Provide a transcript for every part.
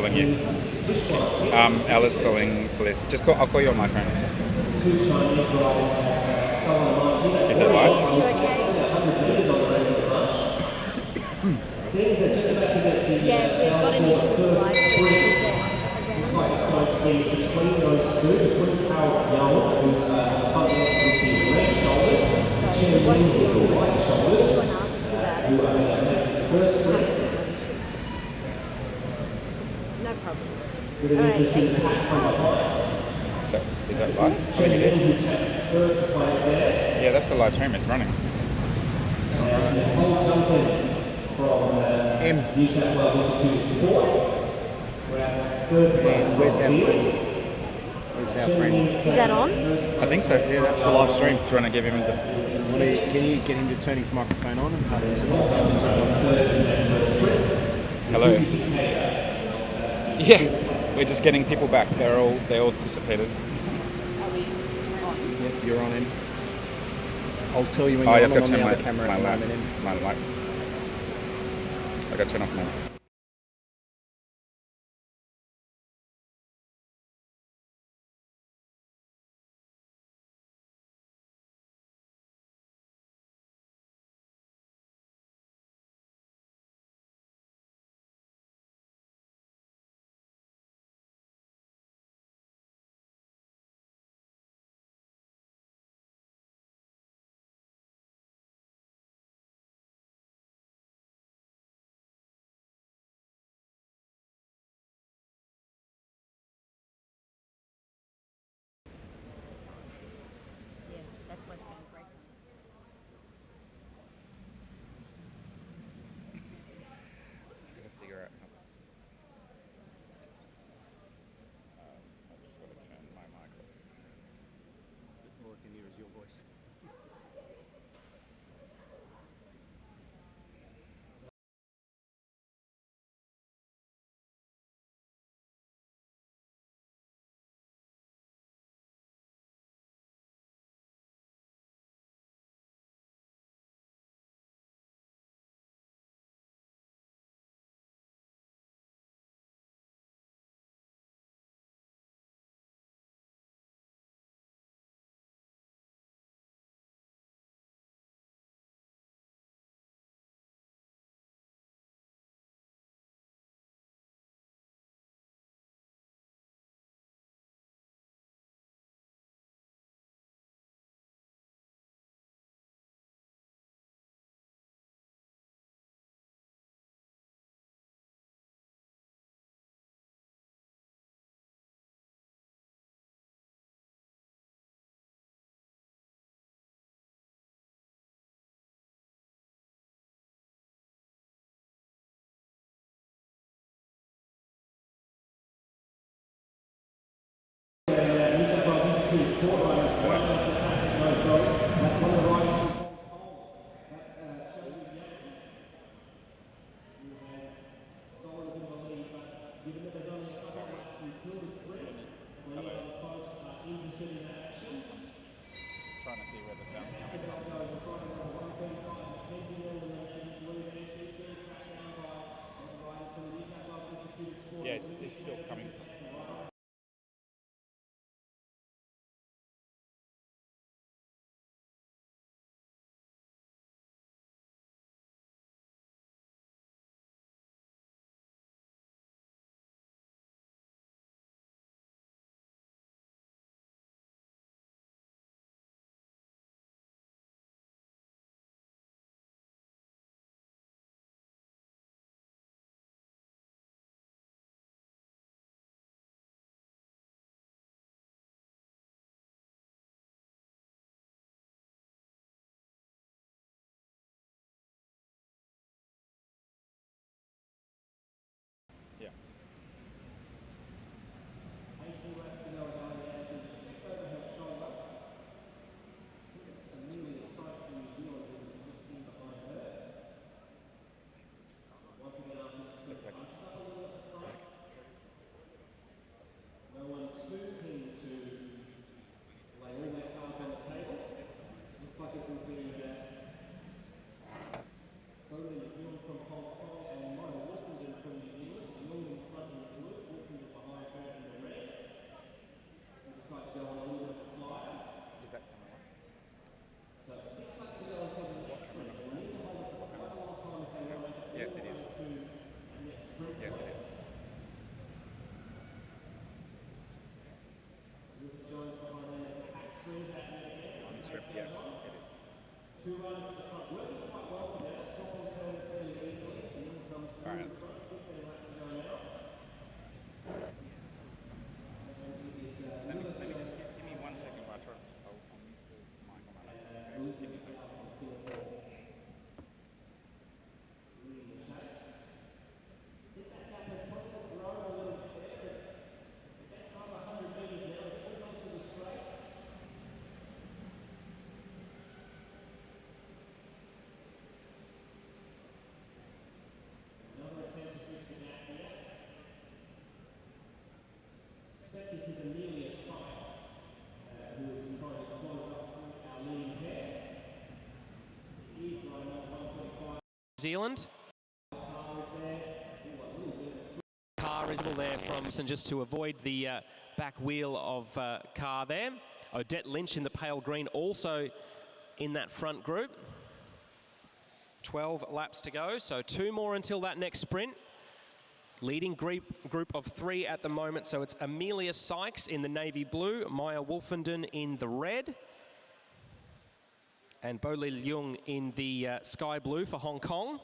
calling you. Ella's calling Felice. I'll call you on my phone. Is it live? You okay? Yeah, we've got an issue with the live stream. No problem. Alright, thanks. So, is that live? I think it is. Yeah, that's the live stream. It's running. And where's our friend? Is that on? I think so. Yeah, that's the live stream. Do you want to give him the... Can you get him to turn his microphone on and pass it to him? Hello. Yeah, we're just getting people back. They all dissipated. Yep, you're on him. I'll tell you when Oh, you're I've on got to the turn other camera. my light. I got to turn off my... Yeah, that's why it's going to break us. I'm going to figure out how... I've just got to turn my mic off. All I can hear is your voice. Trying to see where the sound's coming from. Yeah, it's still coming. It's just... Yeah. That's okay. Yes, it is. All right. Let me just give me 1 second while I try to. I'll mute the mic on my laptop. Okay, just give me a second. This is Amelia Sykes, who is trying to close off our leading pair. He's right now 1.5. New Zealand. Car is still there from, and just to avoid the back wheel of Car there. Odette Lynch in the pale green also in that front group. 12 laps to go, so 2 more until that next sprint. Leading group of 3 at the moment, so it's Amelia Sykes in the navy blue, Maya Wolfenden in the red, and Bo Li Leung in the sky blue for Hong Kong.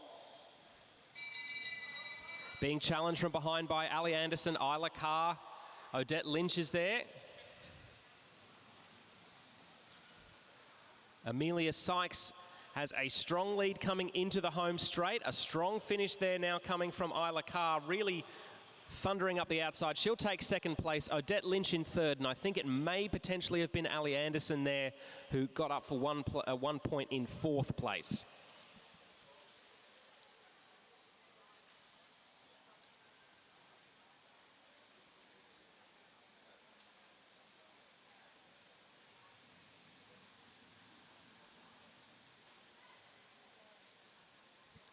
Being challenged from behind by Ali Anderson, Isla Carr, Odette Lynch is there. Amelia Sykes has a strong lead coming into the home straight. A strong finish there now coming from Isla Carr, really thundering up the outside. She'll take second place. Odette Lynch in third, and I think it may potentially have been Ali Anderson there who got up for 1 point in fourth place.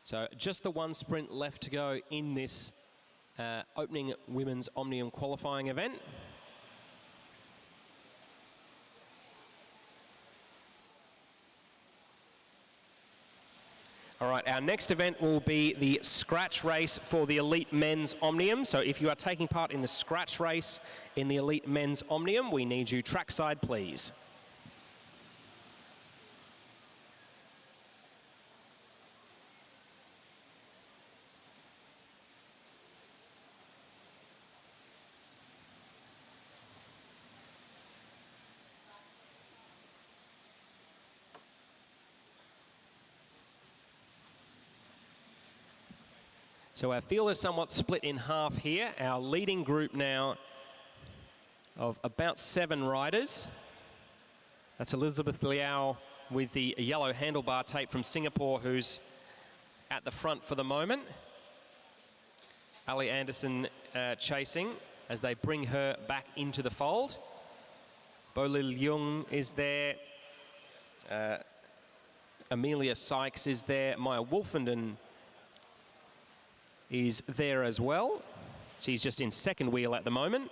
So just the 1 sprint left to go in this opening women's Omnium qualifying event. All right, our next event will be the scratch race for the elite men's Omnium. So if you are taking part in the scratch race in the elite men's Omnium, we need you trackside, please. So our field is somewhat split in half here. Our leading group now of about 7 riders. That's Elizabeth Liao with the yellow handlebar tape from Singapore, who's at the front for the moment. Ali Anderson chasing as they bring her back into the fold. Bo Li Leung is there. Amelia Sykes is there. Maya Wolfenden is there as well. She's just in second wheel at the moment.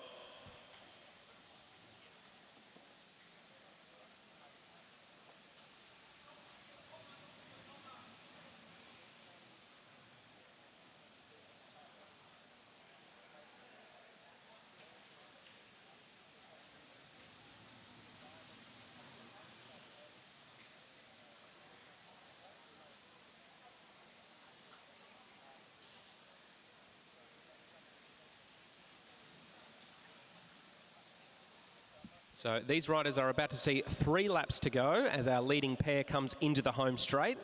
So these riders are about to see 3 laps to go as our leading pair comes into the home straight.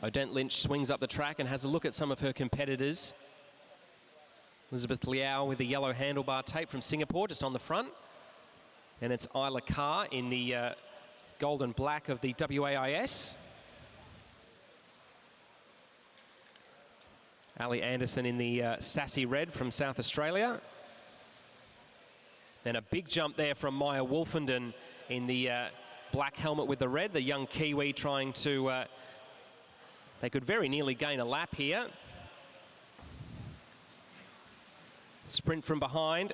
Odette Lynch swings up the track and has a look at some of her competitors. Elizabeth Liao with the yellow handlebar tape from Singapore just on the front. And it's Isla Carr in the gold and black of the WAIS. Ali Anderson in the sassy red from South Australia. Then a big jump there from Maya Wolfenden in the black helmet with the red. The young Kiwi trying to... they could very nearly gain a lap here. Sprint from behind.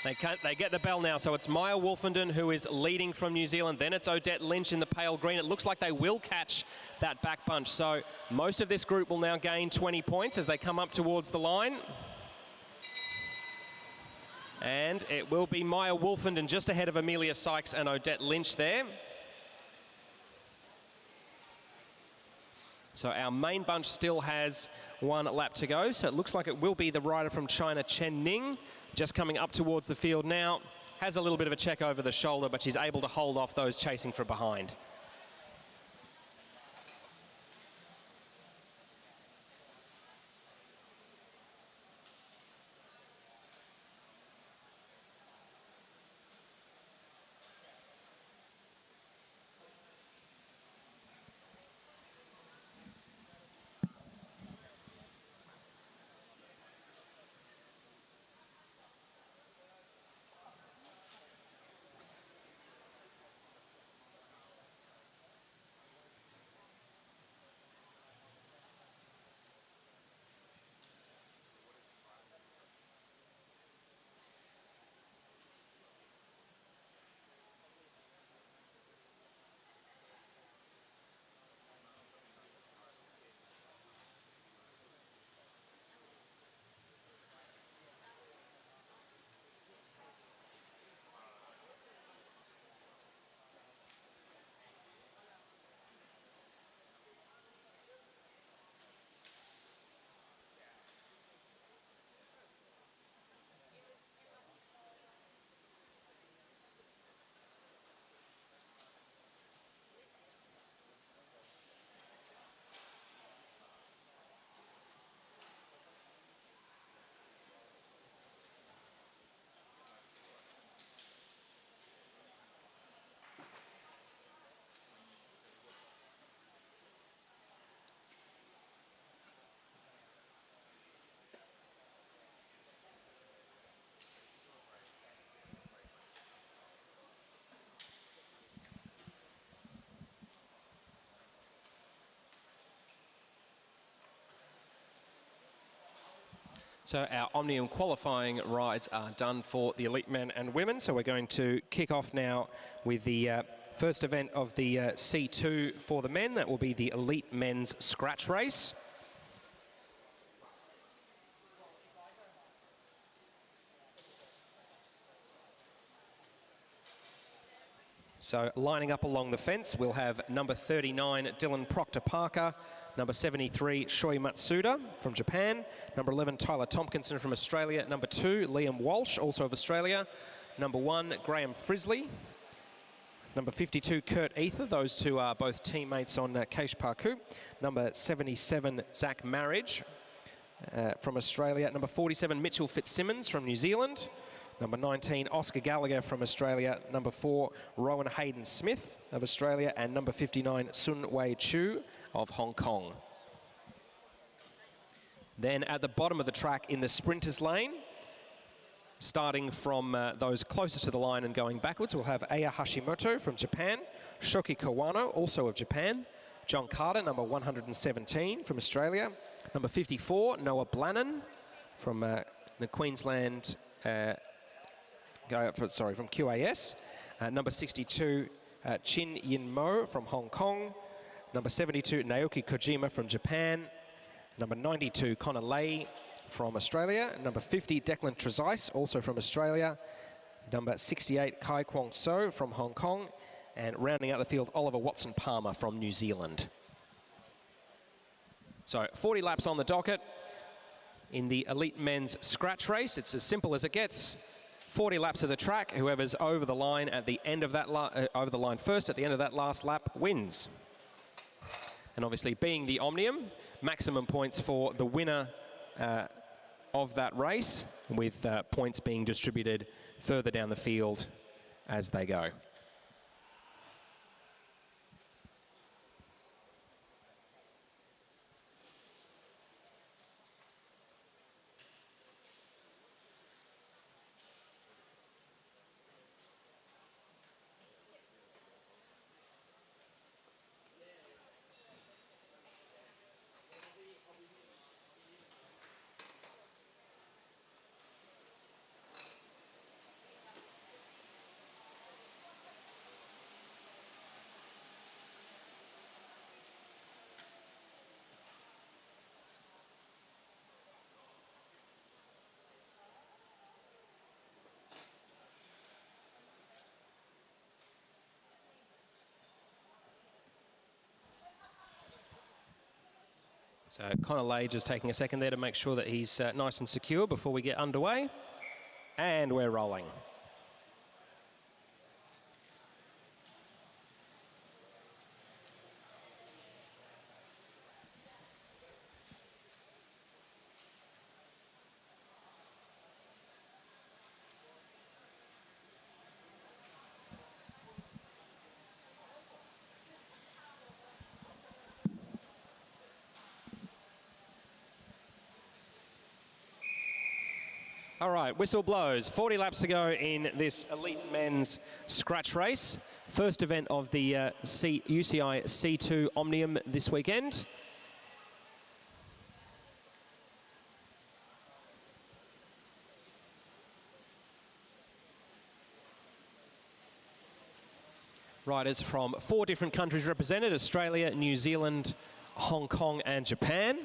They get the bell now, so it's Maya Wolfenden who is leading from New Zealand. Then it's Odette Lynch in the pale green. It looks like they will catch that back bunch. So most of this group will now gain 20 points as they come up towards the line. And it will be Maya Wolfenden just ahead of Amelia Sykes and Odette Lynch there. So our main bunch still has one lap to go. So it looks like it will be the rider from China, Chen Ning, just coming up towards the field now. Has a little bit of a check over the shoulder, but she's able to hold off those chasing from behind. So our Omnium qualifying rides are done for the elite men and women. So we're going to kick off now with the first event of the C2 for the men. That will be the elite men's scratch race. So lining up along the fence, we'll have number 39, Dylan Proctor-Parker, number 73, Shoi Matsuda from Japan, number 11, Tyler Tompkinson from Australia, number 2, Liam Walsh, also of Australia, number 1, Graham Frisley, number 52, Kurt Ether. Those two are both teammates on Keish Parkour. Number 77, Zach Marriage from Australia, number 47, Mitchell Fitzsimmons from New Zealand, number 19, Oscar Gallagher from Australia. Number 4, Rowan Hayden Smith of Australia. And number 59, Sun Wei Chu of Hong Kong. Then at the bottom of the track in the sprinters lane, starting from those closest to the line and going backwards, we'll have Aya Hashimoto from Japan, Shoki Kawano, also of Japan, John Carter, number 117 from Australia, number 54, Noah Blannon from the Queensland from QAS. Number 62, Chin Yin Mo from Hong Kong. Number 72, Naoki Kojima from Japan. Number 92, Connor Lay from Australia. Number 50, Declan Trezise, also from Australia. Number 68, Kai Kwong So from Hong Kong. And rounding out the field, Oliver Watson-Palmer from New Zealand. So 40 laps on the docket in the elite men's scratch race. It's as simple as it gets. 40 laps of the track. Whoever's over the line at the end of that over the line first at the end of that last lap wins. And obviously, being the Omnium, maximum points for the winner of that race, with points being distributed further down the field as they go. So Connor Lay just taking a second there to make sure that he's nice and secure before we get underway. And we're rolling. All right, whistle blows. 40 laps to go in this elite men's scratch race. First event of the UCI C2 Omnium this weekend. Riders from 4 different countries represented: Australia, New Zealand, Hong Kong and Japan.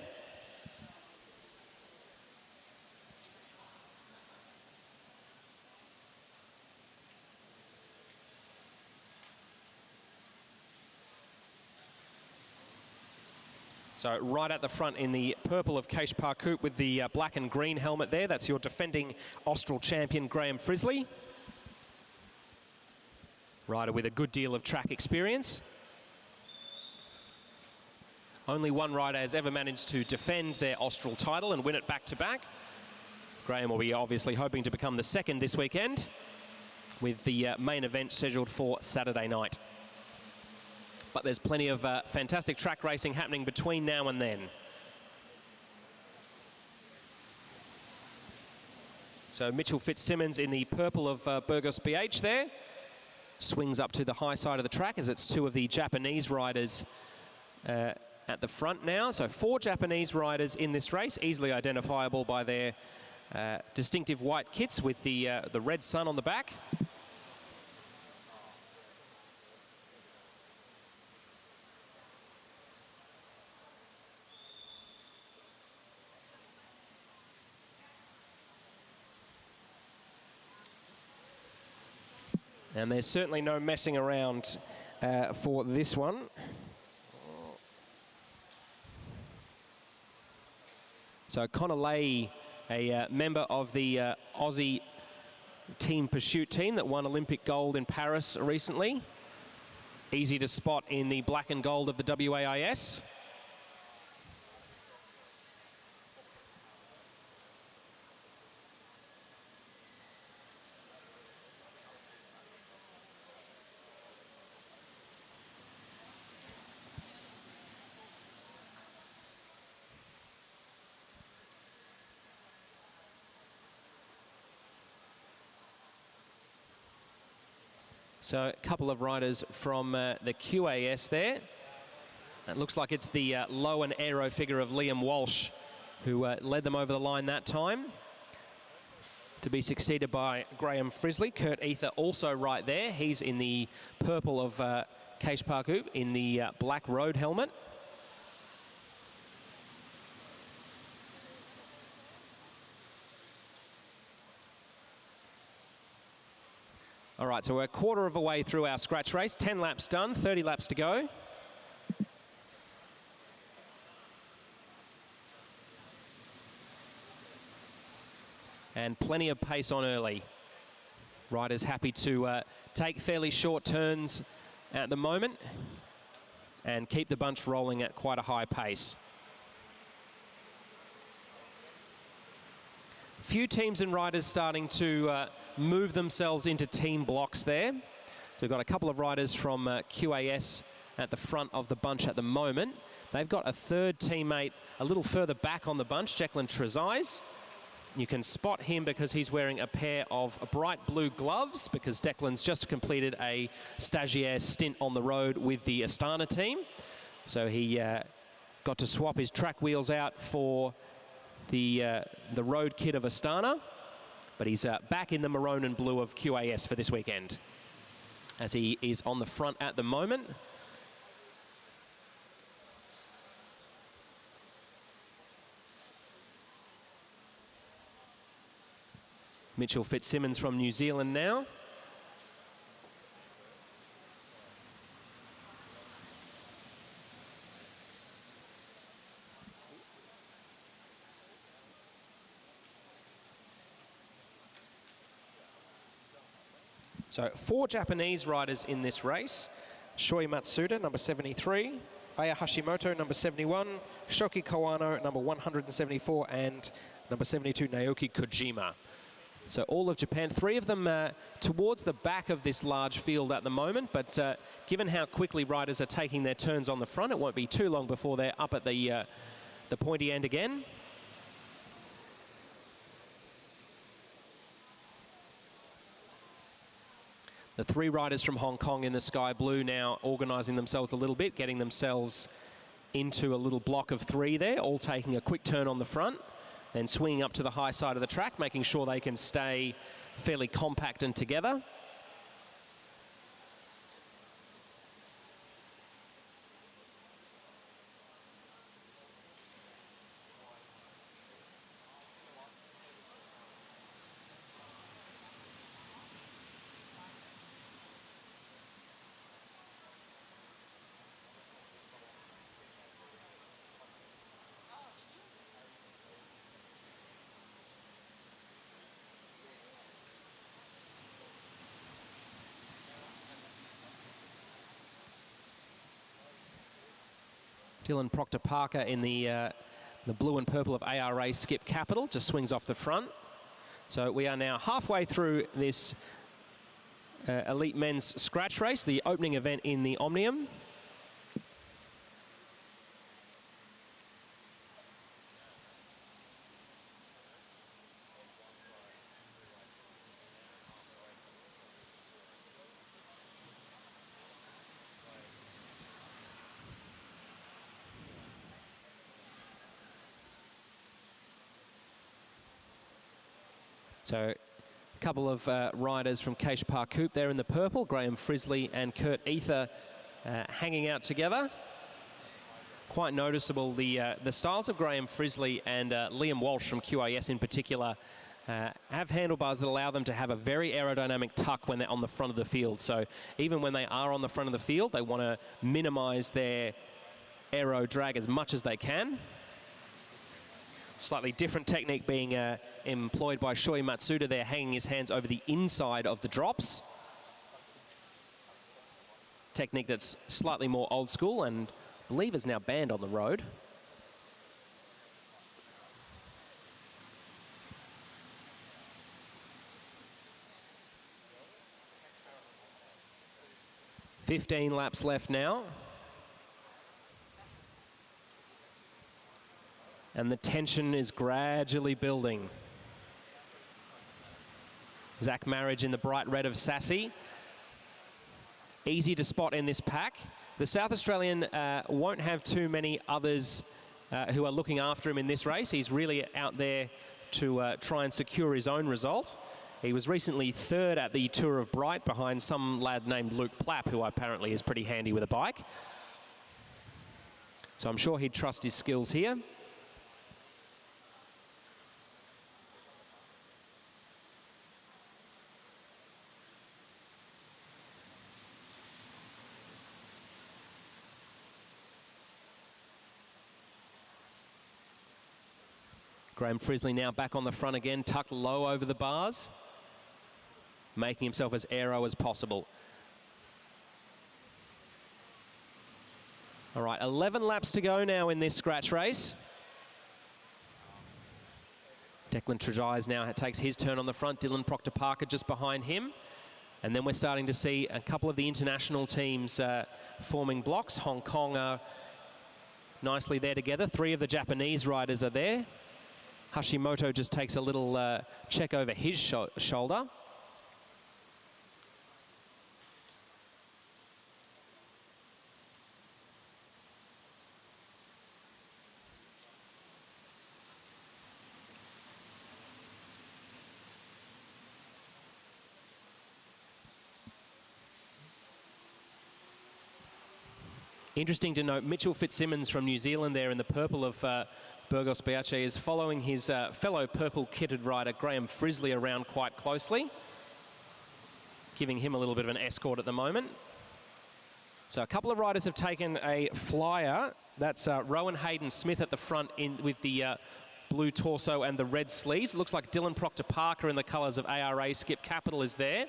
So right at the front in the purple of Case Parkoop with the black and green helmet there, that's your defending Austral champion, Graham Frisley. Rider with a good deal of track experience. Only one rider has ever managed to defend their Austral title and win it back-to-back. Graham will be obviously hoping to become the second this weekend, with the main event scheduled for Saturday night. But there's plenty of fantastic track racing happening between now and then. So Mitchell Fitzsimmons in the purple of Burgos BH there. Swings up to the high side of the track as it's 2 of the Japanese riders at the front now. So 4 Japanese riders in this race, easily identifiable by their distinctive white kits with the red sun on the back. And there's certainly no messing around for this one. So Connor Lay, a member of the Aussie Team Pursuit team that won Olympic gold in Paris recently. Easy to spot in the black and gold of the WAIS. So a couple of riders from the QAS there. It looks like it's the low and aero figure of Liam Walsh who led them over the line that time, to be succeeded by Graham Frisley. Kurt Ether also right there. He's in the purple of Case Parkoop in the black road helmet. All right, so we're a quarter of a way through our scratch race. 10 laps done, 30 laps to go. And plenty of pace on early. Riders happy to take fairly short turns at the moment and keep the bunch rolling at quite a high pace. Few teams and riders starting to move themselves into team blocks there. So we've got a couple of riders from QAS at the front of the bunch at the moment. They've got a third teammate a little further back on the bunch, Declan Trezise. You can spot him because he's wearing a pair of bright blue gloves, because Declan's just completed a stagiaire stint on the road with the Astana team. So he got to swap his track wheels out for the road kit of Astana, but he's back in the maroon and blue of QAS for this weekend, as he is on the front at the moment. Mitchell Fitzsimmons from New Zealand now. So 4 Japanese riders in this race. Shoi Matsuda, number 73. Aya Hashimoto, number 71. Shoki Kawano, number 174. And number 72, Naoki Kojima. So all of Japan, 3 of them towards the back of this large field at the moment, but given how quickly riders are taking their turns on the front, it won't be too long before they're up at the pointy end again. The 3 riders from Hong Kong in the sky blue now organising themselves a little bit, getting themselves into a little block of 3 there, all taking a quick turn on the front. Then swinging up to the high side of the track, making sure they can stay fairly compact and together. Dylan Proctor-Parker in the blue and purple of ARA Skip Capital just swings off the front. So we are now halfway through this elite men's scratch race, the opening event in the Omnium. So a couple of riders from Keisha Park Coupe there in the purple, Graham Frisley and Kurt Ether hanging out together. Quite noticeable the styles of Graham Frisley and Liam Walsh from QIS in particular have handlebars that allow them to have a very aerodynamic tuck when they're on the front of the field. So even when they are on the front of the field, they want to minimize their aero drag as much as they can. Slightly different technique being employed by Shoi Matsuda there, hanging his hands over the inside of the drops. Technique that's slightly more old school and I believe is now banned on the road. "15 laps left now. And the tension is gradually building. Zach Marriage in the bright red of Sassy. Easy to spot in this pack. The South Australian won't have too many others who are looking after him in this race. He's really out there to try and secure his own result. He was recently 3rd at the Tour of Bright behind some lad named Luke Plapp, who apparently is pretty handy with a bike. So I'm sure he'd trust his skills here. Graham Frisley now back on the front again, tucked low over the bars, making himself as aero as possible. All right, 11 laps to go now in this scratch race. Declan Trejais now takes his turn on the front, Dylan Proctor-Parker just behind him. And then we're starting to see a couple of the international teams forming blocks. Hong Kong are nicely there together. 3 of the Japanese riders are there. Hashimoto just takes a little check over his shoulder. Interesting to note, Mitchell Fitzsimmons from New Zealand there in the purple of Burgos Biache is following his fellow purple-kitted rider Graham Frisley around quite closely, giving him a little bit of an escort at the moment. So a couple of riders have taken a flyer. That's Rowan Hayden-Smith at the front with the blue torso and the red sleeves. It looks like Dylan Proctor-Parker in the colours of ARA Skip Capital is there.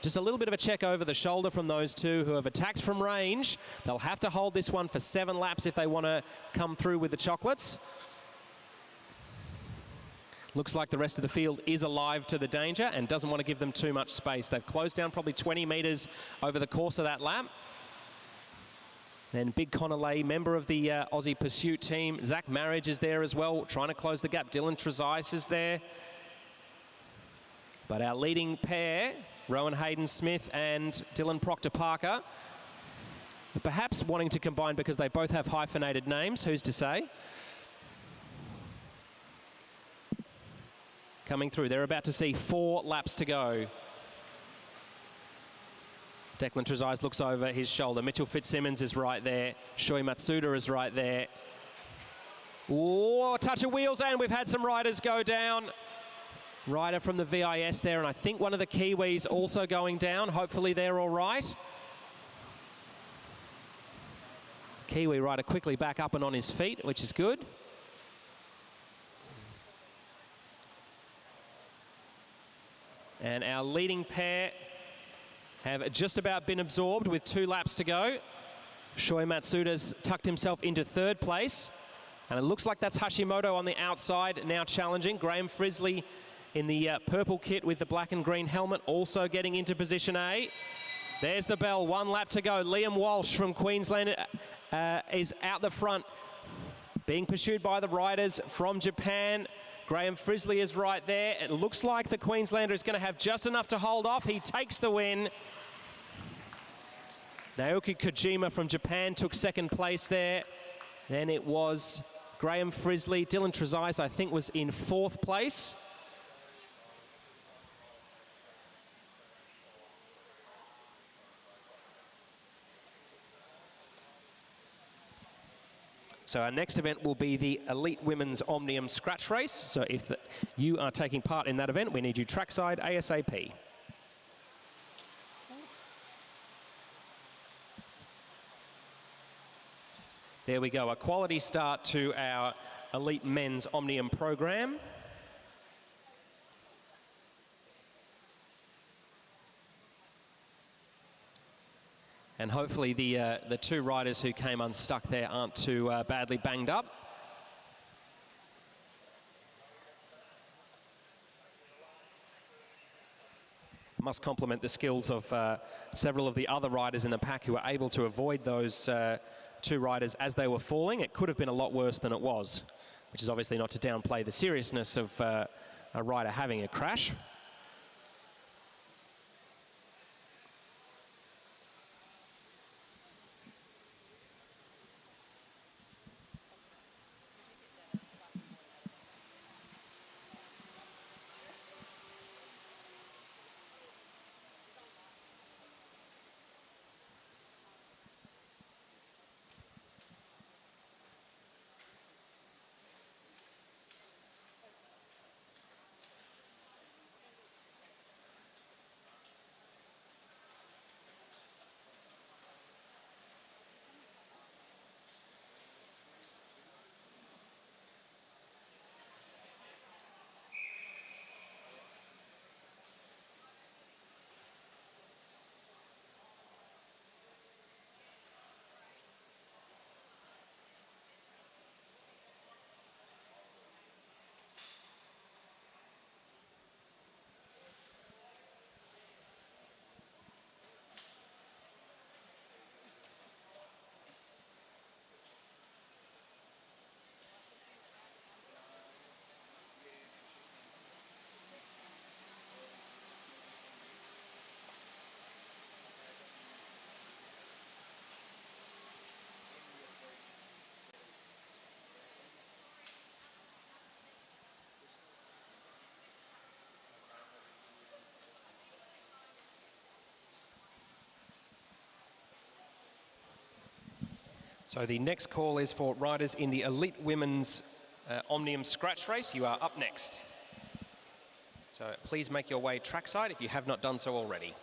Just a little bit of a check over the shoulder from those two who have attacked from range. They'll have to hold this one for 7 laps if they want to come through with the chocolates. Looks like the rest of the field is alive to the danger and doesn't want to give them too much space. They've closed down probably 20 metres over the course of that lap. Then Big Connolly, member of the Aussie Pursuit team. Zach Marriage is there as well, trying to close the gap. Dylan Trezise is there. But our leading pair, Rowan Hayden-Smith and Dylan Proctor-Parker, perhaps wanting to combine because they both have hyphenated names, who's to say? Coming through, they're about to see 4 laps to go. Declan Trezise looks over his shoulder. Mitchell Fitzsimmons is right there. Shoei Matsuda is right there. Oh, touch of wheels, and we've had some riders go down. Rider from the VIS there, and I think one of the Kiwis also going down. Hopefully they're all right. Kiwi rider quickly back up and on his feet, which is good. And our leading pair have just about been absorbed with 2 laps to go. Shoei Matsuda's tucked himself into 3rd place. And it looks like that's Hashimoto on the outside now challenging. Graham Frisley in the purple kit with the black and green helmet also getting into position A. There's the bell, 1 lap to go. Liam Walsh from Queensland is out the front, being pursued by the riders from Japan. Graham Frisley is right there. It looks like the Queenslander is going to have just enough to hold off. He takes the win. Naoki Kojima from Japan took 2nd place there. Then it was Graham Frisley. Dylan Trezise, I think, was in 4th place. So our next event will be the Elite Women's Omnium Scratch Race. So if you are taking part in that event, we need you trackside ASAP. There we go, a quality start to our Elite Men's Omnium program. And hopefully the 2 riders who came unstuck there aren't too badly banged up. Must compliment the skills of several of the other riders in the pack who were able to avoid those 2 riders as they were falling. It could have been a lot worse than it was, which is obviously not to downplay the seriousness of a rider having a crash. So the next call is for riders in the Elite Women's Omnium Scratch Race. You are up next. So please make your way trackside if you have not done so already.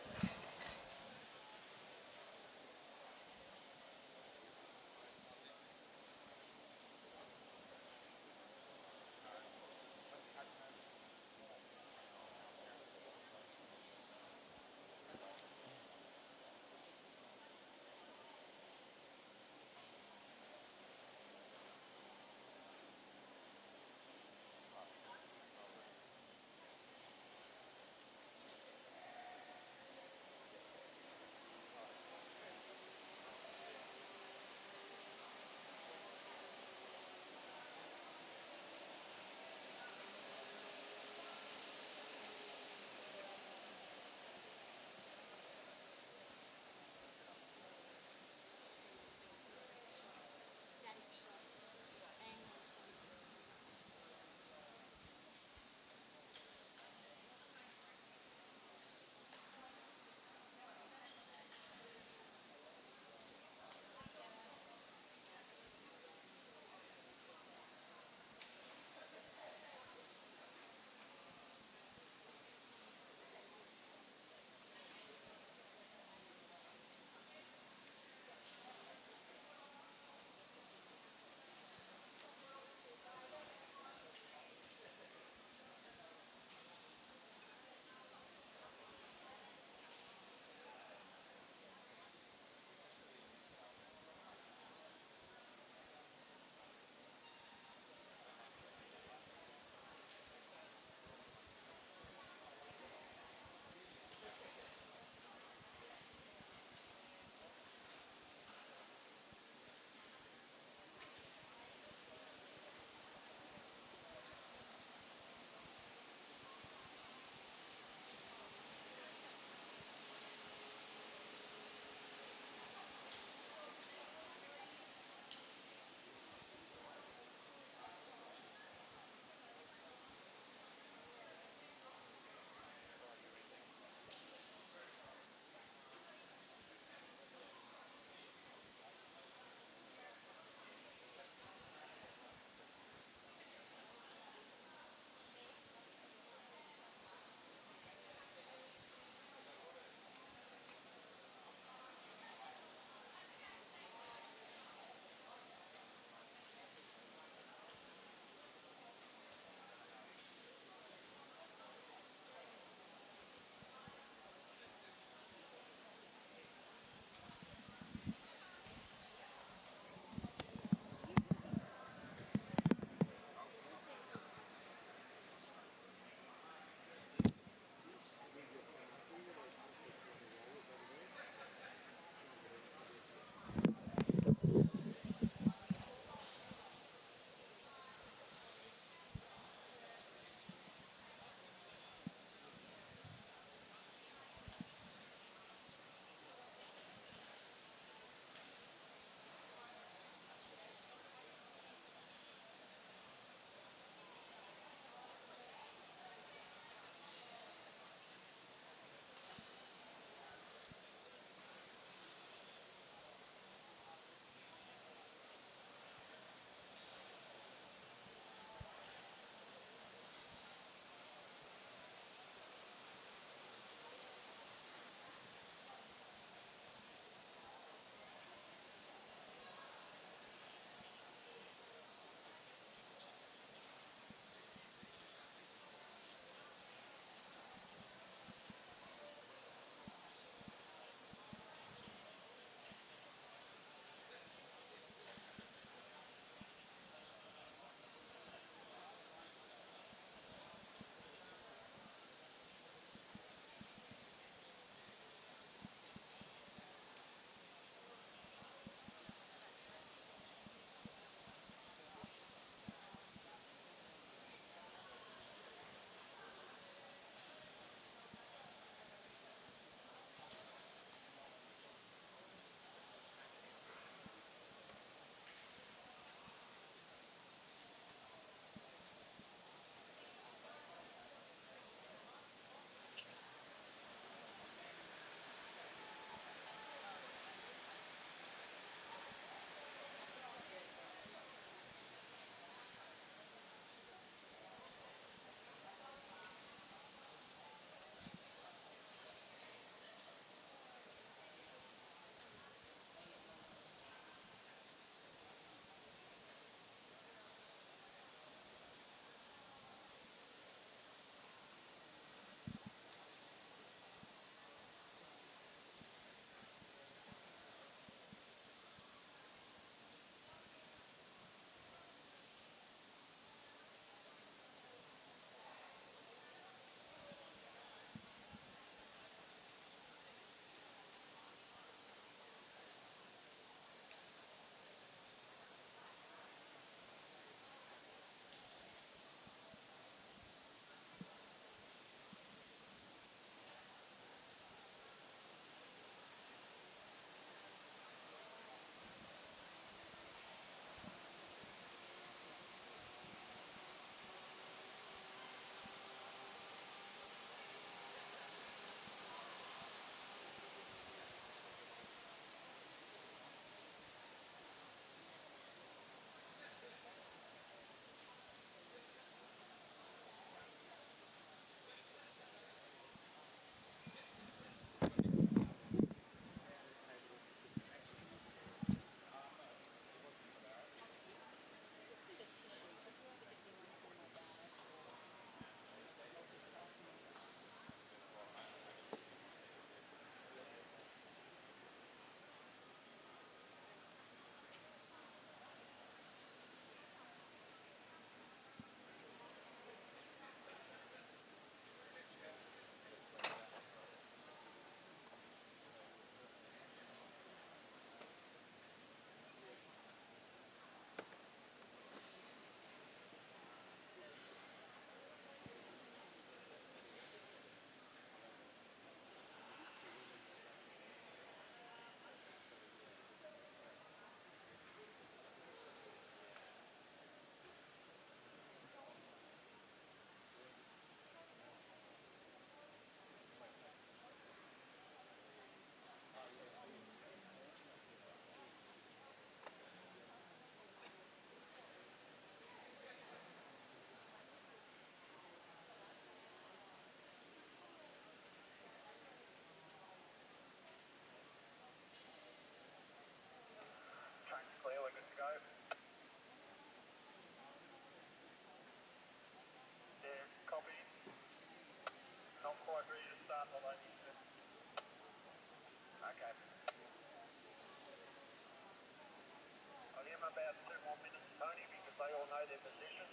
2 more minutes, Tony, because they all know their position.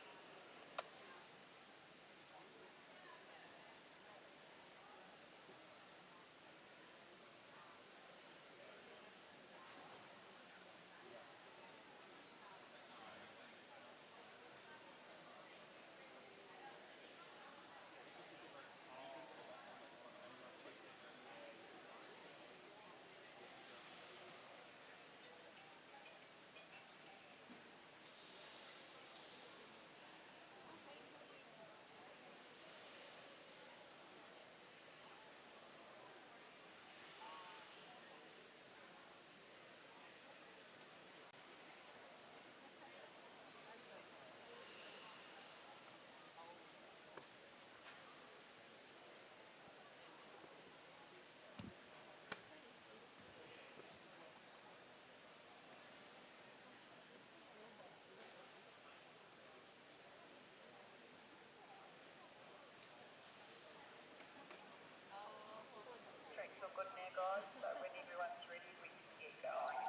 Track's all good now, guys, so when everyone's ready, we can get going.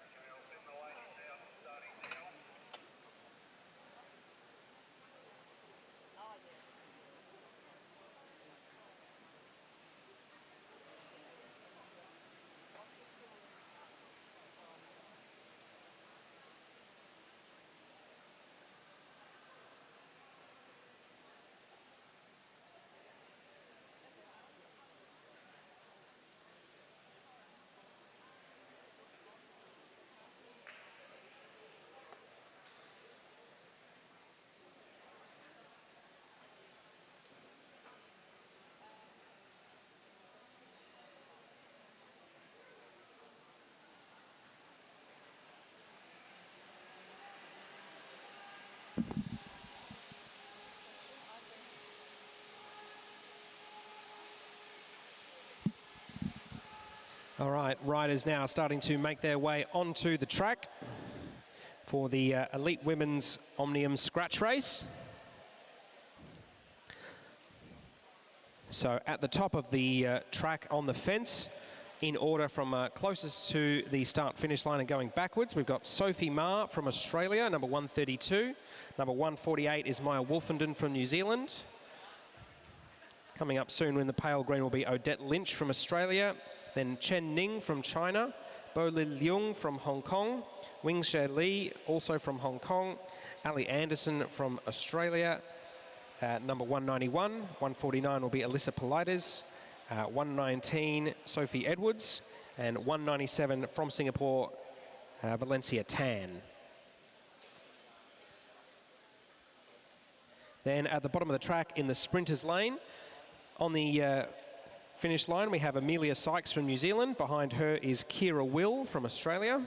Okay, I'll send the ladies out starting now. All right, riders now starting to make their way onto the track for the Elite Women's Omnium Scratch Race. So at the top of the track on the fence, in order from closest to the start-finish line and going backwards, we've got Sophie Ma from Australia, number 132. Number 148 is Maya Wolfenden from New Zealand. Coming up soon in the pale green will be Odette Lynch from Australia, then Chen Ning from China, Bo Li Leung from Hong Kong, Wing She Li also from Hong Kong, Ali Anderson from Australia, number 191, 149 will be Alyssa Politis, 119 Sophie Edwards, and 197 from Singapore, Valencia Tan. Then at the bottom of the track in the sprinters lane, on the finish line we have Amelia Sykes from New Zealand. Behind her is Kira Will from Australia.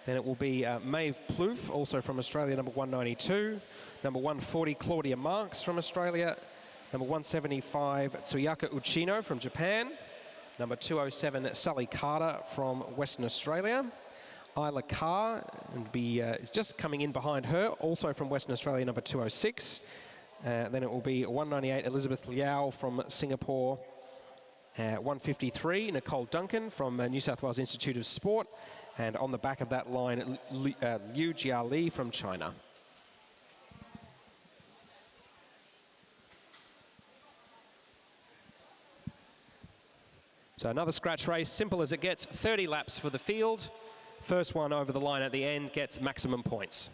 Then it will be Maeve Plouffe, also from Australia, number 192. Number 140, Claudia Marks from Australia. Number 175, Tsuyaka Uchino from Japan. Number 207, Sally Carter from Western Australia. Isla Carr is just coming in behind her, also from Western Australia, number 206. Then it will be 198, Elizabeth Liao from Singapore. 153, Nicole Duncan from New South Wales Institute of Sport. And on the back of that line, Liu Jiali from China. So another scratch race, simple as it gets, 30 laps for the field. First one over the line at the end gets maximum points.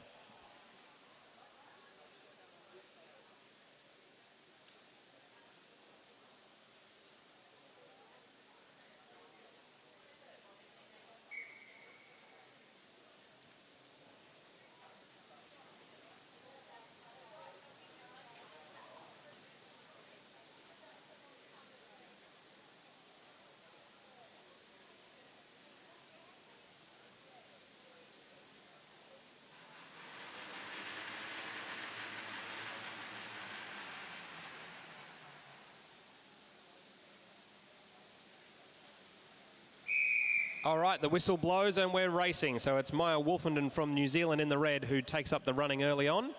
All right, the whistle blows and we're racing. So it's Maya Wolfenden from New Zealand in the red who takes up the running early on.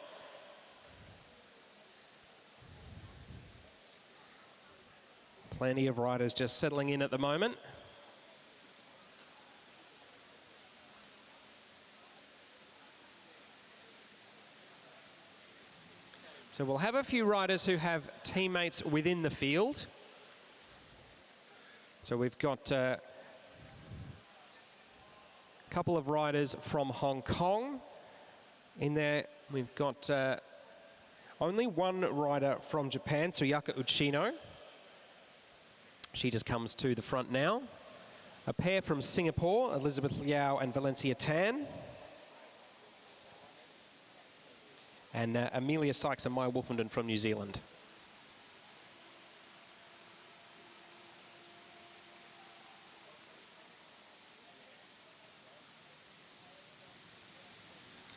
Plenty of riders just settling in at the moment. So we'll have a few riders who have teammates within the field. So we've got a couple of riders from Hong Kong in there. We've got only one rider from Japan, Tsuyaka Uchino. She just comes to the front now. A pair from Singapore, Elizabeth Liao and Valencia Tan. And Amelia Sykes and Maya Wolfenden from New Zealand.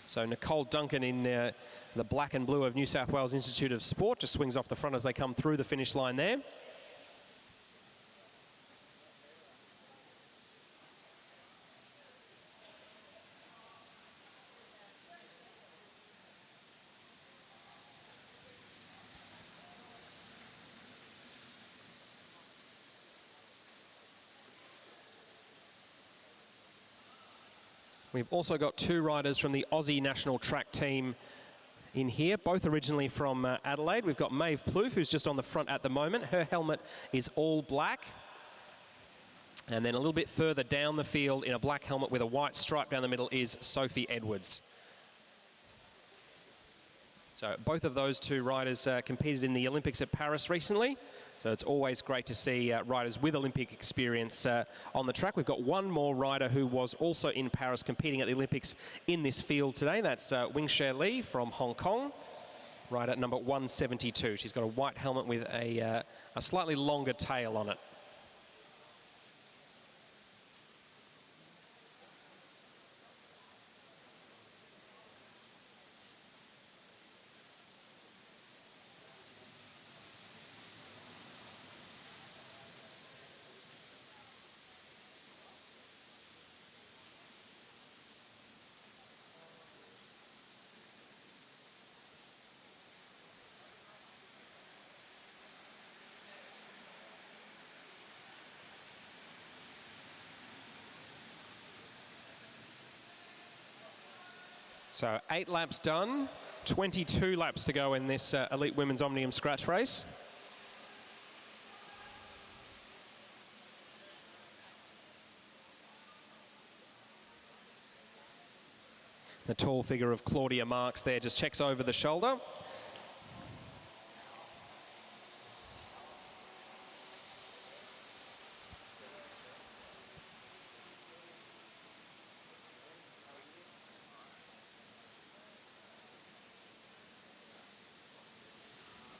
So Nicole Duncan in the black and blue of New South Wales Institute of Sport just swings off the front as they come through the finish line there. We've also got two riders from the Aussie national track team in here, both originally from Adelaide. We've got Maeve Plouffe, who's just on the front at the moment. Her helmet is all black. And then a little bit further down the field in a black helmet with a white stripe down the middle is Sophie Edwards. So both of those two riders competed in the Olympics at Paris recently. So it's always great to see riders with Olympic experience on the track. We've got one more rider who was also in Paris competing at the Olympics in this field today. That's Wing-Share Lee from Hong Kong, rider number 172. She's got a white helmet with a slightly longer tail on it. So 8 laps done, 22 laps to go in this Elite Women's Omnium Scratch Race. The tall figure of Claudia Marks there just checks over the shoulder.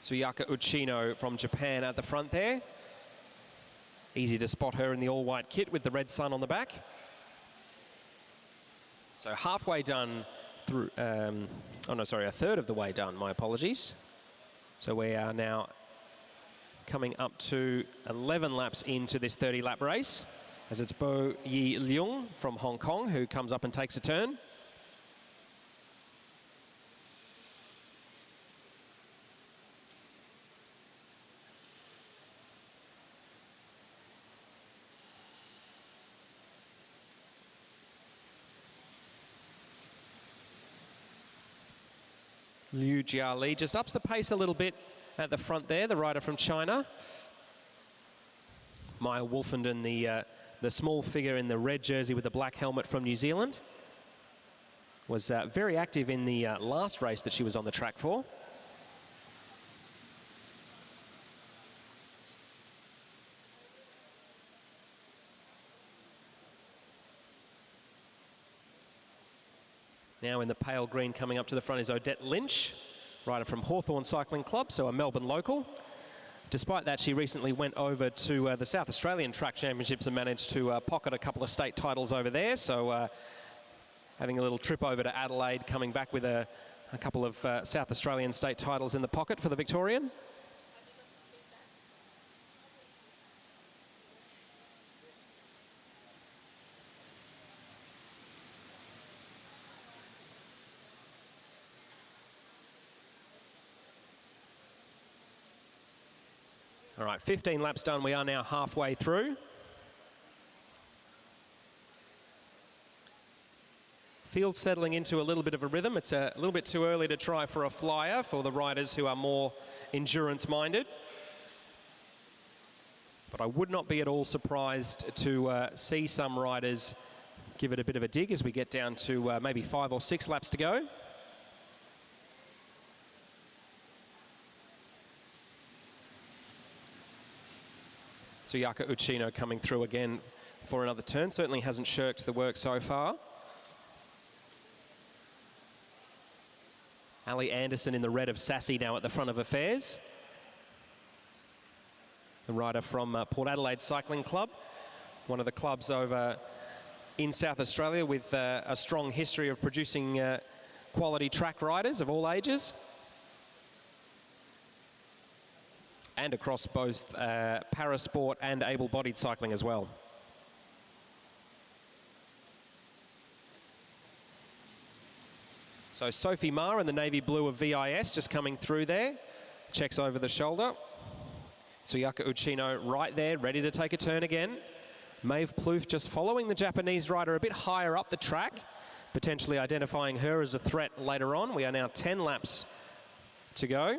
Tsuyaka Uchino from Japan at the front there. Easy to spot her in the all-white kit with the red sun on the back. So halfway done through, oh no, sorry, a third of the way done, my apologies. So we are now coming up to 11 laps into this 30-lap race, as it's Bo Yi Leung from Hong Kong who comes up and takes a turn. Liu Jiali just ups the pace a little bit at the front there, the rider from China. Maya Wolfenden, the small figure in the red jersey with the black helmet from New Zealand, was very active in the last race that she was on the track for. Now in the pale green coming up to the front is Odette Lynch, rider from Hawthorn Cycling Club, so a Melbourne local. Despite that, she recently went over to the South Australian Track Championships and managed to pocket a couple of state titles over there. So having a little trip over to Adelaide, coming back with a couple of South Australian state titles in the pocket for the Victorian. All right, 15 laps done. We are now halfway through. Field settling into a little bit of a rhythm. It's a little bit too early to try for a flyer for the riders who are more endurance-minded. But I would not be at all surprised to see some riders give it a bit of a dig as we get down to maybe 5 or 6 laps to go. Tsuyaka Uchino coming through again for another turn. Certainly hasn't shirked the work so far. Ali Anderson in the red of Sassy now at the front of affairs. The rider from Port Adelaide Cycling Club, one of the clubs over in South Australia with a strong history of producing quality track riders of all ages. And across both parasport and able-bodied cycling as well. So Sophie Ma in the navy blue of VIS just coming through there. Checks over the shoulder. Tsuyaka Uchino right there, ready to take a turn again. Maeve Plouffe just following the Japanese rider a bit higher up the track, potentially identifying her as a threat later on. We are now 10 laps to go.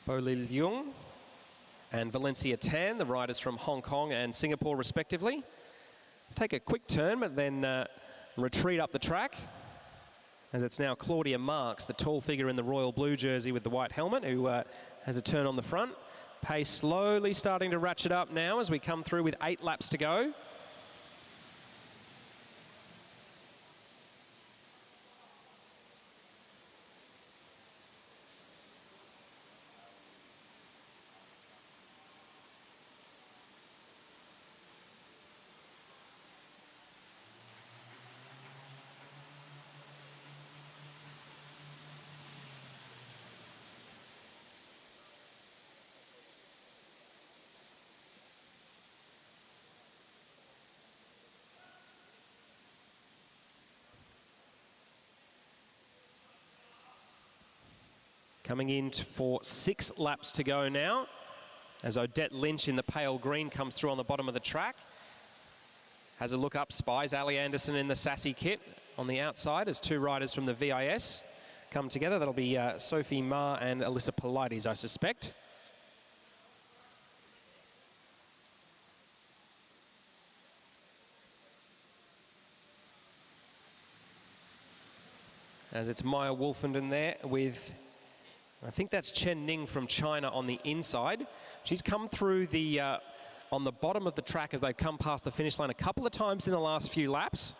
Bo Li Leung and Valencia Tan, the riders from Hong Kong and Singapore respectively. Take a quick turn, but then retreat up the track. As it's now Claudia Marks, the tall figure in the royal blue jersey with the white helmet, who has a turn on the front. Pace slowly starting to ratchet up now as we come through with 8 laps to go. Coming in for 6 laps to go now, as Odette Lynch in the pale green comes through on the bottom of the track. Has a look up, spies Ali Anderson in the Sassy kit on the outside as 2 riders from the VIS come together. That'll be Sophie Ma and Alyssa Polides, I suspect. As it's Maya Wolfenden there with, I think that's Chen Ning from China on the inside. She's come through the on the bottom of the track as they've come past the finish line a couple of times in the last few laps.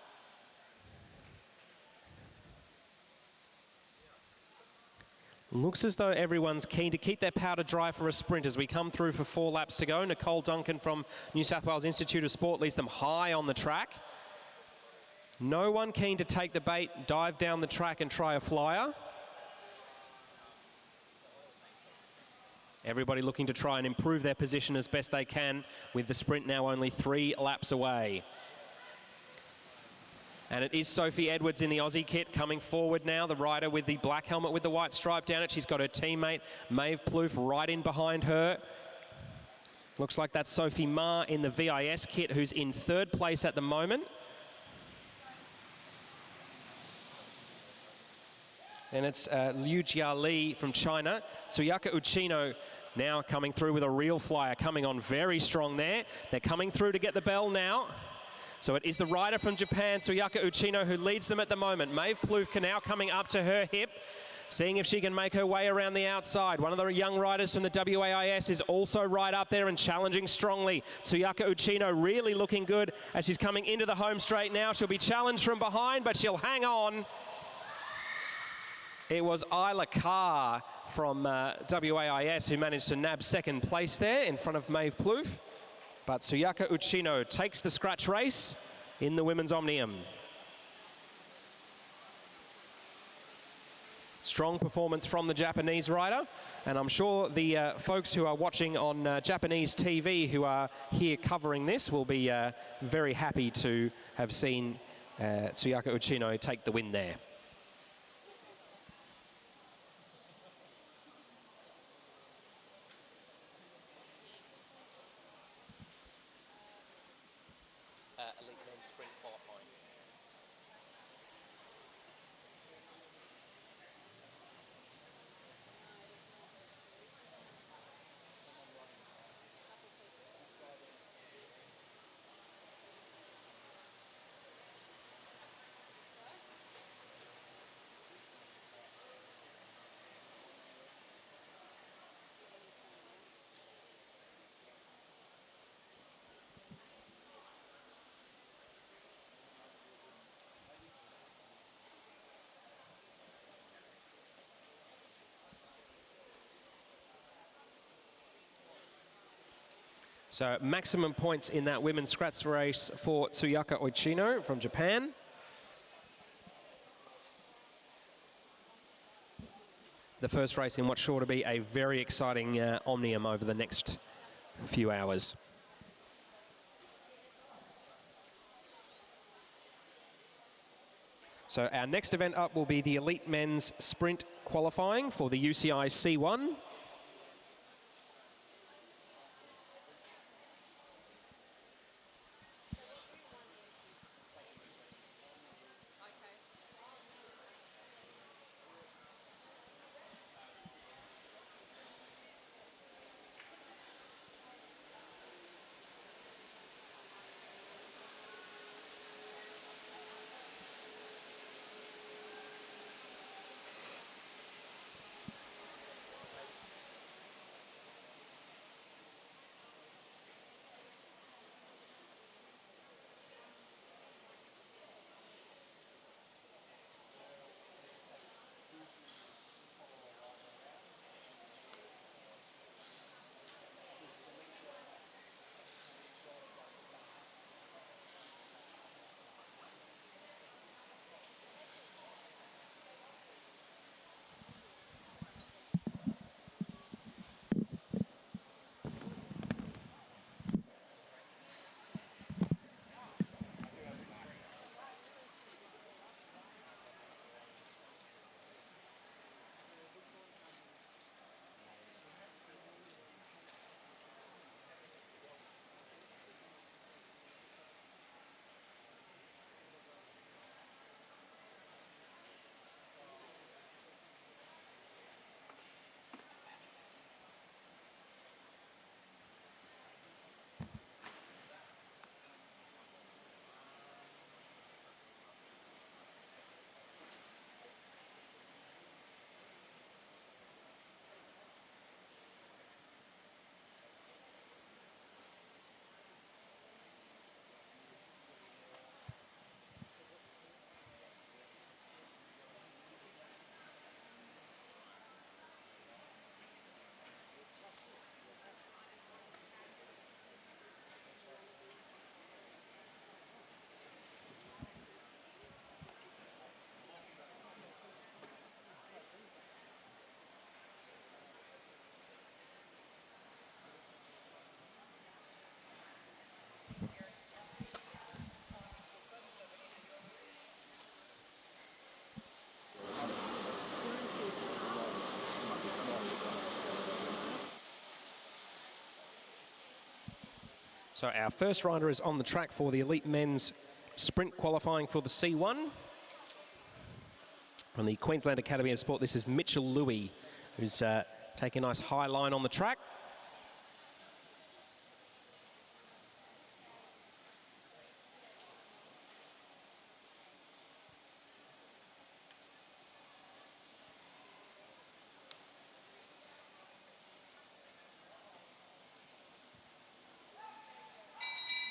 Looks as though everyone's keen to keep their powder dry for a sprint as we come through for 4 laps to go. Nicole Duncan from New South Wales Institute of Sport leads them high on the track. No one keen to take the bait, dive down the track and try a flyer. Everybody looking to try and improve their position as best they can, with the sprint now only 3 laps away. And it is Sophie Edwards in the Aussie kit coming forward now, the rider with the black helmet with the white stripe down it. She's got her teammate Maeve Plouffe right in behind her. Looks like that's Sophie Ma in the VIS kit, who's in 3rd place at the moment. And it's Liu Jia Li from China. Tsuyaka Uchino now coming through with a real flyer, coming on very strong there. They're coming through to get the bell now. So it is the rider from Japan, Tsuyaka Uchino, who leads them at the moment. Maeve Plouffe now coming up to her hip, seeing if she can make her way around the outside. One of the young riders from the WAIS is also right up there and challenging strongly. Tsuyaka Uchino really looking good as she's coming into the home straight now. She'll be challenged from behind, but she'll hang on. It was Isla Carr from WAIS who managed to nab 2nd place there in front of Maeve Plouffe. But Tsuyaka Uchino takes the scratch race in the women's Omnium. Strong performance from the Japanese rider, and I'm sure the folks who are watching on Japanese TV who are here covering this will be very happy to have seen Tsuyaka Uchino take the win there. Elite men's sprint qualifying. So maximum points in that women's scratch race for Tsuyaka Uchino from Japan. The first race in what's sure to be a very exciting Omnium over the next few hours. So our next event up will be the elite men's sprint qualifying for the UCI C1. So our first rider is on the track for the elite men's sprint qualifying for the C1. From the Queensland Academy of Sport, this is Mitchell Louis, who's taking a nice high line on the track.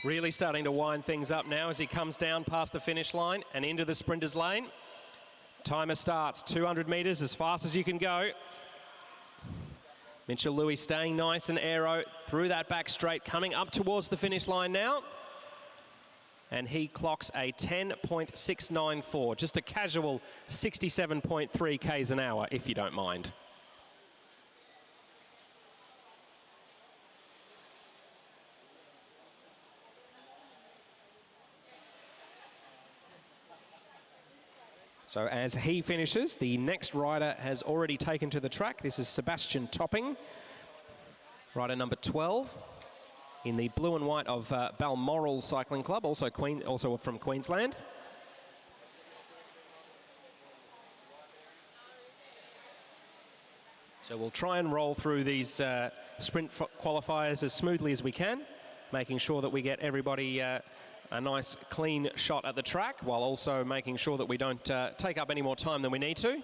Really starting to wind things up now as he comes down past the finish line and into the sprinter's lane. Timer starts, 200 metres, as fast as you can go. Mitchell Louis staying nice and aero through that back straight, coming up towards the finish line now. and he clocks a 10.694, just a casual 67.3 k's an hour, if you don't mind. So as he finishes, the next rider has already taken to the track. This is Sebastian Topping, rider number 12 in the blue and white of Balmoral Cycling Club, also from Queensland. So we'll try and roll through these sprint qualifiers as smoothly as we can, making sure that we get everybody a nice clean shot at the track, while also making sure that we don't take up any more time than we need to.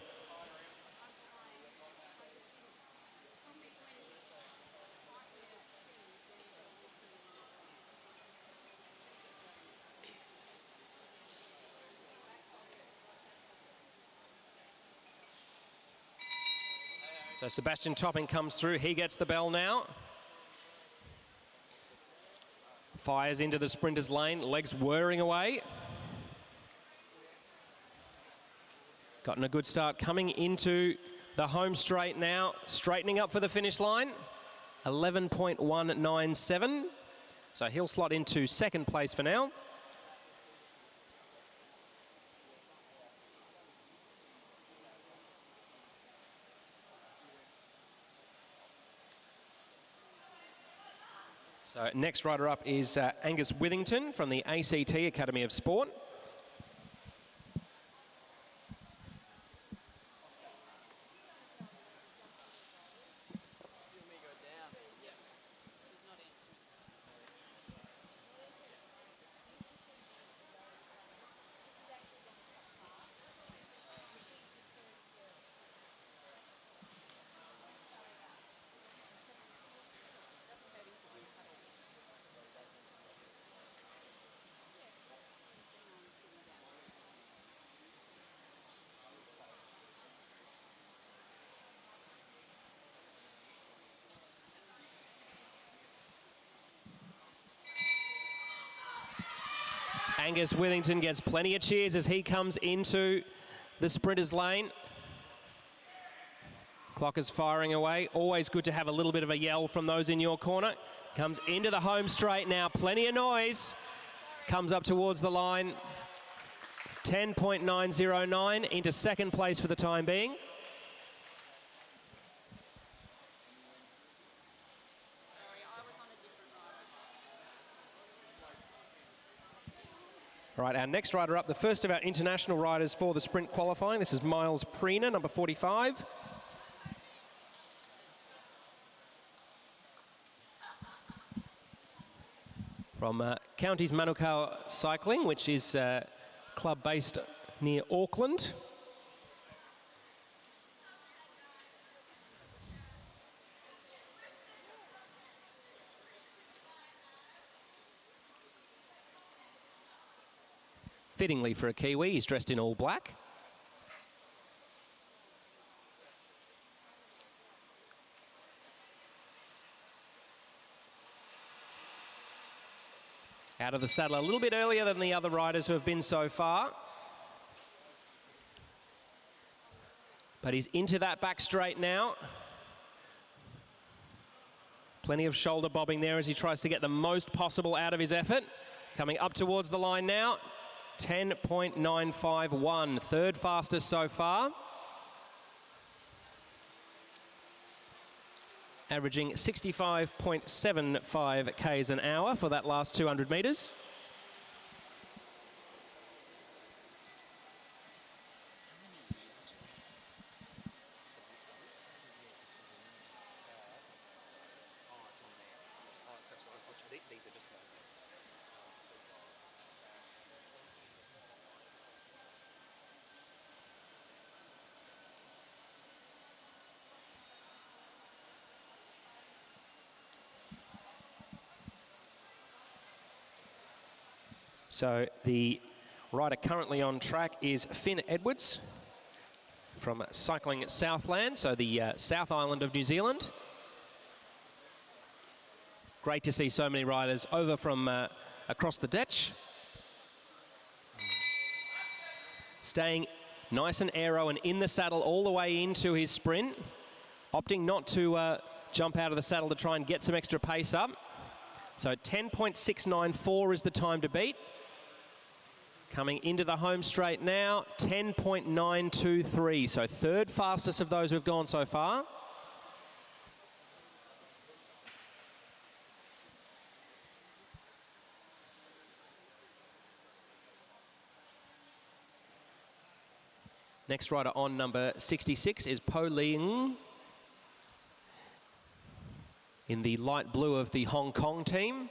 So Sebastian Topping comes through, he gets the bell now. Fires into the sprinter's lane, legs whirring away. Gotten a good start coming into the home straight now, straightening up for the finish line. 11.197. So he'll slot into second place for now. So next rider up is Angus Withington from the ACT Academy of Sport. Angus Withington gets plenty of cheers as he comes into the sprinter's lane. Clock is firing away. Always good to have a little bit of a yell from those in your corner. Comes into the home straight now. Plenty of noise. Comes up towards the line. 10.909 into second place for the time being. All right, our next rider up, the first of our international riders for the sprint qualifying. This is Miles Preener, number 45. From Counties Manukau Cycling, which is a club based near Auckland. Fittingly for a Kiwi, he's dressed in all black. Out of the saddle a little bit earlier than the other riders who have been so far. But he's into that back straight now. Plenty of shoulder bobbing there as he tries to get the most possible out of his effort. Coming up towards the line now. 10.951, third fastest so far. Averaging 65.75 k's an hour for that last 200 metres. So the rider currently on track is Finn Edwards from Cycling Southland, so the South Island of New Zealand. Great to see so many riders over from across the ditch. staying nice and aero and in the saddle all the way into his sprint, opting not to jump out of the saddle to try and get some extra pace up. So 10.694 is the time to beat. Coming into the home straight now, 10.923, so third fastest of those who've gone so far. Next rider on number 66 is Po Ling in the light blue of the Hong Kong team.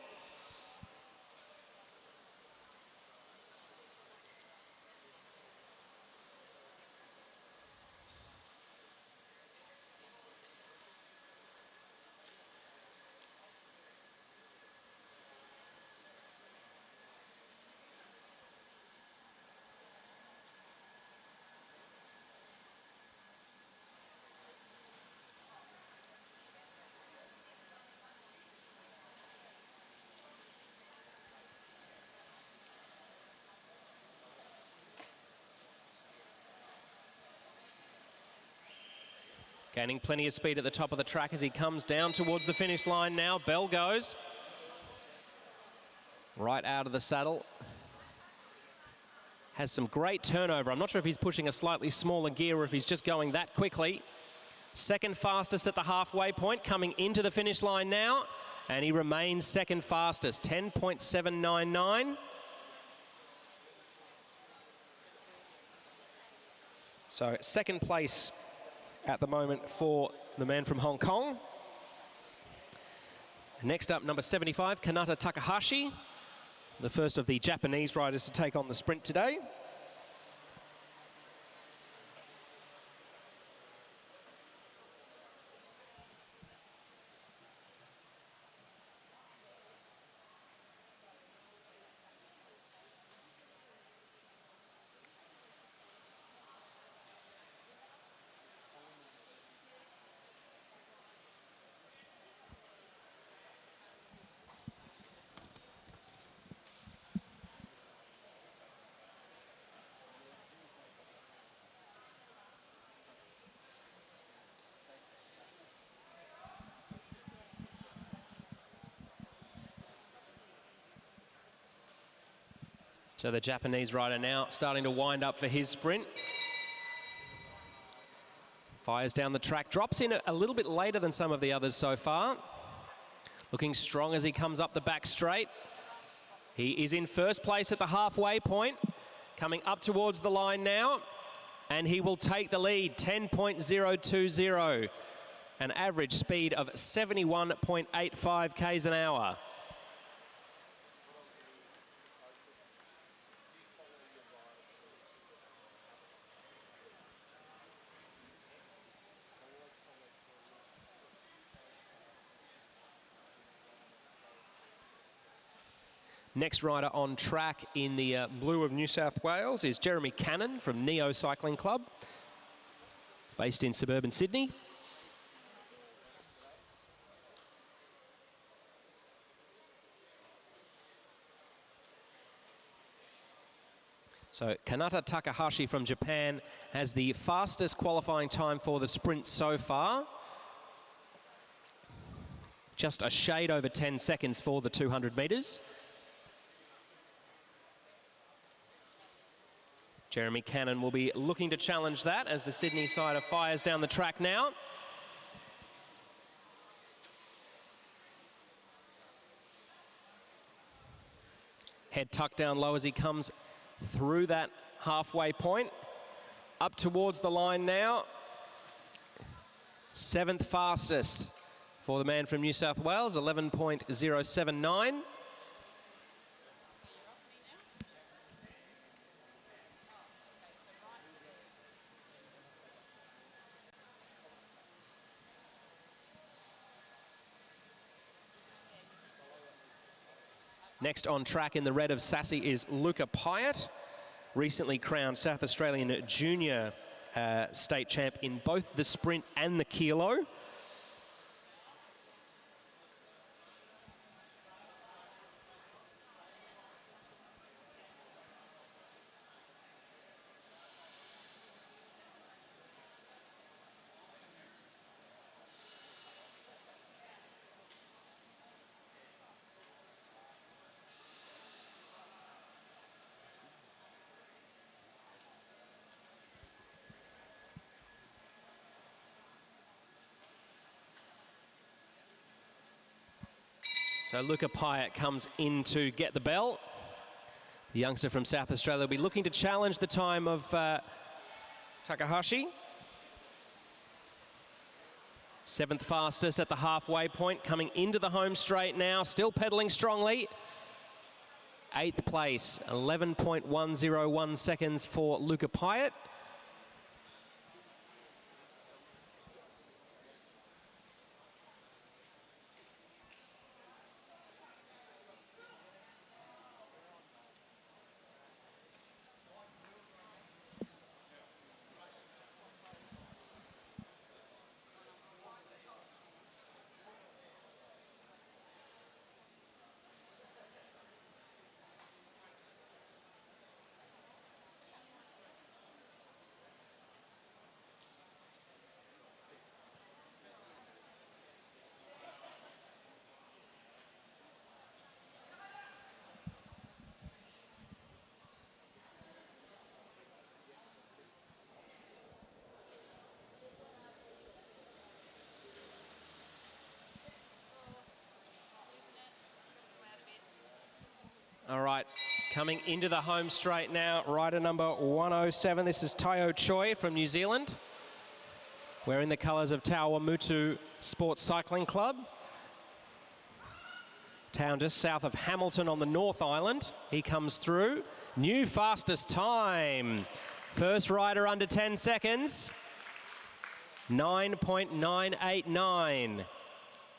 Gaining plenty of speed at the top of the track as he comes down towards the finish line now. Bell goes. Right out of the saddle. Has some great turnover. I'm not sure if he's pushing a slightly smaller gear or if he's just going that quickly. Second fastest at the halfway point, coming into the finish line now. And he remains second fastest, 10.799. So second place at the moment for the man from Hong Kong. Next up, number 75, Kanata Takahashi, the first of the Japanese riders to take on the sprint today. So the Japanese rider now starting to wind up for his sprint. Fires down the track, drops in a little bit later than some of the others so far. Looking strong as he comes up the back straight. He is in first place at the halfway point, coming up towards the line now, and he will take the lead, 10.020, an average speed of 71.85 k's an hour. Next rider on track in the blue of New South Wales is Jeremy Cannon from Neo Cycling Club, based in suburban Sydney. So Kanata Takahashi from Japan has the fastest qualifying time for the sprint so far. Just a shade over 10 seconds for the 200 metres. Jeremy Cannon will be looking to challenge that as the Sydney sider fires down the track now. Head tucked down low as he comes through that halfway point. Up towards the line now. Seventh fastest for the man from New South Wales, 11.079. Next on track in the red of Sassy is Luca Pyatt, recently crowned South Australian Junior state champ in both the sprint and the kilo. So Luca Pyatt comes in to get the bell. The youngster from South Australia will be looking to challenge the time of Takahashi. 7th fastest at the halfway point, coming into the home straight now, still pedaling strongly. 8th place, 11.101 seconds for Luca Pyatt. All right, coming into the home straight now, rider number 107. This is Taiyo Choi from New Zealand, wearing the colours of Tawamutu Sports Cycling Club. Town just south of Hamilton on the North Island. He comes through. New fastest time. First rider under 10 seconds. 9.989.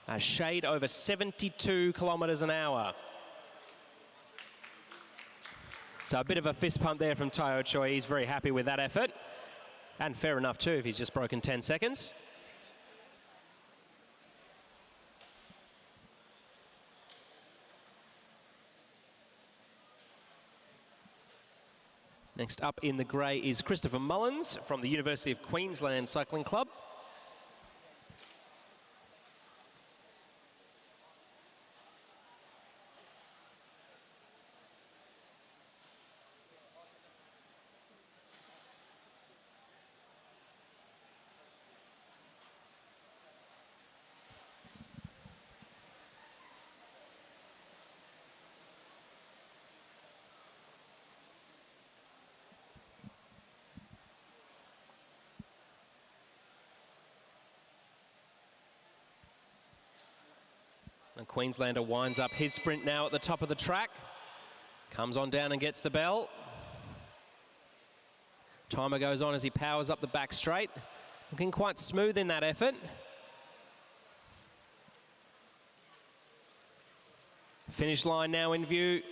A shade over 72 kilometres an hour. So a bit of a fist pump there from Taiyo Choi. He's very happy with that effort. And fair enough too if he's just broken 10 seconds. Next up in the grey is Christopher Mullins from the University of Queensland Cycling Club. And Queenslander winds up his sprint now at the top of the track. Comes on down and gets the bell. Timer goes on as he powers up the back straight. Looking quite smooth in that effort. Finish line now in view.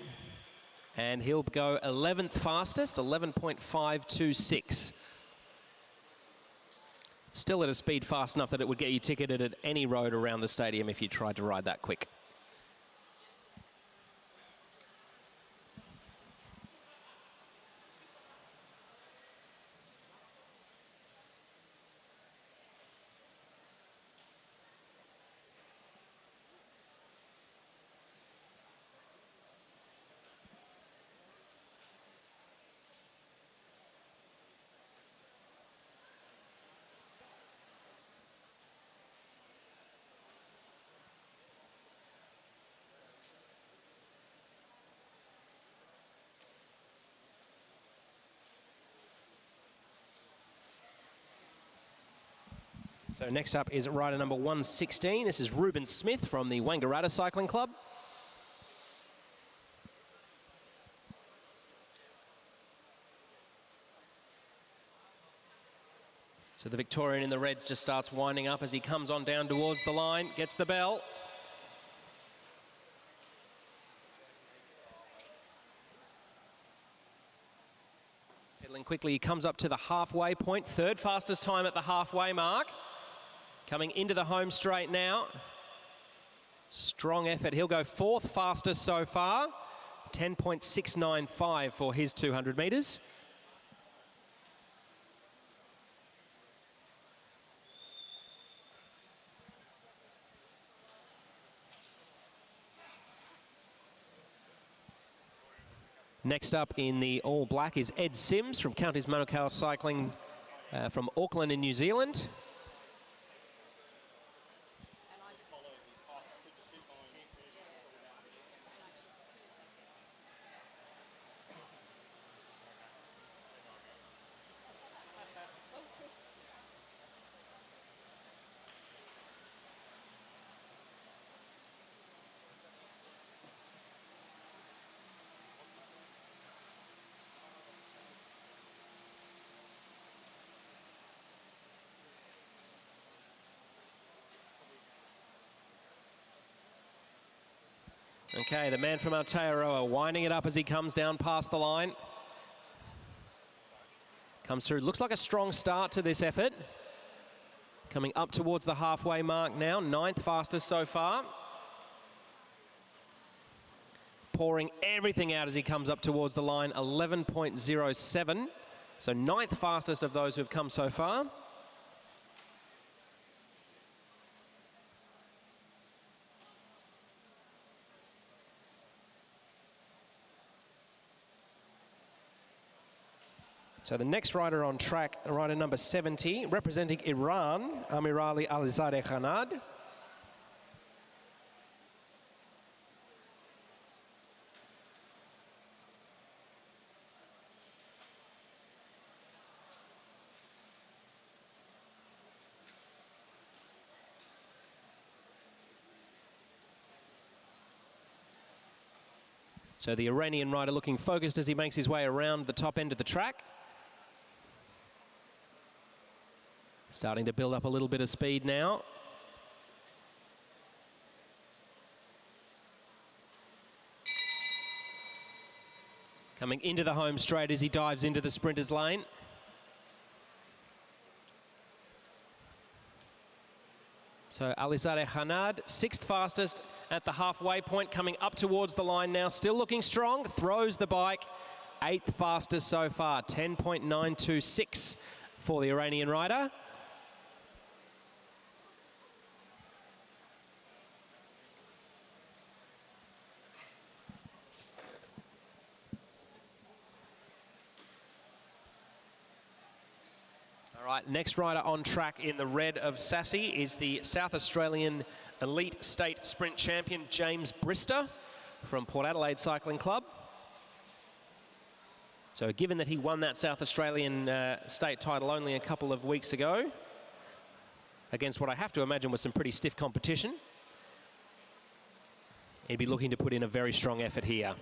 And he'll go 11th fastest, 11.526. Still at a speed fast enough that it would get you ticketed at any road around the stadium if you tried to ride that quick. So next up is rider number 116. This is Ruben Smith from the Wangaratta Cycling Club. So the Victorian in the reds just starts winding up as he comes on down towards the line, gets the bell. Pedaling quickly, he comes up to the halfway point, 3rd fastest time at the halfway mark. Coming into the home straight now. Strong effort. He'll go 4th fastest so far. 10.695 for his 200 metres. Next up in the all black is Ed Sims from Counties Manukau Cycling from Auckland in New Zealand. Okay, the man from Aotearoa winding it up as he comes down past the line. Comes through, looks like a strong start to this effort. Coming up towards the halfway mark now, 9th fastest so far. Pouring everything out as he comes up towards the line, 11.07. So 9th fastest of those who have come so far. So the next rider on track, rider number 70, representing Iran, Amirali Alizadeh Khanad. So the Iranian rider looking focused as he makes his way around the top end of the track. Starting to build up a little bit of speed now. Coming into the home straight as he dives into the sprinter's lane. So Alizadeh Khanad, 6th fastest at the halfway point, coming up towards the line now. Still looking strong, throws the bike. 8th fastest so far, 10.926 for the Iranian rider. All right, next rider on track in the red of Sassy is the South Australian Elite State Sprint Champion, James Brister from Port Adelaide Cycling Club. So given that he won that South Australian state title only a couple of weeks ago, against what I have to imagine was some pretty stiff competition, he'd be looking to put in a very strong effort here.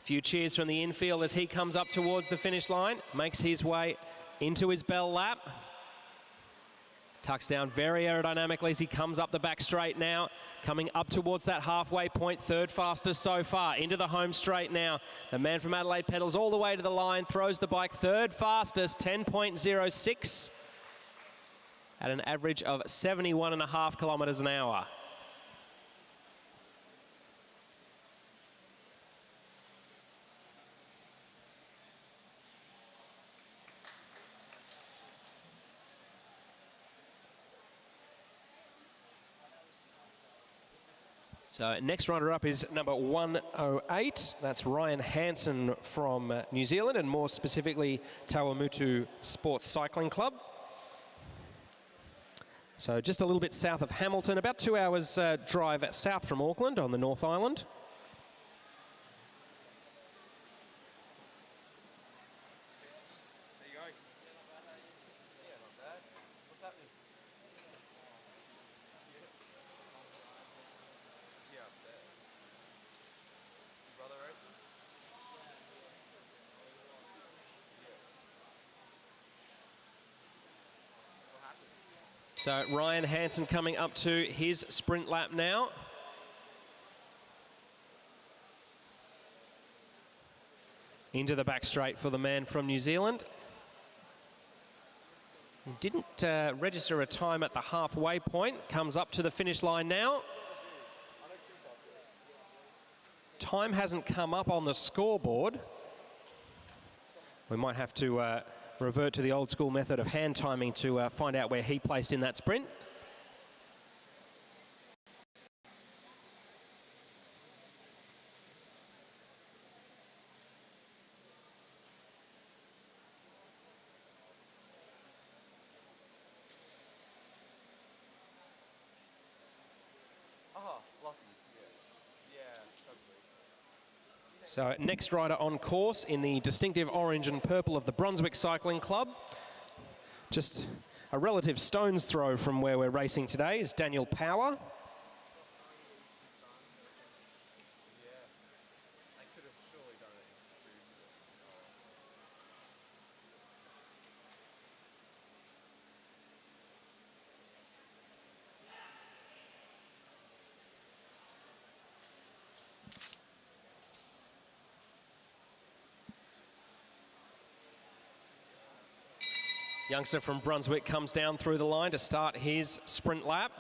Few cheers from the infield as he comes up towards the finish line, makes his way into his bell lap. Tucks down very aerodynamically as he comes up the back straight now, coming up towards that halfway point, 3rd fastest so far, into the home straight now. The man from Adelaide pedals all the way to the line, throws the bike 3rd fastest, 10.06, at an average of 71.5 kilometres an hour. So next runner up is number 108. That's Ryan Hansen from New Zealand, and more specifically Tawamutu Sports Cycling Club. So just a little bit south of Hamilton, about 2 hours drive south from Auckland on the North Island. So Ryan Hansen coming up to his sprint lap now. Into the back straight for the man from New Zealand. He didn't register a time at the halfway point. Comes up to the finish line now. Time hasn't come up on the scoreboard. We might have to revert to the old school method of hand timing to find out where he placed in that sprint. So next rider on course in the distinctive orange and purple of the Brunswick Cycling Club. Just a relative stone's throw from where we're racing today is Daniel Power. Youngster from Brunswick comes down through the line to start his sprint lap.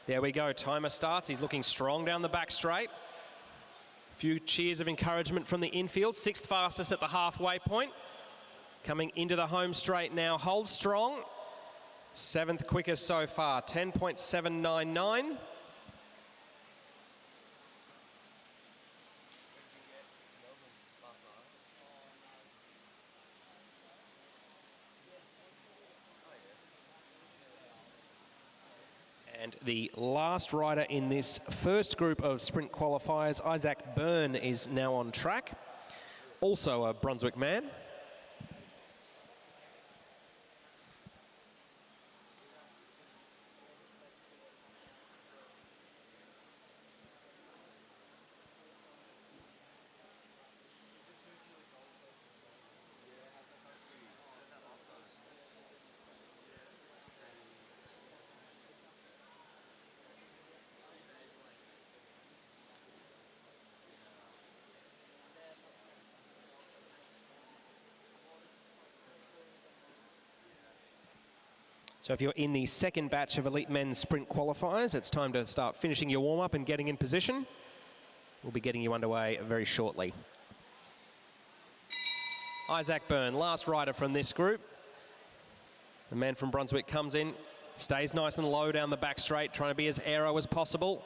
There we go, timer starts. He's looking strong down the back straight. A few cheers of encouragement from the infield. 6th fastest at the halfway point. Coming into the home straight now, holds strong. 7th quickest so far, 10.799. And the last rider in this first group of sprint qualifiers, Isaac Byrne, is now on track. Also a Brunswick man. So if you're in the second batch of elite men's sprint qualifiers, it's time to start finishing your warm-up and getting in position. We'll be getting you underway very shortly. Isaac Byrne, last rider from this group. The man from Brunswick comes in, stays nice and low down the back straight, trying to be as aero as possible.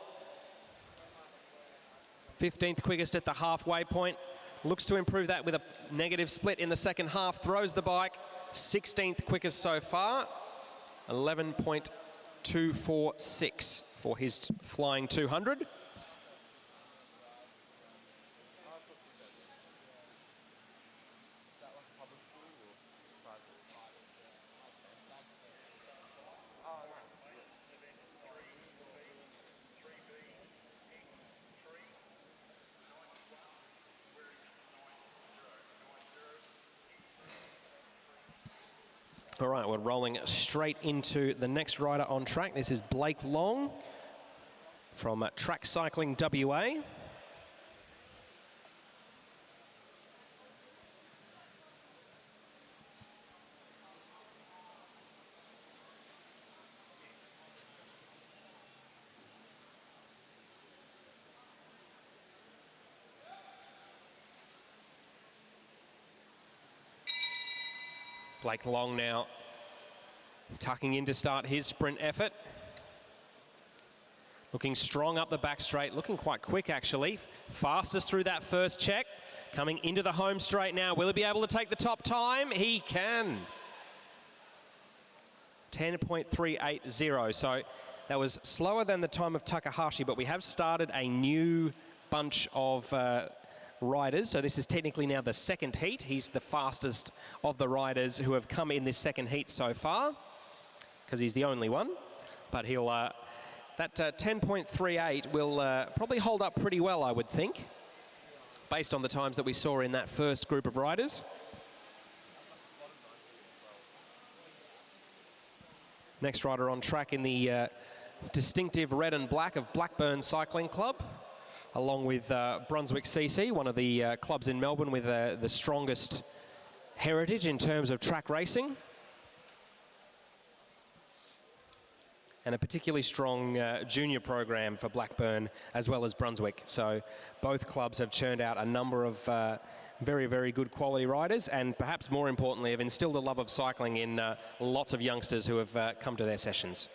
15th quickest at the halfway point. Looks to improve that with a negative split in the second half. Throws the bike. 16th quickest so far. 11.246 for his flying 200. All right, we're rolling straight into the next rider on track. This is Blake Long from Track Cycling WA. Blake Long now tucking in to start his sprint effort. Looking strong up the back straight, looking quite quick actually. Fastest through that first check. Coming into the home straight now. Will he be able to take the top time? He can. 10.380. So that was slower than the time of Takahashi, but we have started a new bunch of riders. So this is technically now the second heat. He's the fastest of the riders who have come in this second heat so far, because he's the only one. But he'll that 10.38 will probably hold up pretty well, I would think, based on the times that we saw in that first group of riders. Next rider on track in the distinctive red and black of Blackburn Cycling Club, along with Brunswick CC, one of the clubs in Melbourne with the strongest heritage in terms of track racing. And a particularly strong junior program for Blackburn as well as Brunswick. So both clubs have churned out a number of very, very good quality riders, and perhaps more importantly have instilled a love of cycling in lots of youngsters who have come to their sessions.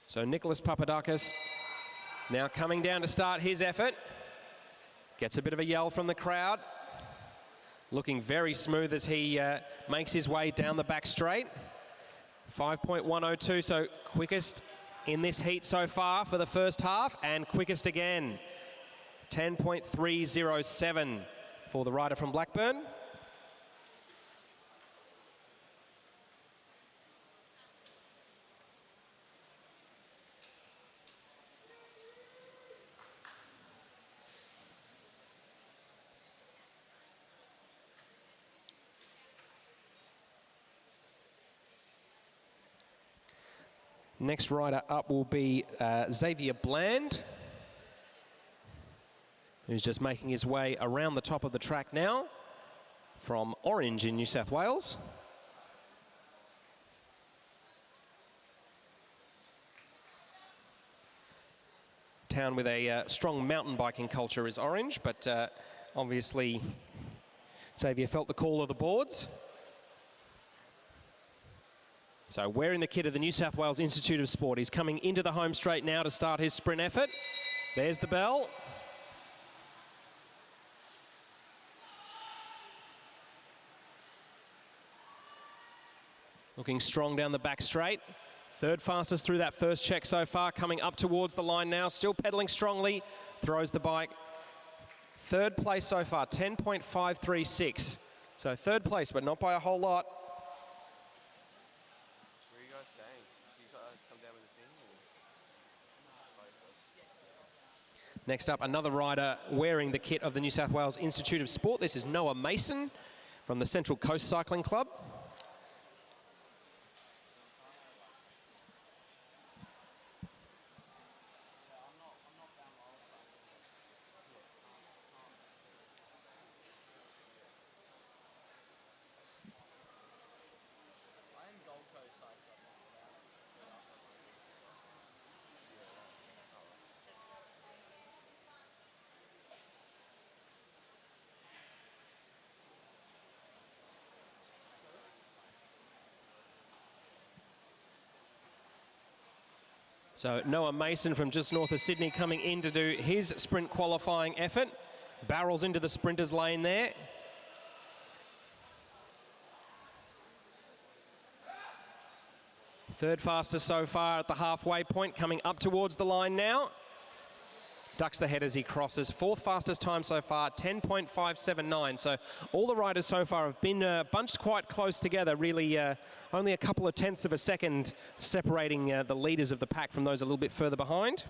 So Nicholas Papadakis now coming down to start his effort. Gets a bit of a yell from the crowd. Looking very smooth as he makes his way down the back straight. 5.102, so quickest in this heat so far for the first half, and quickest again. 10.307 for the rider from Blackburn. Next rider up will be Xavier Bland, who's just making his way around the top of the track now from Orange in New South Wales. Town with a strong mountain biking culture is Orange, but obviously Xavier felt the call of the boards. So wearing the kit of the New South Wales Institute of Sport, he's coming into the home straight now to start his sprint effort. There's the bell. Looking strong down the back straight. Third fastest through that first check so far, coming up towards the line now, still pedaling strongly, throws the bike. Third place so far, 10.536. So third place, but not by a whole lot. Where are you guys staying? Do you guys come down with the team? Or? Next up, another rider wearing the kit of the New South Wales Institute of Sport. This is Noah Mason from the Central Coast Cycling Club. So Noah Mason from just north of Sydney coming in to do his sprint qualifying effort. Barrels into the sprinters lane there. Third fastest so far at the halfway point, coming up towards the line now. Ducks the head as he crosses. Fourth fastest time so far, 10.579. So all the riders so far have been bunched quite close together, really only a couple of tenths of a second separating the leaders of the pack from those a little bit further behind.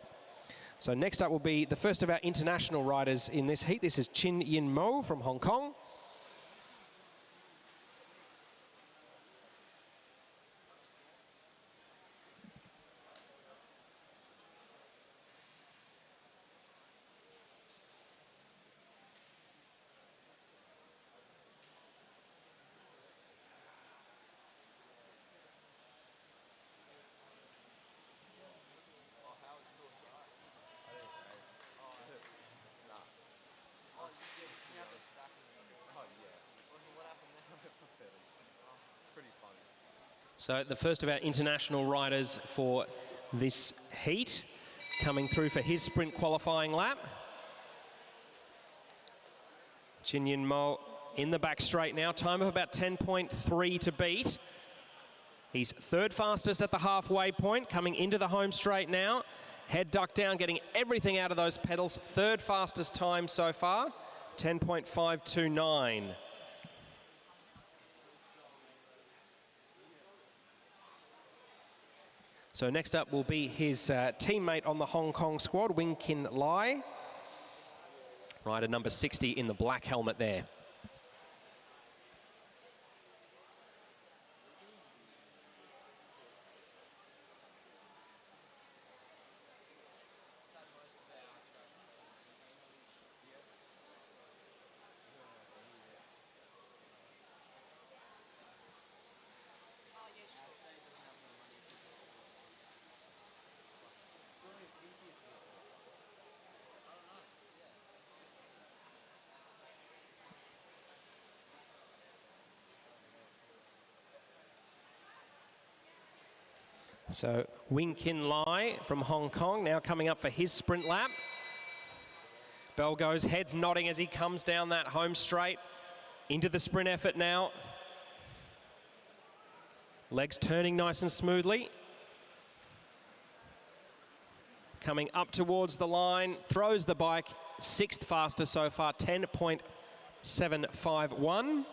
So next up will be the first of our international riders in this heat. This is Chin Yin Mo from Hong Kong. So the first of our international riders for this heat coming through for his sprint qualifying lap. Chin Yin Mo in the back straight now, time of about 10.3 to beat. He's third fastest at the halfway point, coming into the home straight now. Head ducked down, getting everything out of those pedals. Third fastest time so far, 10.529. So next up will be his teammate on the Hong Kong squad, Wing Kin Lai. Rider number 60 in the black helmet there. So Wing Kin Lai from Hong Kong now coming up for his sprint lap. Bell goes, heads nodding as he comes down that home straight into the sprint effort now. Legs turning nice and smoothly. Coming up towards the line, throws the bike, sixth fastest so far, 10.751.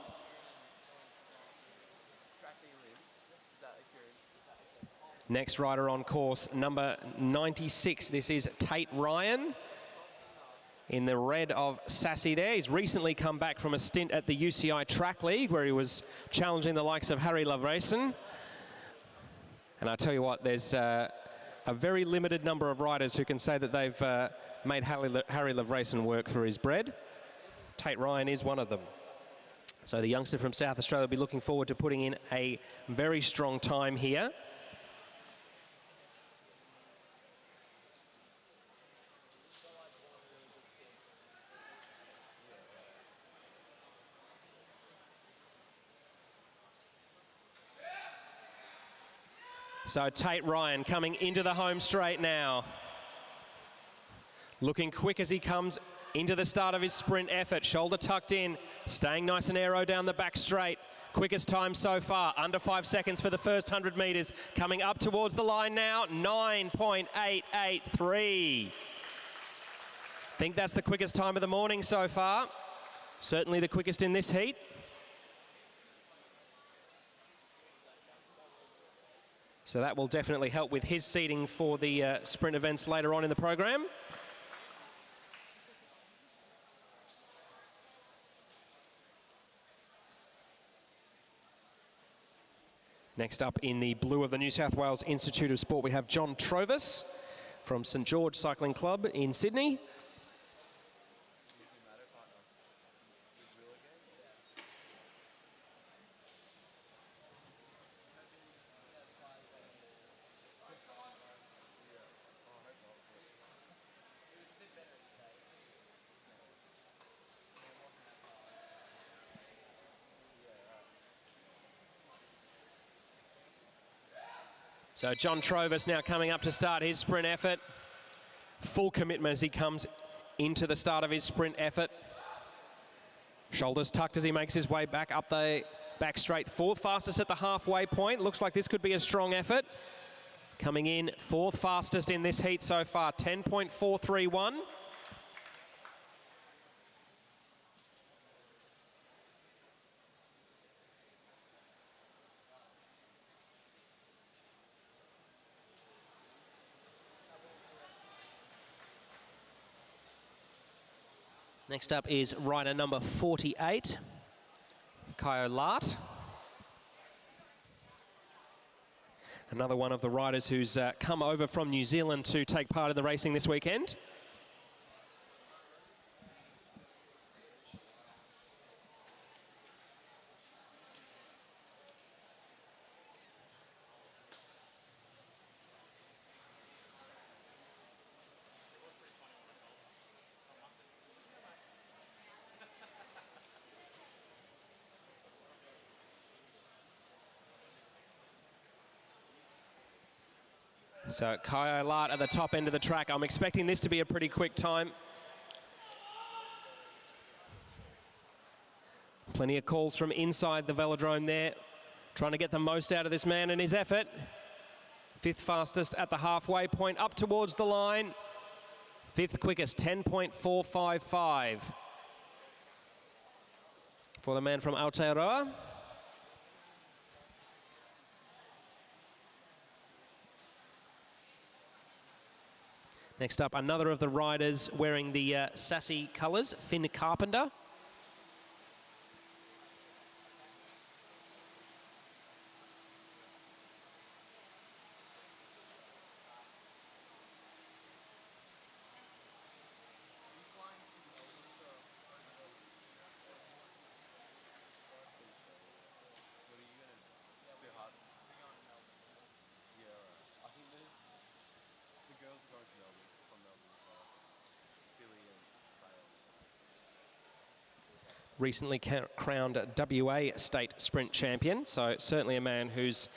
Next rider on course, number 96. This is Tate Ryan in the red of Sassy there. He's recently come back from a stint at the UCI Track League where he was challenging the likes of Harry Lavreyson. And I tell you what, there's a very limited number of riders who can say that they've made Harry Levrayson work for his bread. Tate Ryan is one of them. So the youngster from South Australia will be looking forward to putting in a very strong time here. So Tate Ryan coming into the home straight now. Looking quick as he comes into the start of his sprint effort. Shoulder tucked in, staying nice and aero down the back straight. Quickest time so far, under 5 seconds for the first 100 metres. Coming up towards the line now, 9.883. Think that's the quickest time of the morning so far. Certainly the quickest in this heat. So that will definitely help with his seeding for the sprint events later on in the program. Next up in the blue of the New South Wales Institute of Sport, we have John Trovis from St George Cycling Club in Sydney. So John Trovis now coming up to start his sprint effort. Full commitment as he comes into the start of his sprint effort. Shoulders tucked as he makes his way back up the back straight. Fourth fastest at the halfway point. Looks like this could be a strong effort. Coming in fourth fastest in this heat so far, 10.431. Next up is rider number 48, Kyo Lart. Another one of the riders who's come over from New Zealand to take part in the racing this weekend. So Kyo Lart at the top end of the track. I'm expecting this to be a pretty quick time. Plenty of calls from inside the Velodrome there. Trying to get the most out of this man and his effort. Fifth fastest at the halfway point, up towards the line. Fifth quickest, 10.455. For the man from Aotearoa. Next up, another of the riders wearing the sassy colours, Finn Carpenter. Recently crowned WA State Sprint Champion, so certainly a man who's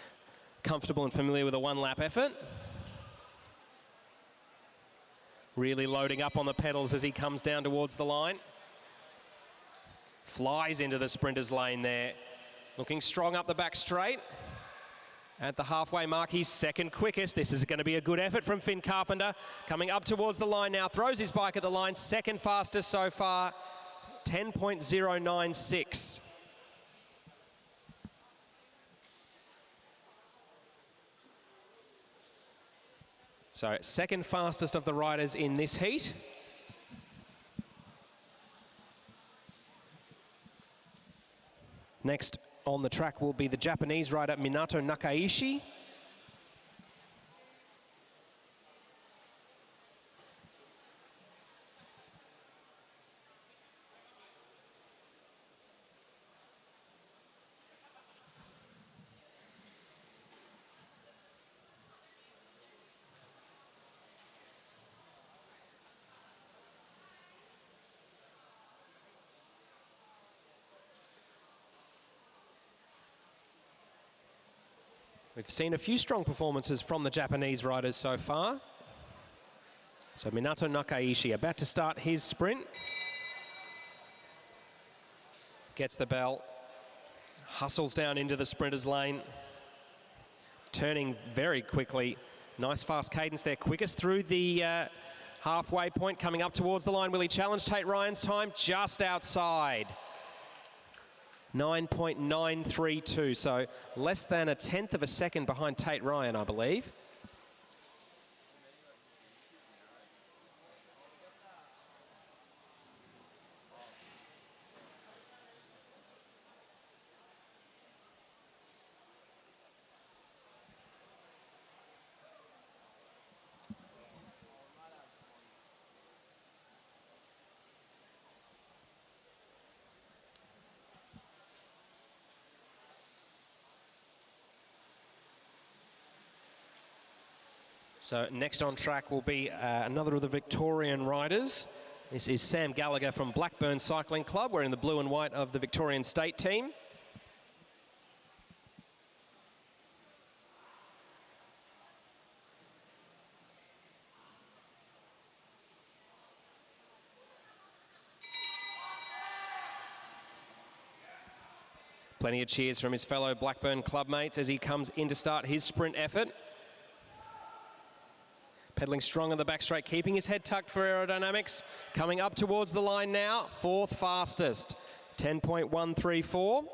comfortable and familiar with a one-lap effort. Really loading up on the pedals as he comes down towards the line. Flies into the sprinter's lane there. Looking strong up the back straight. At the halfway mark, he's second quickest. This is going to be a good effort from Finn Carpenter. Coming up towards the line now, throws his bike at the line. Second fastest so far, 10.096. So second fastest of the riders in this heat. Next on the track will be the Japanese rider Minato Nakaishi We've seen a few strong performances from the Japanese riders so far. So Minato Nakaishi about to start his sprint. Gets the bell, hustles down into the sprinter's lane, turning very quickly. Nice fast cadence there, quickest through the halfway point, coming up towards the line. Will he challenge Tate Ryan's time? Just outside. 9.932, so less than a tenth of a second behind Tate Ryan, I believe. So next on track will be another of the Victorian riders. This is Sam Gallagher from Blackburn Cycling Club, wearing the blue and white of the Victorian state team. Plenty of cheers from his fellow Blackburn club mates as he comes in to start his sprint effort. Pedaling strong on the back straight, keeping his head tucked for aerodynamics. Coming up towards the line now, fourth fastest, 10.134.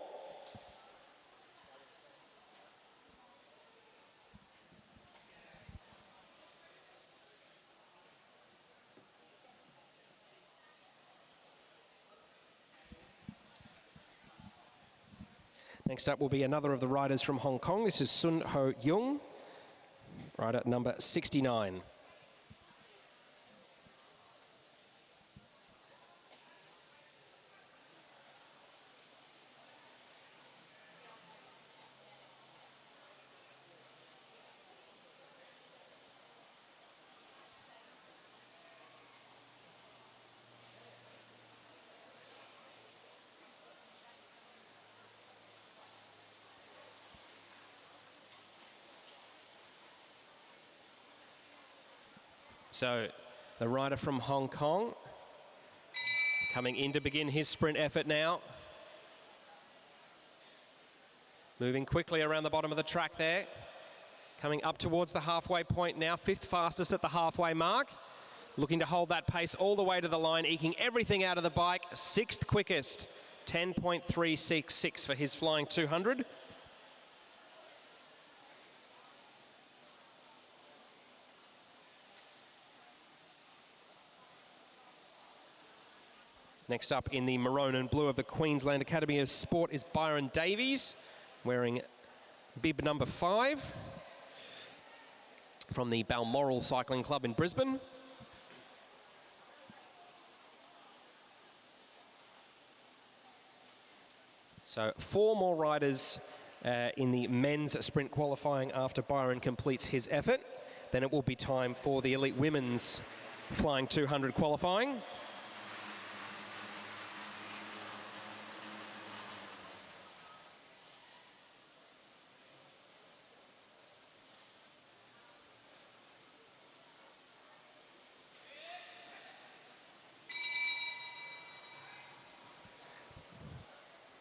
Next up will be another of the riders from Hong Kong. This is Sun Ho Jung, rider number 69. So the rider from Hong Kong coming in to begin his sprint effort now. Moving quickly around the bottom of the track there. Coming up towards the halfway point now, fifth fastest at the halfway mark. Looking to hold that pace all the way to the line, eking everything out of the bike. Sixth quickest, 10.366 for his flying 200. Next up in the maroon and blue of the Queensland Academy of Sport is Byron Davies, wearing bib number 5 from the Balmoral Cycling Club in Brisbane. So 4 more riders in the men's sprint qualifying after Byron completes his effort. Then it will be time for the elite women's flying 200 qualifying.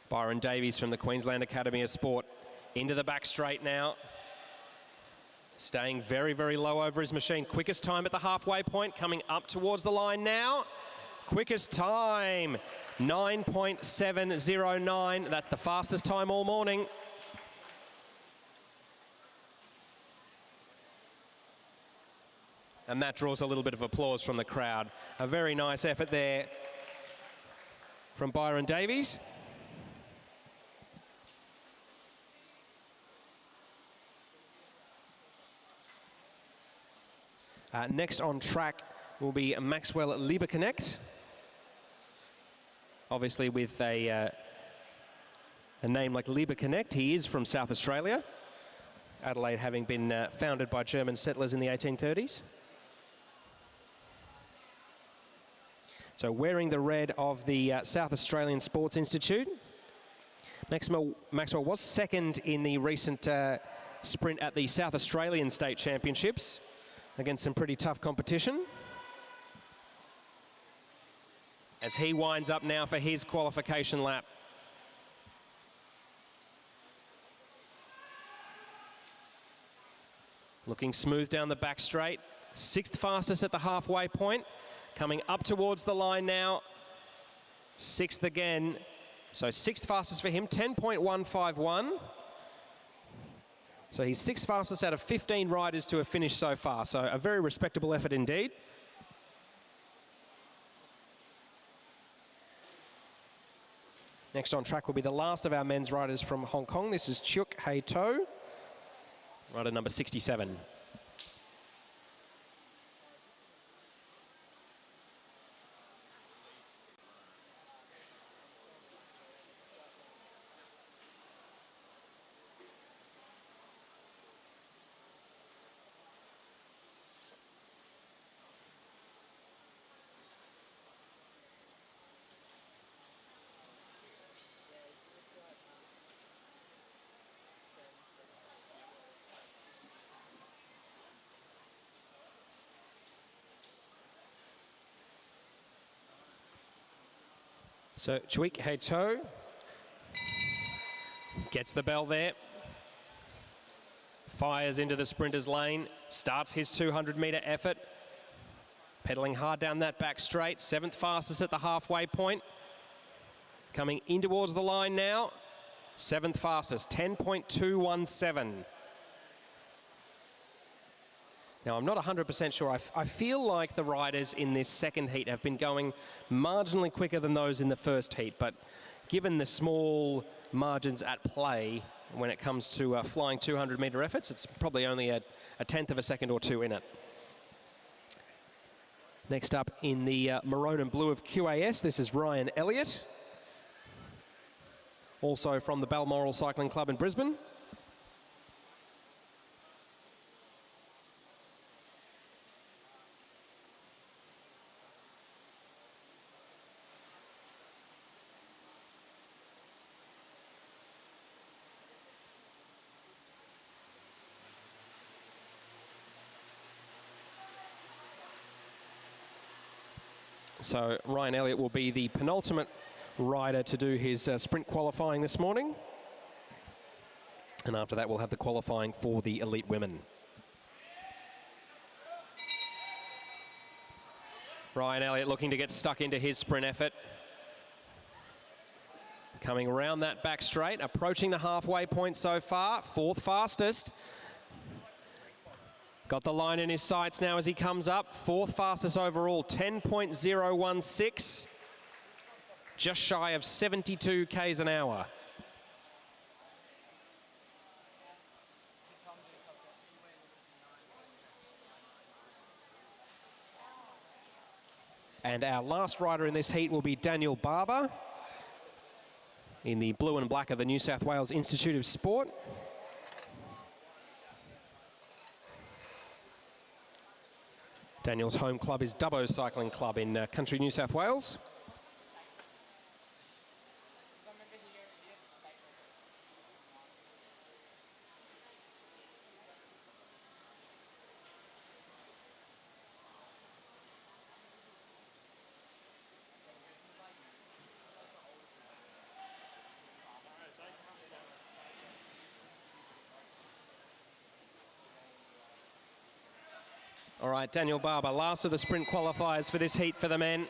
Byron Davies from the Queensland Academy of Sport into the back straight now. Staying very, very low over his machine. Quickest time at the halfway point, coming up towards the line now. Quickest time, 9.709. That's the fastest time all morning. And that draws a little bit of applause from the crowd. A very nice effort there from Byron Davies. Next on track will be Maxwell Lieberknecht. Obviously with a name like Lieberknecht, he is from South Australia. Adelaide having been founded by German settlers in the 1830s. So wearing the red of the South Australian Sports Institute. Maxwell was second in the recent sprint at the South Australian State Championships against some pretty tough competition. As he winds up now for his qualification lap. Looking smooth down the back straight. 6th fastest at the halfway point. Coming up towards the line now. 6th again. So 6th fastest for him, 10.151. So he's 6th fastest out of 15 riders to have finished so far. So a very respectable effort indeed. Next on track will be the last of our men's riders from Hong Kong. This is Chuk Hei To, rider number 67. So Chuk Hei To gets the bell there. Fires into the sprinter's lane. Starts his 200-metre effort. Pedaling hard down that back straight. 7th fastest at the halfway point. Coming in towards the line now. 7th fastest, 10.217. Now, I'm not 100% sure. I feel like the riders in this second heat have been going marginally quicker than those in the first heat, but given the small margins at play when it comes to flying 200-metre efforts, it's probably only a 1/10 of a second or two in it. Next up in the maroon and blue of QAS, this is Ryan Elliott, also from the Balmoral Cycling Club in Brisbane. So Ryan Elliott will be the penultimate rider to do his sprint qualifying this morning. And after that, we'll have the qualifying for the elite women. Ryan Elliott looking to get stuck into his sprint effort. Coming around that back straight, approaching the halfway point so far, 4th fastest. Got the line in his sights now as he comes up. 4th fastest overall, 10.016. Just shy of 72 k's an hour. And our last rider in this heat will be Daniel Barber in the blue and black of the New South Wales Institute of Sport. Daniel's home club is Dubbo Cycling Club in country New South Wales. All right, Daniel Barber, last of the sprint qualifiers for this heat for the men.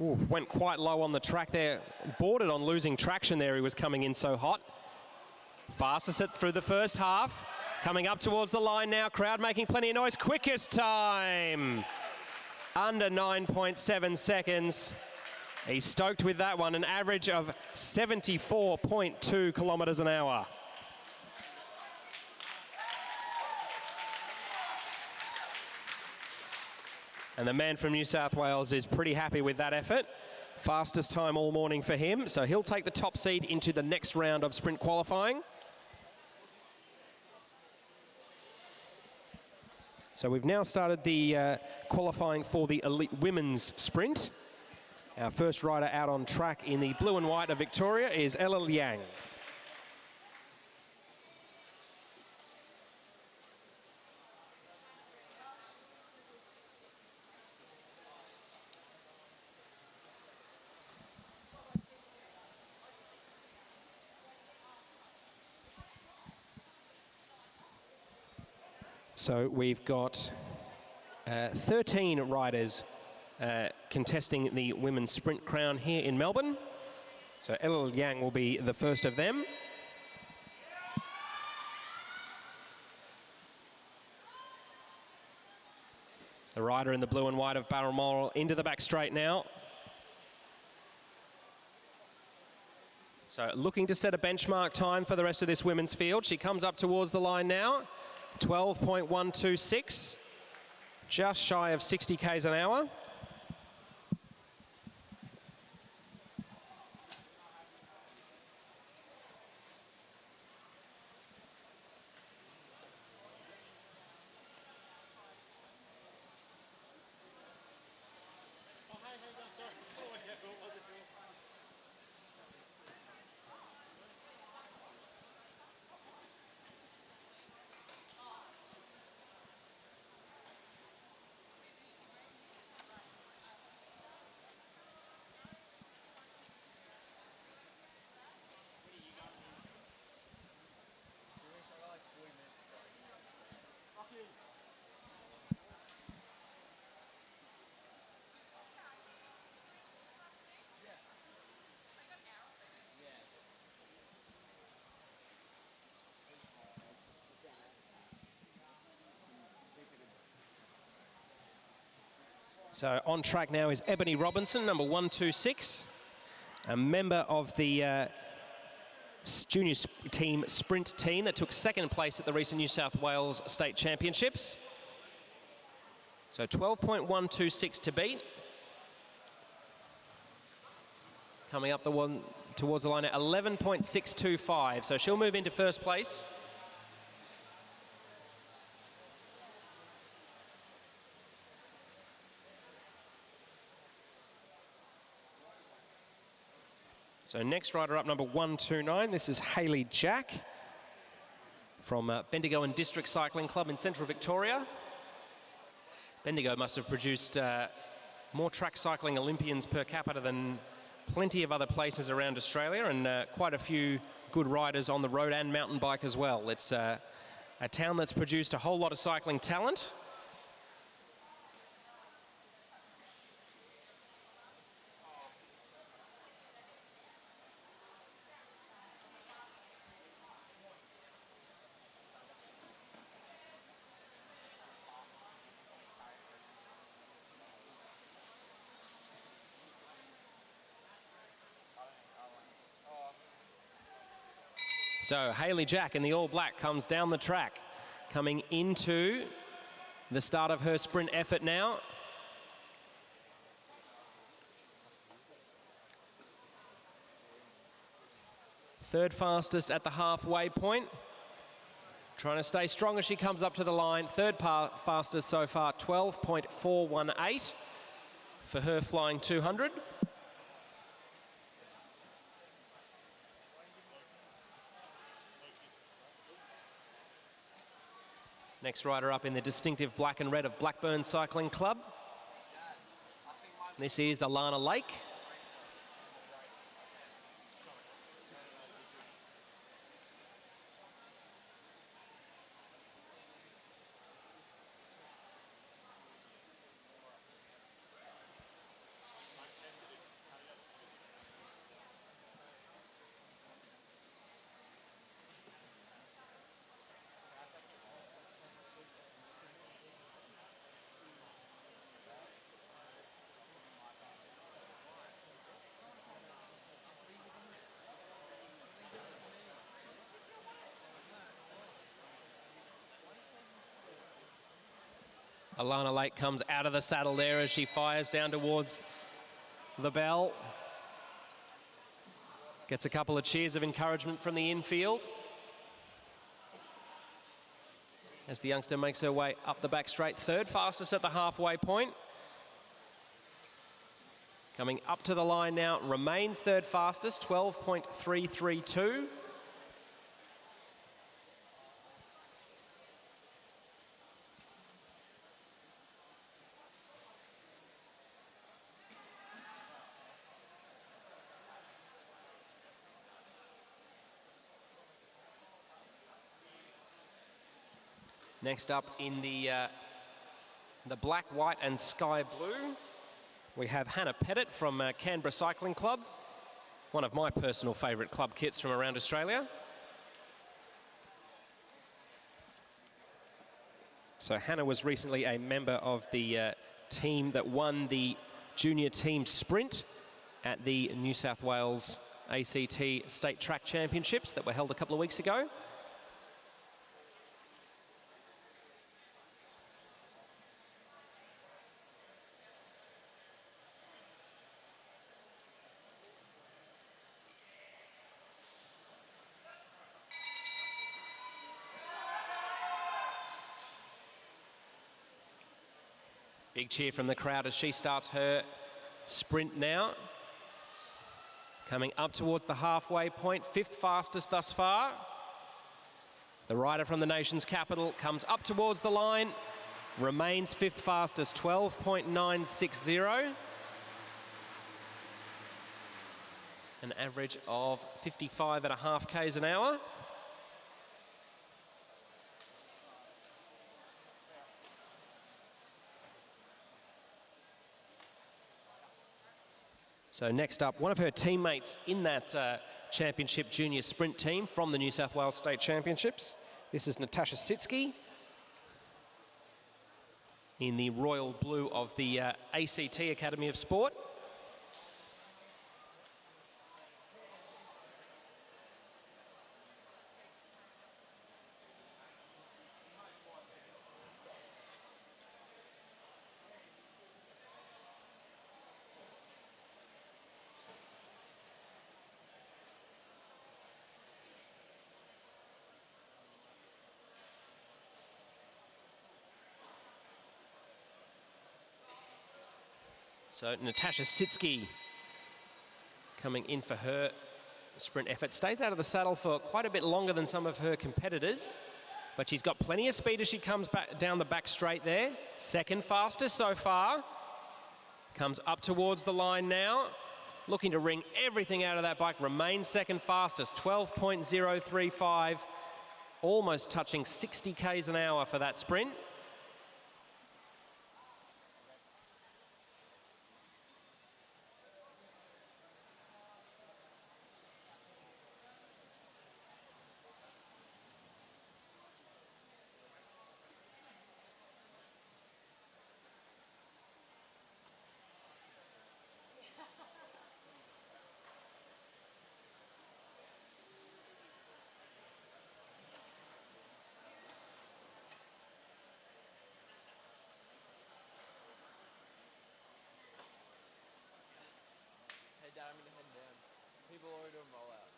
Ooh, went quite low on the track there. Bordered on losing traction there. He was coming in so hot. Fastest through the first half. Coming up towards the line now. Crowd making plenty of noise. Quickest time. Under 9.7 seconds. He's stoked with that one. An average of 74.2 kilometres an hour. And the man from New South Wales is pretty happy with that effort. Fastest time all morning for him. So he'll take the top seed into the next round of sprint qualifying. So we've now started the qualifying for the elite women's sprint. Our first rider out on track in the blue and white of Victoria is Ella Liang. So we've got 13 riders contesting the women's sprint crown here in Melbourne. So Ella Yang will be the first of them. The rider in the blue and white of Balmoral into the back straight now. So looking to set a benchmark time for the rest of this women's field. She comes up towards the line now. 12.126. Just shy of 60 k's an hour. So on track now is Ebony Robinson, number 126, a member of the junior team sprint team that took second place at the recent New South Wales State Championships. So 12.126 to beat. Coming up the one towards the line at 11.625, so she'll move into first place. So next rider up, number 129, this is Hayley Jack from Bendigo and District Cycling Club in Central Victoria. Bendigo must have produced more track cycling Olympians per capita than plenty of other places around Australia, and quite a few good riders on the road and mountain bike as well. It's a town that's produced a whole lot of cycling talent. So Hayley Jack in the all black comes down the track, coming into the start of her sprint effort now. Third fastest at the halfway point. Trying to stay strong as she comes up to the line. Third fastest so far, 12.418 for her flying 200. Next rider up in the distinctive black and red of Blackburn Cycling Club. This is Alana Lake. Alana Lake comes out of the saddle there as she fires down towards the bell. Gets a couple of cheers of encouragement from the infield as the youngster makes her way up the back straight. Third fastest at the halfway point. Coming up to the line now, remains third fastest, 12.332. Next up in the black, white and sky blue, we have Hannah Pettit from Canberra Cycling Club, one of my personal favourite club kits from around Australia. So Hannah was recently a member of the team that won the junior team sprint at the New South Wales ACT State Track Championships that were held a couple of weeks ago. Big cheer from the crowd as she starts her sprint now. Coming up towards the halfway point, 5th fastest thus far. The rider from the nation's capital comes up towards the line, remains 5th fastest, 12.960. An average of 55.5 k's an hour. So next up, one of her teammates in that championship junior sprint team from the New South Wales State Championships. This is Natasha Sitsky in the royal blue of the ACT Academy of Sport. So Natasha Sitsky coming in for her sprint effort. Stays out of the saddle for quite a bit longer than some of her competitors, but she's got plenty of speed as she comes back down the back straight there. 2nd fastest so far. Comes up towards the line now. Looking to wring everything out of that bike. Remains 2nd fastest, 12.035. Almost touching 60 k's an hour for that sprint. Head down, I mean head down. People are doing rollout.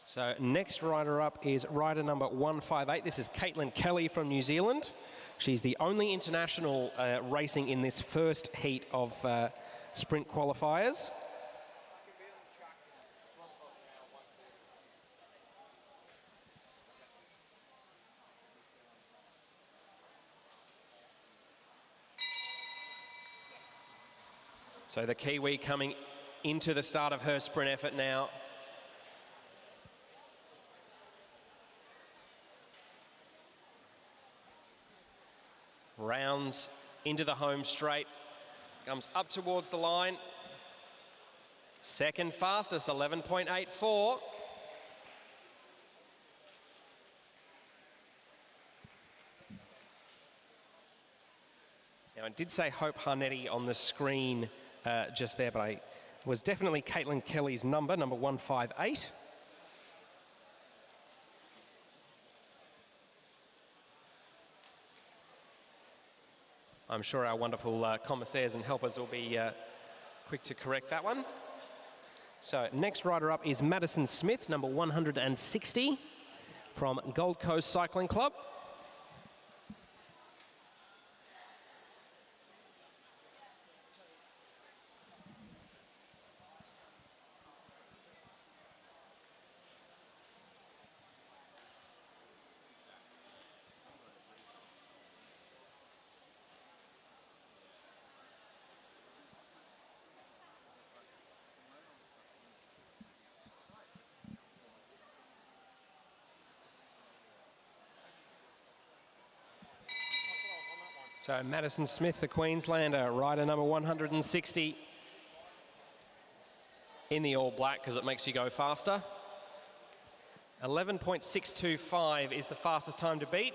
So next rider up is rider number 158. This is Caitlin Kelly from New Zealand. She's the only international racing in this first heat of sprint qualifiers. So the Kiwi coming into the start of her sprint effort now. Rounds into the home straight, comes up towards the line. 2nd fastest, 11.84. Now I did say Hope Harnetti on the screen just there, but it was definitely Caitlin Kelly's number 158. I'm sure our wonderful commissaires and helpers will be quick to correct that one. So next rider up is Madison Smith, number 160 from Gold Coast Cycling Club. So Madison Smith, the Queenslander, rider number 160 in the all black because it makes you go faster. 11.625 is the fastest time to beat.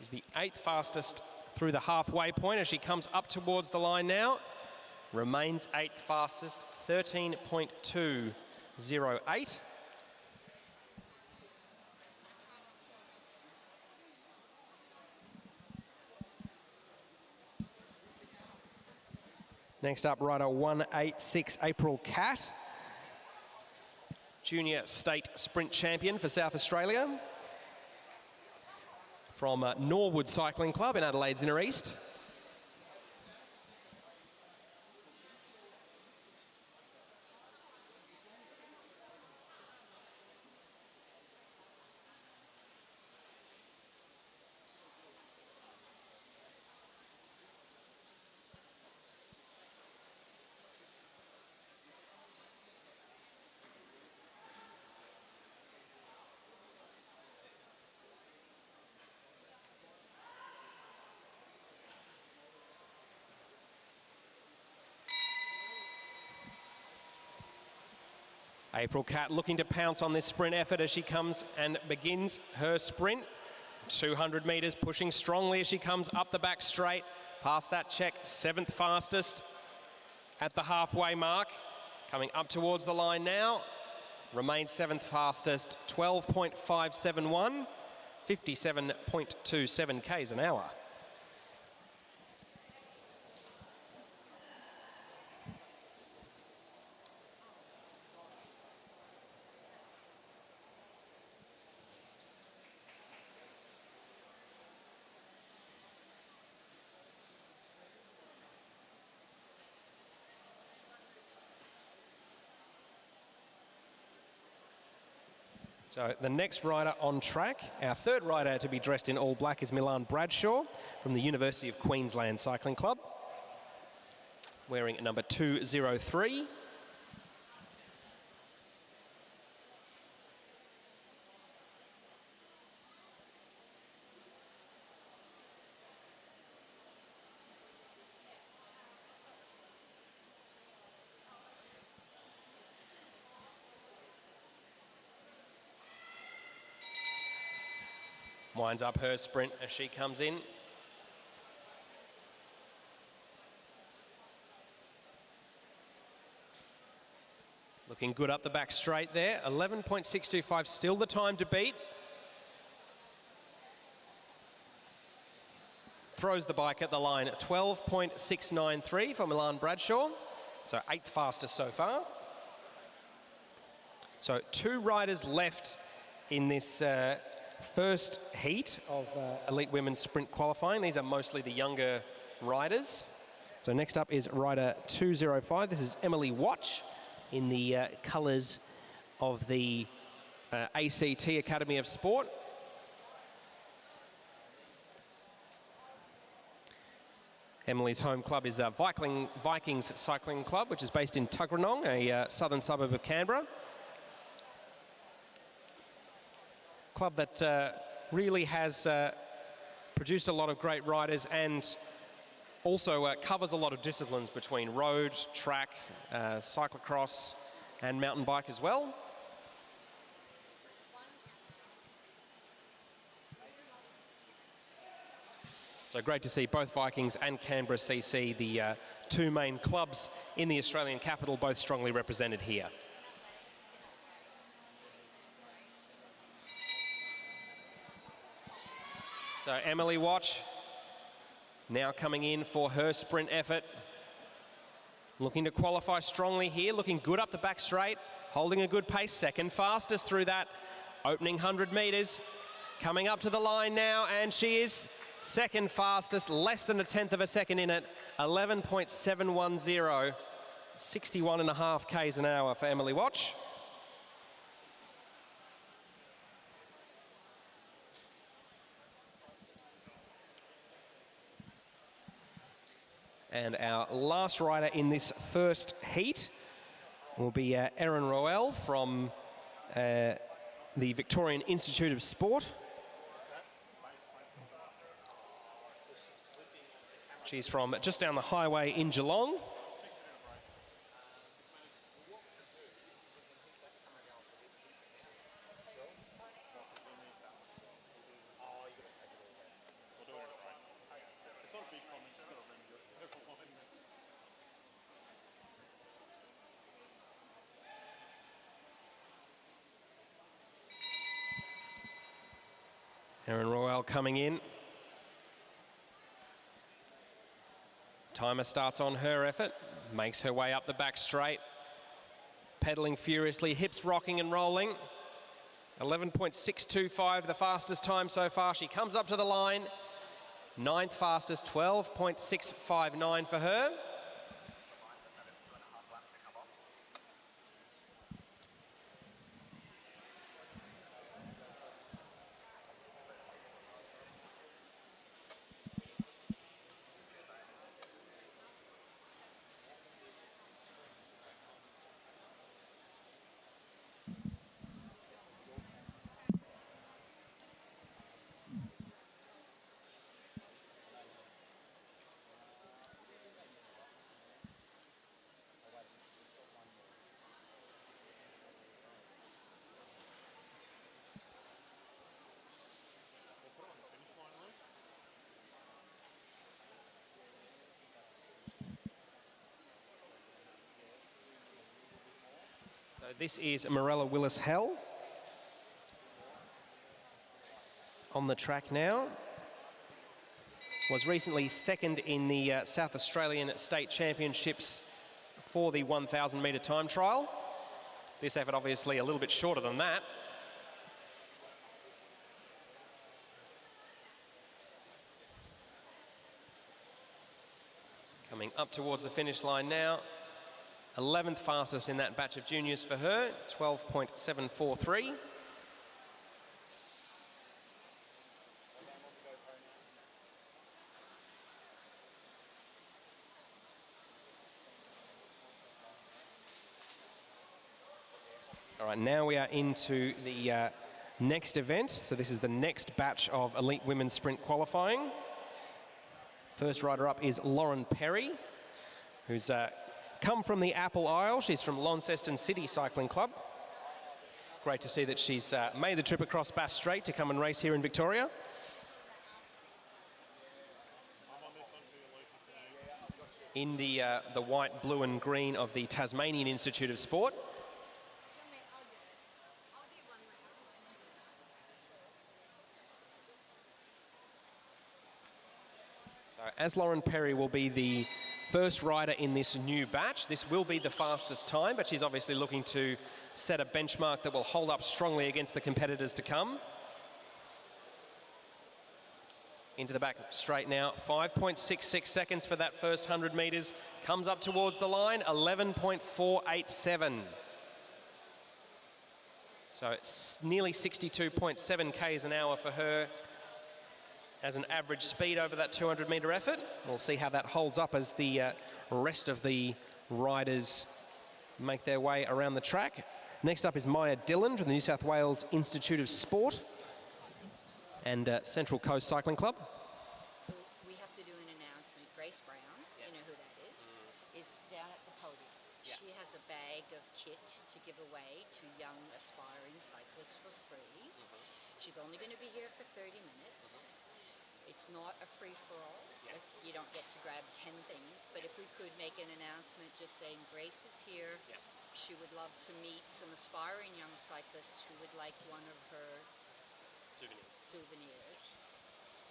Is the 8th fastest through the halfway point as she comes up towards the line now. Remains 8th fastest, 13.208. Next up, rider 186, April Cat. Junior state sprint champion for South Australia. From Norwood Cycling Club in Adelaide's Inner East. April Cat looking to pounce on this sprint effort as she comes and begins her sprint. 200 metres, pushing strongly as she comes up the back straight. Past that check, 7th fastest at the halfway mark. Coming up towards the line now. Remains 7th fastest, 12.571, 57.27 k's an hour. So the next rider on track, our third rider to be dressed in all black is Milan Bradshaw from the University of Queensland Cycling Club, wearing number 203. Winds up her sprint as she comes in. Looking good up the back straight there. 11.625, still the time to beat. Throws the bike at the line at 12.693 for Milan Bradshaw. So 8th fastest so far. So 2 riders left in this first heat of elite women's sprint qualifying. These are mostly the younger riders. So next up is rider 205. This is Emily Watch in the colours of the ACT Academy of Sport. Emily's home club is Vikings Cycling Club, which is based in Tuggeranong, a southern suburb of Canberra. Club that really has produced a lot of great riders and also covers a lot of disciplines between road, track, cyclocross and mountain bike as well. So great to see both Vikings and Canberra CC, the 2 main clubs in the Australian capital, both strongly represented here. So Emily Watch now coming in for her sprint effort. Looking to qualify strongly here, looking good up the back straight, holding a good pace, 2nd fastest through that opening 100 metres. Coming up to the line now, and she is 2nd fastest, less than 1/10 of a second in it, 11.710, 61.5 k's an hour for Emily Watch. And our last rider in this first heat will be Erin Roel from the Victorian Institute of Sport. She's from just down the highway in Geelong. Erin Royale coming in. Timer starts on her effort, makes her way up the back straight, pedaling furiously, hips rocking and rolling. 11.625, the fastest time so far. She comes up to the line. 9th fastest, 12.659 for her. So this is Morella Willis-Hell on the track now. Was recently second in the South Australian State Championships for the 1,000 metre time trial. This effort obviously a little bit shorter than that. Coming up towards the finish line now. 11th fastest in that batch of juniors for her, 12.743. All right, now we are into the next event. So this is the next batch of elite women's sprint qualifying. First rider up is Lauren Perry, who's come from the Apple Isle. She's from Launceston City Cycling Club. Great to see that she's made the trip across Bass Strait to come and race here in Victoria. In the white, blue and green of the Tasmanian Institute of Sport. So as Lauren Perry will be the first rider in this new batch, this will be the fastest time, but she's obviously looking to set a benchmark that will hold up strongly against the competitors to come. Into the back straight now, 5.66 seconds for that first 100 metres. Comes up towards the line, 11.487. So it's nearly 62.7 k's an hour for her as an average speed over that 200 metre effort. We'll see how that holds up as the rest of the riders make their way around the track. Next up is Maya Dillon from the New South Wales Institute of Sport and Central Coast Cycling Club. So we have to do an announcement. Grace Brown, you know who that is down at the podium. Yeah. She has a bag of kit to give away to young aspiring cyclists for free. She's only going to be here for 30 minutes. It's not a free-for-all. Yeah. You don't get to grab 10 things, but if we could make an announcement just saying Grace is here, Yeah. she would love to meet some aspiring young cyclists who would like one of her souvenirs.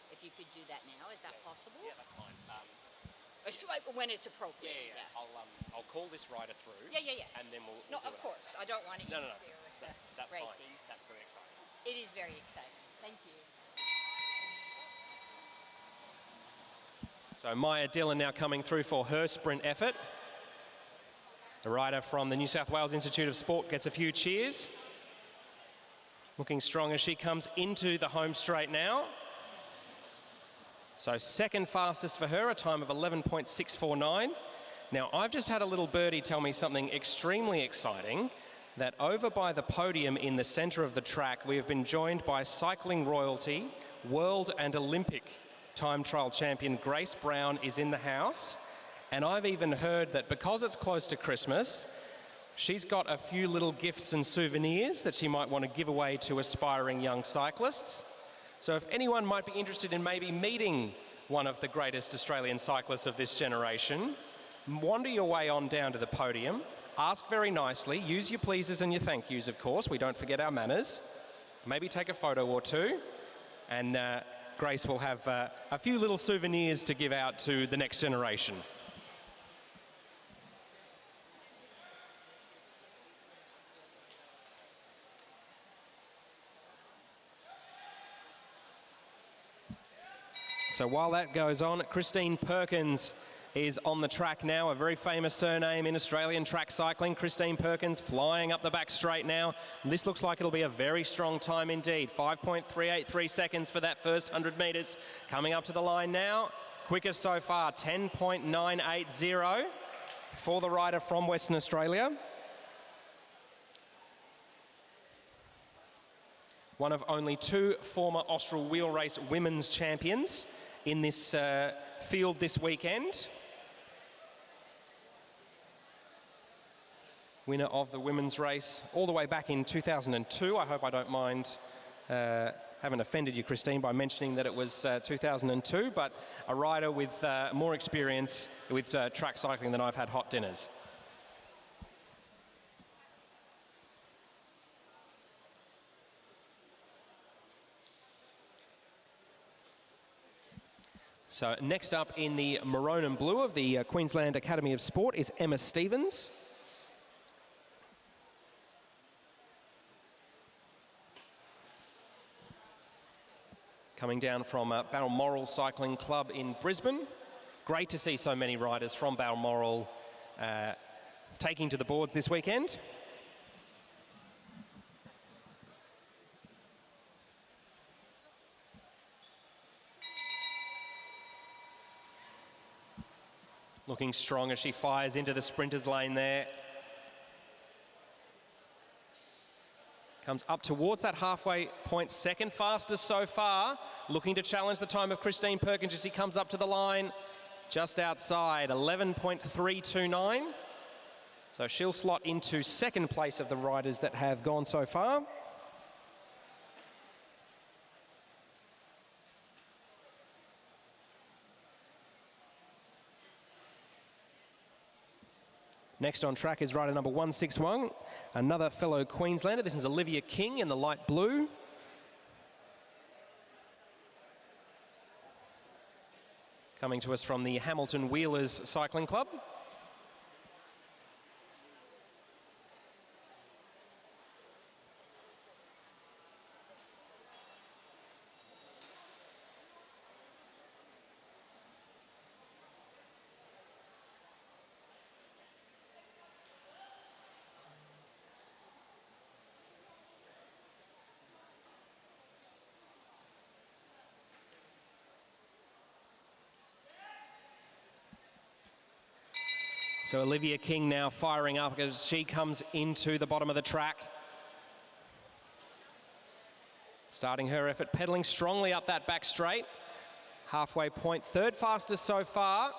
If you could do that now, is that possible? Yeah, that's fine. When it's appropriate. I'll call this rider through. Yeah. And then we'll No, do of it. course. I don't want to No. interfere with the That's racing. fine. That's very exciting. It is very exciting. Thank you. So Maya Dillon now coming through for her sprint effort. The rider from the New South Wales Institute of Sport gets a few cheers. Looking strong as she comes into the home straight now. So second fastest for her, a time of 11.649. Now I've just had a little birdie tell me something extremely exciting, that over by the podium in the centre of the track, we have been joined by cycling royalty, world and Olympic time trial champion Grace Brown is in the house. And I've even heard that because it's close to Christmas, she's got a few little gifts and souvenirs that she might want to give away to aspiring young cyclists. So if anyone might be interested in maybe meeting one of the greatest Australian cyclists of this generation, wander your way on down to the podium, ask very nicely, use your pleases and your thank yous, of course, we don't forget our manners, maybe take a photo or two, and Grace will have a few little souvenirs to give out to the next generation. So while that goes on, Christine Perkins is on the track now, a very famous surname in Australian track cycling. Christine Perkins flying up the back straight now. This looks like it'll be a very strong time indeed. 5.383 seconds for that first 100 metres. Coming up to the line now. Quickest so far, 10.980 for the rider from Western Australia. One of only 2 former Austral Wheel Race women's champions in this field this weekend. Winner of the women's race all the way back in 2002. I hope I don't mind, haven't offended you, Christine, by mentioning that it was 2002, but a rider with more experience with track cycling than I've had hot dinners. So next up in the maroon and blue of the Queensland Academy of Sport is Emma Stevens. Coming down from Balmoral Cycling Club in Brisbane. Great to see so many riders from Balmoral taking to the boards this weekend. Looking strong as she fires into the sprinters lane there. Comes up towards that halfway point, second fastest so far. Looking to challenge the time of Christine Perkins as she comes up to the line. Just outside, 11.329. So she'll slot into second place of the riders that have gone so far. Next on track is rider number 161, another fellow Queenslander. This is Olivia King in the light blue. Coming to us from the Hamilton Wheelers Cycling Club. So Olivia King now firing up as she comes into the bottom of the track. Starting her effort, pedalling strongly up that back straight. Halfway point, third fastest so far.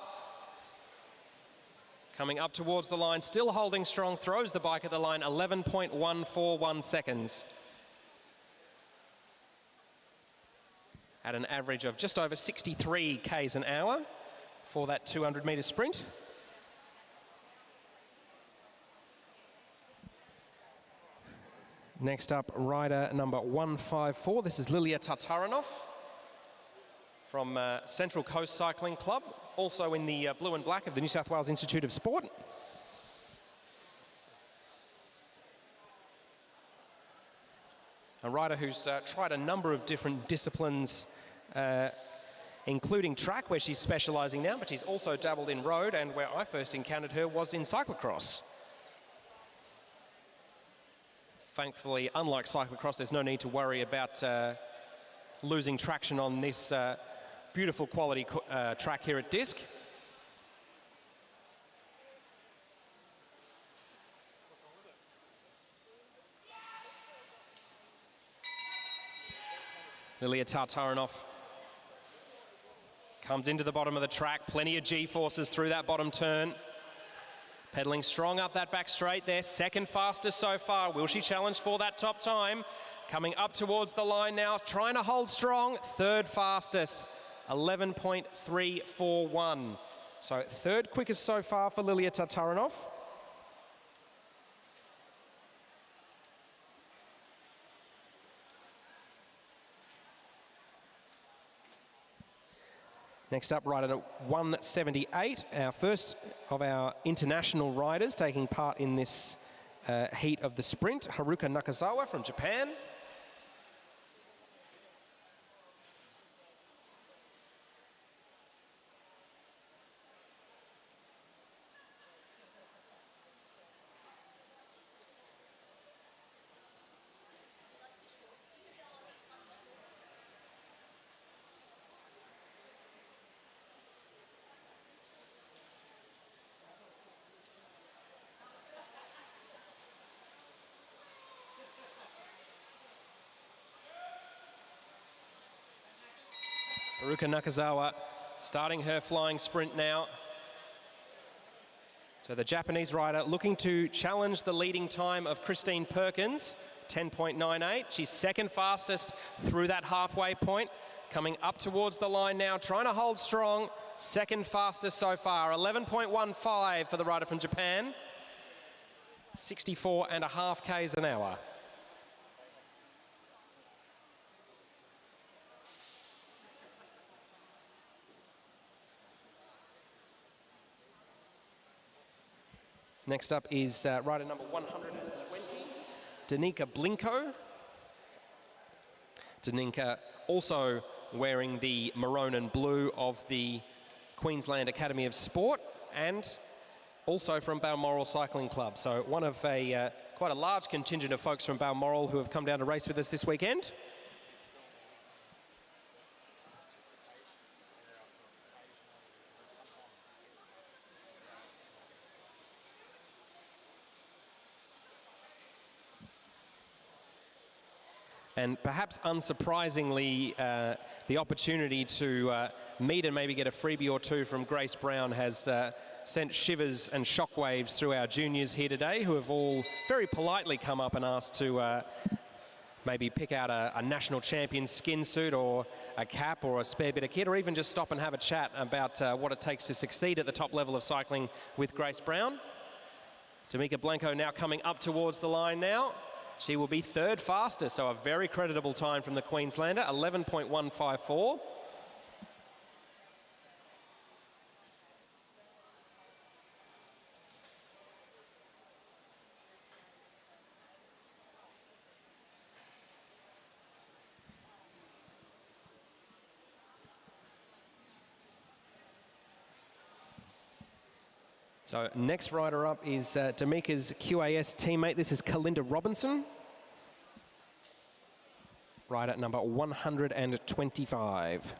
Coming up towards the line, still holding strong, throws the bike at the line, 11.141 seconds. At an average of just over 63 k's an hour for that 200 metre sprint. Next up, rider number 154. This is Lilia Tartaranov from Central Coast Cycling Club, also in the blue and black of the New South Wales Institute of Sport. A rider who's tried a number of different disciplines, including track, where she's specialising now, but she's also dabbled in road, and where I first encountered her was in cyclocross. Thankfully, unlike cyclocross, there's no need to worry about losing traction on this beautiful quality track here at Disc. Lilia Tartaranov Comes into the bottom of the track. Plenty of G-forces through that bottom turn. Pedaling strong up that back straight there. Second fastest so far. Will she challenge for that top time? Coming up towards the line now. Trying to hold strong. Third fastest. 11.341. So third quickest so far for Lilia Tatarinov. Next up, rider at 178, our first of our international riders taking part in this heat of the sprint, Haruka Nakazawa from Japan. Haruka Nakazawa starting her flying sprint now. So the Japanese rider looking to challenge the leading time of Christine Perkins, 10.98. She's second fastest through that halfway point. Coming up towards the line now, trying to hold strong. Second fastest so far, 11.15 for the rider from Japan. 64.5 k's an hour. Next up is rider number 120, Danica Blinko. Danica also wearing the maroon and blue of the Queensland Academy of Sport and also from Balmoral Cycling Club. So one of quite a large contingent of folks from Balmoral who have come down to race with us this weekend. And perhaps unsurprisingly, the opportunity to meet and maybe get a freebie or two from Grace Brown has sent shivers and shockwaves through our juniors here today, who have all very politely come up and asked to maybe pick out a national champion skin suit or a cap or a spare bit of kit, or even just stop and have a chat about what it takes to succeed at the top level of cycling with Grace Brown. Danica Blinko now coming up towards the line now. She will be third fastest, so a very creditable time from the Queenslander, 11.154. So next rider up is Damica's QAS teammate. This is Kalinda Robinson. Rider number 125.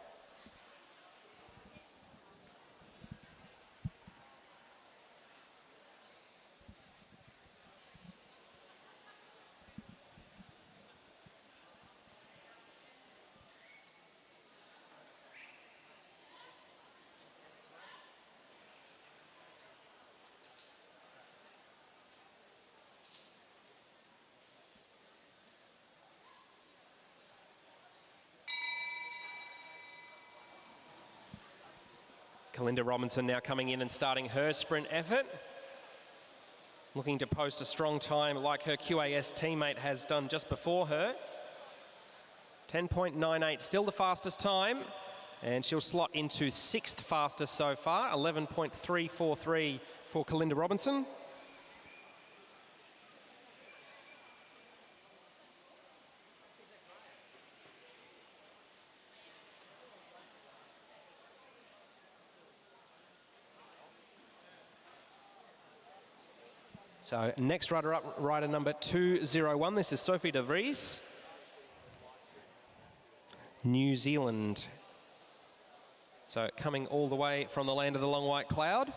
Kalinda Robinson now coming in and starting her sprint effort. Looking to post a strong time like her QAS teammate has done just before her. 10.98, still the fastest time. And she'll slot into sixth fastest so far, 11.343 for Kalinda Robinson. So next rider up, rider number 201. This is Sophie de Vries, New Zealand. So coming all the way from the land of the long white cloud.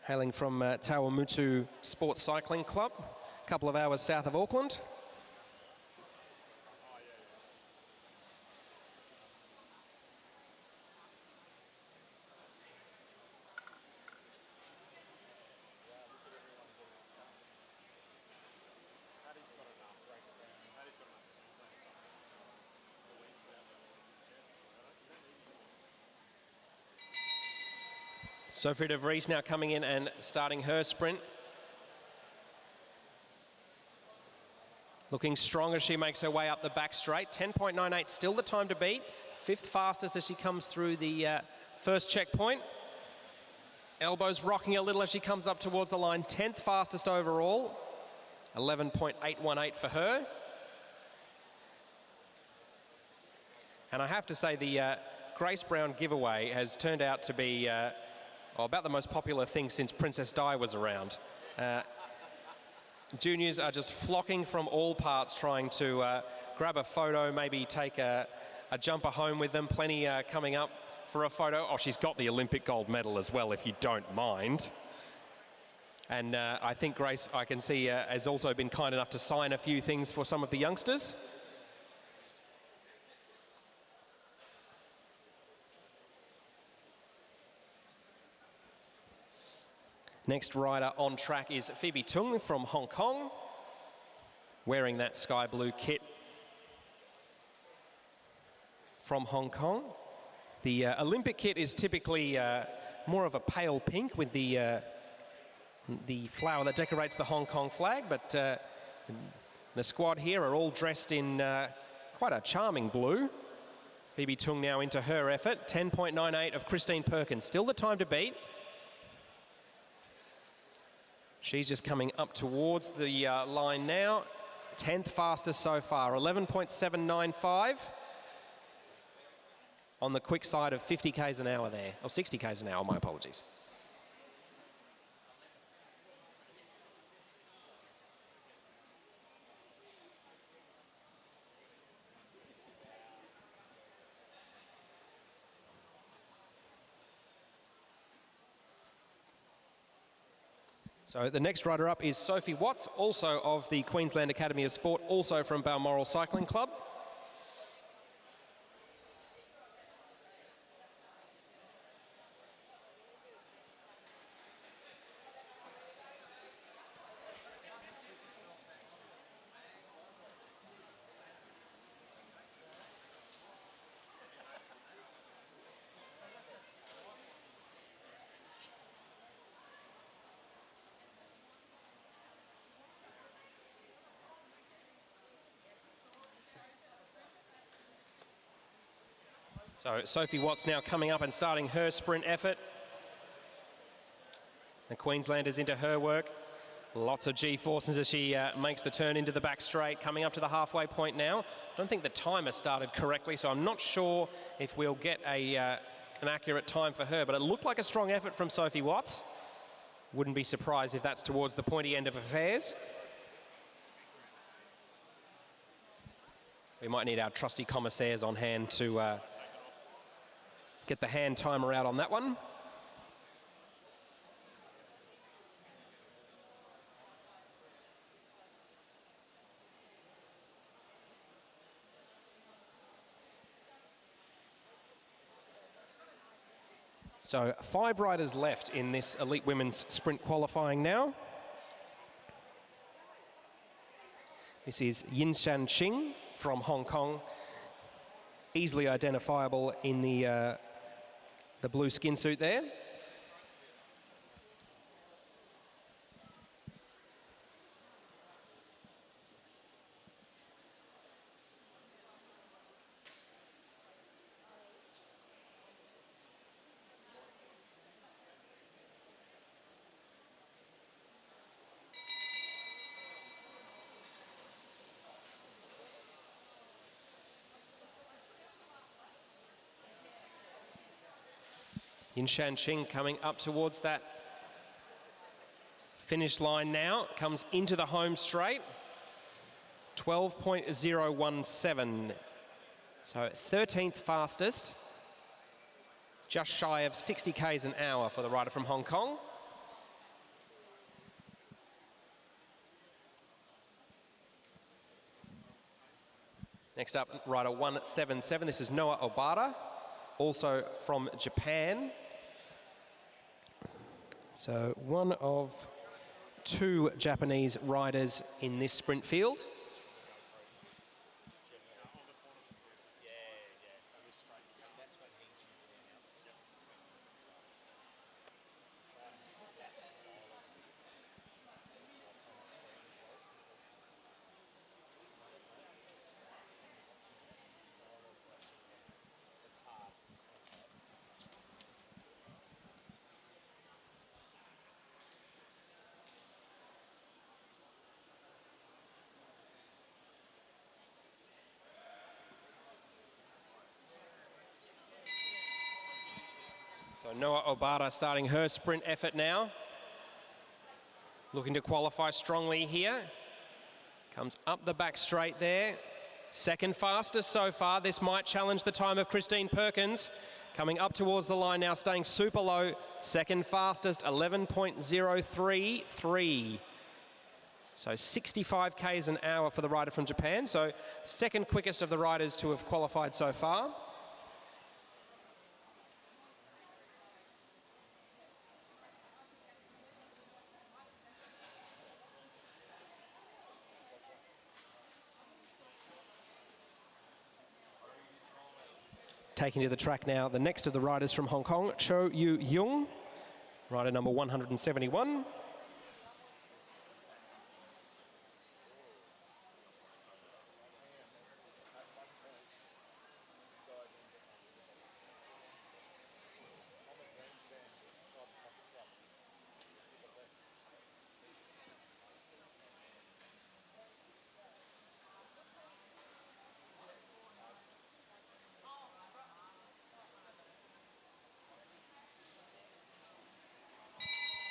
hailing from Tawamutu Sports Cycling Club, a couple of hours south of Auckland. Sophie de Vries now coming in and starting her sprint. Looking strong as she makes her way up the back straight. 10.98, still the time to beat. 5th fastest as she comes through the first checkpoint. Elbows rocking a little as she comes up towards the line. 10th fastest overall. 11.818 for her. And I have to say the Grace Brown giveaway has turned out to be about the most popular thing since Princess Di was around. Juniors are just flocking from all parts trying to grab a photo, maybe take a jumper home with them. Plenty coming up for a photo. Oh, she's got the Olympic gold medal as well, if you don't mind. And I think Grace, I can see, has also been kind enough to sign a few things for some of the youngsters. Next rider on track is Phoebe Tung from Hong Kong, wearing that sky blue kit from Hong Kong. The Olympic kit is typically more of a pale pink with the flower that decorates the Hong Kong flag, but the squad here are all dressed in quite a charming blue. Phoebe Tung now into her effort. 10.98 of Christine Perkins, still the time to beat. She's just coming up towards the line now. 10th fastest so far, 11.795. On the quick side of 50 k's an hour there, or 60 k's an hour, my apologies. So the next rider up is Sophie Watts, also of the Queensland Academy of Sport, also from Balmoral Cycling Club. So Sophie Watts now coming up and starting her sprint effort. The Queenslander's into her work. Lots of G-forces as she makes the turn into the back straight, coming up to the halfway point now. I don't think the timer started correctly, so I'm not sure if we'll get an accurate time for her, but it looked like a strong effort from Sophie Watts. Wouldn't be surprised if that's towards the pointy end of affairs. We might need our trusty commissaires on hand to get the hand timer out on that one. So 5 riders left in this elite women's sprint qualifying now. This is Yinshan Qing from Hong Kong, easily identifiable in the blue skin suit there. Yinshan Qing coming up towards that finish line now, comes into the home straight. 12.017. So 13th fastest, just shy of 60 k's an hour for the rider from Hong Kong. Next up, rider 177. This is Noah Obata, also from Japan. So one of 2 Japanese riders in this sprint field. So Noah Obata starting her sprint effort now. Looking to qualify strongly here. Comes up the back straight there. Second fastest so far. This might challenge the time of Christine Perkins. Coming up towards the line now, staying super low. Second fastest, 11.033. So 65 k's an hour for the rider from Japan. So second quickest of the riders to have qualified so far. Taking to the track now, the next of the riders from Hong Kong, Cho Yu Jung, rider number 171.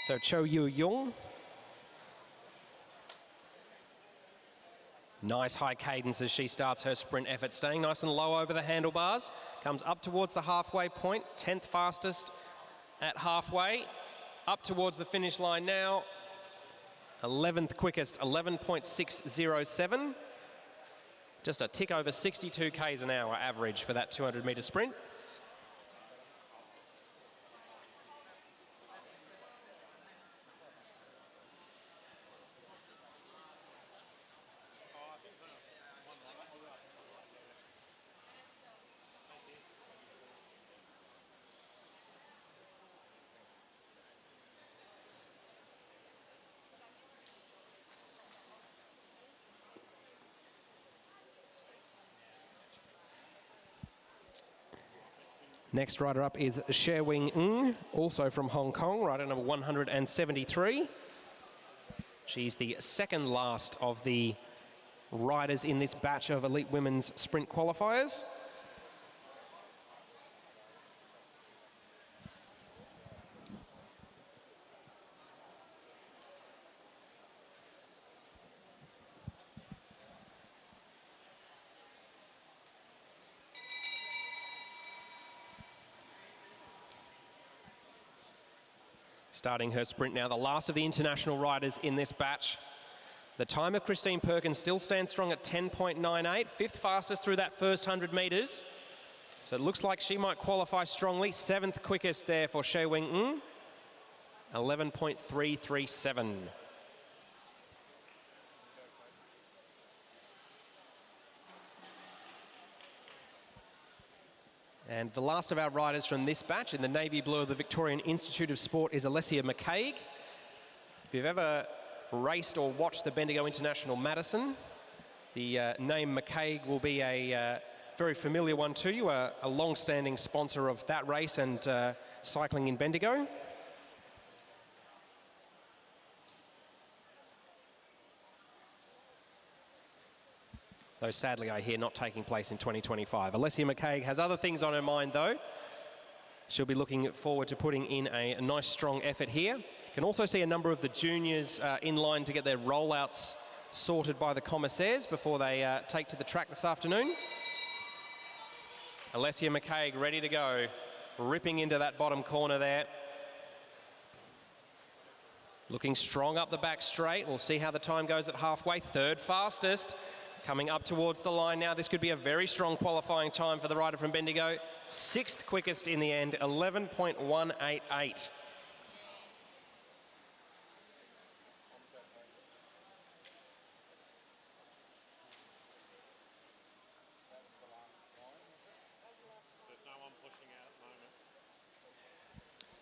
So Cho Yu Jung. Nice high cadence as she starts her sprint effort, staying nice and low over the handlebars. Comes up towards the halfway point, 10th fastest at halfway. Up towards the finish line now. 11th quickest, 11.607. Just a tick over 62 k's an hour average for that 200-metre sprint. Next rider up is Sherwing Ng, also from Hong Kong, rider number 173. She's the second last of the riders in this batch of elite women's sprint qualifiers. Starting her sprint now, the last of the international riders in this batch. The time of Christine Perkins still stands strong at 10.98, fifth fastest through that first 100 metres. So it looks like she might qualify strongly. Seventh quickest there for She Wing Ng, 11.337. And the last of our riders from this batch in the navy blue of the Victorian Institute of Sport is Alessia McCaig. If you've ever raced or watched the Bendigo International Madison, the name McCaig will be a very familiar one to you, a long-standing sponsor of that race and cycling in Bendigo. Though sadly I hear not taking place in 2025. Alessia McCaig has other things on her mind though. She'll be looking forward to putting in a nice strong effort here. Can also see a number of the juniors in line to get their rollouts sorted by the commissaires before they take to the track this afternoon. Alessia McCaig ready to go, ripping into that bottom corner there. Looking strong up the back straight. We'll see how the time goes at halfway. Third fastest. Coming up towards the line now. This could be a very strong qualifying time for the rider from Bendigo. 6th quickest in the end, 11.188.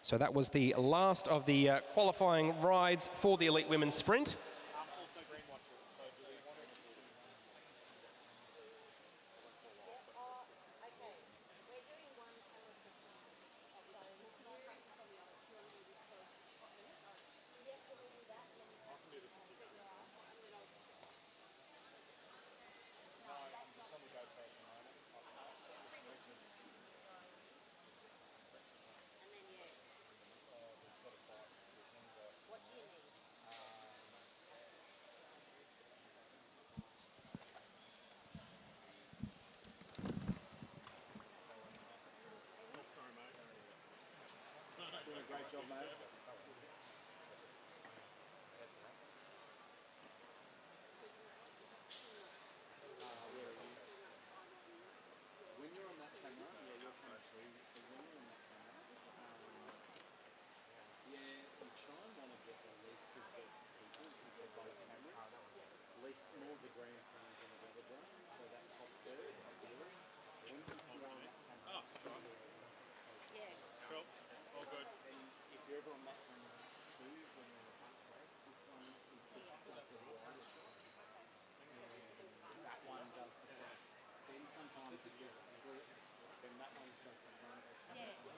So that was the last of the qualifying rides for the elite women's sprint. Great job, mate. When you're on that camera, yeah, you're coming through. So when you're on that camera, yeah, you try and want to get the least of the people. This is the both cameras. Least more of the grandstands on the Velodrome. So that top third, ideally. When you come on that camera, Yeah. Cool. All good. and if you're ever on that camera too, when you're on a bunch race, this one is the wider shot. And that one does the front. Then sometimes if there's a split, then that one does the front. Yeah. So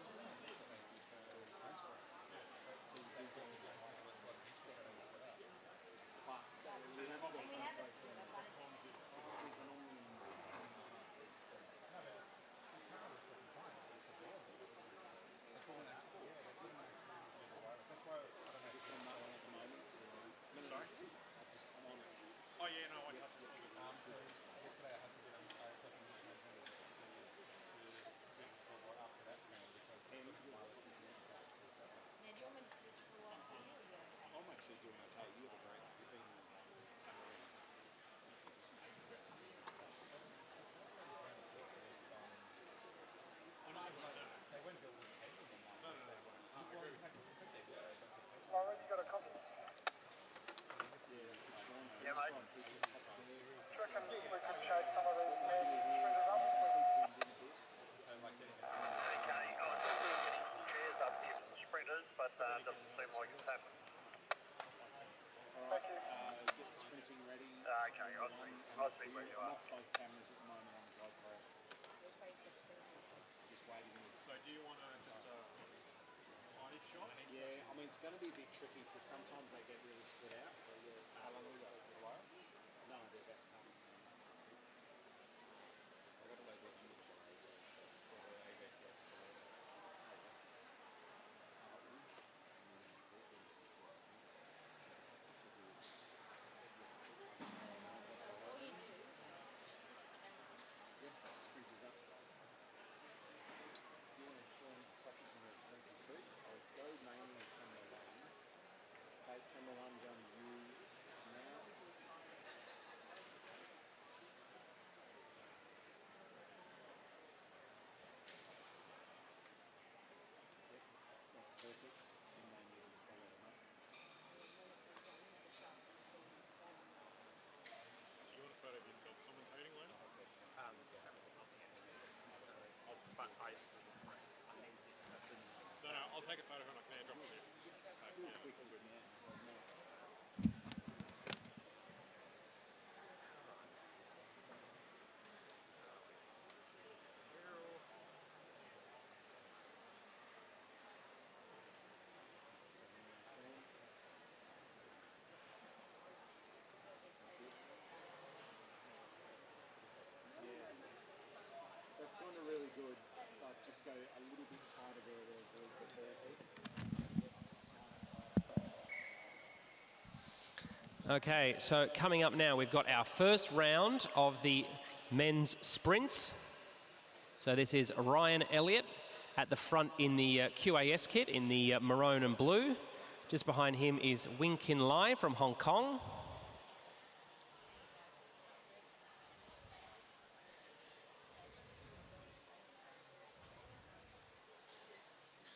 you do go into the second. But remember the We have a there's an Omnium. Sorry? I'm on it. Oh yeah, no, I have to. Now, do you want me to switch for one for you? I'm actually doing okay. You have a great. You've been. Alright, you got a copy? Yeah, mate. Do you reckon we could chase some of these men sprinters up? Okay, chairs up here for the sprinters, but doesn't seem like it's happening. Thank you. Get the sprinting ready. Okay, I see where you I'm are. off both cameras at the moment on the GoPro. Just waiting in this. So do you want to just body shot? Yeah, I mean it's going to be a bit tricky because sometimes they get really split out. So how long we got? A while? No, they're about to come. Sprinters up. You want to show them practicing their sprinting too? I'll go mainly on camera one. Okay, camera one's on you now. Yep, that's perfect. And then you just follow them up. Do you want a photo of yourself commentating later? No, I'll take a photo when I can drop it in. Do it quickly now. That's kind of really good, but just go a little bit tighter there to avoid the ball. Okay, so coming up now, we've got our first round of the men's sprints. So this is Ryan Elliott at the front in the QAS kit in the maroon and blue. Just behind him is Wing Kin Lai from Hong Kong.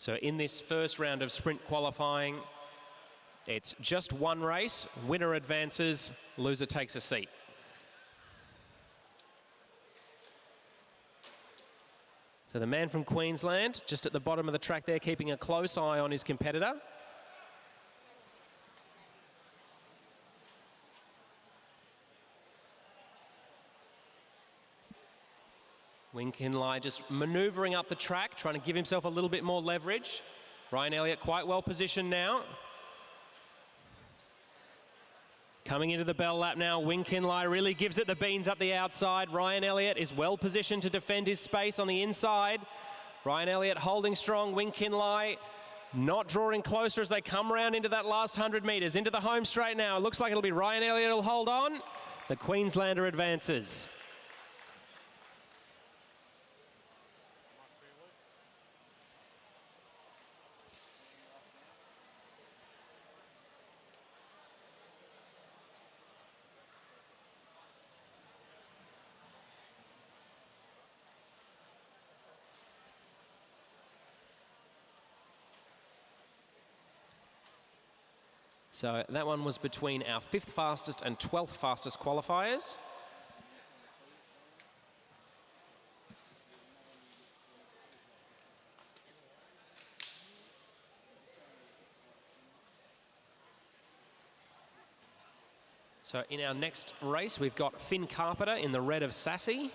So in this first round of sprint qualifying, it's just one race. Winner advances, loser takes a seat. So the man from Queensland, just at the bottom of the track there, keeping a close eye on his competitor. Wing Kinlay just manoeuvring up the track, trying to give himself a little bit more leverage. Ryan Elliott quite well positioned now. Coming into the bell lap now, Wing Kinlay really gives it the beans up the outside. Ryan Elliott is well positioned to defend his space on the inside. Ryan Elliott holding strong. Wing Kinlay not drawing closer as they come around into that last 100 metres. Into the home straight now. It looks like it'll be Ryan Elliott who'll hold on. The Queenslander advances. So that one was between our 5th fastest and 12th fastest qualifiers. So in our next race, we've got Finn Carpenter in the red of Sassy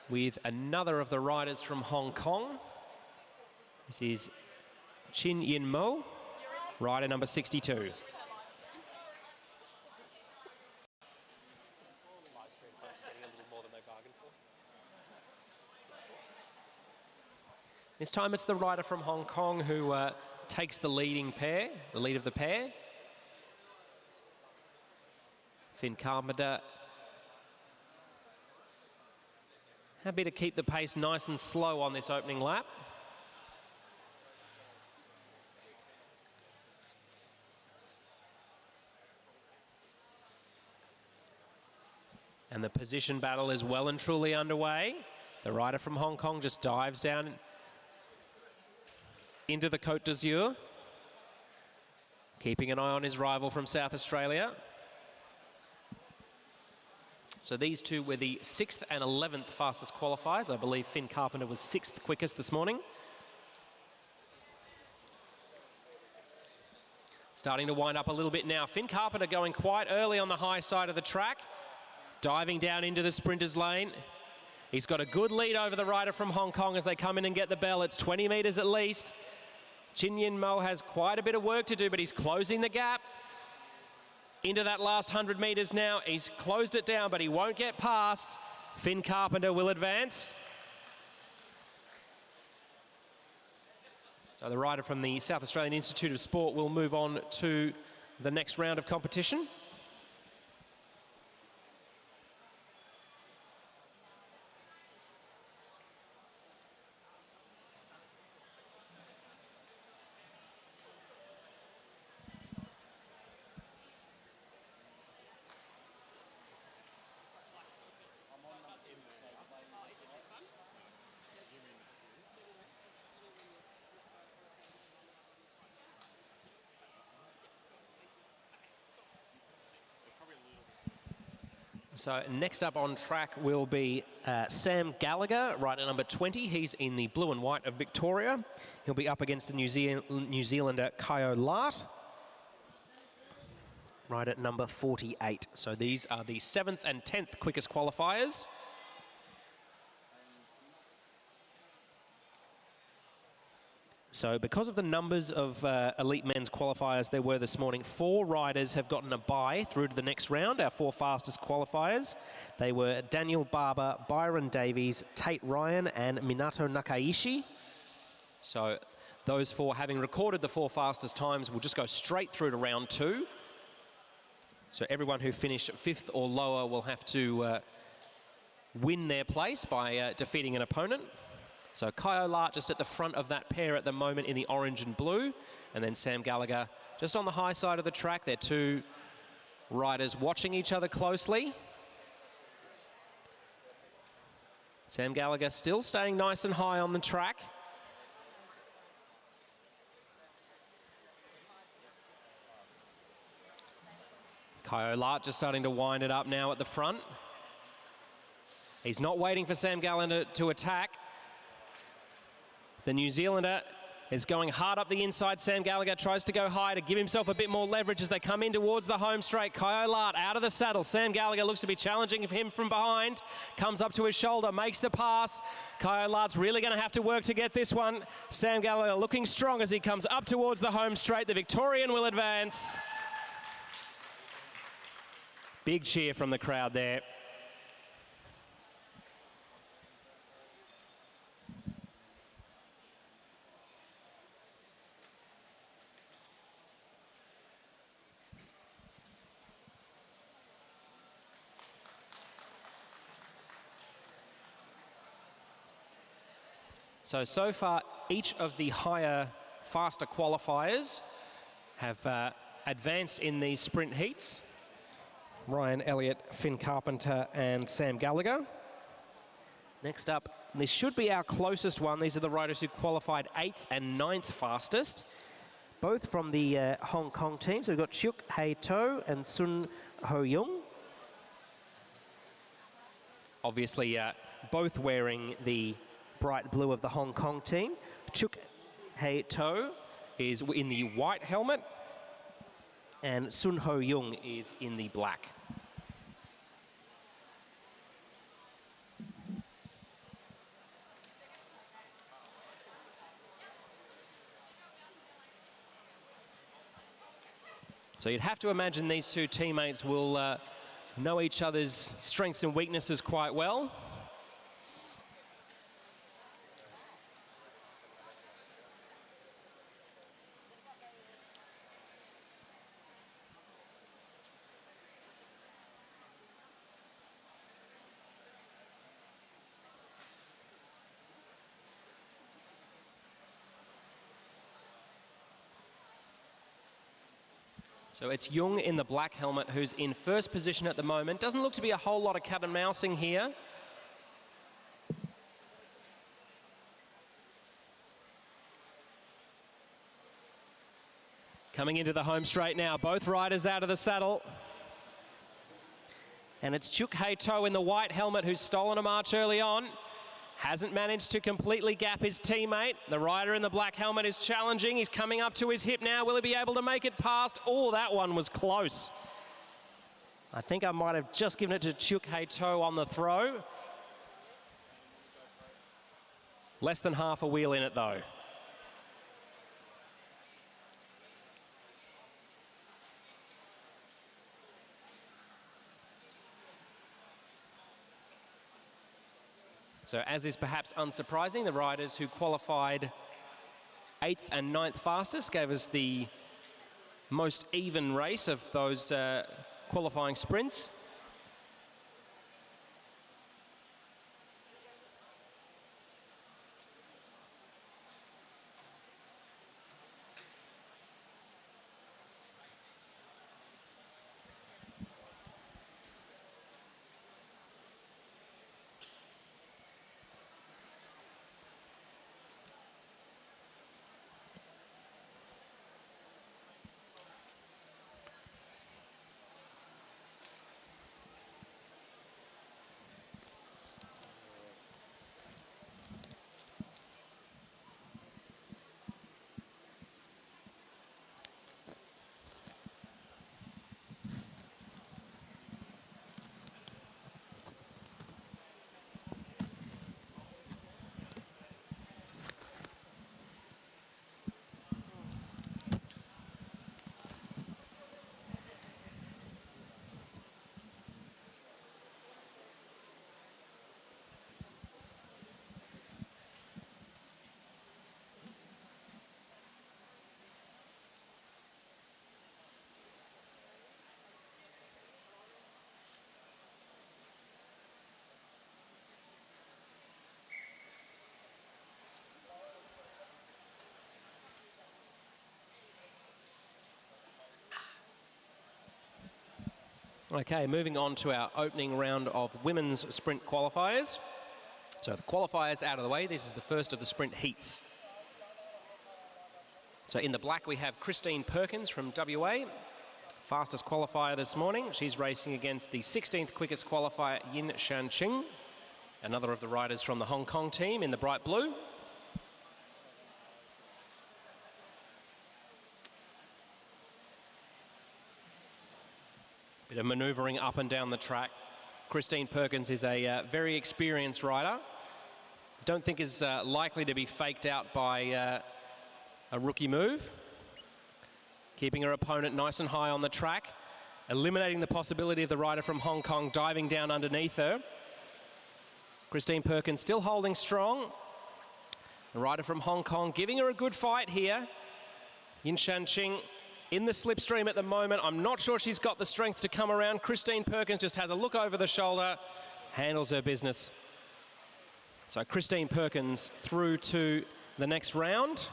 with another of the riders from Hong Kong. This is Chin Yin Mo, rider number 62. This time it's the rider from Hong Kong who takes the leading pair, the lead of the pair. Finn Carpenter happy to keep the pace nice and slow on this opening lap. And the position battle is well and truly underway. The rider from Hong Kong just dives down into the Côte d'Azur, keeping an eye on his rival from South Australia. So these two were the 6th and 11th fastest qualifiers. I believe Finn Carpenter was 6th quickest this morning. Starting to wind up a little bit now. Finn Carpenter going quite early on the high side of the track, diving down into the sprinter's lane. He's got a good lead over the rider from Hong Kong as they come in and get the bell. It's 20 metres at least. Chin Yin Mo has quite a bit of work to do, but he's closing the gap. Into that last 100 metres now. He's closed it down, but he won't get past. Finn Carpenter will advance. So the rider from the South Australian Institute of Sport will move on to the next round of competition. So next up on track will be Sam Gallagher, rider number 20. He's in the blue and white of Victoria. He'll be up against the New Zealander Kyo Lart, rider number 48. So these are the 7th and 10th quickest qualifiers. So because of the numbers of elite men's qualifiers there were this morning, 4 riders have gotten a bye through to the next round, our 4 fastest qualifiers. They were Daniel Barber, Byron Davies, Tate Ryan and Minato Nakaishi. So those 4, having recorded the 4 fastest times, will just go straight through to round 2. So everyone who finished 5th or lower will have to win their place by defeating an opponent. So Kyo Lart just at the front of that pair at the moment in the orange and blue. And then Sam Gallagher just on the high side of the track. They're 2 riders watching each other closely. Sam Gallagher still staying nice and high on the track. Kyle just starting to wind it up now at the front. He's not waiting for Sam Gallagher to attack. The New Zealander is going hard up the inside. Sam Gallagher tries to go high to give himself a bit more leverage as they come in towards the home straight. Kyle out of the saddle. Sam Gallagher looks to be challenging him from behind. Comes up to his shoulder, makes the pass. Kyle really going to have to work to get this one. Sam Gallagher looking strong as he comes up towards the home straight. The Victorian will advance. Big cheer from the crowd there. So far, each of the higher, faster qualifiers have advanced in these sprint heats. Ryan Elliott, Finn Carpenter, and Sam Gallagher. Next up, this should be our closest one. These are the riders who qualified 8th and 9th fastest, both from the Hong Kong team. So we've got Chuk Hei To and Sun Ho Young. Obviously, both wearing the bright blue of the Hong Kong team. Chuk Hei To is in the white helmet, and Sun Ho Young is in the black. So you'd have to imagine these two teammates will know each other's strengths and weaknesses quite well. So it's Jung in the black helmet who's in first position at the moment. Doesn't look to be a whole lot of cat and mousing here. Coming into the home straight now, both riders out of the saddle. And it's Chuk Hei To in the white helmet who's stolen a march early on. Hasn't managed to completely gap his teammate. The rider in the black helmet is challenging. He's coming up to his hip now. Will he be able to make it past? Oh, that one was close. I think I might have just given it to Chuk Hei To on the throw. Less than half a wheel in it though. So as is perhaps unsurprising, the riders who qualified 8th and 9th fastest gave us the most even race of those qualifying sprints. Okay, moving on to our opening round of women's sprint qualifiers. So the qualifiers out of the way, this is the first of the sprint heats. So in the black we have Christine Perkins from WA, fastest qualifier this morning. She's racing against the 16th quickest qualifier, Yin Shanqing, another of the riders from the Hong Kong team in the bright blue. Bit of manoeuvring up and down the track. Christine Perkins is a very experienced rider. Don't think is likely to be faked out by a rookie move. Keeping her opponent nice and high on the track, eliminating the possibility of the rider from Hong Kong diving down underneath her. Christine Perkins still holding strong. The rider from Hong Kong giving her a good fight here. Yin Shanqing in the slipstream at the moment. I'm not sure she's got the strength to come around. Christine Perkins just has a look over the shoulder, handles her business. So Christine Perkins through to the next round.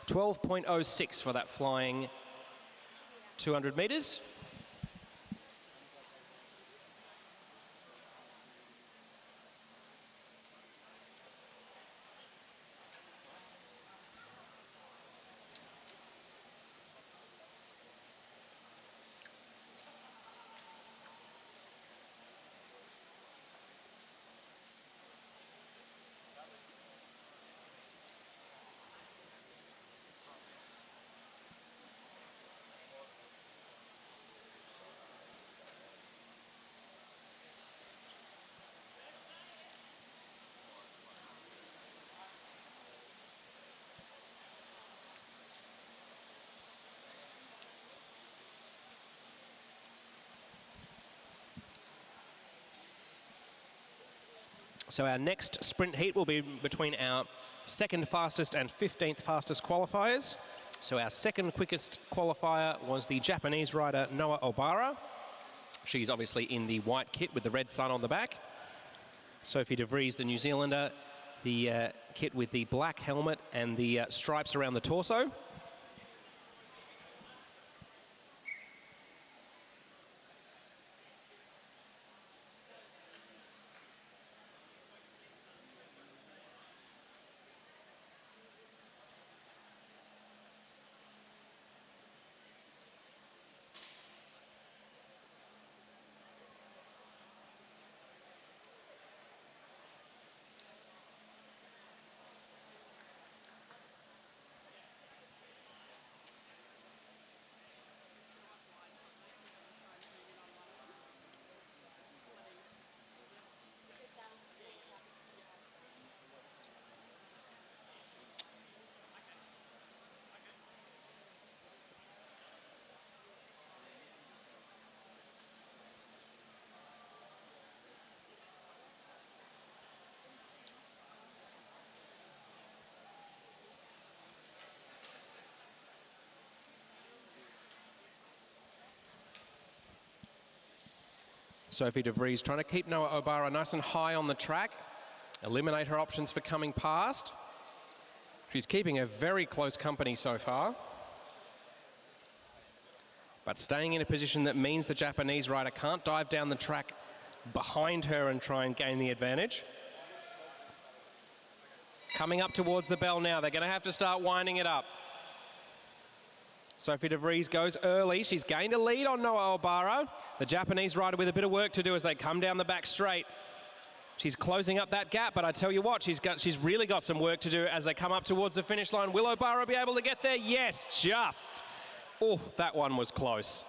12.06 for that flying 200 metres. So our next sprint heat will be between our second fastest and 15th fastest qualifiers. So our second quickest qualifier was the Japanese rider Noah Obara. She's obviously in the white kit with the red sun on the back. Sophie de Vries, the New Zealander, the kit with the black helmet and the stripes around the torso. Sophie de Vries trying to keep Noah Obara nice and high on the track, eliminate her options for coming past. She's keeping a very close company so far, but staying in a position that means the Japanese rider can't dive down the track behind her and try and gain the advantage. Coming up towards the bell now, they're going to have to start winding it up. Sophie de Vries goes early. She's gained a lead on Noah Obara. The Japanese rider with a bit of work to do as they come down the back straight. She's closing up that gap, but I tell you what, she's really got some work to do as they come up towards the finish line. Will Obara be able to get there? Yes, just. Oh, that one was close.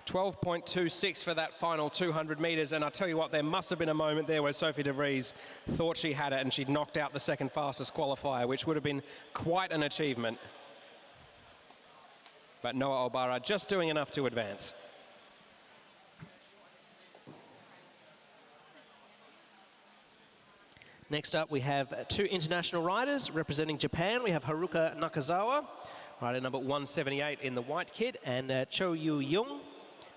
.26 for that final 200 metres, and I tell you what, there must have been a moment there where Sophie de Vries thought she had it and she'd knocked out the second fastest qualifier, which would have been quite an achievement. But Noah Obara just doing enough to advance. Next up, we have two international riders representing Japan. We have Haruka Nakazawa, rider number 178 in the white kit, and Cho Yu-young,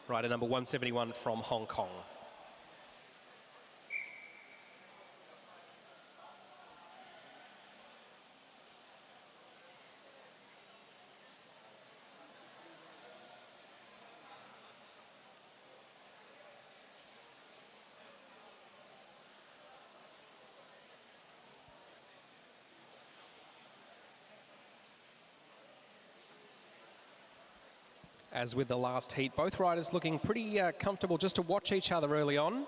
rider number 171 from Hong Kong. as with the last heat. Both riders looking pretty comfortable just to watch each other early on.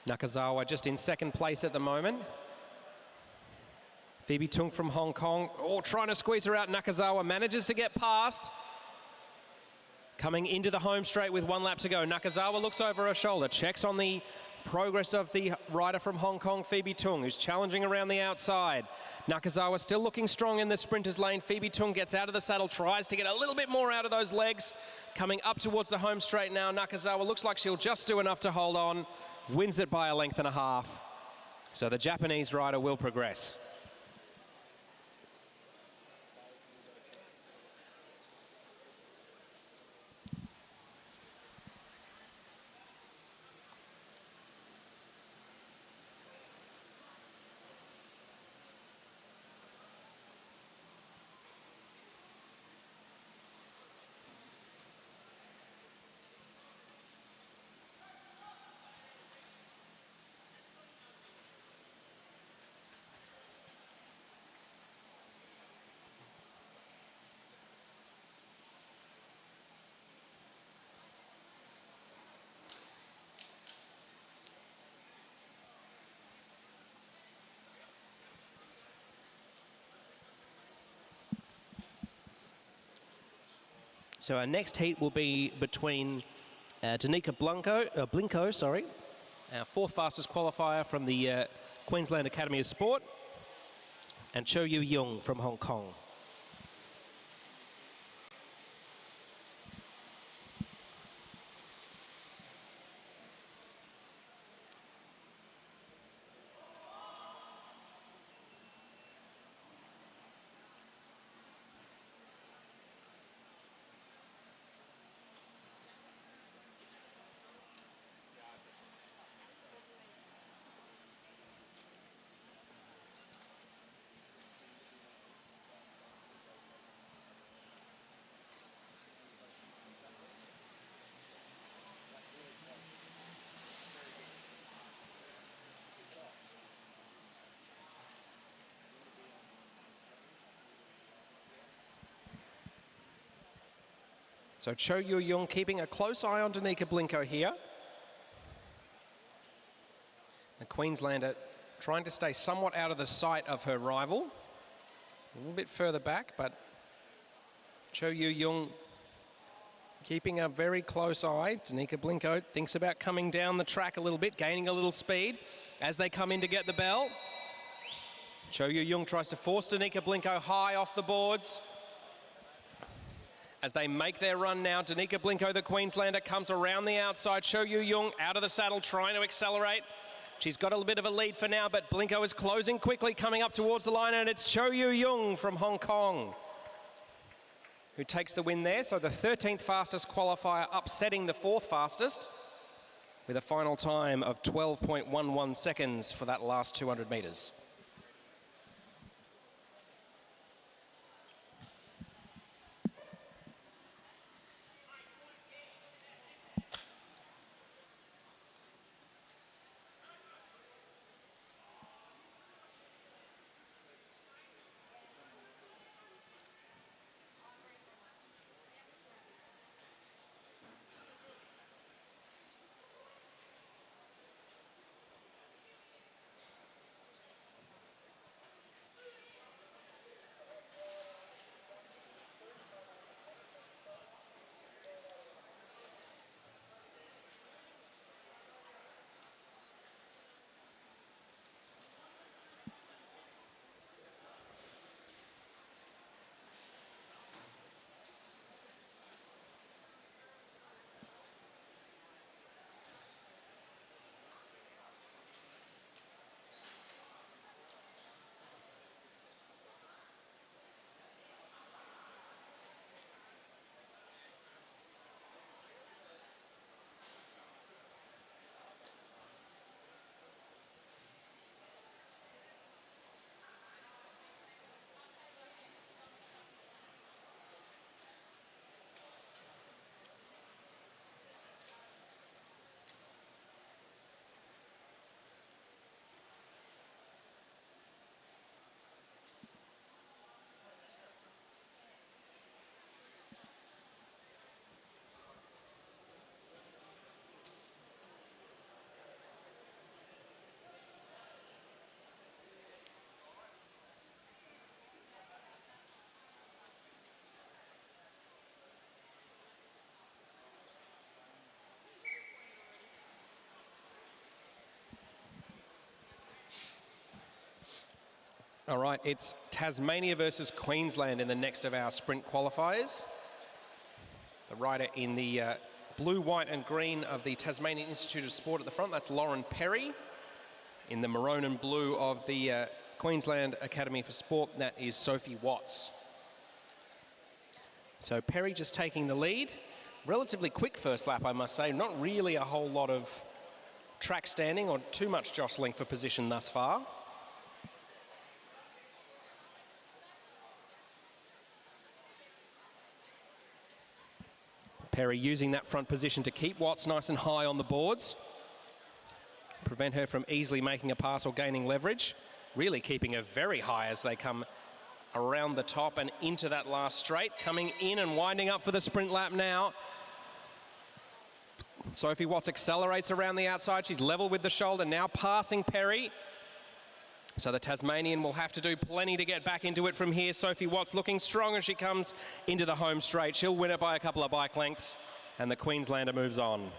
Nakazawa just in second place at the moment. Phoebe Tung from Hong Kong, trying to squeeze her out. Nakazawa manages to get past. Coming into the home straight with 1 lap to go. Nakazawa looks over her shoulder, checks on the progress of the rider from Hong Kong, Phoebe Tung, who's challenging around the outside. Nakazawa still looking strong in the sprinters lane. Phoebe Tung gets out of the saddle, tries to get a little bit more out of those legs. Coming up towards the home straight now. Nakazawa looks like she'll just do enough to hold on. Wins it by a length and a half. So the Japanese rider will progress. So our next heat will be between Danica Blinko, our 4th fastest qualifier from the Queensland Academy of Sport, and Cho Yu Young from Hong Kong. So Cho Yu Young keeping a close eye on Danica Blinko here. The Queenslander trying to stay somewhat out of the sight of her rival. A little bit further back, but Cho Yu Young keeping a very close eye. Danica Blinko thinks about coming down the track a little bit, gaining a little speed as they come in to get the bell. Cho Yu Young tries to force Danica Blinko high off the boards. As they make their run now, Danica Blinko, the Queenslander, comes around the outside. Cho Yu Young out of the saddle, trying to accelerate. She's got a little bit of a lead for now, but Blinko is closing quickly, coming up towards the line, and it's Cho Yu Young from Hong Kong who takes the win there. So the 13th fastest qualifier upsetting the 4th fastest with a final time of 12.11 seconds for that last 200 metres. All right, it's Tasmania versus Queensland in the next of our sprint qualifiers. The rider in the blue, white and green of the Tasmanian Institute of Sport at the front, that's Lauren Perry. In the maroon and blue of the Queensland Academy for Sport, that is Sophie Watts. So Perry just taking the lead. Relatively quick first lap, I must say. Not really a whole lot of track standing or too much jostling for position thus far. Perry using that front position to keep Watts nice and high on the boards. Prevent her from easily making a pass or gaining leverage. Really keeping her very high as they come around the top and into that last straight. Coming in and winding up for the sprint lap now. Sophie Watts accelerates around the outside. She's level with the shoulder, now passing Perry. So the Tasmanian will have to do plenty to get back into it from here. Sophie Watts looking strong as she comes into the home straight. She'll win it by a couple of bike lengths, and the Queenslander moves on.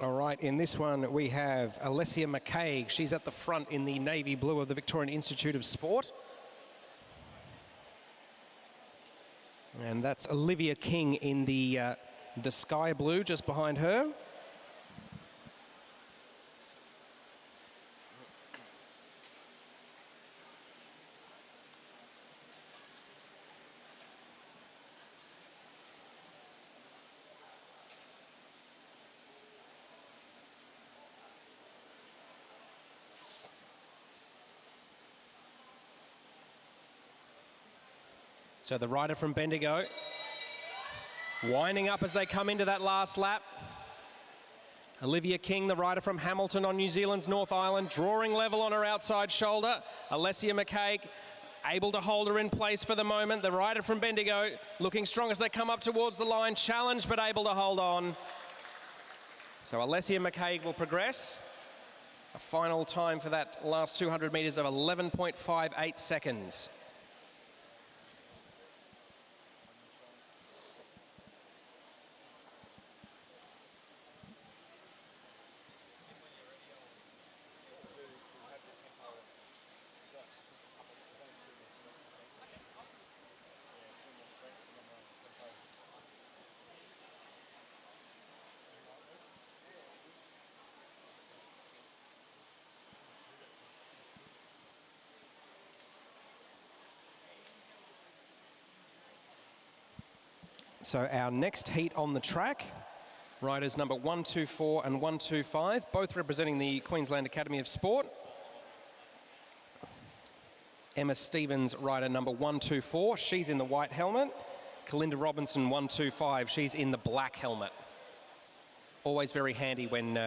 All right, in this one we have Alessia McCaig. She's at the front in the navy blue of the Victorian Institute of Sport. And that's Olivia King in the sky blue just behind her. So the rider from Bendigo winding up as they come into that last lap. Olivia King, the rider from Hamilton on New Zealand's North Island, drawing level on her outside shoulder. Alessia McCaig able to hold her in place for the moment. The rider from Bendigo looking strong as they come up towards the line, challenged but able to hold on. So Alessia McCaig will progress. A final time for that last 200 metres of 11.58 seconds. So our next heat on the track, riders number 124 and 125, both representing the Queensland Academy of Sport. Emma Stevens, rider number 124, she's in the white helmet. Kalinda Robinson, 125, she's in the black helmet. Always very handy when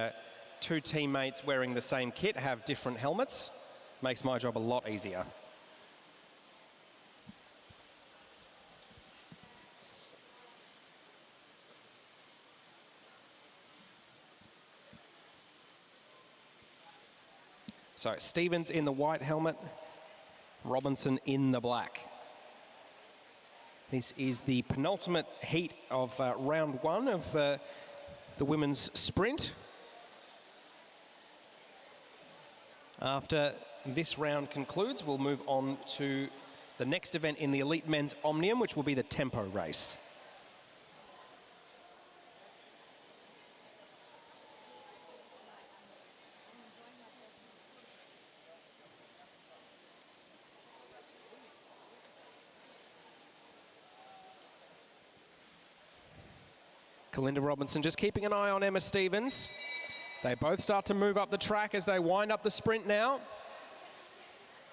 two teammates wearing the same kit have different helmets. Makes my job a lot easier. So Stevens in the white helmet, Robinson in the black. This is the penultimate heat of round one of the women's sprint. After this round concludes, we'll move on to the next event in the elite men's Omnium, which will be the tempo race. Kalinda Robinson just keeping an eye on Emma Stevens. They both start to move up the track as they wind up the sprint now.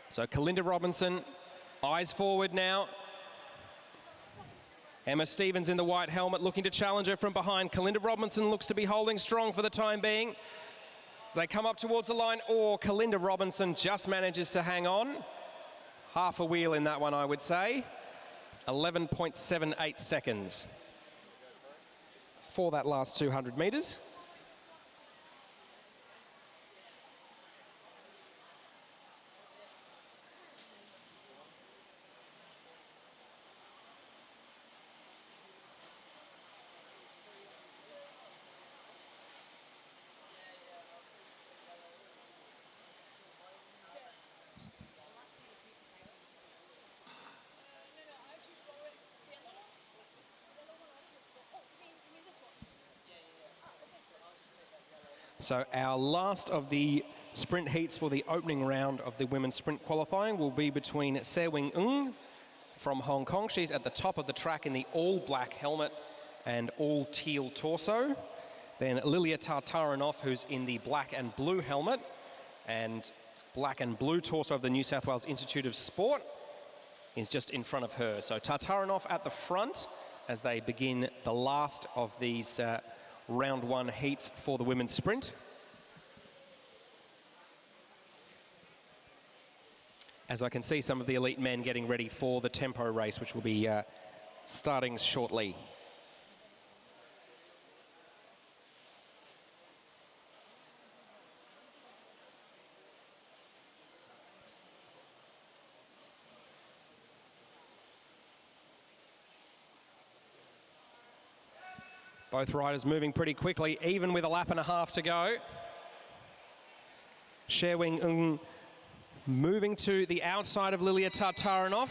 So Kalinda Robinson, eyes forward now. Emma Stevens in the white helmet looking to challenge her from behind. Kalinda Robinson looks to be holding strong for the time being. They come up towards the line, or Kalinda Robinson just manages to hang on. Half a wheel in that one, I would say. 11.78 seconds for that last 200 metres. So our last of the sprint heats for the opening round of the women's sprint qualifying will be between Se Wing Ng from Hong Kong. She's at the top of the track in the all-black helmet and all-teal torso. Then Lilia Tartarinov, who's in the black and blue helmet and black and blue torso of the New South Wales Institute of Sport, is just in front of her. So Tartarinov at the front as they begin the last of these round one heats for the women's sprint. As I can see some of the elite men getting ready for the tempo race, which will be starting shortly. Both riders moving pretty quickly, even with a lap and a half to go. Se Wing Ng moving to the outside of Lilia Tartarinov.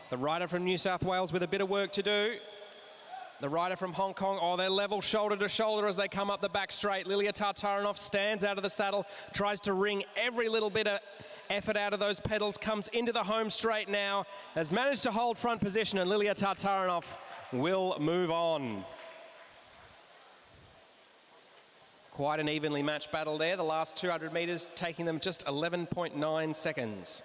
The rider from New South Wales with a bit of work to do. The rider from Hong Kong, oh, they're level shoulder to shoulder as they come up the back straight. Lilia Tartarinov stands out of the saddle, tries to wring every little bit of effort out of those pedals, comes into the home straight now, has managed to hold front position, and Lilia Tartarinov will move on. Quite an evenly matched battle there. The last 200 metres taking them just 11.9 seconds.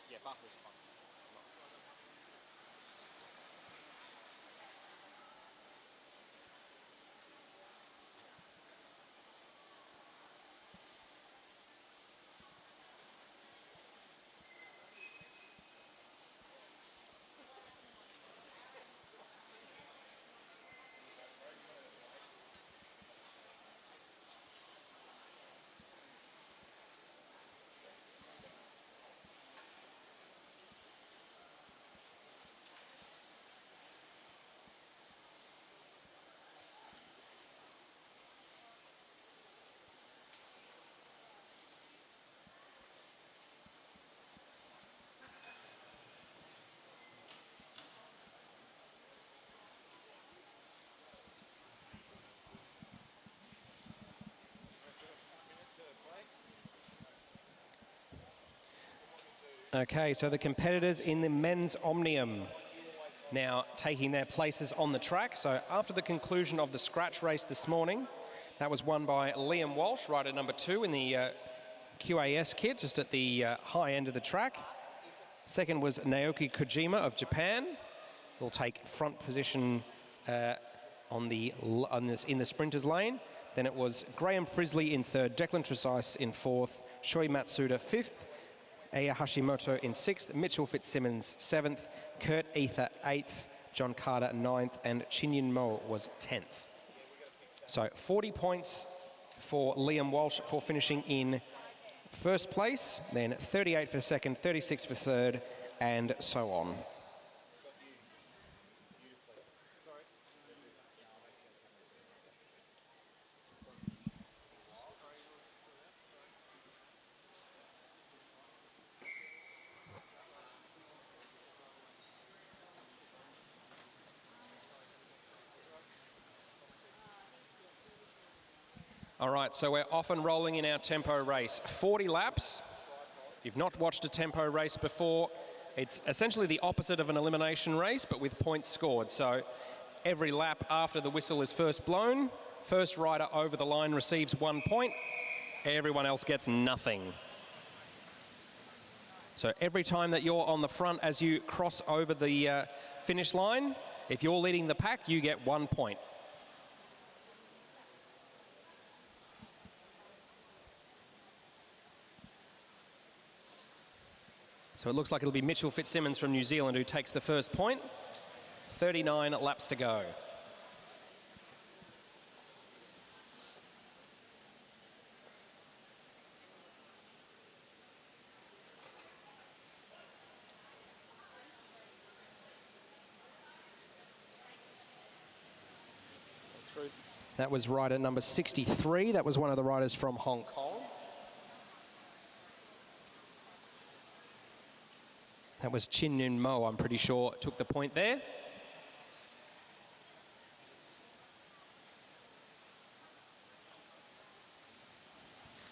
Yeah, Bartle's fine. Okay, so the competitors in the men's Omnium now taking their places on the track. So after the conclusion of the scratch race this morning, that was won by Liam Walsh, rider number 2 in the QAS kit, just at the high end of the track. Second was Naoki Kojima of Japan. He'll take front position in the sprinters lane. Then it was Graham Frisley in third, Declan Trezise in fourth, Shoi Matsuda fifth, Aya Hashimoto in sixth, Mitchell Fitzsimmons seventh, Kurt Ether eighth, John Carter ninth, and Chinyin Mo was 10th. So 40 points for Liam Walsh for finishing in first place, then 38 for second, 36 for third, and so on. All right, so we're off and rolling in our tempo race. 40 laps. If you've not watched a tempo race before, it's essentially the opposite of an elimination race, but with points scored. So every lap after the whistle is first blown, first rider over the line receives 1 point. Everyone else gets nothing. So every time that you're on the front as you cross over the finish line, if you're leading the pack, you get 1 point. So it looks like it'll be Mitchell Fitzsimmons from New Zealand who takes the first point. 39 laps to go. That was rider number 63. That was one of the riders from Hong Kong. That was Chin Yun Mo, I'm pretty sure, took the point there.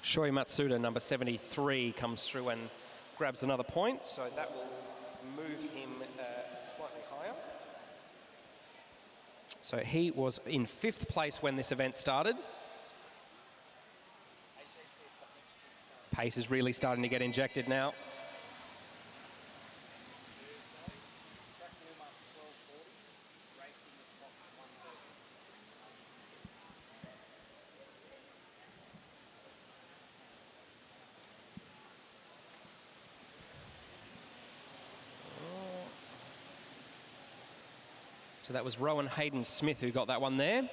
Shoi Matsuda, number 73, comes through and grabs another point, so that will move him slightly higher. So he was in 5th place when this event started. Pace is really starting to get injected now. So that was Rowan Hayden-Smith who got that one there.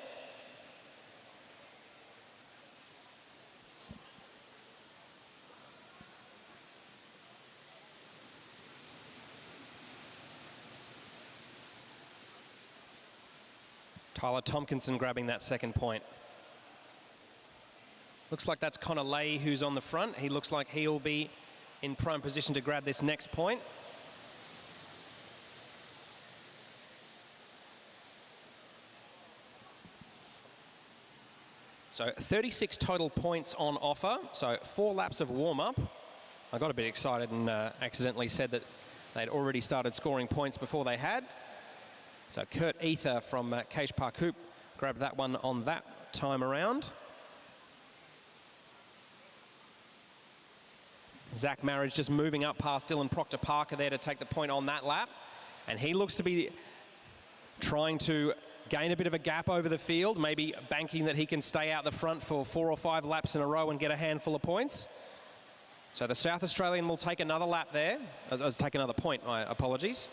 Tyler Tompkinson grabbing that second point. Looks like that's Connor Lay who's on the front. He looks like he'll be in prime position to grab this next point. So 36 total points on offer, so 4 laps of warm-up. I got a bit excited and accidentally said that they'd already started scoring points before they had. So Kurt Ether from Keish Parkoop grabbed that one on that time around. Zach Marriage just moving up past Dylan Proctor-Parker there to take the point on that lap. And he looks to be trying to gain a bit of a gap over the field, maybe banking that he can stay out the front for 4 or 5 laps in a row and get a handful of points. So the South Australian will take another lap there. Take another point, my apologies.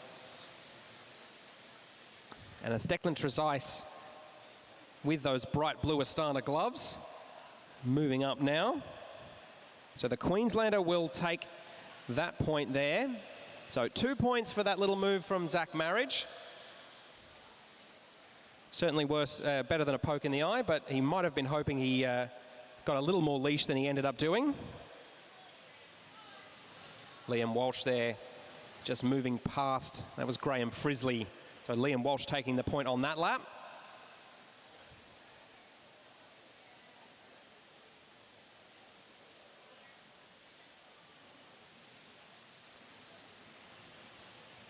And it's Declan Trezise with those bright blue Astana gloves. Moving up now. So the Queenslander will take that point there. So 2 points for that little move from Zach Marriage. Certainly better than a poke in the eye, but he might have been hoping he got a little more leash than he ended up doing. Liam Walsh there, just moving past. That was Graham Frisley. So Liam Walsh taking the point on that lap.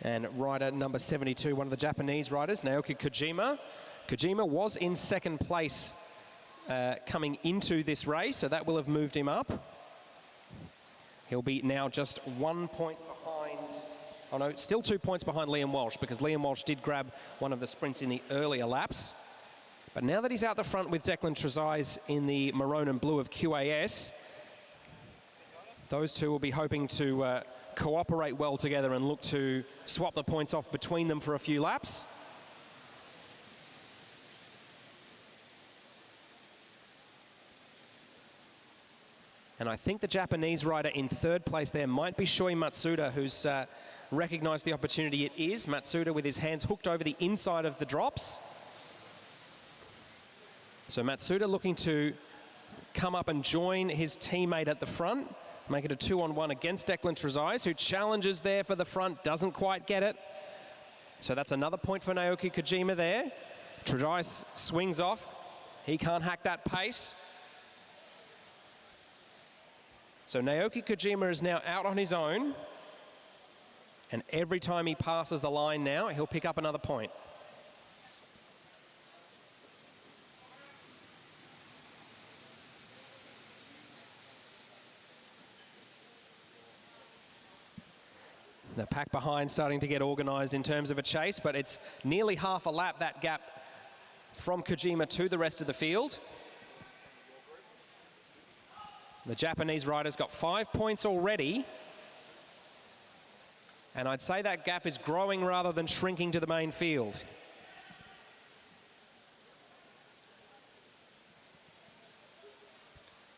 And rider number 72, one of the Japanese riders, Naoki Kojima. Kojima was in 2nd place coming into this race, so that will have moved him up. He'll be now just 1 point behind, oh no, still 2 points behind Liam Walsh, because Liam Walsh did grab one of the sprints in the earlier laps. But now that he's out the front with Declan Trezise in the maroon and blue of QAS, those two will be hoping to cooperate well together and look to swap the points off between them for a few laps. And I think the Japanese rider in third place there might be Shoi Matsuda, who's recognised the opportunity it is. Matsuda with his hands hooked over the inside of the drops. So Matsuda looking to come up and join his teammate at the front, make it a 2-on-1 against Declan Trezise, who challenges there for the front, doesn't quite get it. So that's another point for Naoki Kojima there. Trezise swings off. He can't hack that pace. So Naoki Kojima is now out on his own, and every time he passes the line now, he'll pick up another point. The pack behind starting to get organised in terms of a chase, but it's nearly half a lap, that gap from Kojima to the rest of the field. The Japanese rider's got 5 points already. And I'd say that gap is growing rather than shrinking to the main field.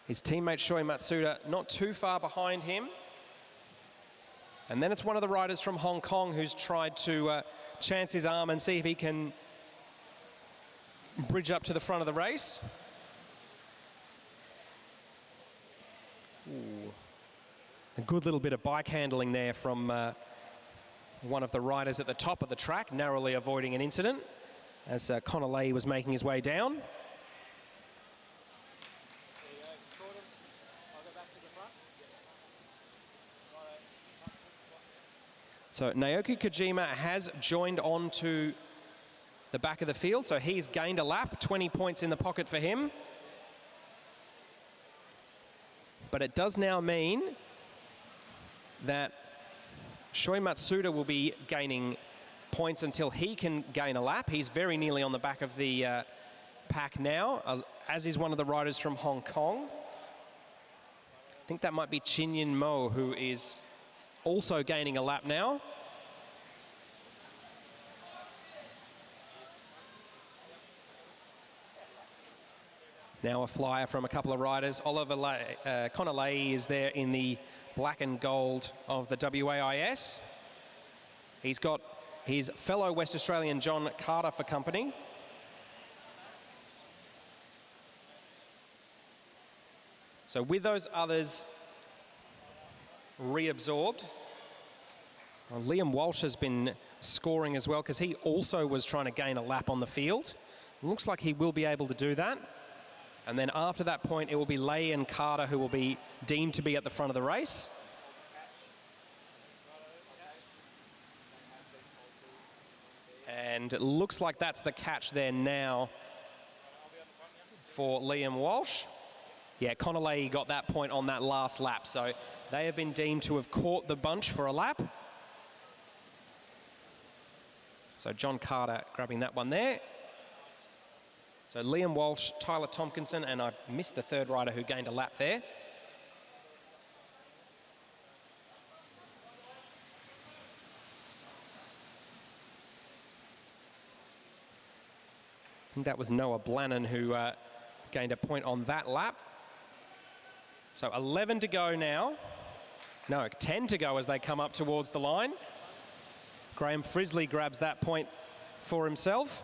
His teammate Shoi Matsuda not too far behind him. And then it's one of the riders from Hong Kong who's tried to chance his arm and see if he can bridge up to the front of the race. Ooh. A good little bit of bike handling there from one of the riders at the top of the track, narrowly avoiding an incident as Connor Leahy was making his way down. So Naoki Kojima has joined on to the back of the field, so he's gained a lap, 20 points in the pocket for him. But it does now mean that Shoi Matsuda will be gaining points until he can gain a lap. He's very nearly on the back of the pack now, as is one of the riders from Hong Kong. I think that might be Chin Yin Mo, who is also gaining a lap now. Now a flyer from a couple of riders. Connor Leahy is there in the black and gold of the WAIS. He's got his fellow West Australian John Carter for company. So with those others reabsorbed, Liam Walsh has been scoring as well because he also was trying to gain a lap on the field. Looks like he will be able to do that. And then after that point, it will be Leigh and Carter who will be deemed to be at the front of the race. And it looks like that's the catch there now for Liam Walsh. Yeah, Connor Leahy got that point on that last lap. So they have been deemed to have caught the bunch for a lap. So John Carter grabbing that one there. So Liam Walsh, Tyler Tompkinson, and I missed the third rider who gained a lap there. I think that was Noah Blannon who gained a point on that lap. So 11 to go now. No, 10 to go as they come up towards the line. Graham Frisley grabs that point for himself.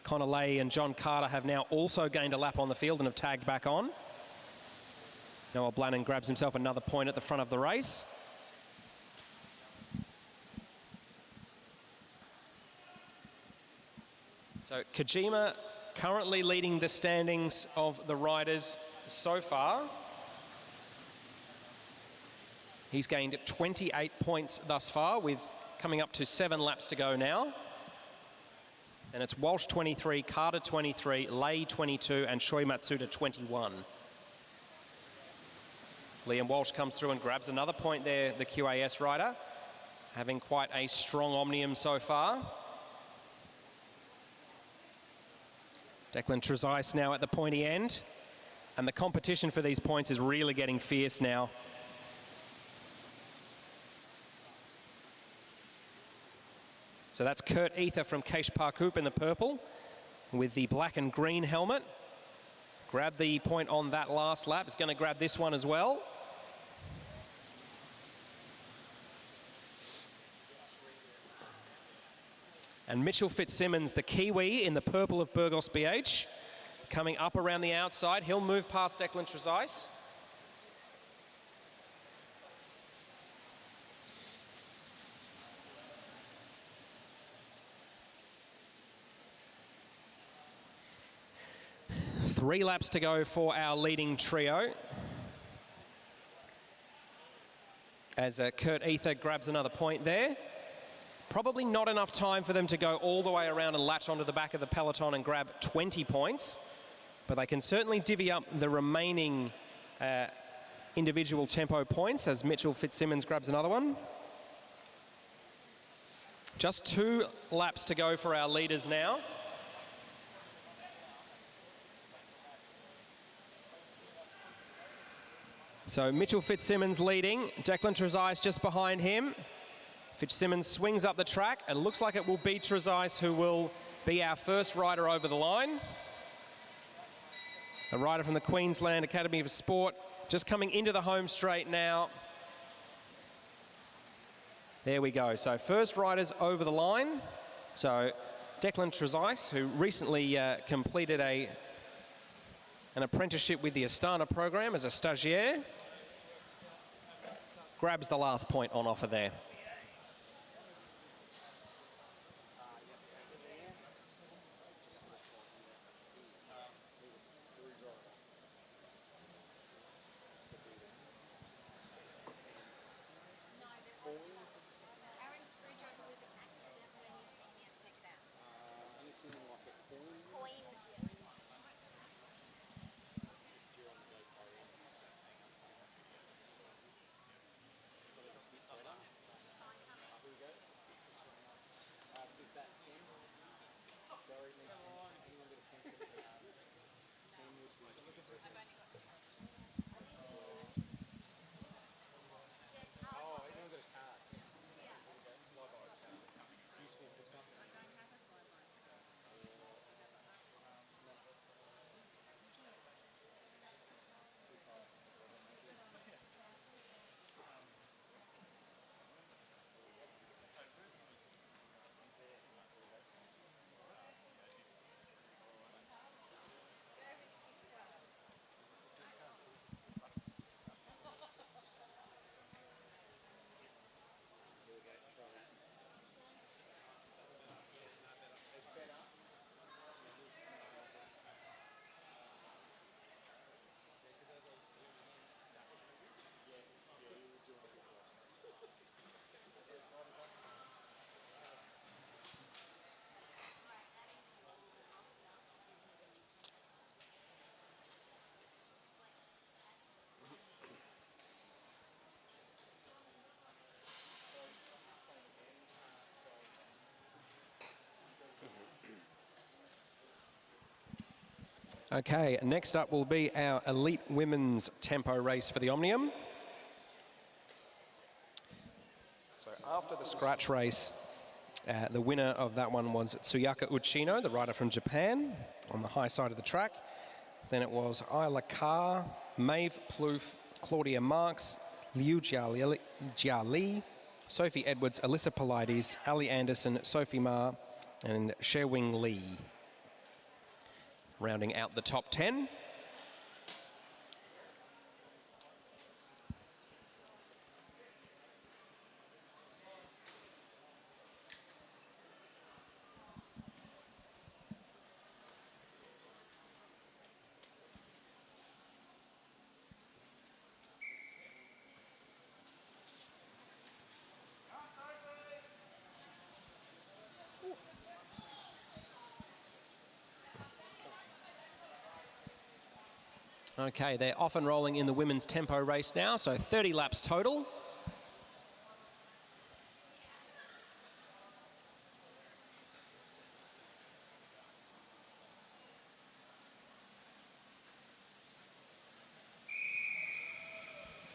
Connor Leahy and John Carter have now also gained a lap on the field and have tagged back on. Noah Blannon grabs himself another point at the front of the race. So Kojima currently leading the standings of the riders so far. He's gained 28 points thus far, with coming up to 7 laps to go now. And it's Walsh 23, Carter 23, Leigh 22, and Shoi Matsuda 21. Liam Walsh comes through and grabs another point there, the QAS rider. having quite a strong Omnium so far. Declan Trezise now at the pointy end. And the competition for these points is really getting fierce now. So that's Kurt Ether from Keish Parkoop in the purple with the black and green helmet. Grabbed the point on that last lap. It's going to grab this one as well. And Mitchell Fitzsimmons, the Kiwi in the purple of Burgos BH, coming up around the outside. He'll move past Declan Trezise. Three laps to go for our leading trio. As Kurt Ether grabs another point there. Probably not enough time for them to go all the way around and latch onto the back of the peloton and grab 20 points. But they can certainly divvy up the remaining individual tempo points as Mitchell Fitzsimmons grabs another one. Just 2 laps to go for our leaders now. So Mitchell Fitzsimmons leading, Declan Trezise just behind him. Fitzsimmons swings up the track. It looks like it will be Trezise who will be our first rider over the line. A rider from the Queensland Academy of Sport just coming into the home straight now. There we go. So first riders over the line. So Declan Trezise, who recently completed an apprenticeship with the Astana program as a stagiaire, grabs the last point on offer there. Aaron's screwdriver was accidentally on his thing and take it out. Anything like a coin. Coin. With that 10, Gary needs 10. Anyone get a 10 cent piece? 10 would be. Oh, anyone got a card? Yeah. Flyby's card. Useful for something. I don't have a flyby. Okay, next up will be our elite women's tempo race for the Omnium. So after the scratch race, the winner of that one was Tsuyaka Uchino, the rider from Japan, on the high side of the track. Then it was Isla Carr, Maeve Plouffe, Claudia Marks, Liu Jia Li, Sophie Edwards, Alyssa Polides, Ali Anderson, Sophie Ma, and Sherwing Lee. Rounding out the top 10. Okay, they're off and rolling in the women's tempo race now, so 30 laps total.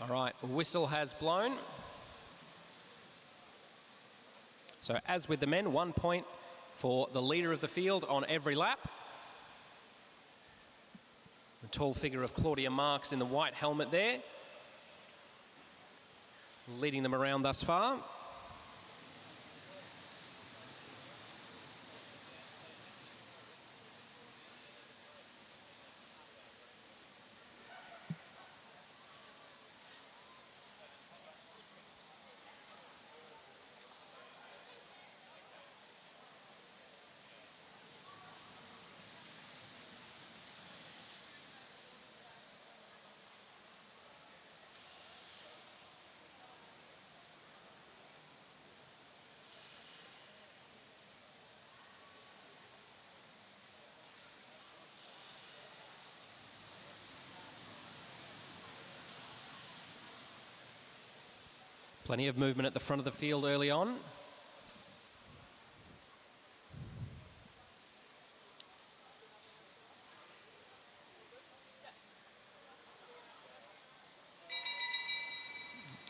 All right, whistle has blown. So as with the men, 1 point for the leader of the field on every lap. The tall figure of Claudia Marks in the white helmet there, leading them around thus far. Plenty of movement at the front of the field early on.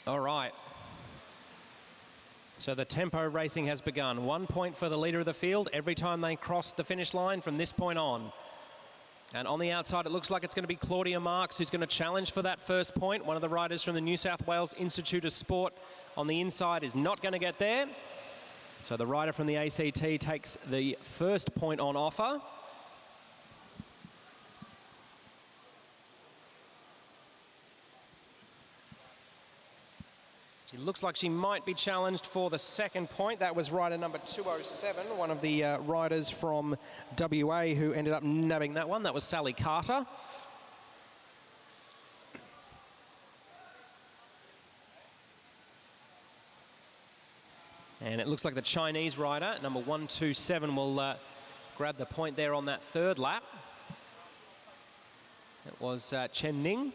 All right. So the tempo racing has begun. 1 point for the leader of the field every time they cross the finish line from this point on. And on the outside, it looks like it's going to be Claudia Marks who's going to challenge for that first point. One of the riders from the New South Wales Institute of Sport on the inside is not going to get there. So the rider from the ACT takes the first point on offer. She looks like she might be challenged for the second point. That was rider number 207, one of the riders from WA who ended up nabbing that one. That was Sally Carter. And it looks like the Chinese rider, number 127, will grab the point there on that third lap. It was Chen Ning.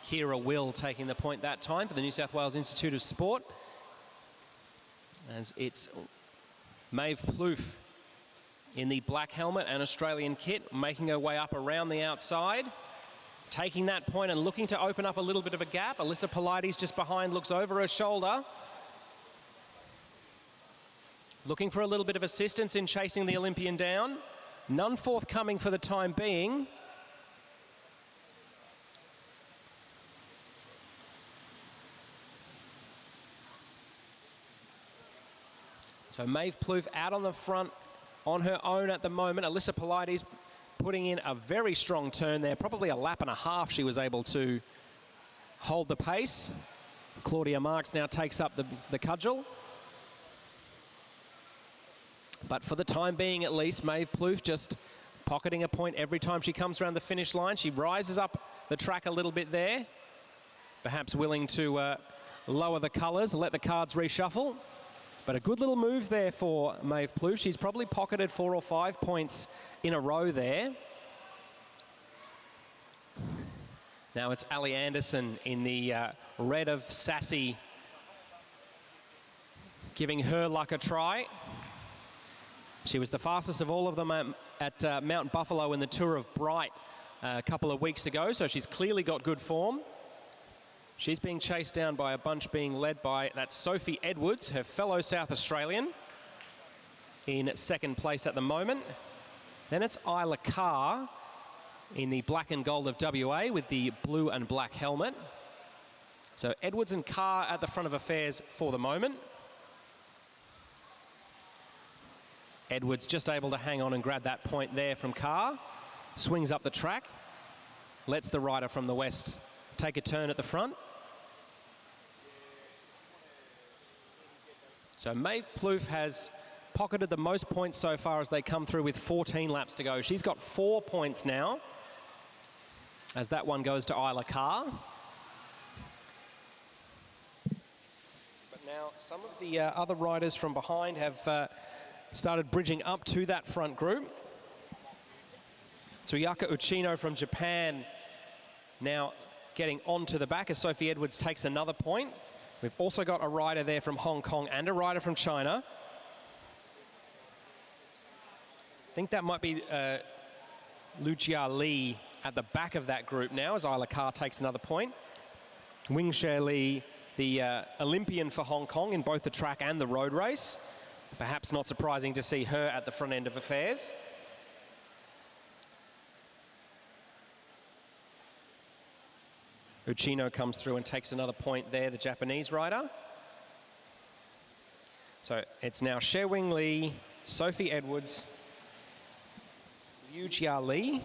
Kira Will taking the point that time for the New South Wales Institute of Sport. As it's Maeve Plouffe in the black helmet and Australian kit, making her way up around the outside. Taking that point and looking to open up a little bit of a gap. Alyssa Polides just behind, looks over her shoulder. Looking for a little bit of assistance in chasing the Olympian down. None forthcoming for the time being. So Maeve Plouffe out on the front on her own at the moment. Alyssa Polides putting in a very strong turn there. Probably a lap and a half she was able to hold the pace. Claudia Marks now takes up the cudgel. But for the time being at least, Maeve Plouffe just pocketing a point every time she comes around the finish line. She rises up the track a little bit there. Perhaps willing to lower the colours and let the cards reshuffle. But a good little move there for Maeve Plouffe. She's probably pocketed 4 or 5 points in a row there. Now it's Ali Anderson in the red of Sassy, giving her luck a try. She was the fastest of all of them at Mount Buffalo in the Tour of Bright a couple of weeks ago, so she's clearly got good form. She's being chased down by a bunch being led by, that's Sophie Edwards, her fellow South Australian, in second place at the moment. Then it's Isla Carr in the black and gold of WA with the blue and black helmet. So Edwards and Carr at the front of affairs for the moment. Edwards just able to hang on and grab that point there from Carr. Swings up the track, lets the rider from the west take a turn at the front. So Maeve Plouffe has pocketed the most points so far as they come through with 14 laps to go. She's got 4 points now, as that one goes to Isla Carr. But now some of the other riders from behind have started bridging up to that front group. Tsuyaka Uchino from Japan now getting onto the back as Sophie Edwards takes another point. We've also got a rider there from Hong Kong and a rider from China. I think that might be Lucia Li at the back of that group now as Isla Carr takes another point. Wing She Li, the Olympian for Hong Kong in both the track and the road race. Perhaps not surprising to see her at the front end of affairs. Uchino comes through and takes another point there, the Japanese rider. So it's now She Wing Li, Sophie Edwards, Liu Jia Li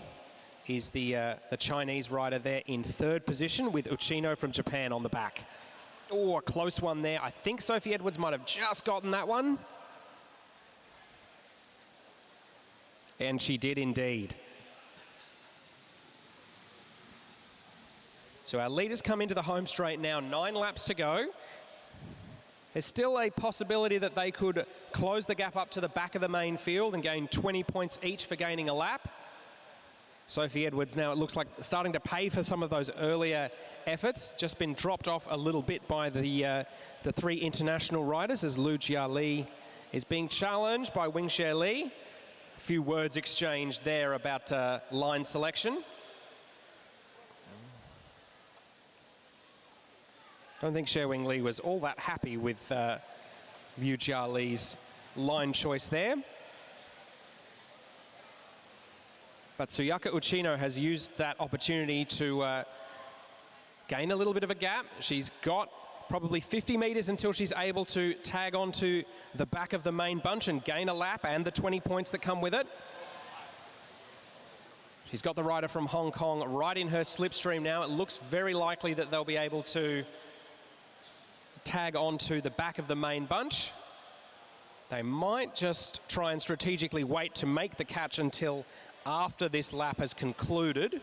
is the Chinese rider there in third position with Uchino from Japan on the back. Oh, a close one there. I think Sophie Edwards might have just gotten that one. And she did indeed. So our leaders come into the home straight now, 9 laps to go. There's still a possibility that they could close the gap up to the back of the main field and gain 20 points each for gaining a lap. Sophie Edwards now, it looks like, starting to pay for some of those earlier efforts. Just been dropped off a little bit by the 3 international riders as Liu Jia Li is being challenged by Wing She Li. A few words exchanged there about line selection. I don't think She Wing Li was all that happy with Liu Jia Li's line choice there. But Tsuyaka Uchino has used that opportunity to gain a little bit of a gap. She's got probably 50 metres until she's able to tag onto the back of the main bunch and gain a lap and the 20 points that come with it. She's got the rider from Hong Kong right in her slipstream now. It looks very likely that they'll be able to tag onto the back of the main bunch. They might just try and strategically wait to make the catch until after this lap has concluded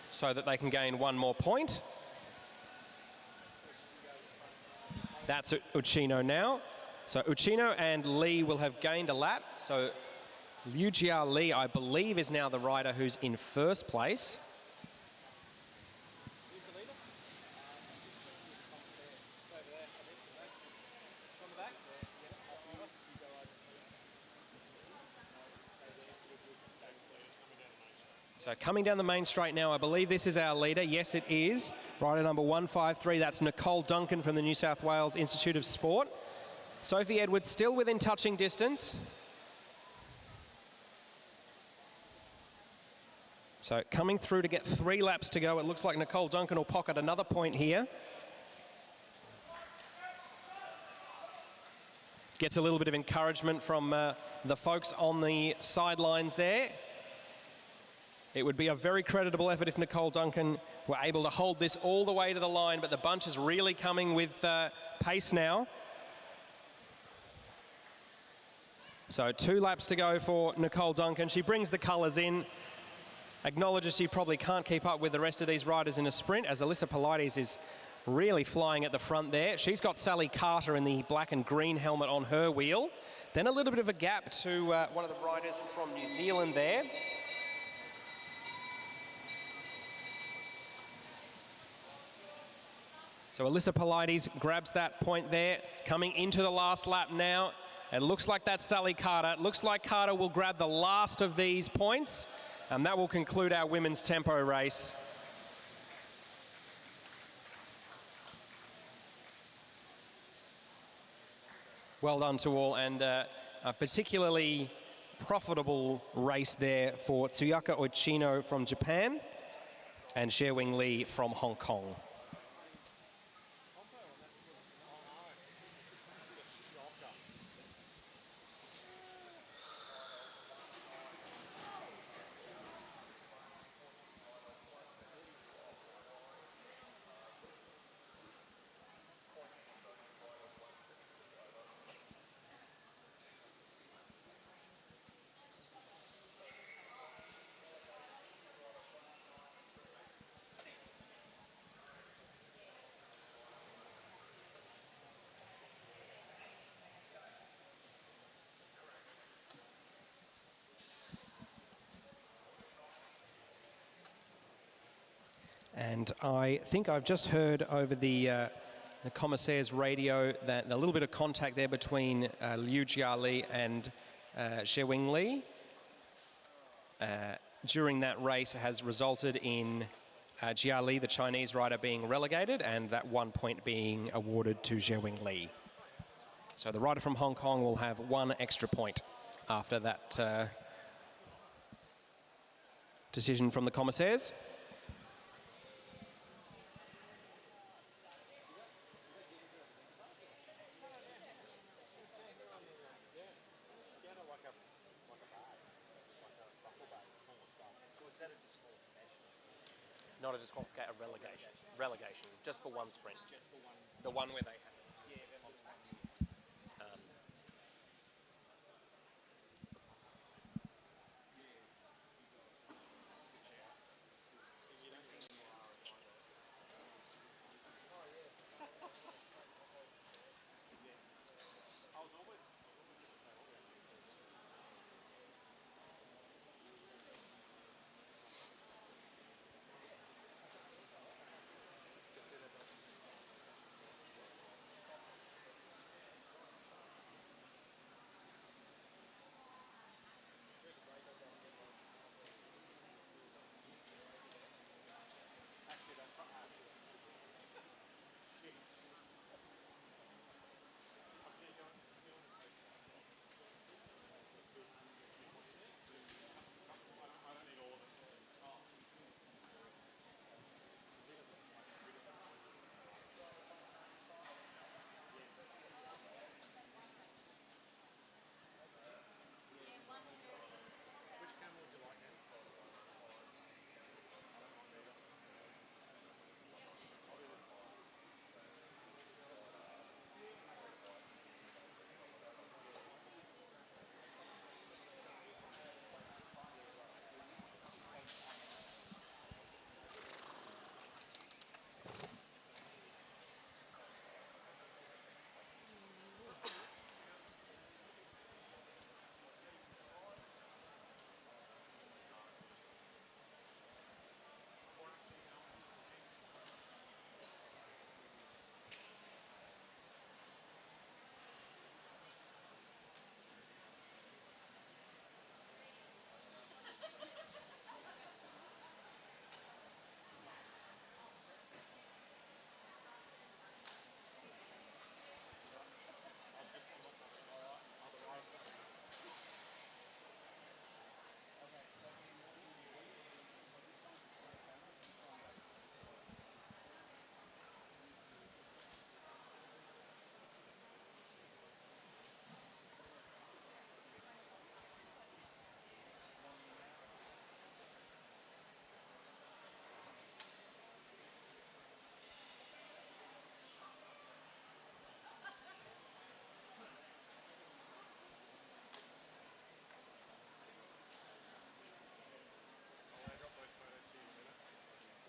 so that they can gain one more point. That's Uchino now. So Uchino and Li will have gained a lap. So Liu Jia Li, I believe, is now the rider who's in first place. So coming down the main straight now, I believe this is our leader. Yes, it is. Rider number 153, that's Nicole Duncan from the New South Wales Institute of Sport. Sophie Edwards still within touching distance. So coming through to get 3 laps to go. It looks like Nicole Duncan will pocket another point here. Gets a little bit of encouragement from the folks on the sidelines there. It would be a very creditable effort if Nicole Duncan were able to hold this all the way to the line, but the bunch is really coming with pace now. So 2 laps to go for Nicole Duncan. She brings the colours in, acknowledges she probably can't keep up with the rest of these riders in a sprint, as Alyssa Polides is really flying at the front there. She's got Sally Carter in the black and green helmet on her wheel. Then a little bit of a gap to one of the riders from New Zealand there. So Alyssa Polides grabs that point there, coming into the last lap now. It looks like that's Sally Carter. It looks like Carter will grab the last of these points, and that will conclude our women's tempo race. Well done to all, and a particularly profitable race there for Tsuyaka Uchino from Japan and She Wing Li from Hong Kong. And I think I've just heard over the commissaire's radio that a little bit of contact there between Liu Jia Li and She Wing Li. during that race has resulted in Jia Li, the Chinese rider, being relegated, and that 1 point being awarded to Zhewing Li. So the rider from Hong Kong will have 1 extra point after that decision from the commissaires. Not a disqualification, a relegation. Relegation, just for 1 sprint. Just for one. The one where they have Contact.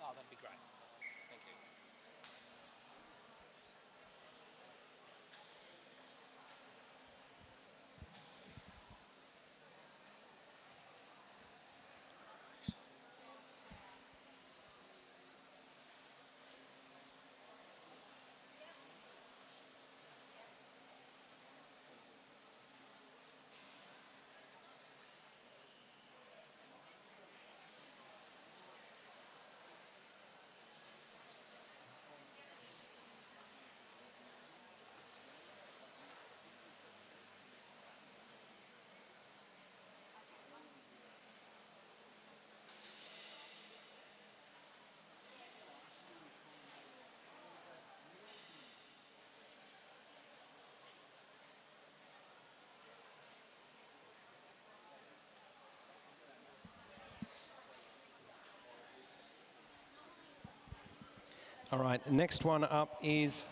Oh, that'd be great. Thank you. All right, next one up is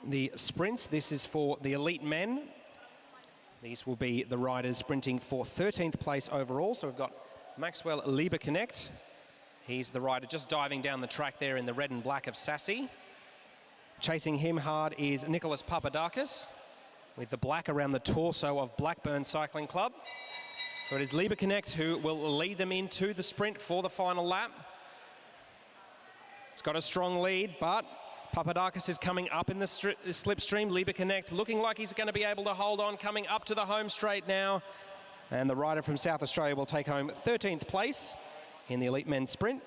the sprints. This is for the elite men. These will be the riders sprinting for 13th place overall. So we've got Maxwell Lieberknecht. He's the rider just diving down the track there in the red and black of Sassy. Chasing him hard is Nicholas Papadakis with the black around the torso of Blackburn Cycling Club. So it is Lieberknecht who will lead them into the sprint for the final lap. He's got a strong lead, but Papadakis is coming up in the slipstream. Lieberknecht looking like he's going to be able to hold on, coming up to the home straight now. And the rider from South Australia will take home 13th place in the elite men's sprint.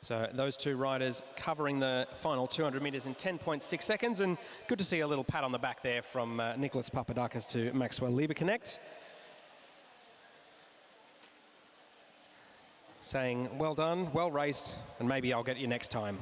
So those two riders covering the final 200 metres in 10.6 seconds, and good to see a little pat on the back there from Nicholas Papadakis to Maxwell Lieberknecht. Saying, well done, well raced, and maybe I'll get you next time.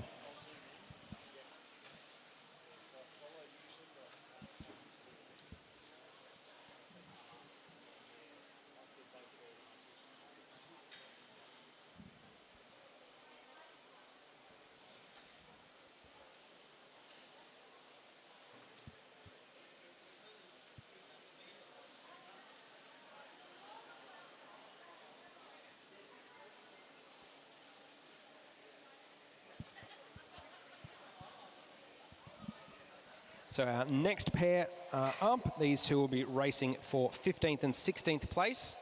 So our next pair are up. These two will be racing for 15th and 16th place.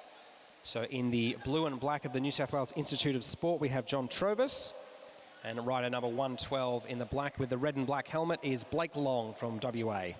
So in the blue and black of the New South Wales Institute of Sport, we have John Trovis. And rider number 112 in the black with the red and black helmet is Blake Long from WA.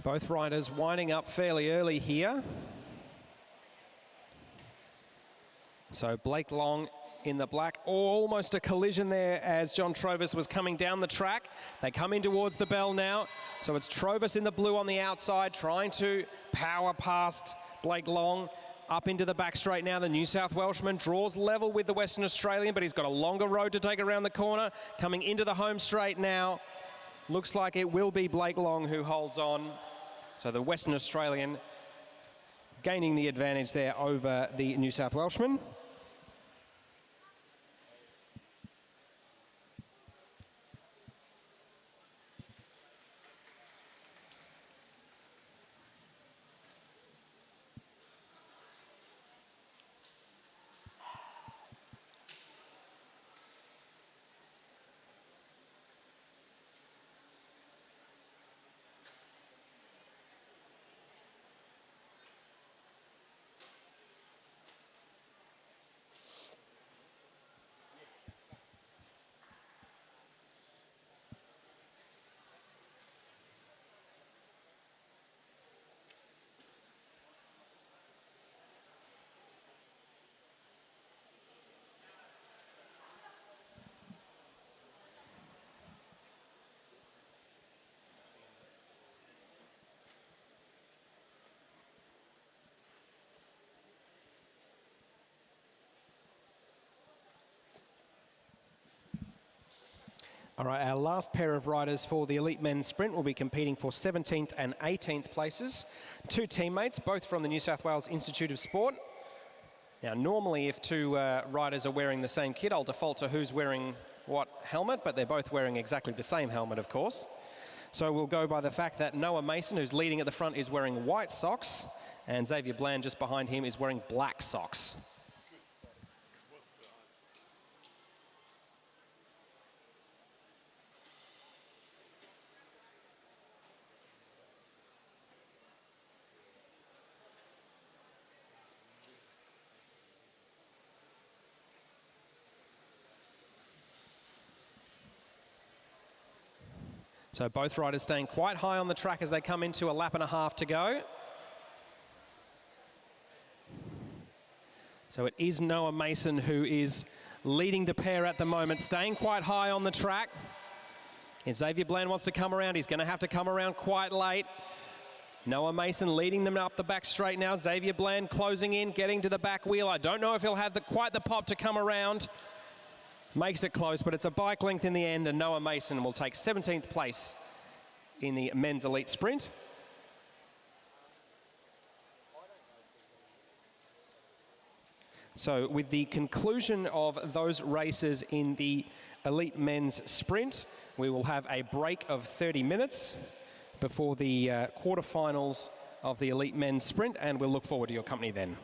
Both riders winding up fairly early here. So Blake Long in the black, almost a collision there as John Trovis was coming down the track. They come in towards the bell now. So it's Trovis in the blue on the outside, trying to power past Blake Long. Up into the back straight now, the New South Welshman draws level with the Western Australian, but he's got a longer road to take around the corner. Coming into the home straight now. Looks like it will be Blake Long who holds on. So the Western Australian gaining the advantage there over the New South Welshman. All right, our last pair of riders for the elite men's sprint will be competing for 17th and 18th places. Two teammates, both from the New South Wales Institute of Sport. Now, normally if two riders are wearing the same kit, I'll default to who's wearing what helmet, but they're both wearing exactly the same helmet, of course. So we'll go by the fact that Noah Mason, who's leading at the front, is wearing white socks, and Xavier Bland, just behind him, is wearing black socks. So both riders staying quite high on the track as they come into a lap and a half to go. So it is Noah Mason who is leading the pair at the moment, staying quite high on the track. If Xavier Bland wants to come around, he's going to have to come around quite late. Noah Mason leading them up the back straight now. Xavier Bland closing in, getting to the back wheel. I don't know if he'll have quite the pop to come around. Makes it close, but it's a bike length in the end, and Noah Mason will take 17th place in the men's elite sprint. So with the conclusion of those races in the elite men's sprint, we will have a break of 30 minutes before the quarterfinals of the elite men's sprint, and we'll look forward to your company then.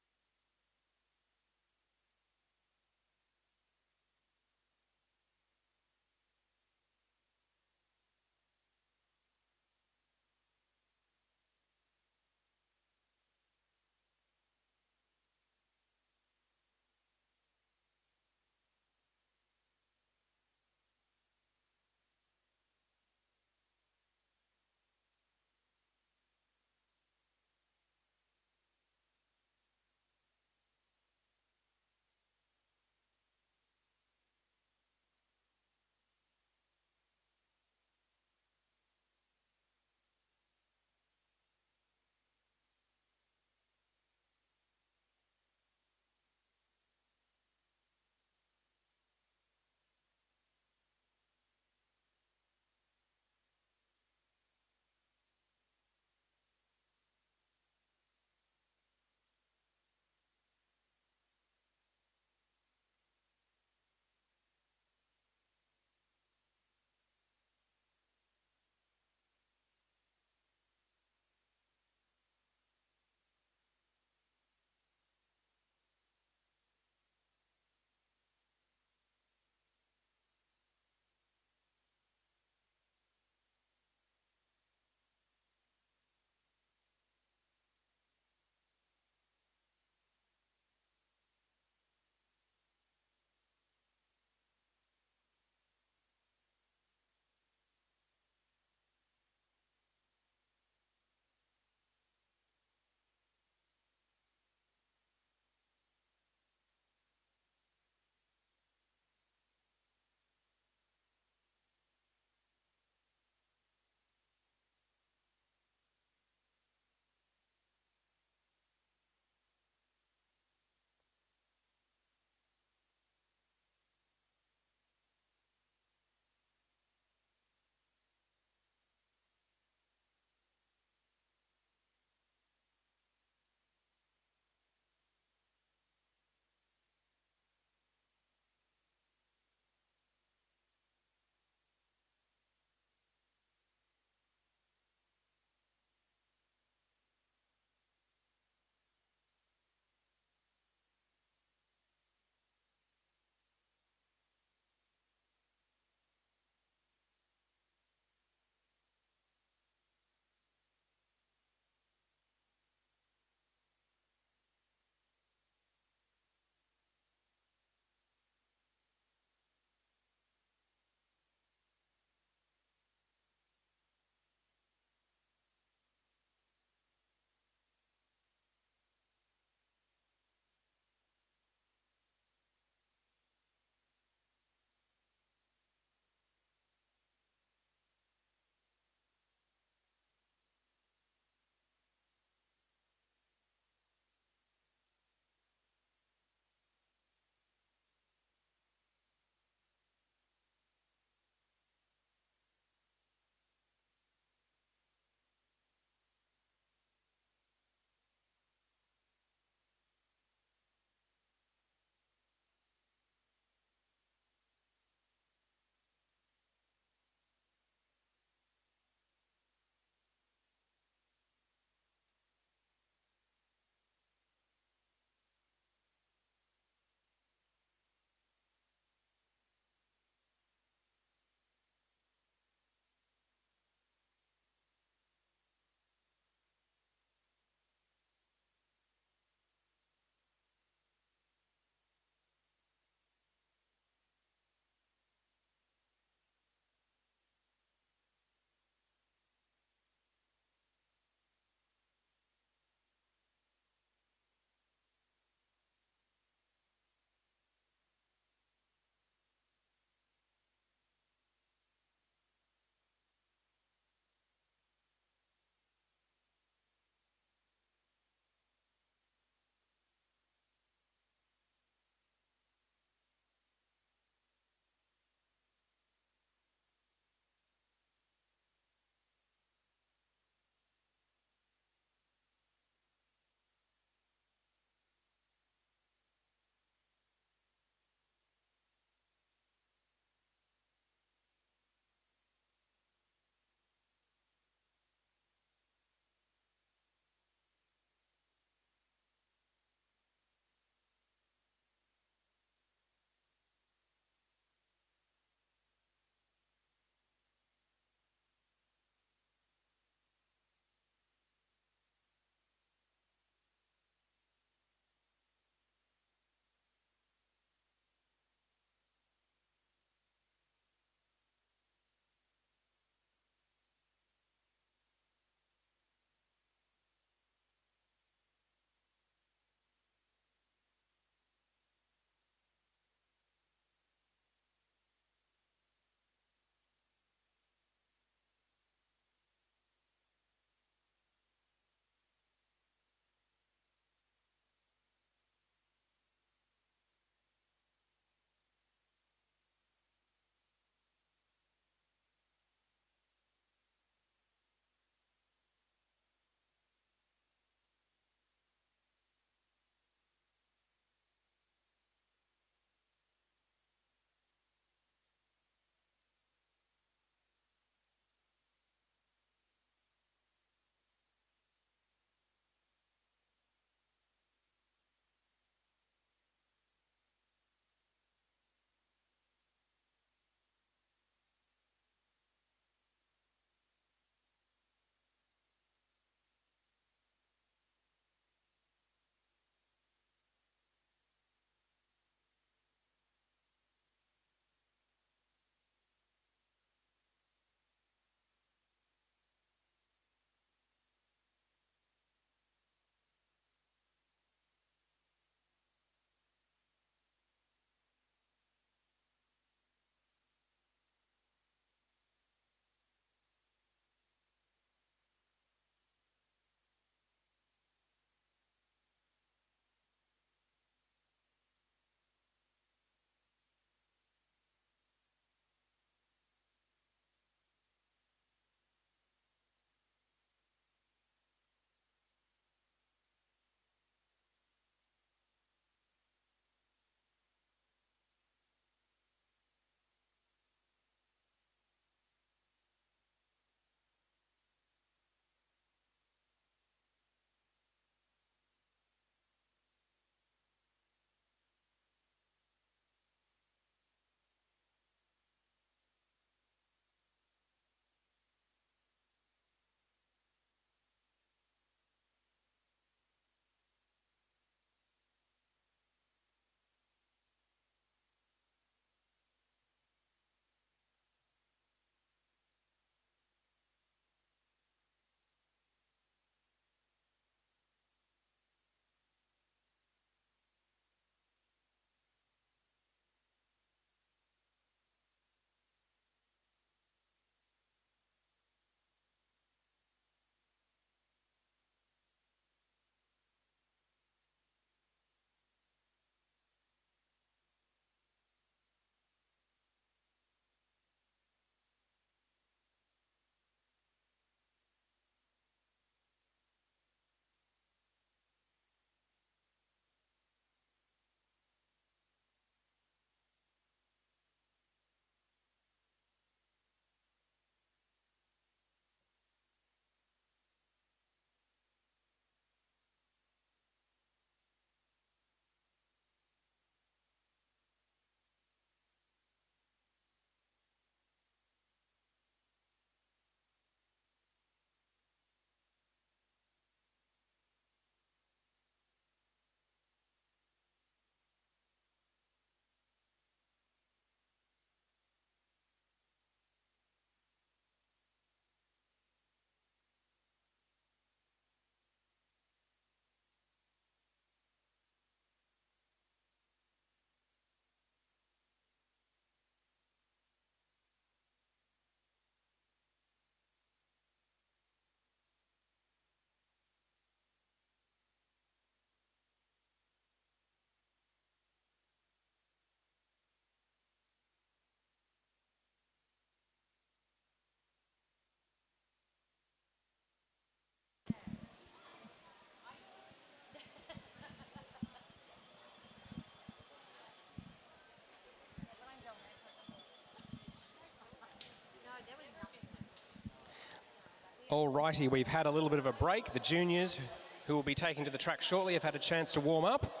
Alrighty, we've had a little bit of a break. The juniors, who will be taking to the track shortly, have had a chance to warm up.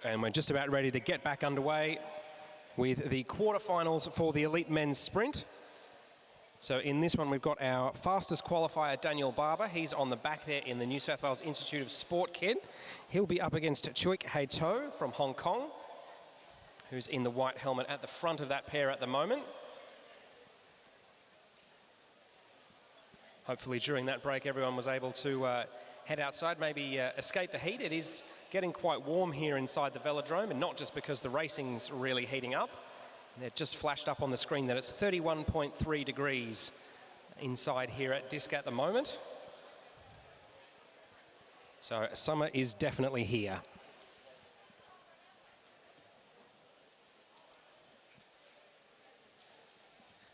And we're just about ready to get back underway with the quarterfinals for the elite men's sprint. So in this one, we've got our fastest qualifier, Daniel Barber. He's on the back there in the New South Wales Institute of Sport kit. He'll be up against Chuik Hei To from Hong Kong, who's in the white helmet at the front of that pair at the moment. Hopefully during that break, everyone was able to head outside, maybe escape the heat. It is getting quite warm here inside the Velodrome, and not just because the racing's really heating up. It just flashed up on the screen that it's 31.3 degrees inside here at Disc at the moment. So summer is definitely here.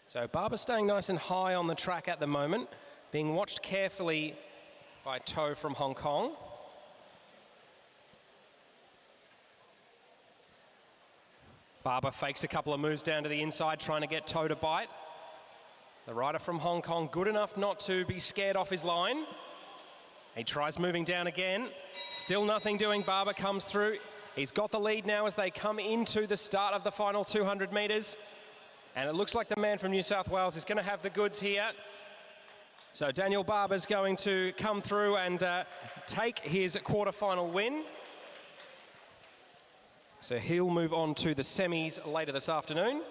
So Barber staying nice and high on the track at the moment, being watched carefully by To from Hong Kong. Barber fakes a couple of moves down to the inside, trying to get To to bite. The rider from Hong Kong, good enough not to be scared off his line. He tries moving down again. Still nothing doing. Barber comes through. He's got the lead now as they come into the start of the final 200 metres. And it looks like the man from New South Wales is going to have the goods here. So Daniel Barber's going to come through and take his quarterfinal win. So he'll move on to the semis later this afternoon.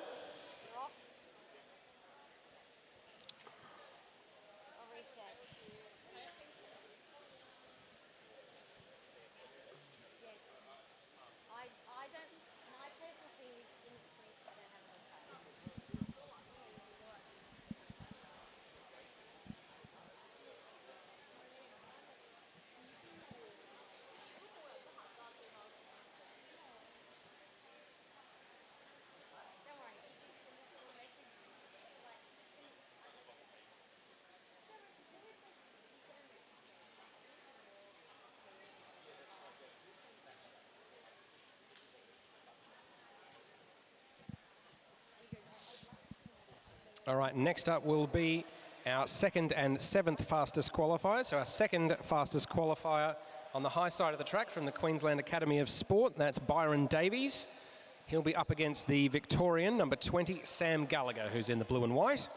All right, next up will be our second and seventh fastest qualifiers. So our second fastest qualifier on the high side of the track from the Queensland Academy of Sport, that's Byron Davies. He'll be up against the Victorian, number 20, Sam Gallagher, who's in the blue and white.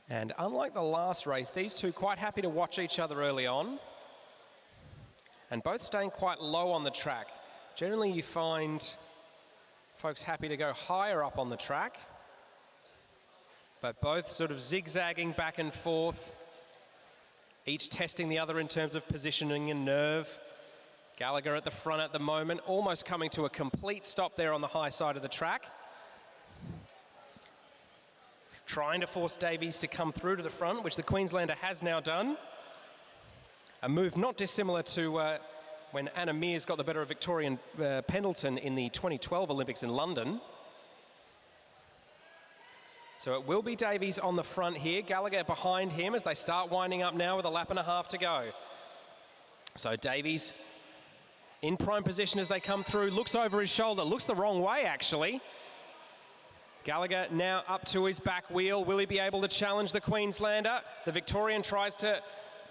And unlike the last race, these two quite happy to watch each other early on, and both staying quite low on the track. Generally, you find folks happy to go higher up on the track, but both sort of zigzagging back and forth, each testing the other in terms of positioning and nerve. Gallagher at the front at the moment, almost coming to a complete stop there on the high side of the track. Trying to force Davies to come through to the front, which the Queenslander has now done. A move not dissimilar to when Anna Mears got the better of Victorian Pendleton in the 2012 Olympics in London. So it will be Davies on the front here, Gallagher behind him as they start winding up now with a lap and a half to go. So Davies in prime position as they come through, looks over his shoulder, looks the wrong way actually. Gallagher now up to his back wheel. Will he be able to challenge the Queenslander? The Victorian tries to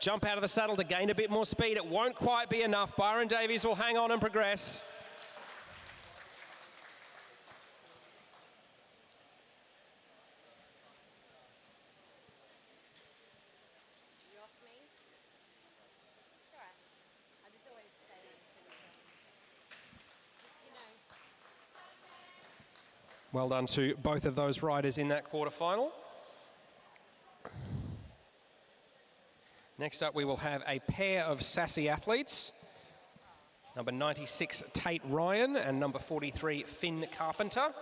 jump out of the saddle to gain a bit more speed. It won't quite be enough. Byron Davies will hang on and progress. Well done to both of those riders in that quarterfinal. Next up, we will have a pair of sassy athletes. Number 96, Tate Ryan, and number 43, Finn Carpenter.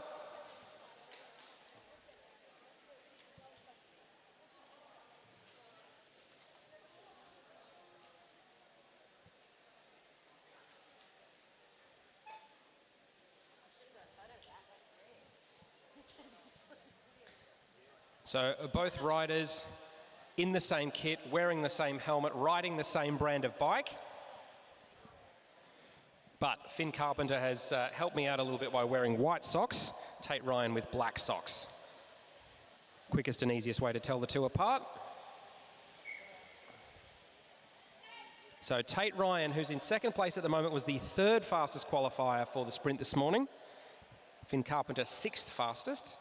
So both riders in the same kit, wearing the same helmet, riding the same brand of bike. But Finn Carpenter has helped me out a little bit by wearing white socks, Tate Ryan with black socks. Quickest and easiest way to tell the two apart. So Tate Ryan, who's in second place at the moment, was the third fastest qualifier for the sprint this morning. Finn Carpenter, sixth fastest.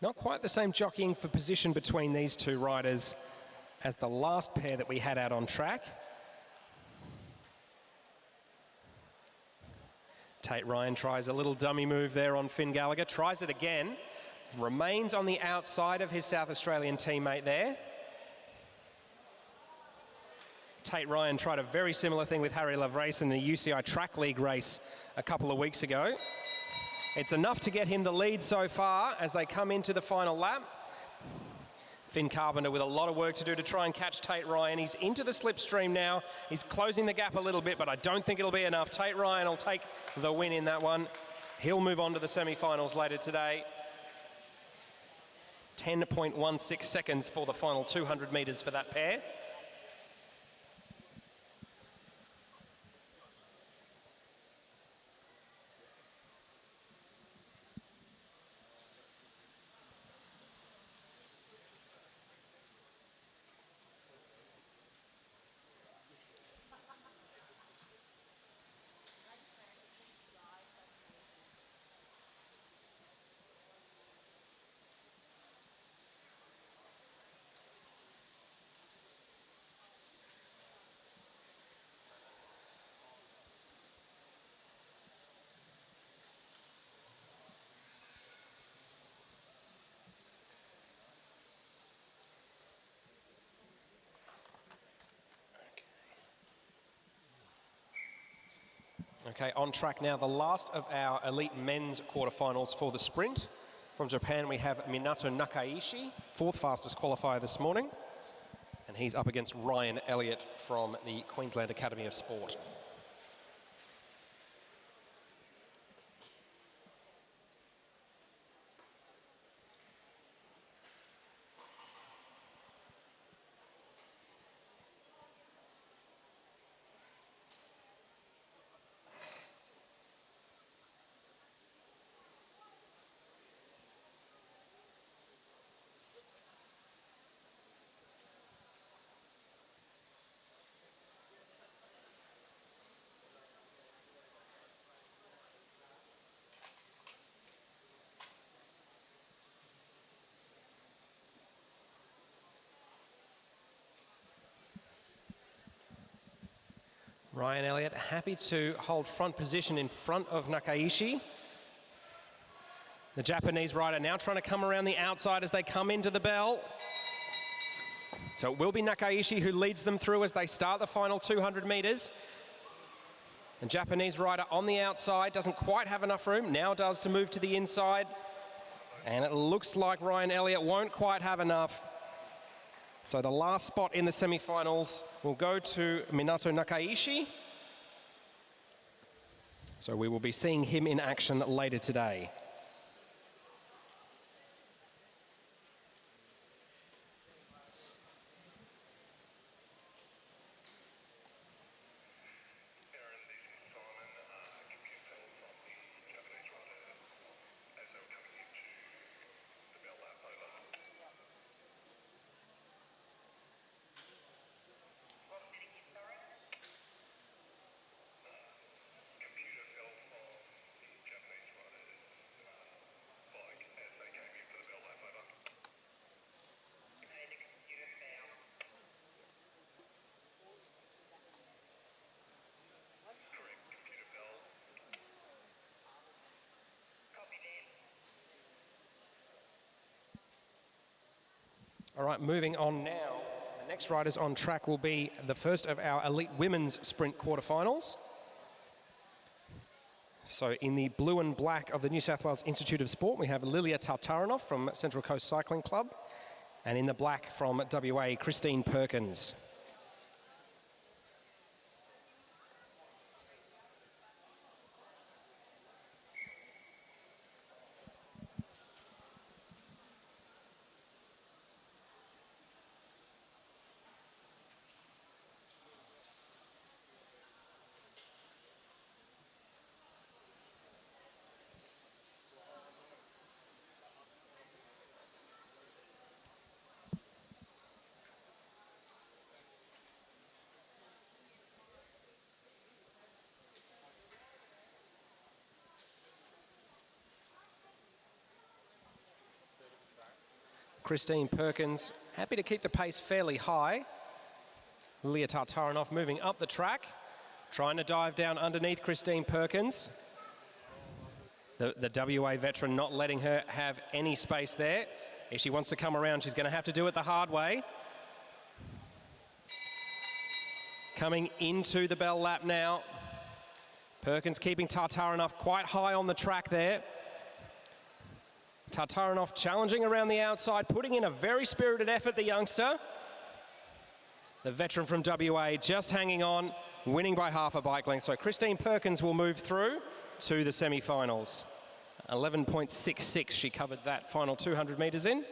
Not quite the same jockeying for position between these two riders as the last pair that we had out on track. Tate Ryan tries a little dummy move there on Finn Gallagher, tries it again, remains on the outside of his South Australian teammate there. Tate Ryan tried a very similar thing with Harry Loverace in the UCI Track League race a couple of weeks ago. It's enough to get him the lead so far as they come into the final lap. Finn Carpenter with a lot of work to do to try and catch Tate Ryan. He's into the slipstream now. He's closing the gap a little bit, but I don't think it'll be enough. Tate Ryan will take the win in that one. He'll move on to the semi-finals later today. 10.16 seconds for the final 200 metres for that pair. Okay, on track now, the last of our elite men's quarterfinals for the sprint. From Japan, we have Minato Nakaishi, fourth fastest qualifier this morning. And he's up against Ryan Elliott from the Queensland Academy of Sport. Ryan Elliott happy to hold front position in front of Nakaishi. The Japanese rider now trying to come around the outside as they come into the bell. So it will be Nakaishi who leads them through as they start the final 200 metres. The Japanese rider on the outside doesn't quite have enough room, now does to move to the inside. And it looks like Ryan Elliott won't quite have enough. So the last spot in the semi-finals will go to Minato Nakaishi. So we will be seeing him in action later today. All right, moving on now. The next riders on track will be the first of our elite women's sprint quarterfinals. So in the blue and black of the New South Wales Institute of Sport, we have Lilia Tartarinov from Central Coast Cycling Club. And in the black from WA, Christine Perkins. Christine Perkins, happy to keep the pace fairly high. Lilia Tartarinov moving up the track, trying to dive down underneath Christine Perkins. The WA veteran not letting her have any space there. If she wants to come around, she's going to have to do it the hard way. Coming into the bell lap now. Perkins keeping Tartarinov quite high on the track there. Tartarinov challenging around the outside, putting in a very spirited effort, the youngster. The veteran from WA just hanging on, winning by half a bike length. So Christine Perkins will move through to the semi-finals. 11.66, she covered that final 200 metres in.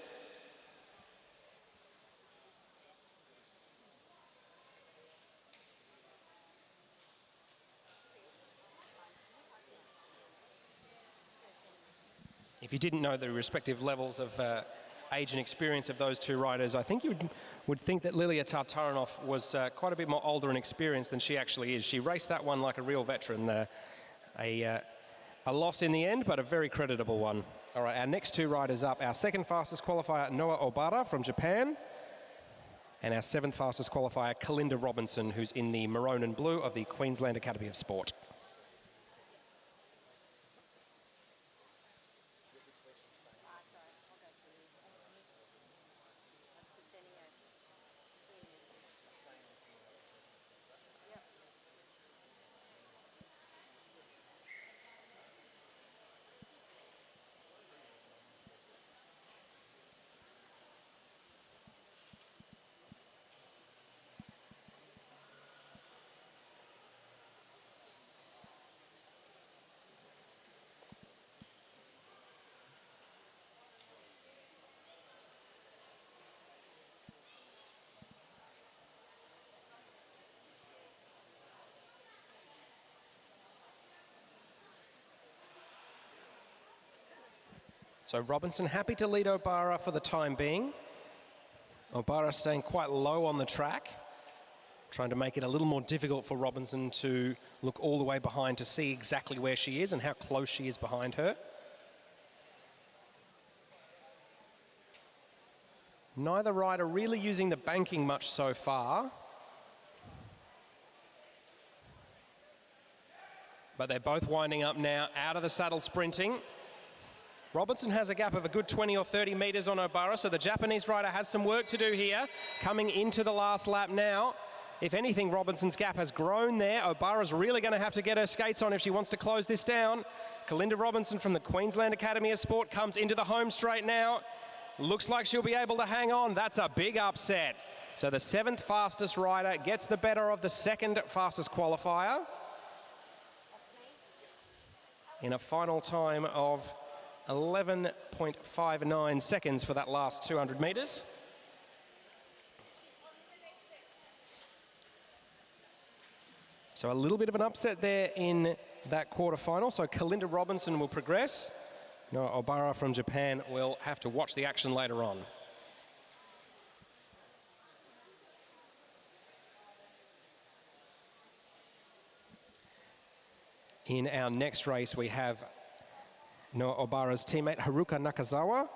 If you didn't know the respective levels of age and experience of those two riders, I think you would think that Lilia Tartarinov was quite a bit more older and experienced than she actually is. She raced that one like a real veteran. A loss in the end, but a very creditable one. All right, our next two riders up, our second fastest qualifier, Noah Obara from Japan, and our seventh fastest qualifier, Kalinda Robinson, who's in the maroon and blue of the Queensland Academy of Sport. So Robinson happy to lead Obara for the time being. Obara staying quite low on the track, trying to make it a little more difficult for Robinson to look all the way behind to see exactly where she is and how close she is behind her. Neither rider really using the banking much so far. But they're both winding up now, out of the saddle sprinting. Robinson has a gap of a good 20 or 30 metres on Obara, so the Japanese rider has some work to do here. Coming into the last lap now. If anything, Robinson's gap has grown there. Obara's really going to have to get her skates on if she wants to close this down. Kalinda Robinson from the Queensland Academy of Sport comes into the home straight now. Looks like she'll be able to hang on. That's a big upset. So the seventh fastest rider gets the better of the second fastest qualifier in a final time of 11.59 seconds for that last 200 metres. So a little bit of an upset there in that quarterfinal. So Kalinda Robinson will progress. Noah Obara from Japan will have to watch the action later on. In our next race, we have Noah Obara's teammate Haruka Nakazawa,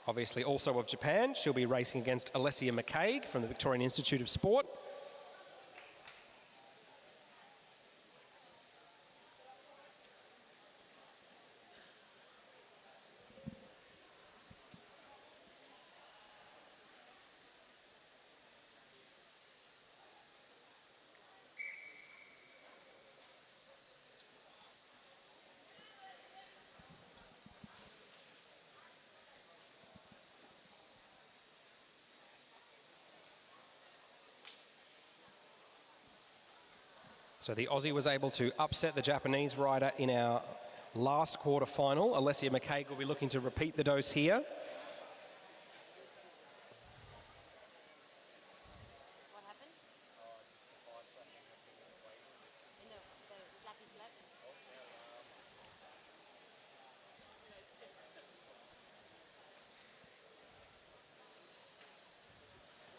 obviously also of Japan. She'll be racing against Alessia McCaig from the Victorian Institute of Sport. So the Aussie was able to upset the Japanese rider in our last quarter-final. Alessia McCaig will be looking to repeat the dose here. What happened? In the slappy slaps?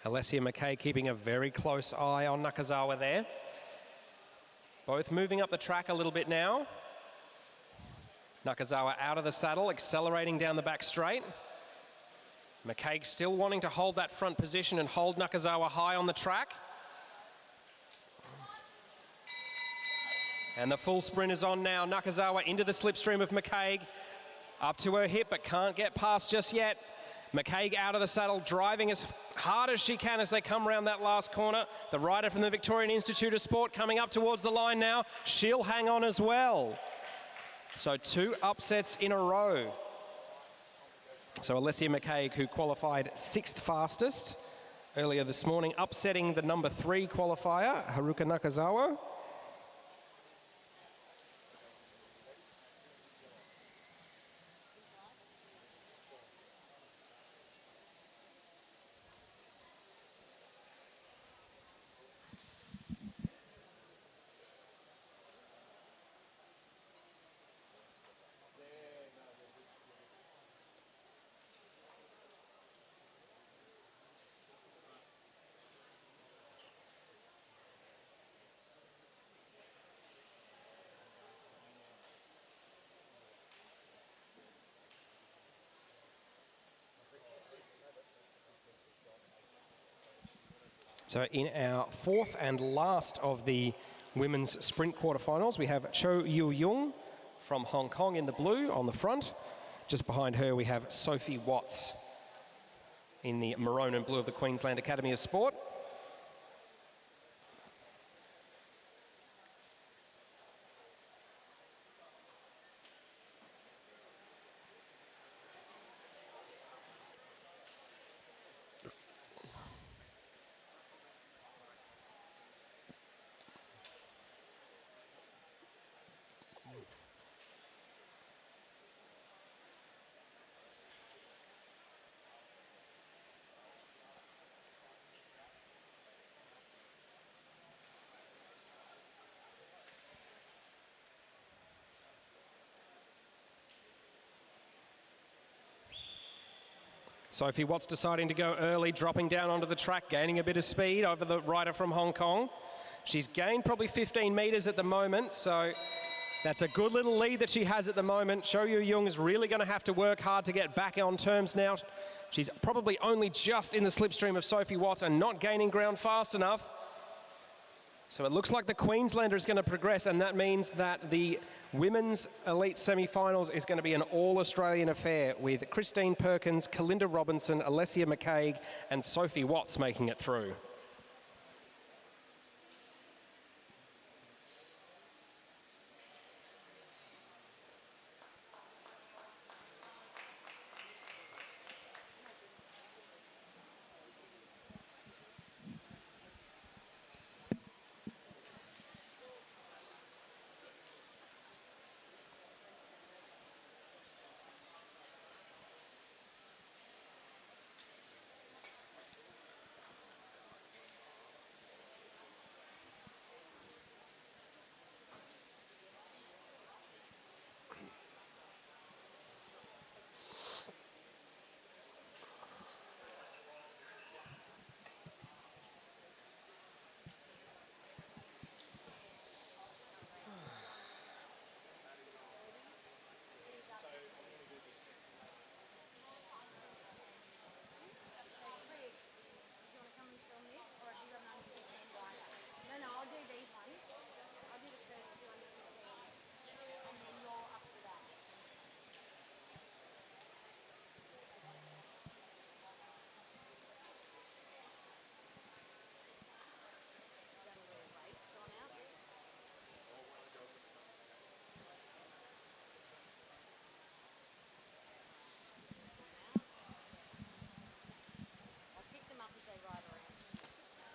Alessia McCaig keeping a very close eye on Nakazawa there. Both moving up the track a little bit now. Nakazawa out of the saddle, accelerating down the back straight. McCaig still wanting to hold that front position and hold Nakazawa high on the track. And the full sprint is on now. Nakazawa into the slipstream of McCaig. Up to her hip, but can't get past just yet. McCaig out of the saddle, driving as hard as she can as they come around that last corner. The rider from the Victorian Institute of Sport coming up towards the line now. She'll hang on as well. So 2 upsets in a row. So Alessia McCaig, who qualified 6th fastest earlier this morning, upsetting the number 3 qualifier, Haruka Nakazawa. So in our 4th and last of the women's sprint quarterfinals, we have Cho Yu-Jung from Hong Kong in the blue on the front. Just behind her, we have Sophie Watts in the maroon and blue of the Queensland Academy of Sport. Sophie Watts deciding to go early, dropping down onto the track, gaining a bit of speed over the rider from Hong Kong. She's gained probably 15 metres at the moment, so that's a good little lead that she has at the moment. Cho Yu-Jung is really going to have to work hard to get back on terms now. She's probably only just in the slipstream of Sophie Watts and not gaining ground fast enough. So it looks like the Queenslander is going to progress, and that means that the women's elite semi-finals is going to be an all-Australian affair with Christine Perkins, Kalinda Robinson, Alessia McCaig and Sophie Watts making it through.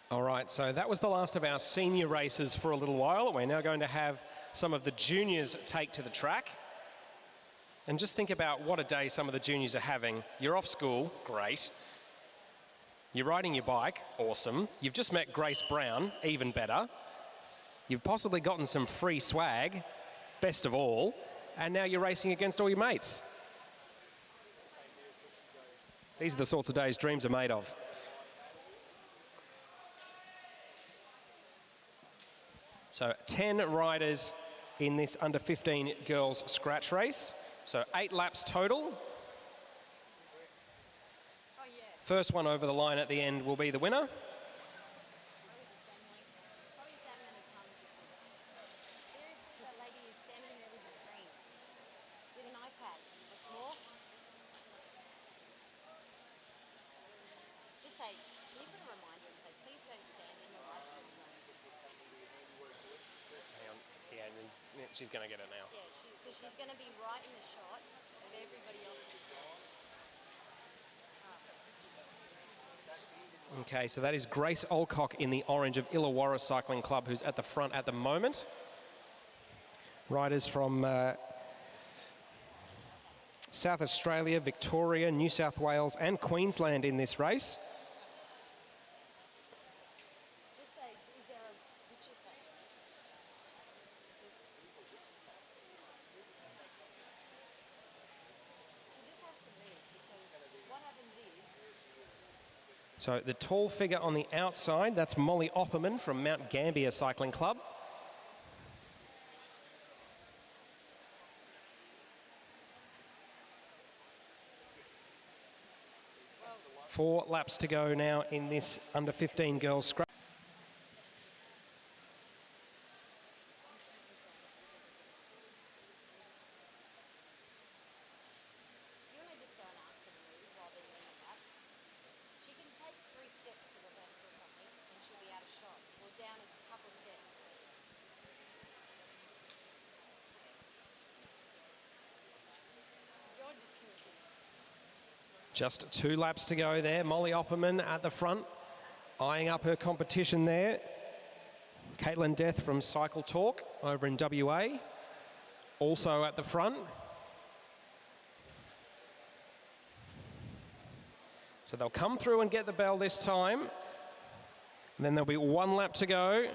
All right, so that was the last of our senior races for a little while. We're now going to have some of the juniors take to the track. And just think about what a day some of the juniors are having. You're off school, great. You're riding your bike, awesome. You've just met Grace Brown, even better. You've possibly gotten some free swag, best of all. And now you're racing against all your mates. These are the sorts of days dreams are made of. So 10 riders in this under 15 girls scratch race. So 8 laps total. First one over the line at the end will be the winner. She's going to get it now. Yeah, because she's going to be right in the shot of everybody else's car. Okay, so that is Grace Olcock in the orange of Illawarra Cycling Club, who's at the front at the moment. Riders from South Australia, Victoria, New South Wales and Queensland in this race. So the tall figure on the outside, that's Molly Opperman from Mount Gambier Cycling Club. Four laps to go now in this under 15 girls scratch. Just 2 laps to go there. Molly Opperman at the front, eyeing up her competition there. Caitlin Death from Cycle Talk over in WA, also at the front. So they'll come through and get the bell this time. And then there'll be 1 lap to go.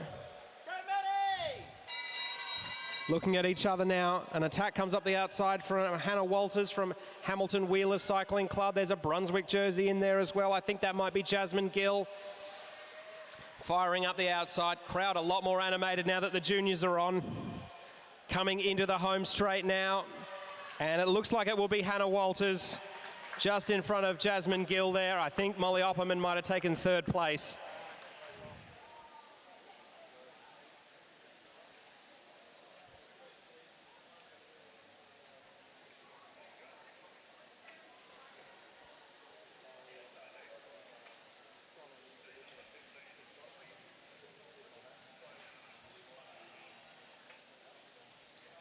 Looking at each other now. An attack comes up the outside from Hannah Walters from Hamilton Wheeler Cycling Club. There's a Brunswick jersey in there as well. I think that might be Jasmine Gill. Firing up the outside. Crowd a lot more animated now that the juniors are on. Coming into the home straight now. And it looks like it will be Hannah Walters just in front of Jasmine Gill there. I think Molly Opperman might have taken 3rd place.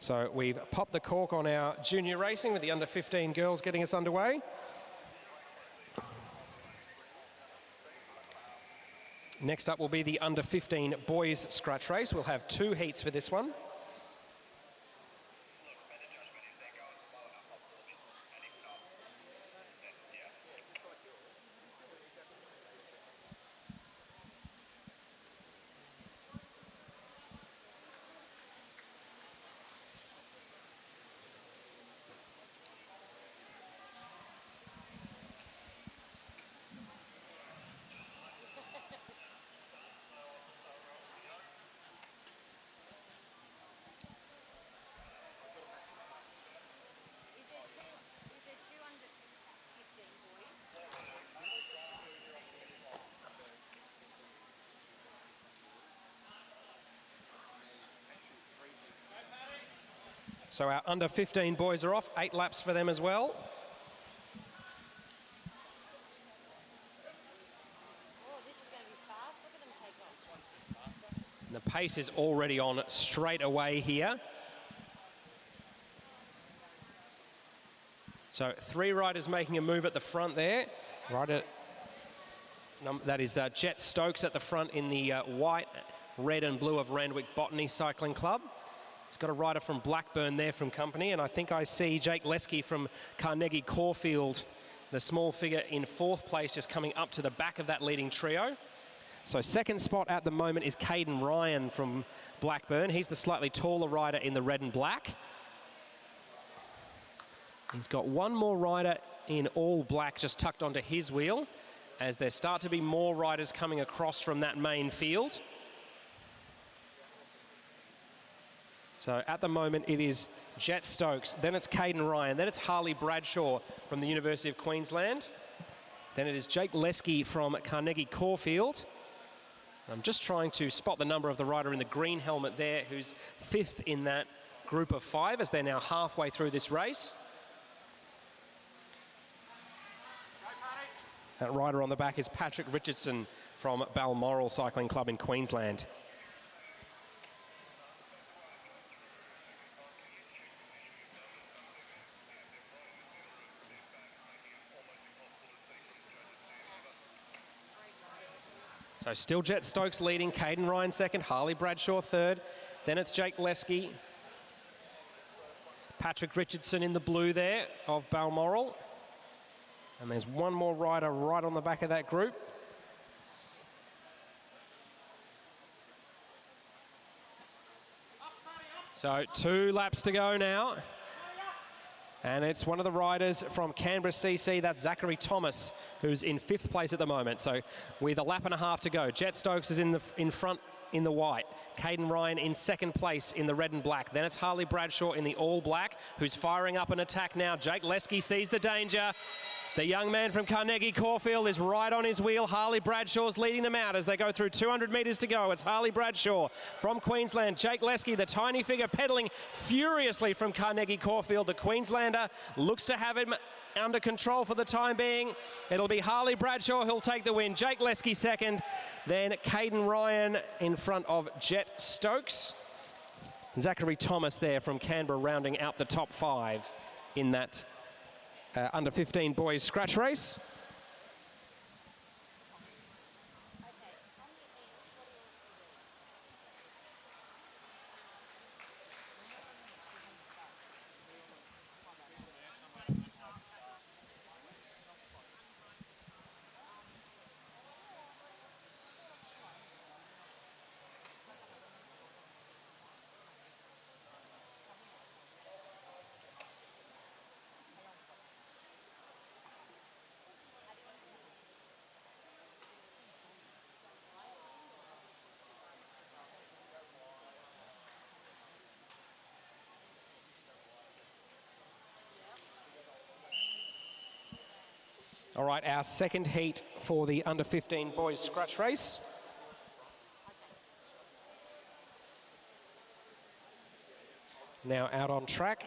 So we've popped the cork on our junior racing with the under 15 girls getting us underway. Next up will be the under 15 boys scratch race. We'll have 2 heats for this one. So our under 15 boys are off, 8 laps for them as well. And the pace is already on straight away here. So 3 riders making a move at the front there. That is Jet Stokes at the front in the white, red and blue of Randwick Botany Cycling Club. It's got a rider from Blackburn there from company, and I think I see Jake Lesky from Carnegie Caulfield, the small figure in 4th place, just coming up to the back of that leading trio. So second spot at the moment is Caden Ryan from Blackburn. He's the slightly taller rider in the red and black. He's got one more rider in all black just tucked onto his wheel, as there start to be more riders coming across from that main field. So at the moment it is Jet Stokes, then it's Caden Ryan, then it's Harley Bradshaw from the University of Queensland, then it is Jake Lesky from Carnegie Caulfield. I'm just trying to spot the number of the rider in the green helmet there, who's 5th in that group of 5 as they're now halfway through this race. That rider on the back is Patrick Richardson from Balmoral Cycling Club in Queensland. So still Jet Stokes leading, Caden Ryan second, Harley Bradshaw third. Then it's Jake Lesky. Patrick Richardson in the blue there of Balmoral. And there's one more rider right on the back of that group. So 2 laps to go now. And it's one of the riders from Canberra CC, that's Zachary Thomas, who's in 5th place at the moment. So with a lap and a half to go, Jet Stokes is in front in the white. Caden Ryan in 2nd place in the red and black. Then it's Harley Bradshaw in the all black, who's firing up an attack now. Jake Lesky sees the danger. The young man from Carnegie Caulfield is right on his wheel. Harley Bradshaw's leading them out as they go through 200 metres to go. It's Harley Bradshaw from Queensland. Jake Lesky, the tiny figure, pedalling furiously from Carnegie Caulfield. The Queenslander looks to have him under control for the time being. It'll be Harley Bradshaw who'll take the win. Jake Lesky second. Then Caden Ryan in front of Jet Stokes. Zachary Thomas there from Canberra rounding out the top 5 in that under 15 boys scratch race. All right, our second heat for the under 15 boys scratch race. Now out on track,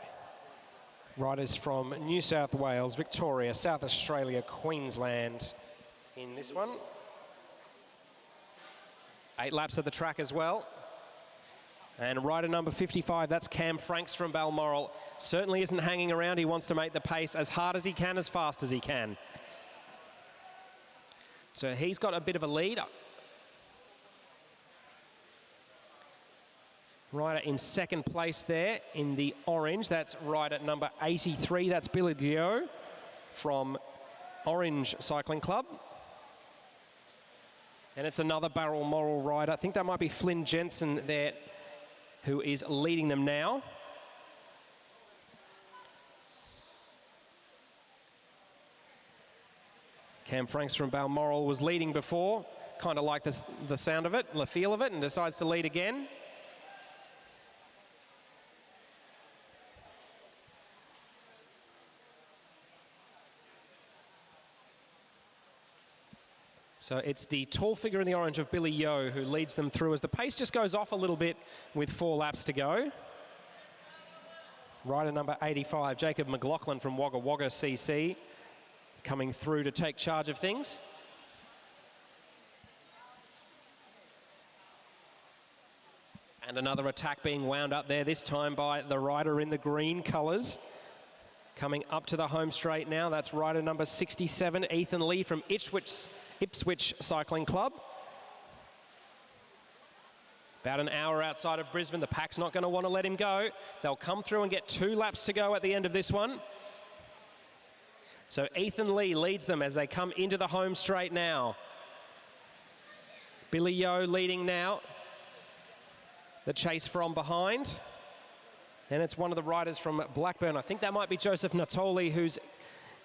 riders from New South Wales, Victoria, South Australia, Queensland in this one. 8 laps of the track as well. And rider number 55, that's Cam Franks from Balmoral. Certainly isn't hanging around. He wants to make the pace as hard as he can, as fast as he can. So he's got a bit of a lead. Rider in 2nd place there in the orange, that's rider number 83, that's Billy Dio from Orange Cycling Club. And it's another Balmoral rider. I think that might be Flynn Jensen there, who is leading them now. Cam Franks from Balmoral was leading before, kind of like the sound of it, the feel of it, and decides to lead again. So it's the tall figure in the orange of Billy Yeo who leads them through as the pace just goes off a little bit with 4 laps to go. Rider number 85, Jacob McLaughlin from Wagga Wagga CC, coming through to take charge of things. And another attack being wound up there, this time by the rider in the green colours. Coming up to the home straight now, that's rider number 67, Ethan Lee from Ipswich Cycling Club. About an hour outside of Brisbane. The pack's not going to want to let him go. They'll come through and get 2 laps to go at the end of this one. So Ethan Lee leads them as they come into the home straight now. Billy Yeo leading now. The chase from behind. And it's one of the riders from Blackburn. I think that might be Joseph Natoli, who's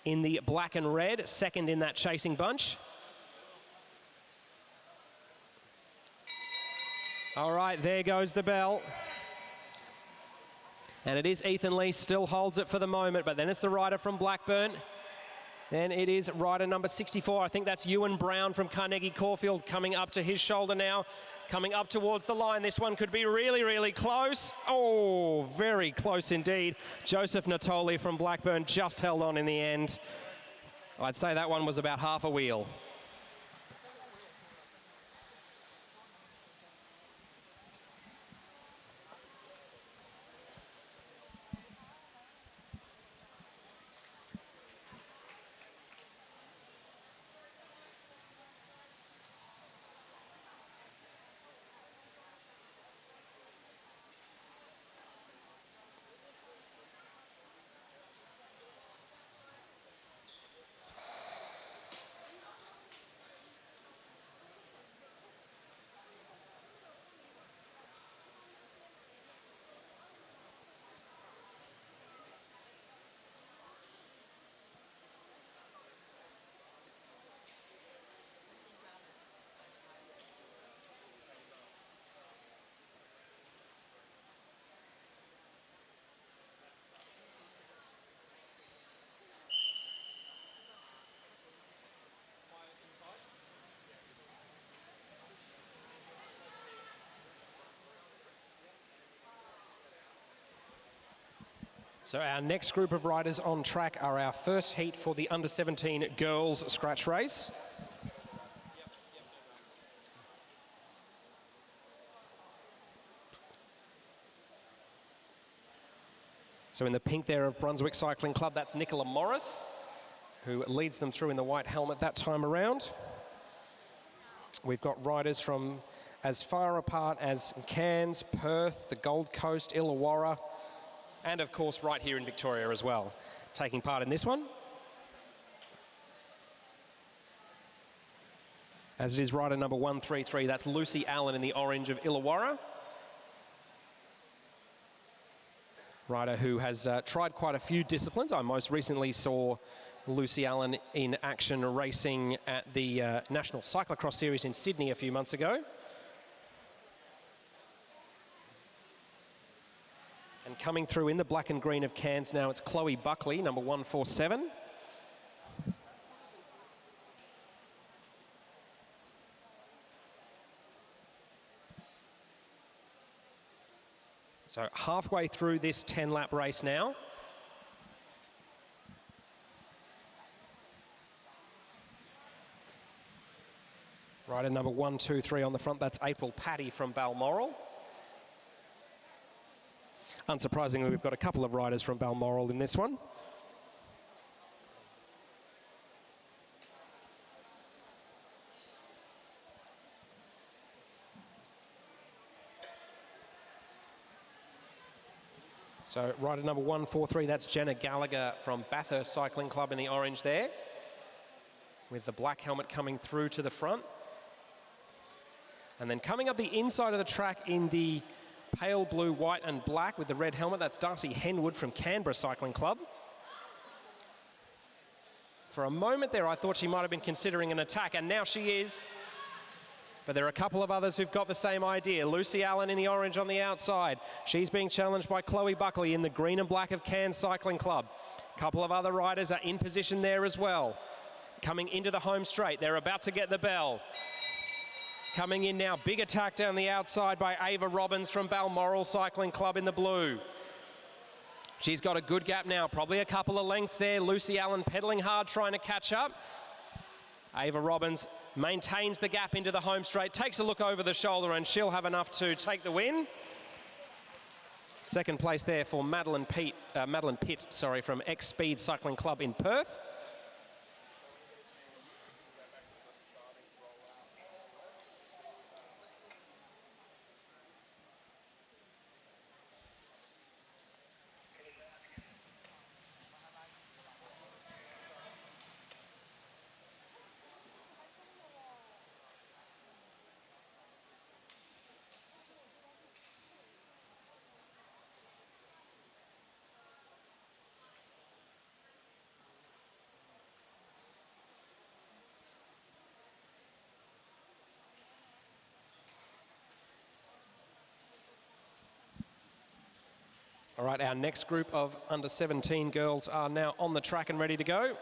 in the black and red, second in that chasing bunch. All right, there goes the bell. And it is Ethan Lee, still holds it for the moment, but then it's the rider from Blackburn. Then it is rider number 64. I think that's Ewan Brown from Carnegie Caulfield coming up to his shoulder now. Coming up towards the line. This one could be really, really close. Oh, very close indeed. Joseph Natoli from Blackburn just held on in the end. I'd say that one was about half a wheel. So our next group of riders on track are our first heat for the under-17 girls scratch race. So in the pink there of Brunswick Cycling Club, that's Nicola Morris, who leads them through in the white helmet that time around. We've got riders from as far apart as Cairns, Perth, the Gold Coast, Illawarra, and of course right here in Victoria as well, taking part in this one. As it is rider number 133, that's Lucy Allen in the orange of Illawarra. Rider who has tried quite a few disciplines. I most recently saw Lucy Allen in action racing at the National Cyclocross Series in Sydney a few months ago. And coming through in the black and green of Cairns now, it's Chloe Buckley, number 147. So halfway through this 10-lap race now. Rider number 123 on the front, that's April Patty from Balmoral. Unsurprisingly, we've got a couple of riders from Balmoral in this one. So rider number 143, that's Jenna Gallagher from Bathurst Cycling Club in the orange there, with the black helmet coming through to the front. And then coming up the inside of the track in the pale blue, white and black with the red helmet, that's Darcy Henwood from Canberra Cycling Club. For a moment there, I thought she might have been considering an attack, and now she is. But there are a couple of others who've got the same idea. Lucy Allen in the orange on the outside. She's being challenged by Chloe Buckley in the green and black of Cairns Cycling Club. A couple of other riders are in position there as well. Coming into the home straight, they're about to get the bell. Coming in now, big attack down the outside by Ava Robbins from Balmoral Cycling Club in the blue. She's got a good gap now, probably a couple of lengths there. Lucy Allen pedaling hard, trying to catch up. Ava Robbins maintains the gap into the home straight, takes a look over the shoulder, and she'll have enough to take the win. Second place there for Madeline Pitt, sorry, from X Speed Cycling Club in Perth. All right, our next group of under 17 girls are now on the track and ready to go.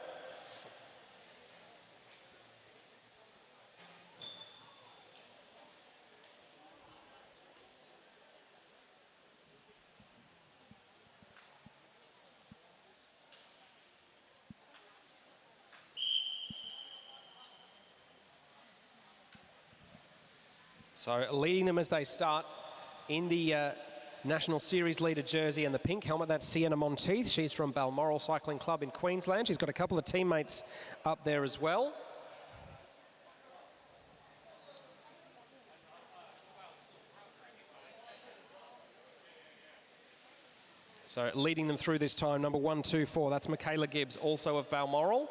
So leading them as they start in the National Series leader jersey and the pink helmet, that's Sienna Monteith. She's from Balmoral Cycling Club in Queensland. She's got a couple of teammates up there as well. So leading them through this time, number 124, that's Michaela Gibbs, also of Balmoral.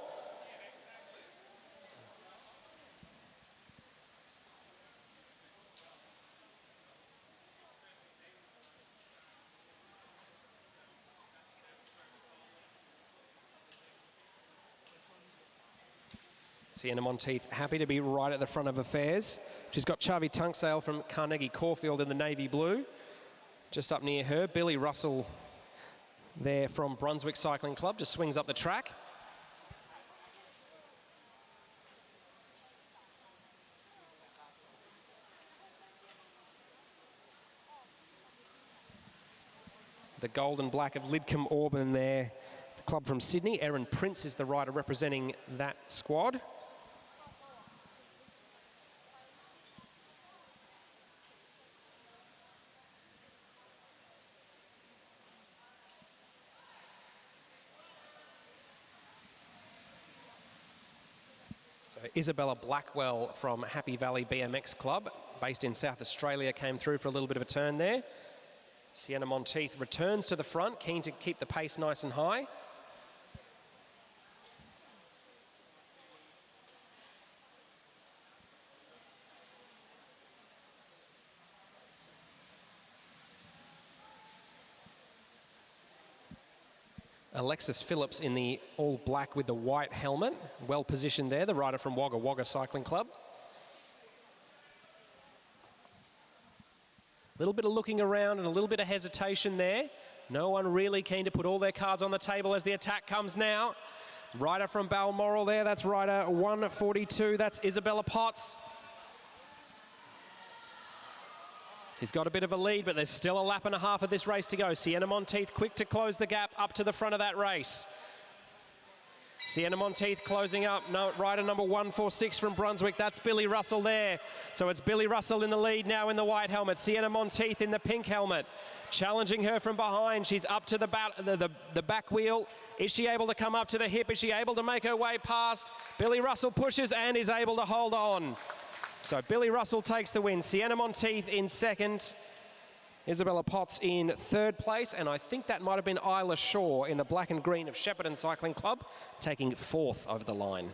Sienna Monteith happy to be right at the front of affairs. She's got Chavi Tunksale from Carnegie Caulfield in the navy blue. Just up near her, Billy Russell there from Brunswick Cycling Club, just swings up the track. The gold and black of Lidcombe Auburn there, the club from Sydney. Erin Prince is the rider representing that squad. So Isabella Blackwell from Happy Valley BMX Club, based in South Australia, came through for a little bit of a turn there. Sienna Monteith returns to the front, keen to keep the pace nice and high. Alexis Phillips in the all black with the white helmet. Well positioned there, the rider from Wagga Wagga Cycling Club. A little bit of looking around and a little bit of hesitation there. No one really keen to put all their cards on the table as the attack comes now. Rider from Balmoral there, that's rider 142, that's Isabella Potts. He's got a bit of a lead, but there's still a lap and a half of this race to go. Sienna Monteith quick to close the gap up to the front of that race. Sienna Monteith closing up, rider number 146 from Brunswick. That's Billy Russell there. So it's Billy Russell in the lead now in the white helmet. Sienna Monteith in the pink helmet. Challenging her from behind. She's up to the back wheel. Is she able to come up to the hip? Is she able to make her way past? Billy Russell pushes and is able to hold on. So Billy Russell takes the win. Sienna Monteith in second. Isabella Potts in third place. And I think that might have been Isla Shaw in the black and green of Shepparton Cycling Club, taking fourth over the line.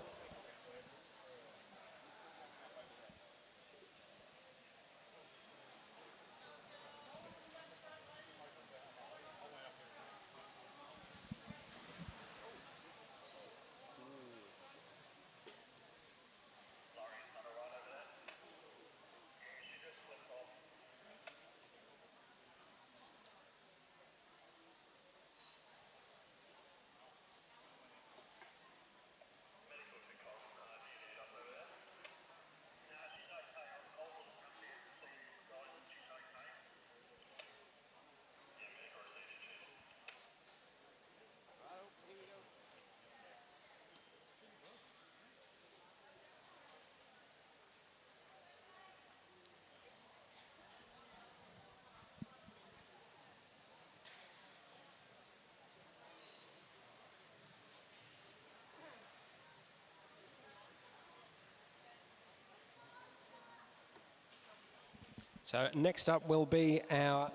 So next up will be our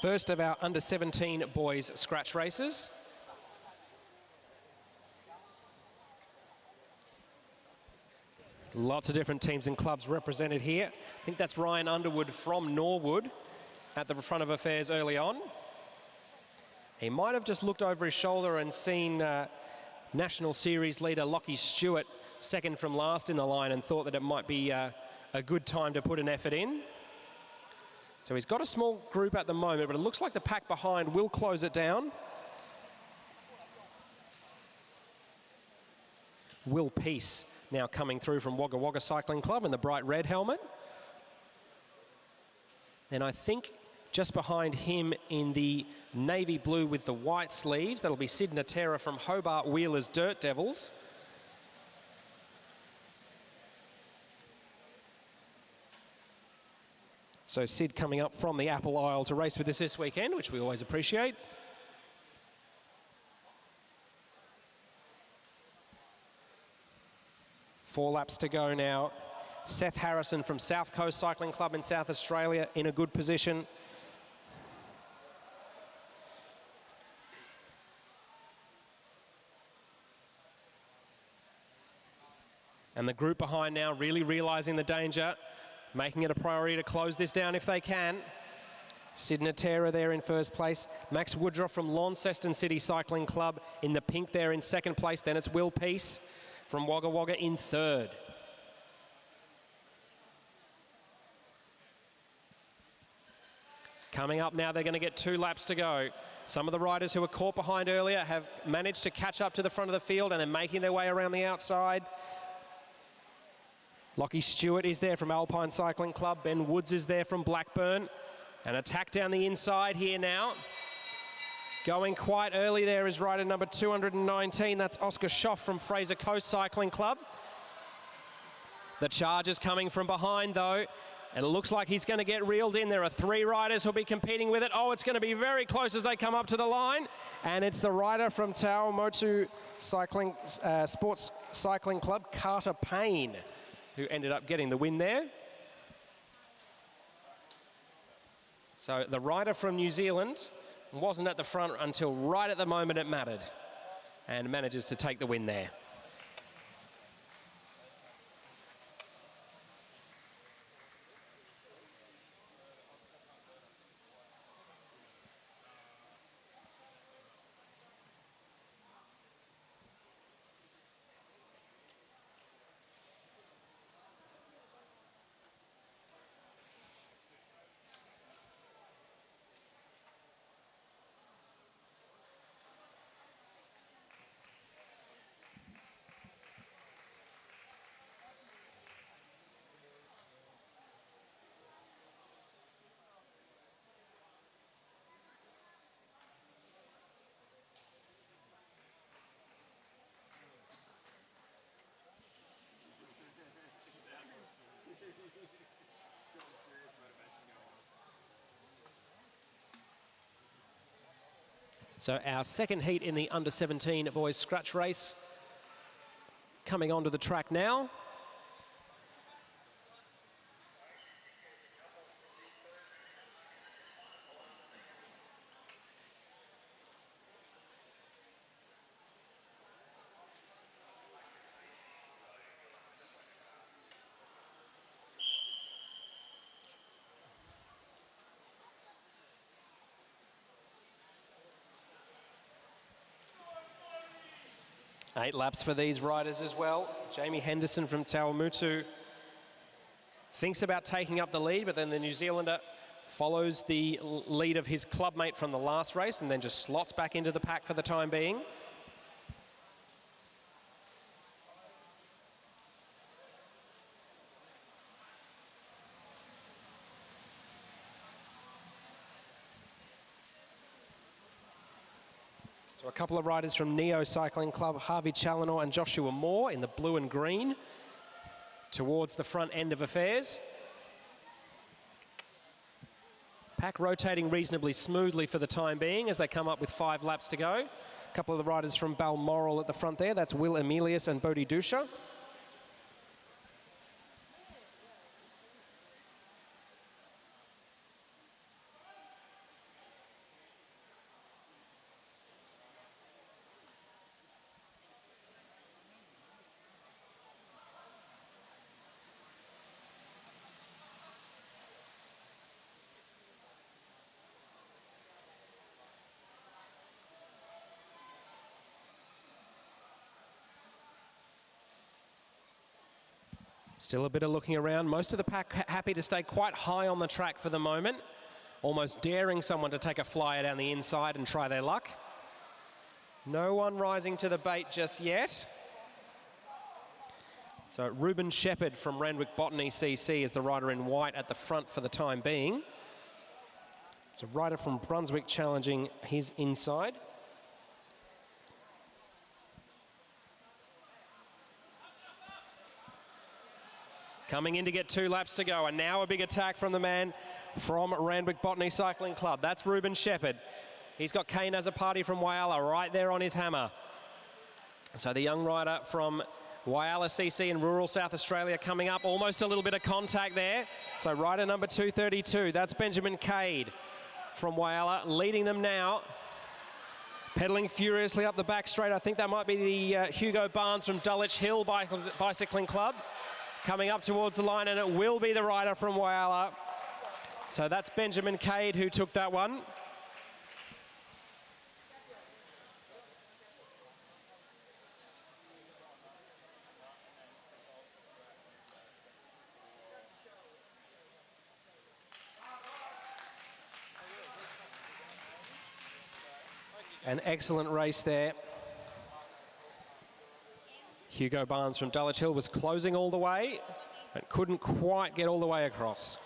first of our under-17 boys scratch races. Lots of different teams and clubs represented here. I think that's Ryan Underwood from Norwood at the front of affairs early on. He might have just looked over his shoulder and seen National Series leader Lockie Stewart second from last in the line and thought that it might be a good time to put an effort in. So he's got a small group at the moment, but it looks like the pack behind will close it down. Will Peace now coming through from Wagga Wagga Cycling Club in the bright red helmet. And I think just behind him in the navy blue with the white sleeves, that'll be Sid Natera from Hobart Wheelers Dirt Devils. So Sid coming up from the Apple Isle to race with us this weekend, which we always appreciate. Four laps to go now. Seth Harrison from South Coast Cycling Club in South Australia in a good position. And the group behind now really realising the danger, making it a priority to close this down if they can. Sid Natera there in first place. Max Woodruff from Launceston City Cycling Club in the pink there in second place. Then it's Will Peace from Wagga Wagga in third. Coming up now, they're going to get 2 laps to go. Some of the riders who were caught behind earlier have managed to catch up to the front of the field and are making their way around the outside. Lockie Stewart is there from Alpine Cycling Club. Ben Woods is there from Blackburn. An attack down the inside here now. Going quite early there is rider number 219. That's Oscar Schoff from Fraser Coast Cycling Club. The charge is coming from behind though. And it looks like he's going to get reeled in. There are 3 riders who'll be competing with it. Oh, it's going to be very close as they come up to the line. And it's the rider from Taomotu Cycling, Sports Cycling Club, Carter Payne, who ended up getting the win there. So the rider from New Zealand wasn't at the front until right at the moment it mattered, and manages to take the win there. So our second heat in the under-17 boys scratch race coming onto the track now. Eight laps for these riders as well. Jamie Henderson from Tawamutu thinks about taking up the lead, but then the New Zealander follows the lead of his clubmate from the last race and then just slots back into the pack for the time being. So a couple of riders from Neo Cycling Club, Harvey Challenor and Joshua Moore in the blue and green towards the front end of affairs. Pack rotating reasonably smoothly for the time being as they come up with 5 laps to go. A couple of the riders from Balmoral at the front there. That's Will Emilius and Bodhi Dusha. Still a bit of looking around. Most of the pack happy to stay quite high on the track for the moment, almost daring someone to take a flyer down the inside and try their luck. No one rising to the bait just yet. So Ruben Shepherd from Randwick Botany CC is the rider in white at the front for the time being. It's a rider from Brunswick challenging his inside. Coming in to get 2 laps to go, and now a big attack from the man from Randwick Botany Cycling Club. That's Ruben Shepherd. He's got Kane as a party from Whyalla right there on his hammer. So the young rider from Whyalla CC in rural South Australia coming up. Almost a little bit of contact there. So rider number 232, that's Benjamin Cade from Whyalla, leading them now. Pedalling furiously up the back straight. I think that might be the Hugo Barnes from Dulwich Hill Bicycling Club. Coming up towards the line, and it will be the rider from Whyalla. So that's Benjamin Cade who took that one. An excellent race there. Hugo Barnes from Dulwich Hill was closing all the way, but couldn't quite get all the way across.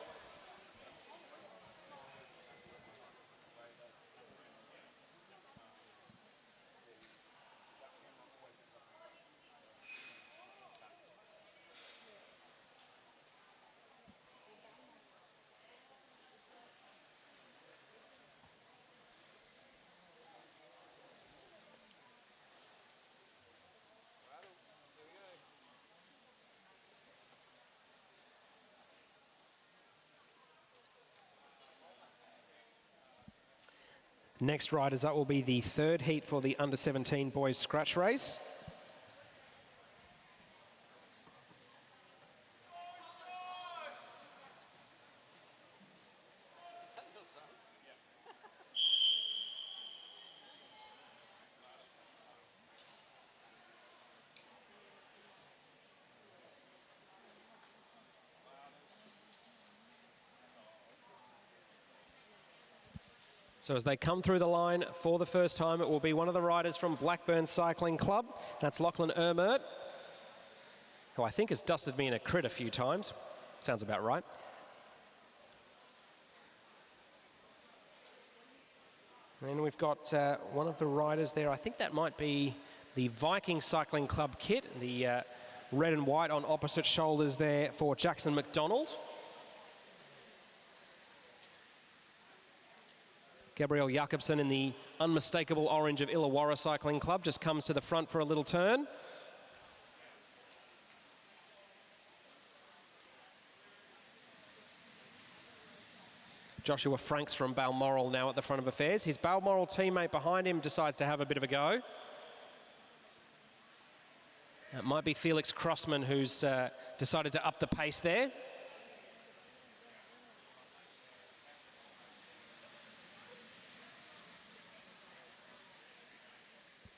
Next riders up will be the third heat for the under-17 boys scratch race. So as they come through the line for the first time, it will be one of the riders from Blackburn Cycling Club. That's Lachlan Ermert, who I think has dusted me in a crit a few times. Sounds about right. And then we've got one of the riders there. I think that might be the Viking Cycling Club kit, the red and white on opposite shoulders there for Jackson McDonald. Gabriel Jakobsen in the unmistakable orange of Illawarra Cycling Club just comes to the front for a little turn. Joshua Franks from Balmoral now at the front of affairs. His Balmoral teammate behind him decides to have a bit of a go. It might be Felix Crossman who's decided to up the pace there.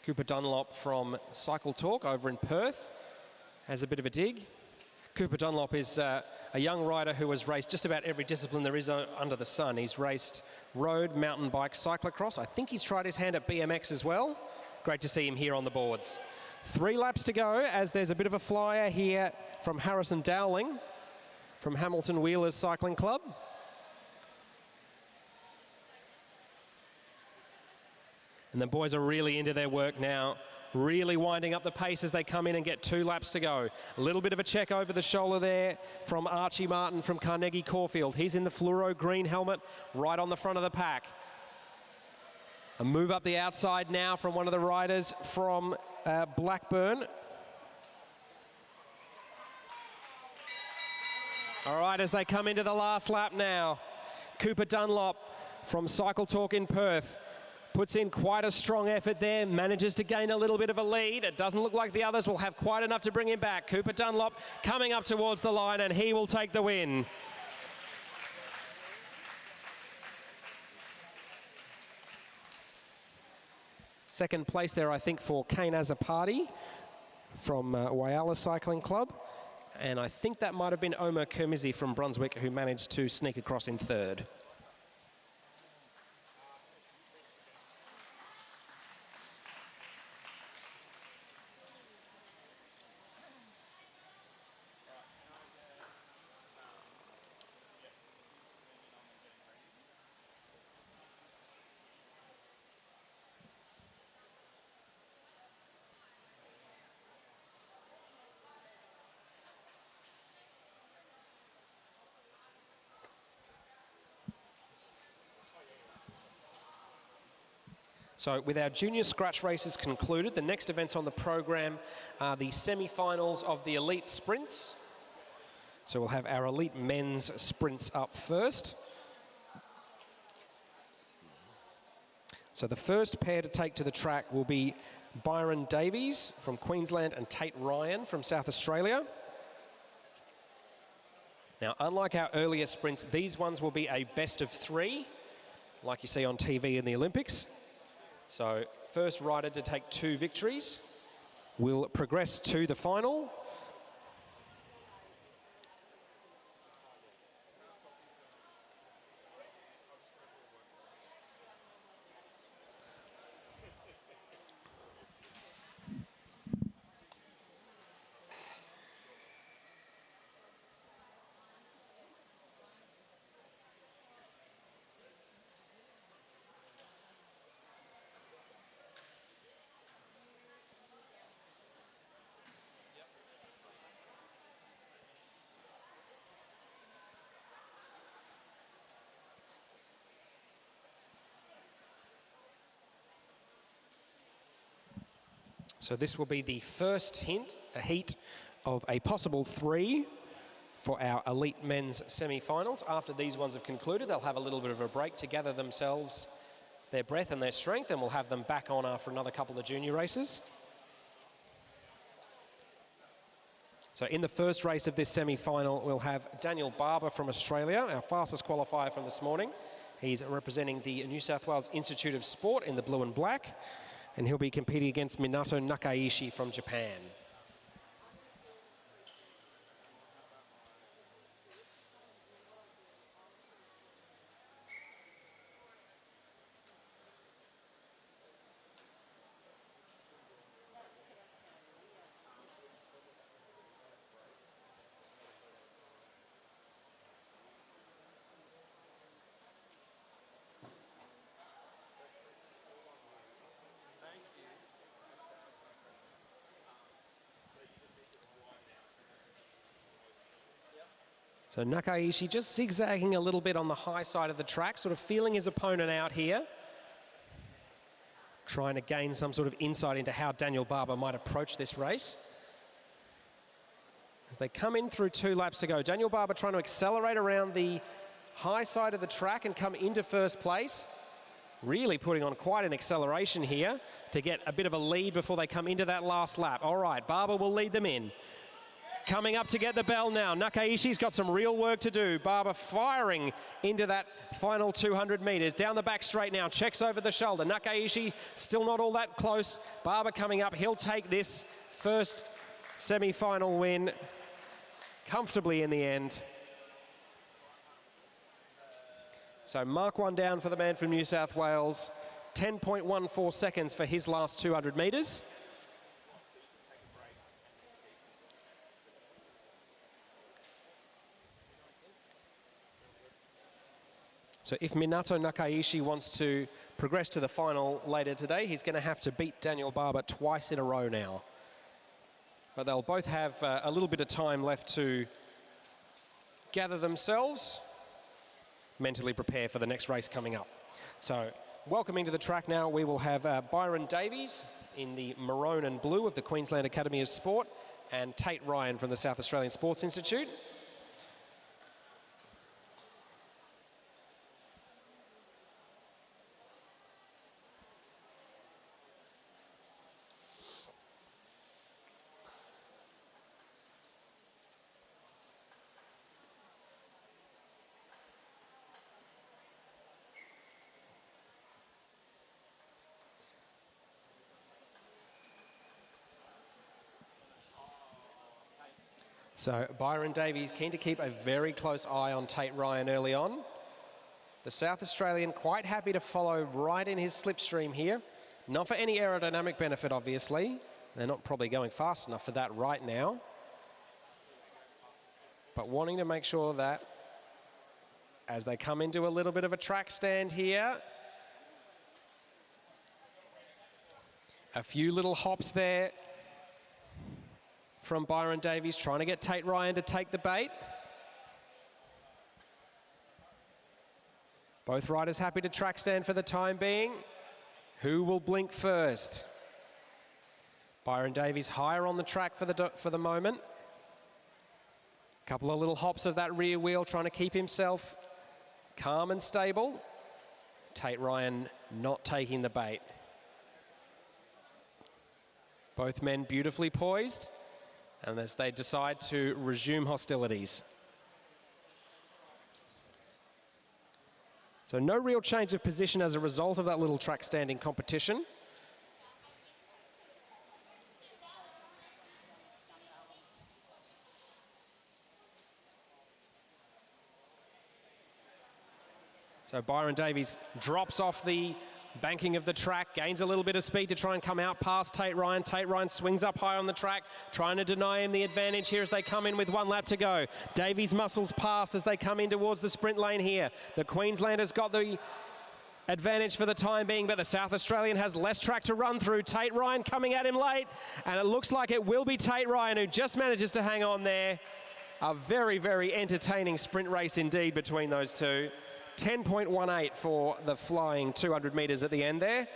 Cooper Dunlop from Cycle Talk over in Perth has a bit of a dig. Cooper Dunlop is a young rider who has raced just about every discipline there is under the sun. He's raced road, mountain bike, cyclocross. I think he's tried his hand at BMX as well. Great to see him here on the boards. 3 laps to go as there's a bit of a flyer here from Harrison Dowling from Hamilton Wheelers Cycling Club. And the boys are really into their work now, really winding up the pace as they come in and get 2 laps to go. A little bit of a check over the shoulder there from Archie Martin from Carnegie Caulfield. He's in the fluoro green helmet right on the front of the pack. A move up the outside now from one of the riders from Blackburn. All right, as they come into the last lap now, Cooper Dunlop from Cycle Talk in Perth puts in quite a strong effort there, manages to gain a little bit of a lead. It doesn't look like the others will have quite enough to bring him back. Cooper Dunlop coming up towards the line, and he will take the win. Second place there, I think, for Kane Azapati from Whyalla Cycling Club. And I think that might have been Omer Kermizi from Brunswick who managed to sneak across in third. So with our junior scratch races concluded, the next events on the program are the semi-finals of the elite sprints. So we'll have our elite men's sprints up first. So the first pair to take to the track will be Byron Davies from Queensland and Tate Ryan from South Australia. Now, unlike our earlier sprints, these ones will be a best of three, like you see on TV in the Olympics. So first rider to take 2 victories will progress to the final. So this will be the first heat of a possible 3 for our elite men's semi-finals. After these ones have concluded, they'll have a little bit of a break to gather themselves, their breath and their strength, and we'll have them back on after another couple of junior races. So in the first race of this semi-final, we'll have Daniel Barber from Australia, our fastest qualifier from this morning. He's representing the New South Wales Institute of Sport in the blue and black, and he'll be competing against Minato Nakaishi from Japan. So Nakaishi just zigzagging a little bit on the high side of the track, sort of feeling his opponent out here. Trying to gain some sort of insight into how Daniel Barber might approach this race. As they come in through 2 laps to go, Daniel Barber trying to accelerate around the high side of the track and come into first place. Really putting on quite an acceleration here to get a bit of a lead before they come into that last lap. All right, Barber will lead them in. Coming up to get the bell now. Nakaishi's got some real work to do. Barber firing into that final 200 metres. Down the back straight now, checks over the shoulder. Nakaishi still not all that close. Barber coming up, he'll take this first semi-final win comfortably in the end. So mark one down for the man from New South Wales. 10.14 seconds for his last 200 metres. So if Minato Nakaishi wants to progress to the final later today, he's going to have to beat Daniel Barber twice in a row now. But they'll both have a little bit of time left to gather themselves, mentally prepare for the next race coming up. So welcoming to the track now, we will have Byron Davies in the maroon and blue of the Queensland Academy of Sport and Tate Ryan from the South Australian Sports Institute. So Byron Davies keen to keep a very close eye on Tate Ryan early on. The South Australian quite happy to follow right in his slipstream here. Not for any aerodynamic benefit, obviously. They're not probably going fast enough for that right now. But wanting to make sure that as they come into a little bit of a track stand here, a few little hops there from Byron Davies, trying to get Tate Ryan to take the bait. Both riders happy to track stand for the time being. Who will blink first? Byron Davies higher on the track for the moment. Couple of little hops of that rear wheel, trying to keep himself calm and stable. Tate Ryan not taking the bait. Both men beautifully poised, and as they decide to resume hostilities. So no real change of position as a result of that little track standing competition. So Byron Davies drops off the banking of the track, gains a little bit of speed to try and come out past Tate Ryan. Tate Ryan swings up high on the track, trying to deny him the advantage here as they come in with 1 lap to go. Davies muscles past as they come in towards the sprint lane here. The Queenslander's got the advantage for the time being, but the South Australian has less track to run through. Tate Ryan coming at him late, and it looks like it will be Tate Ryan who just manages to hang on there. A very, very entertaining sprint race indeed between those two. 10.18 for the flying 200 metres at the end there.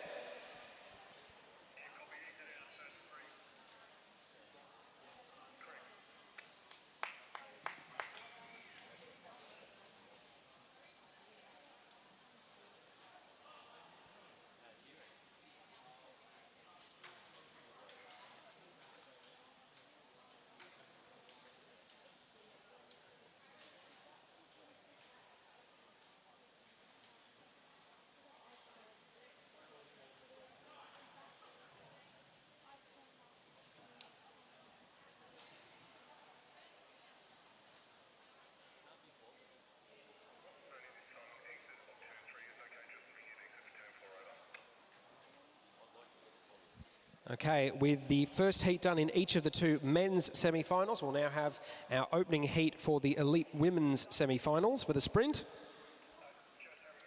Okay, with the first heat done in each of the 2 men's semi-finals, we'll now have our opening heat for the elite women's semi-finals for the sprint.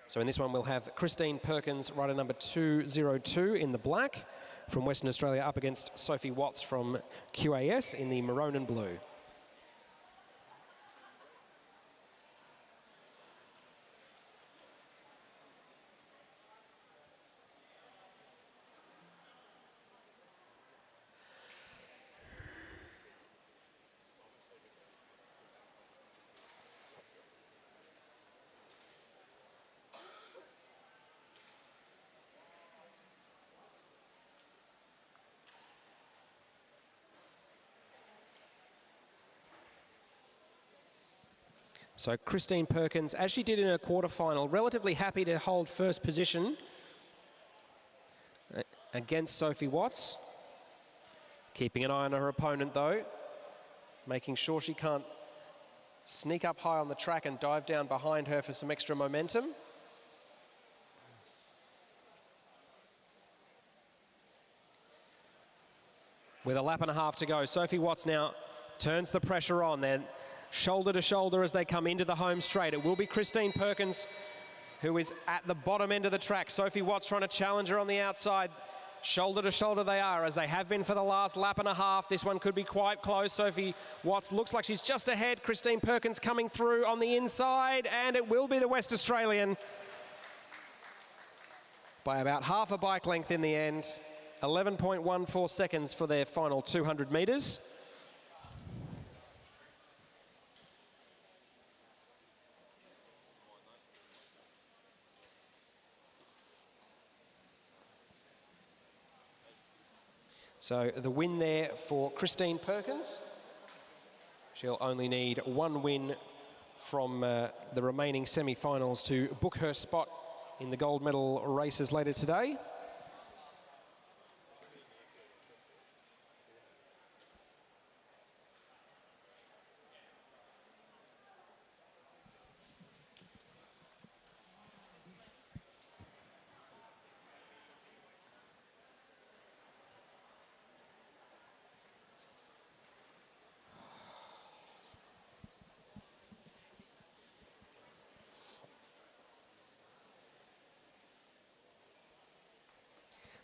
So in this one, we'll have Christine Perkins, rider number 202 in the black from Western Australia, up against Sophie Watts from QAS in the maroon and blue. So Christine Perkins, as she did in her quarterfinal, relatively happy to hold first position against Sophie Watts. Keeping an eye on her opponent though, making sure she can't sneak up high on the track and dive down behind her for some extra momentum. With 1.5 laps to go, Sophie Watts now turns the pressure on. Then shoulder to shoulder as they come into the home straight. It will be Christine Perkins who is at the bottom end of the track. Sophie Watts trying to challenge her on the outside. Shoulder to shoulder they are, as they have been for the last 1.5 laps. This one could be quite close. Sophie Watts looks like she's just ahead. Christine Perkins coming through on the inside, and it will be the West Australian by about half a bike length in the end. 11.14 seconds for their final 200 metres. So the win there for Christine Perkins. She'll only need 1 win from the remaining semi-finals to book her spot in the gold medal races later today.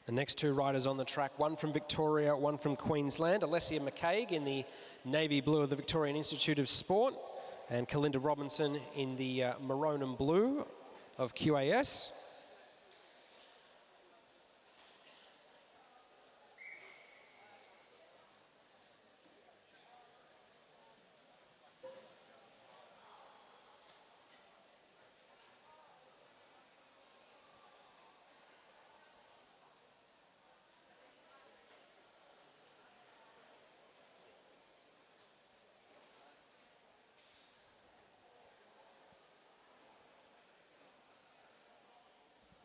The next two riders on the track, one from Victoria, one from Queensland. Alessia McCaig in the navy blue of the Victorian Institute of Sport, and Kalinda Robinson in the maroon and blue of QAS.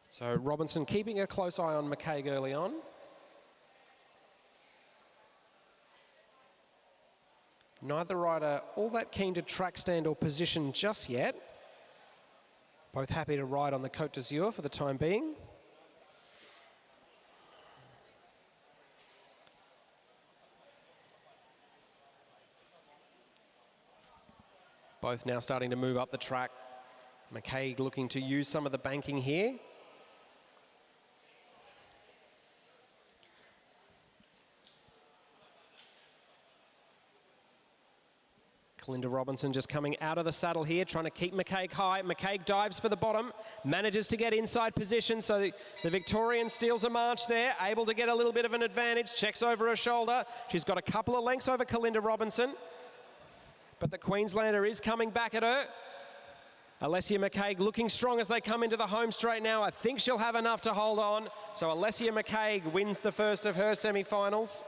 So Robinson keeping a close eye on McCaig early on. Neither rider all that keen to track stand or position just yet. Both happy to ride on the Côte d'Azur for the time being. Both now starting to move up the track. McCaig looking to use some of the banking here. Kalinda Robinson just coming out of the saddle here, trying to keep McCaig high. McCaig dives for the bottom, manages to get inside position, so the Victorian steals a march there, able to get a little bit of an advantage, checks over her shoulder. She's got a couple of lengths over Kalinda Robinson, but the Queenslander is coming back at her. Alessia McCaig looking strong as they come into the home straight now. I think she'll have enough to hold on. So Alessia McCaig wins the first of her semi-finals.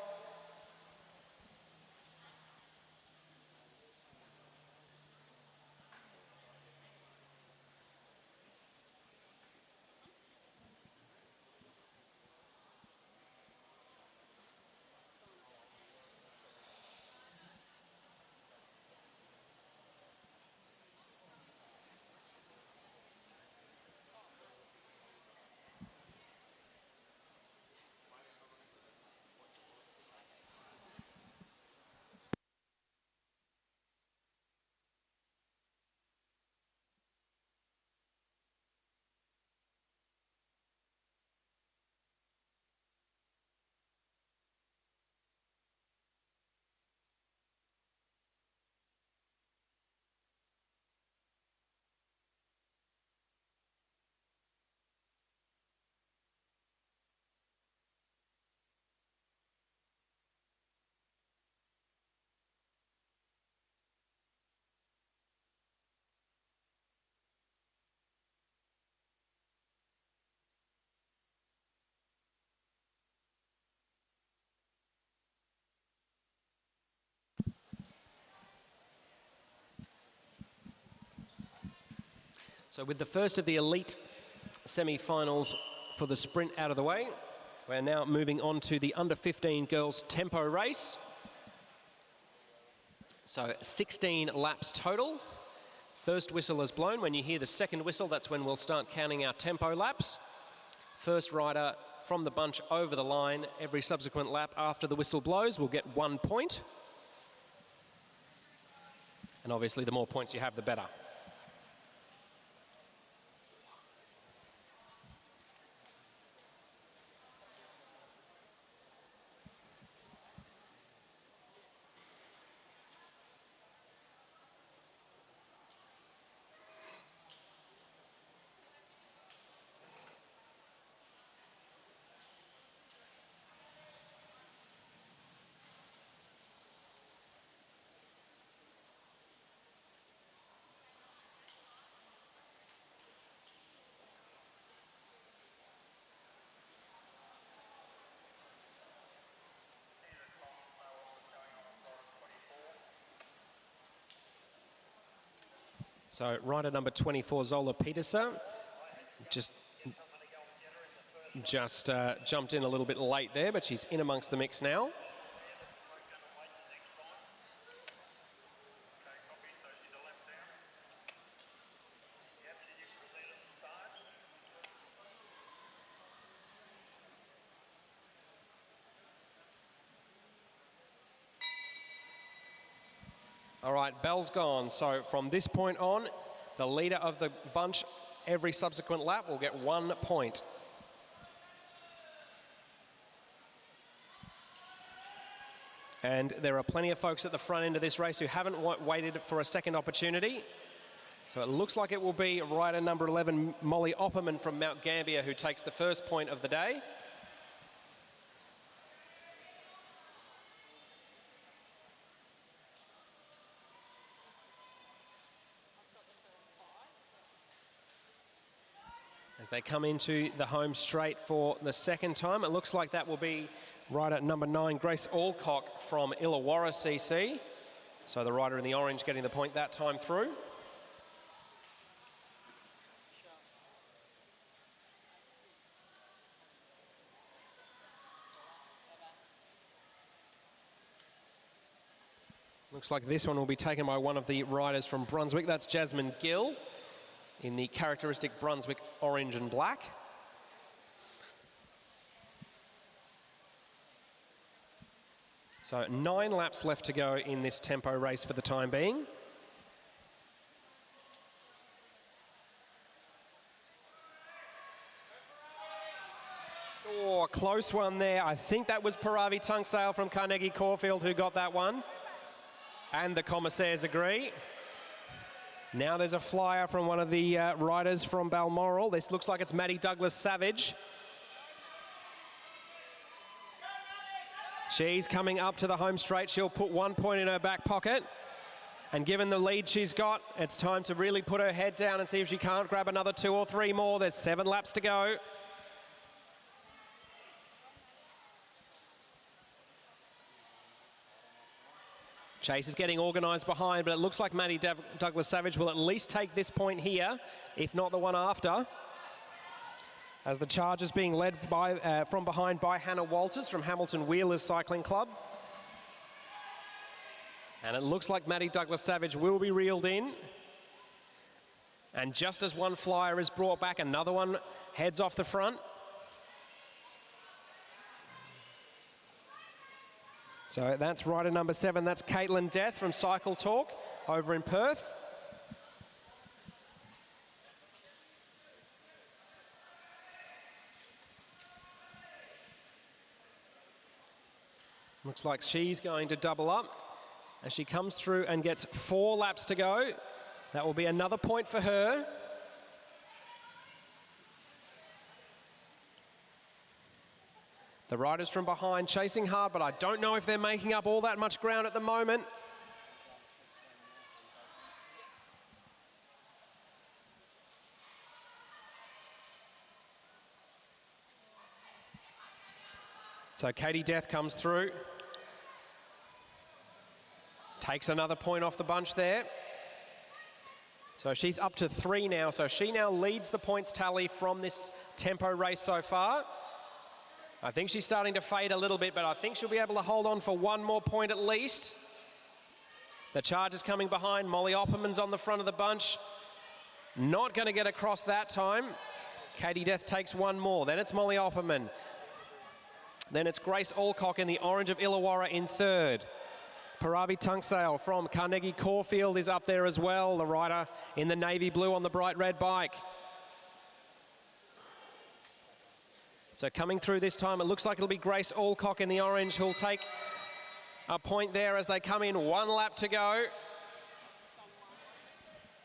So with the first of the elite semi-finals for the sprint out of the way, we're now moving on to the under-15 girls tempo race. So 16 laps total. First whistle is blown. When you hear the second whistle, that's when we'll start counting our tempo laps. First rider from the bunch over the line. Every subsequent lap after the whistle blows will get 1 point. And obviously the more points you have, the better. So rider number 24, Zola Peterson, just jumped in a little bit late there, but she's in amongst the mix now. All right, bell's gone. So from this point on, the leader of the bunch every subsequent lap will get 1 point. And there are plenty of folks at the front end of this race who haven't waited for a second opportunity. So it looks like it will be rider number 11, Molly Opperman from Mount Gambier, who takes the first point of the day. As they come into the home straight for the second time, it looks like that will be rider number 9, Grace Alcock from Illawarra CC. So the rider in the orange getting the point that time through. Looks like this one will be taken by one of the riders from Brunswick. That's Jasmine Gill in the characteristic Brunswick orange and black. So 9 laps left to go in this tempo race for the time being. Oh, a close one there. I think that was Paravi Tunksale from Carnegie Caulfield who got that one. And the commissaires agree. Now there's a flyer from one of the riders from Balmoral. This looks like it's Maddie Douglas-Savage. She's coming up to the home straight. She'll put 1 point in her back pocket. And given the lead she's got, it's time to really put her head down and see if she can't grab another 2 or 3 more. There's 7 laps to go. Chase is getting organised behind, but it looks like Maddie Douglas-Savage will at least take this point here, if not the one after. As the charge is being led by, from behind by Hannah Walters from Hamilton Wheelers Cycling Club. And it looks like Maddie Douglas-Savage will be reeled in. And just as one flyer is brought back, another one heads off the front. So that's rider number 7. That's Caitlin Death from Cycle Talk over in Perth. Looks like she's going to double up as she comes through and gets 4 laps to go. That will be another point for her. The riders from behind chasing hard, but I don't know if they're making up all that much ground at the moment. So Katie Death comes through. Takes another point off the bunch there. So she's up to 3 now. So she now leads the points tally from this tempo race so far. I think she's starting to fade a little bit, but I think she'll be able to hold on for 1 more point at least. The charge is coming behind. Molly Opperman's on the front of the bunch. Not going to get across that time. Katie Death takes 1 more. Then it's Molly Opperman. Then it's Grace Alcock in the orange of Illawarra in 3rd. Paravi Tunksale from Carnegie Caulfield is up there as well. The rider in the navy blue on the bright red bike. So coming through this time, it looks like it'll be Grace Alcock in the orange who'll take a point there as they come in. 1 lap to go.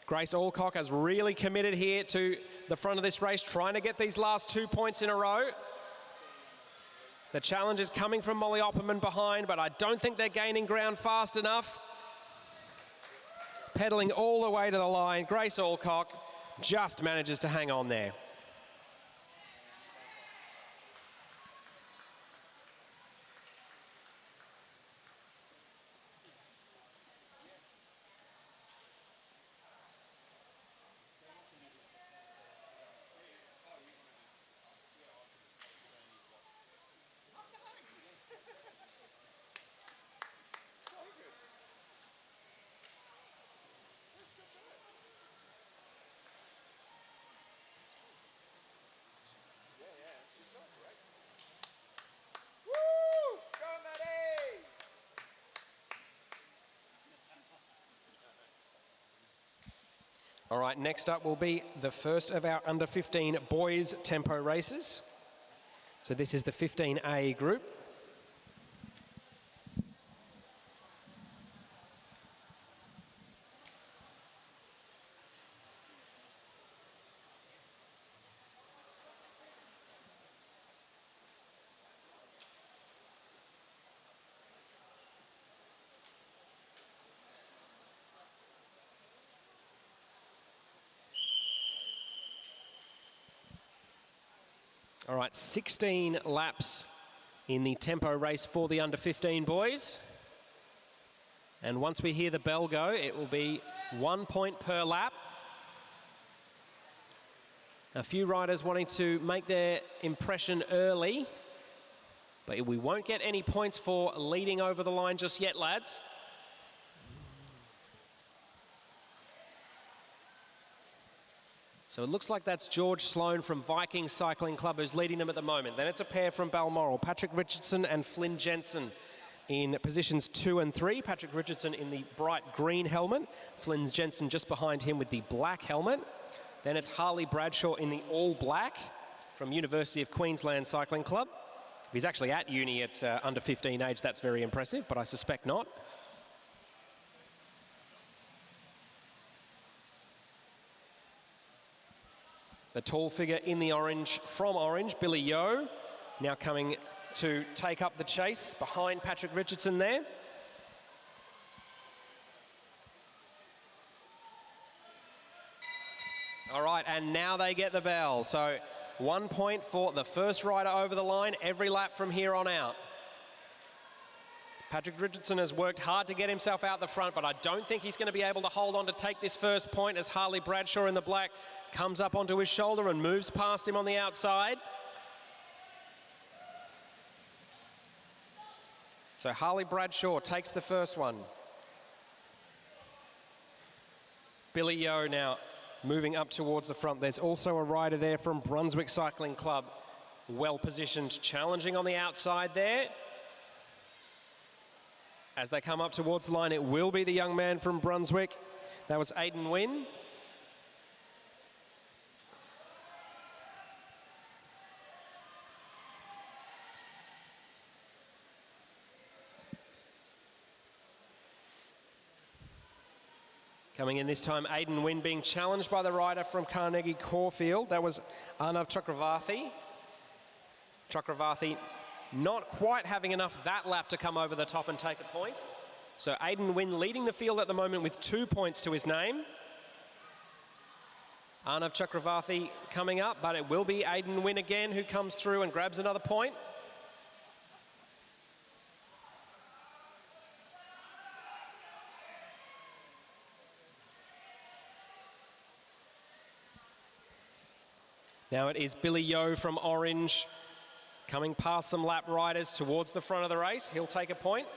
Grace Alcock has really committed here to the front of this race, trying to get these last 2 points in a row. The challenge is coming from Molly Opperman behind, but I don't think they're gaining ground fast enough. Pedaling all the way to the line, Grace Alcock just manages to hang on there. All right, next up will be the first of our under-15 boys tempo races. So this is the 15A group. All right, 16 laps in the tempo race for the under-15 boys. And once we hear the bell go, it will be 1 point per lap. A few riders wanting to make their impression early, but we won't get any points for leading over the line just yet, lads. So it looks like that's George Sloan from Viking Cycling Club who's leading them at the moment. Then it's a pair from Balmoral, Patrick Richardson and Flynn Jensen in positions 2 and 3. Patrick Richardson in the bright green helmet, Flynn Jensen just behind him with the black helmet. Then it's Harley Bradshaw in the all black from University of Queensland Cycling Club. If he's actually at uni at under 15 age, that's very impressive, but I suspect not. The tall figure in the orange, from orange, Billy Yeo, now coming to take up the chase behind Patrick Richardson there. All right, and now they get the bell. So 1 point for the first rider over the line every lap from here on out. Patrick Richardson has worked hard to get himself out the front, but I don't think he's going to be able to hold on to take this first point as Harley Bradshaw in the black comes up onto his shoulder and moves past him on the outside. So Harley Bradshaw takes the first one. Billy Yeo now moving up towards the front. There's also a rider there from Brunswick Cycling Club, well positioned, challenging on the outside there. As they come up towards the line, it will be the young man from Brunswick. That was Aidan Wynn. Coming in this time, Aidan Wynn being challenged by the rider from Carnegie Caulfield. That was Arnav Chakravarthi. Chakravarthi not quite having enough that lap to come over the top and take a point. So Aidan Wynn leading the field at the moment with 2 points to his name. Arnav Chakravarthi coming up, but it will be Aidan Wynn again who comes through and grabs another point. Now it is Billy Yeo from Orange coming past some lap riders towards the front of the race. He'll take a point.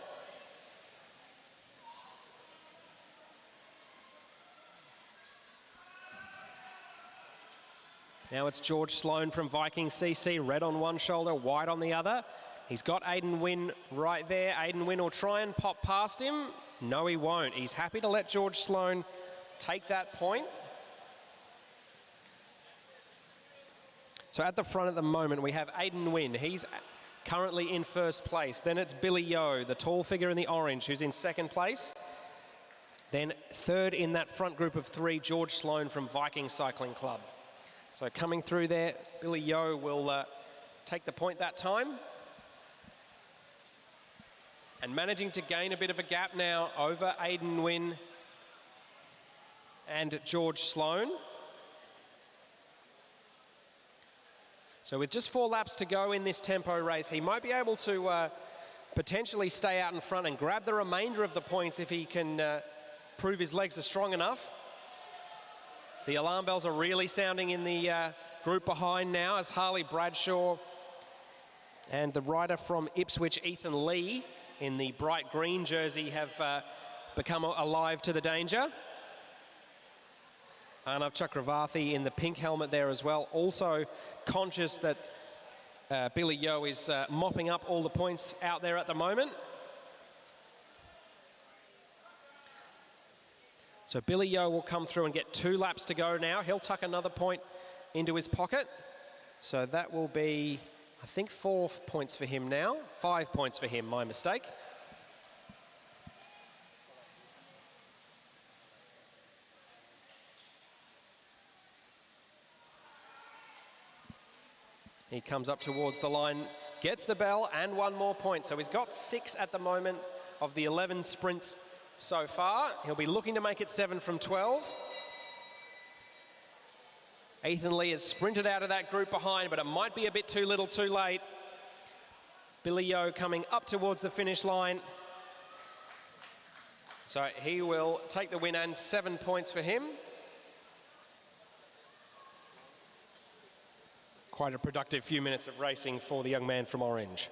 Now it's George Sloan from Viking CC, red on one shoulder, white on the other. He's got Aidan Wynn right there. Aidan Wynn will try and pop past him. No, he won't. He's happy to let George Sloan take that point. So at the front at the moment, we have Aidan Wynn. He's currently in first place. Then it's Billy Yeo, the tall figure in the orange, who's in second place. Then third in that front group of three, George Sloan from Viking Cycling Club. So coming through there, Billy Yeo will take the point that time. And managing to gain a bit of a gap now over Aidan Wynn and George Sloan. So with just 4 laps to go in this tempo race, he might be able to potentially stay out in front and grab the remainder of the points if he can prove his legs are strong enough. The alarm bells are really sounding in the group behind now as Harley Bradshaw and the rider from Ipswich, Ethan Lee, in the bright green jersey have become alive to the danger. Arnav Chakravarthi in the pink helmet there as well, also conscious that Billy Yeo is mopping up all the points out there at the moment. So Billy Yeo will come through and get 2 laps to go now. He'll tuck another point into his pocket. So that will be, I think, 4 points for him now. 5 points for him, my mistake. He comes up towards the line, gets the bell and 1 more point. So he's got 6 at the moment of the 11 sprints so far. He'll be looking to make it 7 from 12. Ethan Lee has sprinted out of that group behind, but it might be a bit too little too late. Billy Yeo coming up towards the finish line. So he will take the win, and 7 points for him. Quite a productive few minutes of racing for the young man from Orange.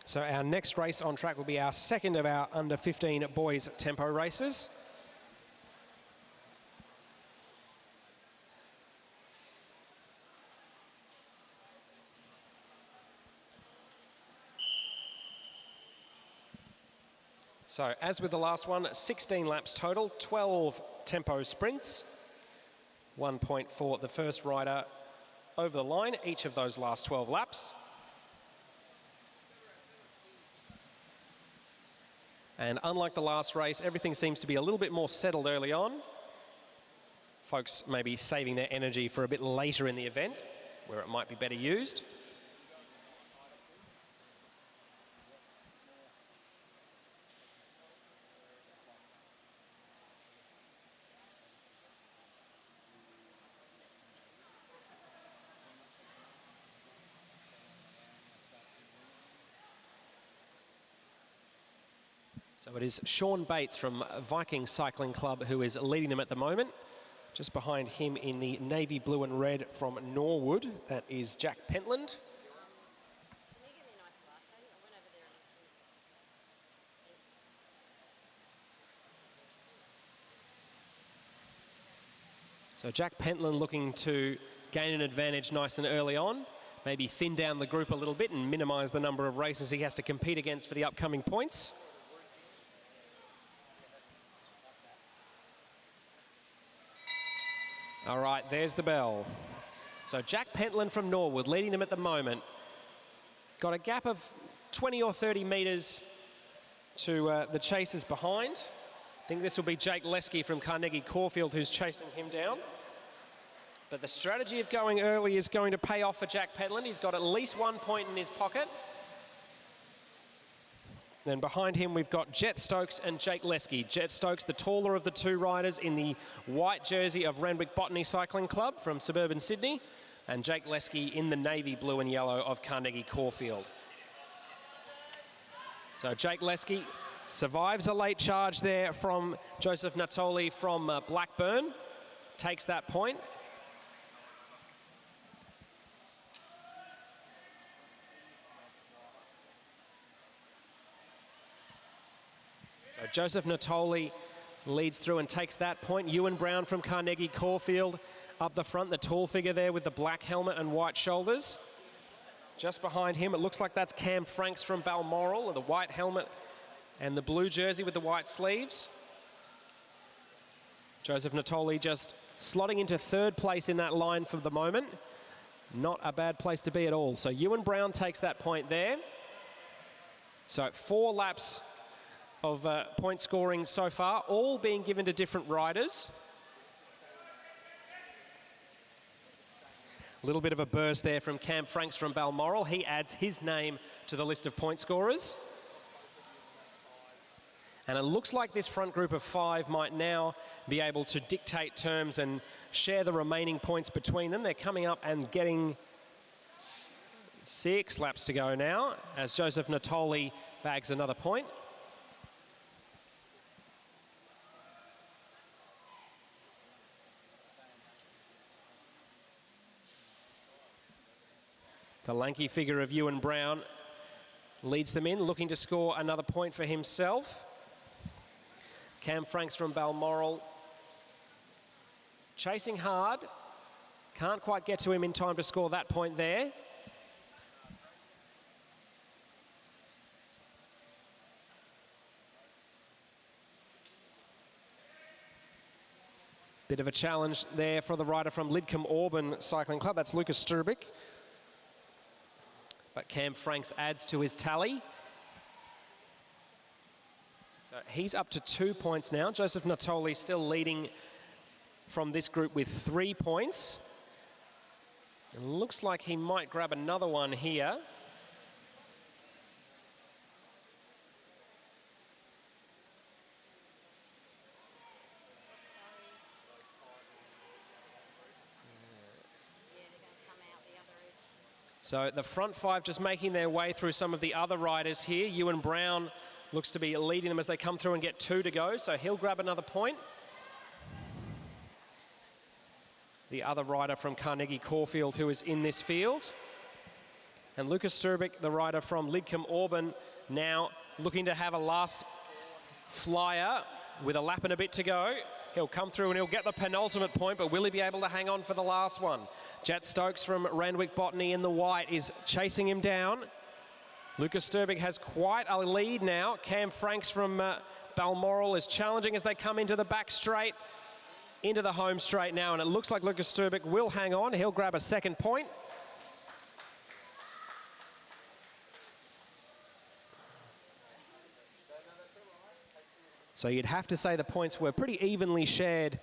So our next race on track will be our second of our under 15 boys tempo races. So as with the last one, 16 laps total, 12 tempo sprints, 1 point for the first rider over the line, each of those last 12 laps. And unlike the last race, everything seems to be a little bit more settled early on. Folks may be saving their energy for a bit later in the event, where it might be better used. So it is Sean Bates from Viking Cycling Club who is leading them at the moment. Just behind him in the navy blue and red from Norwood, that is Jack Pentland. So Jack Pentland looking to gain an advantage nice and early on, maybe thin down the group a little bit and minimise the number of races he has to compete against for the upcoming points. All right, there's the bell. So Jack Pentland from Norwood leading them at the moment. Got a gap of 20 or 30 metres to the chasers behind. I think this will be Jake Lesky from Carnegie Caulfield who's chasing him down. But the strategy of going early is going to pay off for Jack Pentland. He's got at least 1 point in his pocket. Then behind him, we've got Jet Stokes and Jake Lesky. Jet Stokes, the taller of the two riders in the white jersey of Randwick Botany Cycling Club from suburban Sydney, and Jake Lesky in the navy blue and yellow of Carnegie Caulfield. So Jake Lesky survives a late charge there from Joseph Natoli from Blackburn, takes that point. So Joseph Natoli leads through and takes that point. Ewan Brown from Carnegie Caulfield up the front, the tall figure there with the black helmet and white shoulders. Just behind him, it looks like that's Cam Franks from Balmoral with the white helmet and the blue jersey with the white sleeves. Joseph Natoli just slotting into third place in that line for the moment. Not a bad place to be at all. So Ewan Brown takes that point there. So 4 laps of point scoring so far, all being given to different riders. A little bit of a burst there from Cam Franks from Balmoral. He adds his name to the list of point scorers. And it looks like this front group of 5 might now be able to dictate terms and share the remaining points between them. They're coming up and getting 6 laps to go now as Joseph Natoli bags another point. The lanky figure of Ewan Brown leads them in, looking to score another point for himself. Cam Franks from Balmoral chasing hard. Can't quite get to him in time to score that point there. Bit of a challenge there for the rider from Lidcombe Auburn Cycling Club. That's Lucas Strubik. But Cam Franks adds to his tally. So he's up to 2 points now. Joseph Natoli still leading from this group with 3 points. It looks like he might grab another one here. So the front 5 just making their way through some of the other riders here. Ewan Brown looks to be leading them as they come through and get 2 to go, so he'll grab another point. The other rider from Carnegie Caulfield who is in this field. And Lucas Strubik, the rider from Lidcombe Auburn, now looking to have a last flyer with a lap and a bit to go. He'll come through and he'll get the penultimate point, but will he be able to hang on for the last one? Jet Stokes from Randwick Botany in the white is chasing him down. Lucas Strubik has quite a lead now. Cam Franks from Balmoral is challenging as they come into the back straight, into the home straight now, and it looks like Lucas Strubik will hang on. He'll grab a second point. So you'd have to say the points were pretty evenly shared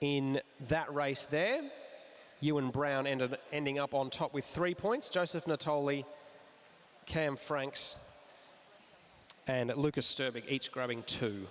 in that race there. Ewan Brown ending up on top with 3 points. Joseph Natoli, Cam Franks, and Lucas Strubik each grabbing 2.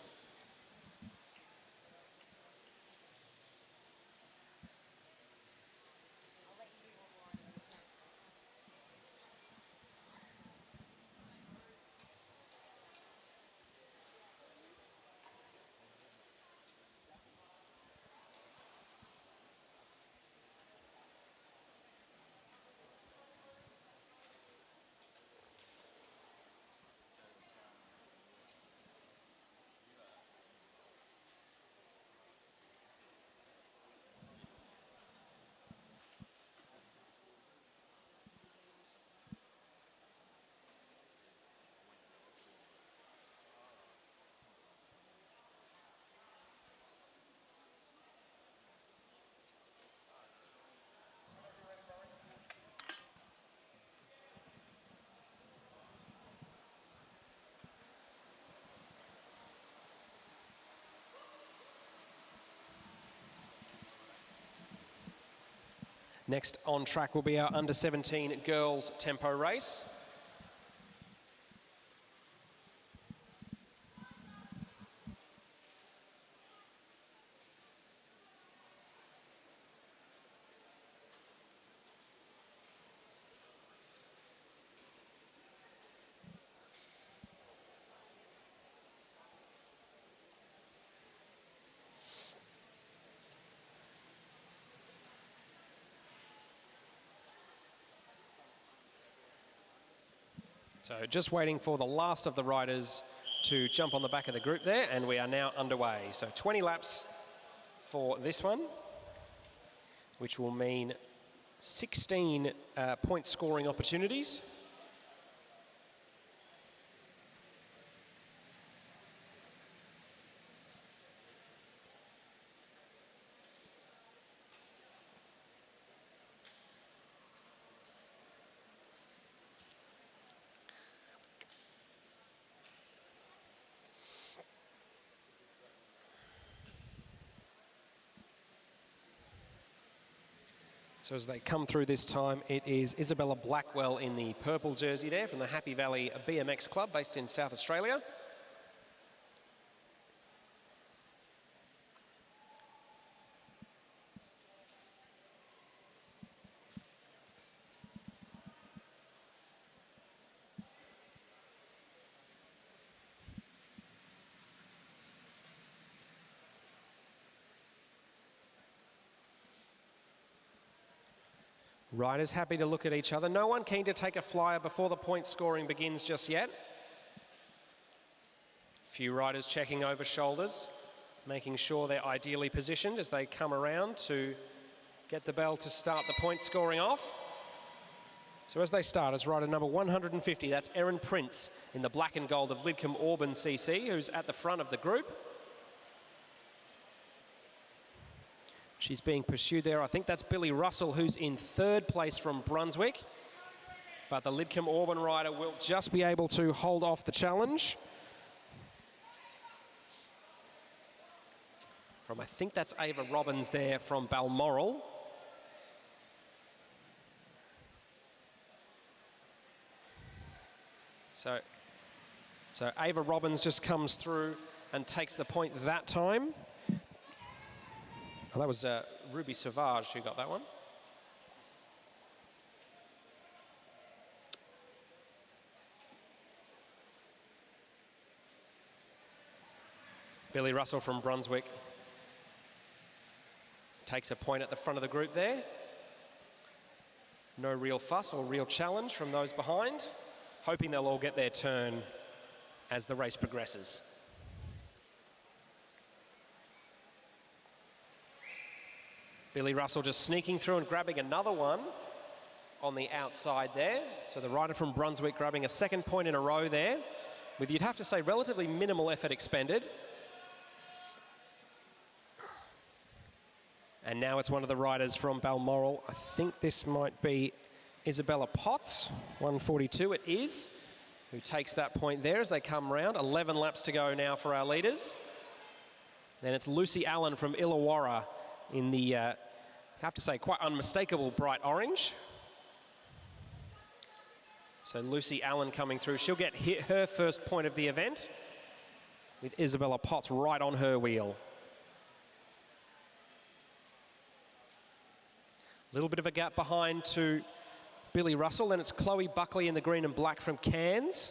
Next on track will be our under-17 girls tempo race. So just waiting for the last of the riders to jump on the back of the group there, and we are now underway. So 20 laps for this one, which will mean 16 point scoring opportunities. So as they come through this time, it is Isabella Blackwell in the purple jersey there from the Happy Valley BMX Club based in South Australia. Riders happy to look at each other. No one keen to take a flyer before the point scoring begins just yet. Few riders checking over shoulders, making sure they're ideally positioned as they come around to get the bell to start the point scoring off. So as they start, as rider number 150, that's Erin Prince in the black and gold of Lidcombe Auburn CC, who's at the front of the group. She's being pursued there. I think that's Billy Russell, who's in third place from Brunswick. But the Lidcombe Auburn rider will just be able to hold off the challenge. From, I think that's Ava Robbins there from Balmoral. So Ava Robbins just comes through and takes the point that time. Oh, that was Ruby Sauvage who got that one. Billy Russell from Brunswick takes a point at the front of the group there. No real fuss or real challenge from those behind, hoping they'll all get their turn as the race progresses. Billy Russell just sneaking through and grabbing another one on the outside there. So the rider from Brunswick grabbing a second point in a row there, with, you'd have to say, relatively minimal effort expended. And now it's one of the riders from Balmoral. I think this might be Isabella Potts, 142 it is, who takes that point there as they come round. 11 laps to go now for our leaders. Then it's Lucy Allen from Illawarra in the, I have to say, quite unmistakable bright orange. So Lucy Allen coming through. She'll get her first point of the event with Isabella Potts right on her wheel. A little bit of a gap behind to Billy Russell. Then it's Chloe Buckley in the green and black from Cairns.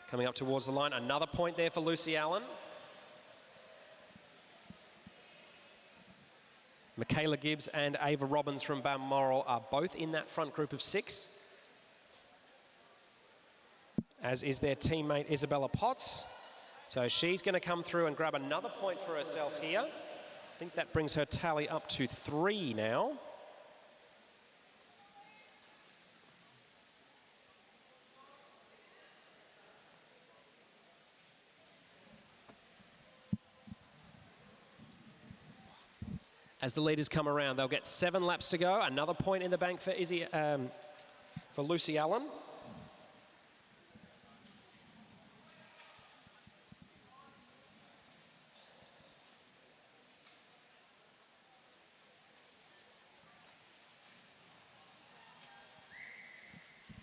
Coming up towards the line. Another point there for Lucy Allen. Michaela Gibbs and Ava Robbins from Balmoral are both in that front group of 6, as is their teammate Isabella Potts. So she's going to come through and grab another point for herself here. I think that brings her tally up to 3 now. As the leaders come around, they'll get 7 laps to go. Another point in the bank for for Lucy Allen.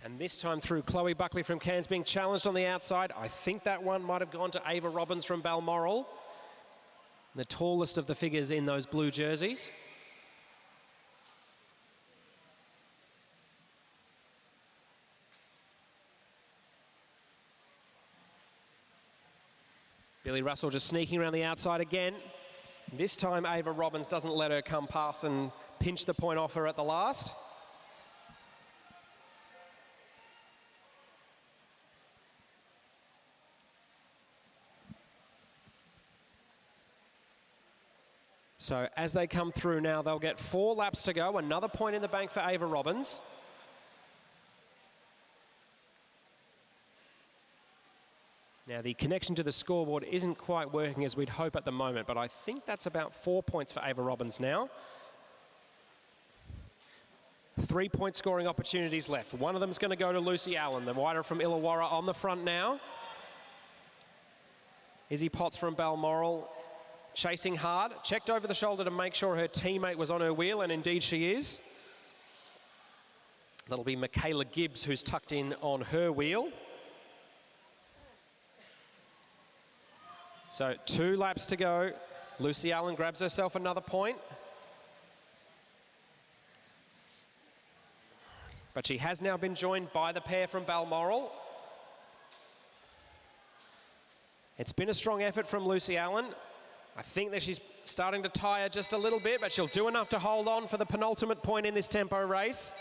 And this time through, Chloe Buckley from Cairns being challenged on the outside. I think that one might have gone to Ava Robbins from Balmoral, the tallest of the figures in those blue jerseys. Billy Russell just sneaking around the outside again. This time Ava Robbins doesn't let her come past and pinch the point off her at the last. So as they come through now, they'll get 4 laps to go. Another point in the bank for Ava Robbins. Now, the connection to the scoreboard isn't quite working as we'd hope at the moment, but I think that's about 4 points for Ava Robbins now. 3-point scoring opportunities left. One of them is going to go to Lucy Allen, the rider from Illawarra, on the front now. Izzy Potts from Balmoral chasing hard, checked over the shoulder to make sure her teammate was on her wheel, and indeed she is. That'll be Michaela Gibbs who's tucked in on her wheel. So 2 laps to go. Lucy Allen grabs herself another point. But she has now been joined by the pair from Balmoral. It's been a strong effort from Lucy Allen. I think that she's starting to tire just a little bit, but she'll do enough to hold on for the penultimate point in this tempo race.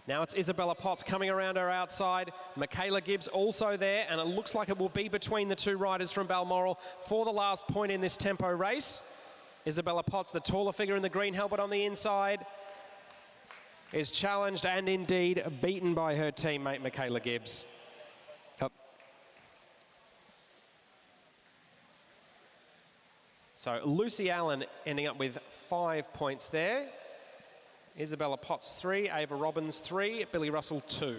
Now it's Isabella Potts coming around her outside. Michaela Gibbs also there, and it looks like it will be between the 2 riders from Balmoral for the last point in this tempo race. Isabella Potts, the taller figure in the green helmet on the inside, is challenged and indeed beaten by her teammate Michaela Gibbs. So Lucy Allen ending up with 5 points there. Isabella Potts 3, Ava Robbins 3, Billy Russell 2.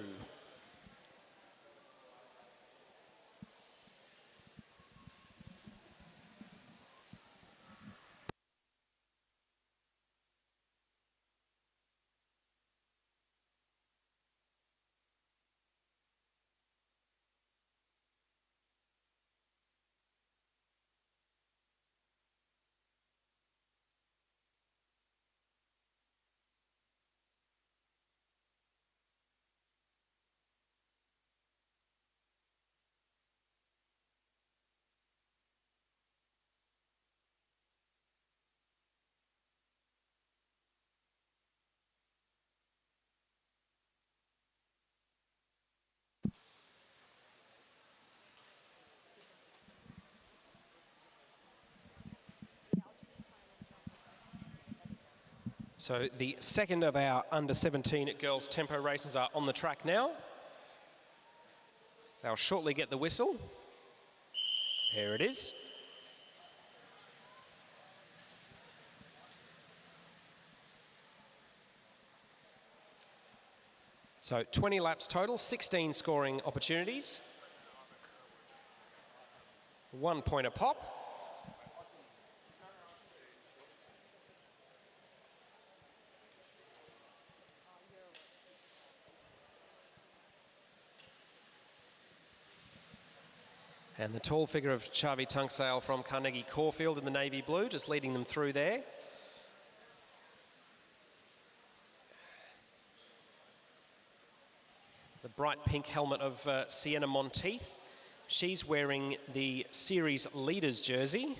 So the second of our under-17 girls tempo races are on the track now. They'll shortly get the whistle. Here it is. So 20 laps total, 16 scoring opportunities. 1 point a pop. And the tall figure of Chavi Tunksale from Carnegie Caulfield in the navy blue, just leading them through there. The bright pink helmet of Sienna Monteith. She's wearing the series leaders jersey.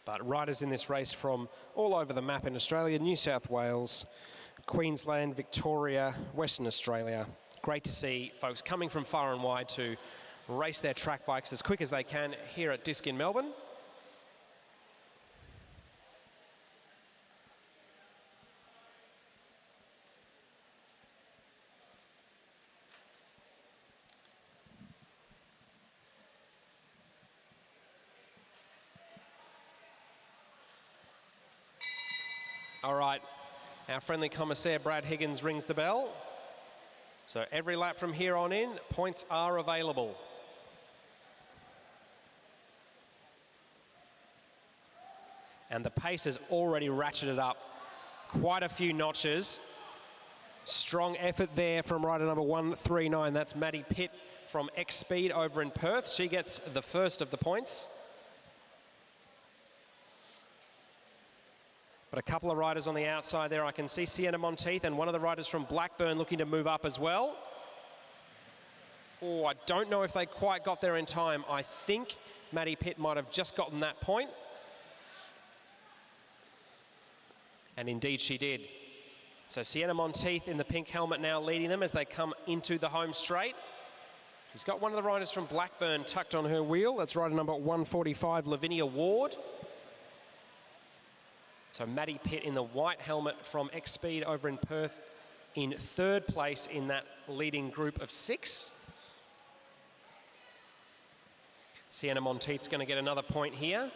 But riders in this race from all over the map in Australia, New South Wales, Queensland, Victoria, Western Australia. Great to see folks coming from far and wide to race their track bikes as quick as they can here at Disc in Melbourne. All right, our friendly commissaire Brad Higgins rings the bell. So every lap from here on in, points are available. And the pace has already ratcheted up quite a few notches. Strong effort there from rider number 139. That's Maddie Pitt from X Speed over in Perth. She gets the first of the points. But a couple of riders on the outside there. I can see Sienna Monteith and one of the riders from Blackburn looking to move up as well. Oh, I don't know if they quite got there in time. I think Maddie Pitt might have just gotten that point. And indeed she did. So Sienna Monteith in the pink helmet now leading them as they come into the home straight. She's got one of the riders from Blackburn tucked on her wheel. That's rider number 145, Lavinia Ward. So Maddie Pitt in the white helmet from X-Speed over in Perth in third place in that leading group of 6. Sienna Monteith's going to get another point here.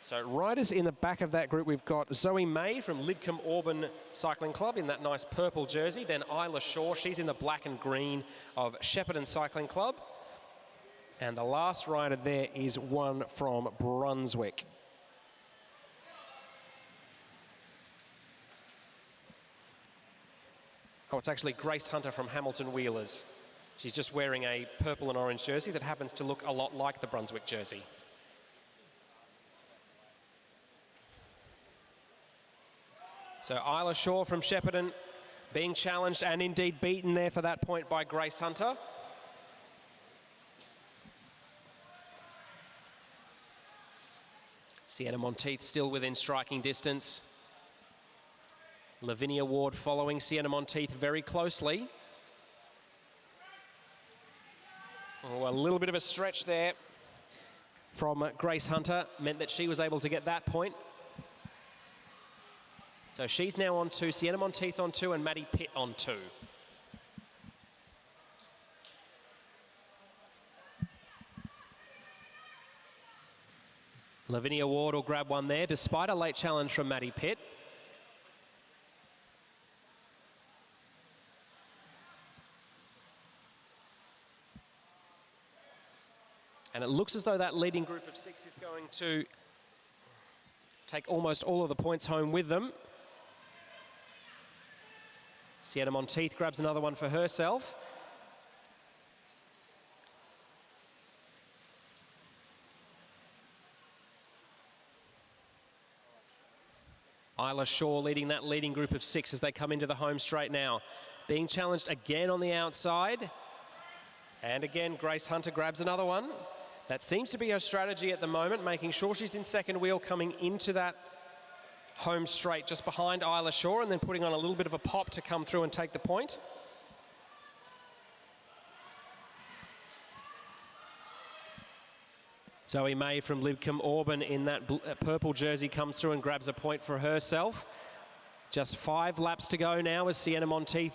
So riders in the back of that group, we've got Zoe May from Lidcombe Auburn Cycling Club in that nice purple jersey. Then Isla Shaw, she's in the black and green of Shepparton Cycling Club. And the last rider there is one from Brunswick. Oh, it's actually Grace Hunter from Hamilton Wheelers. She's just wearing a purple and orange jersey that happens to look a lot like the Brunswick jersey. So Isla Shaw from Shepparton being challenged and indeed beaten there for that point by Grace Hunter. Sienna Monteith still within striking distance. Lavinia Ward following Sienna Monteith very closely. Oh, a little bit of a stretch there from Grace Hunter meant that she was able to get that point. So she's now on 2, Sienna Monteith on 2 and Maddie Pitt on 2. Lavinia Ward will grab one there despite a late challenge from Maddie Pitt. And it looks as though that leading group of 6 is going to take almost all of the points home with them. Sienna Monteith grabs another one for herself. Isla Shaw leading that leading group of 6 as they come into the home straight now. Being challenged again on the outside. And again, Grace Hunter grabs another one. That seems to be her strategy at the moment, making sure she's in second wheel coming into that home straight just behind Isla Shaw and then putting on a little bit of a pop to come through and take the point. Zoe May from Lidcombe Auburn in that purple jersey comes through and grabs a point for herself. Just 5 laps to go now as Sienna Monteith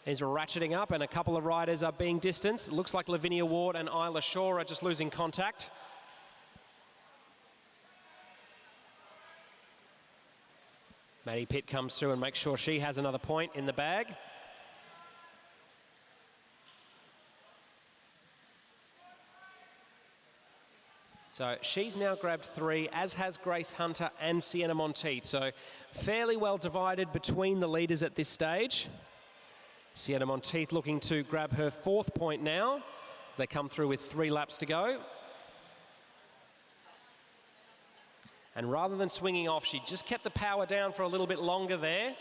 is ratcheting up and a couple of riders are being distanced. It looks like Lavinia Ward and Isla Shaw are just losing contact. Maddie Pitt comes through and makes sure she has another point in the bag. So she's now grabbed 3, as has Grace Hunter and Sienna Monteith. So fairly well divided between the leaders at this stage. Sienna Monteith looking to grab her 4th point now as they come through with 3 laps to go. And rather than swinging off, she just kept the power down for a little bit longer there,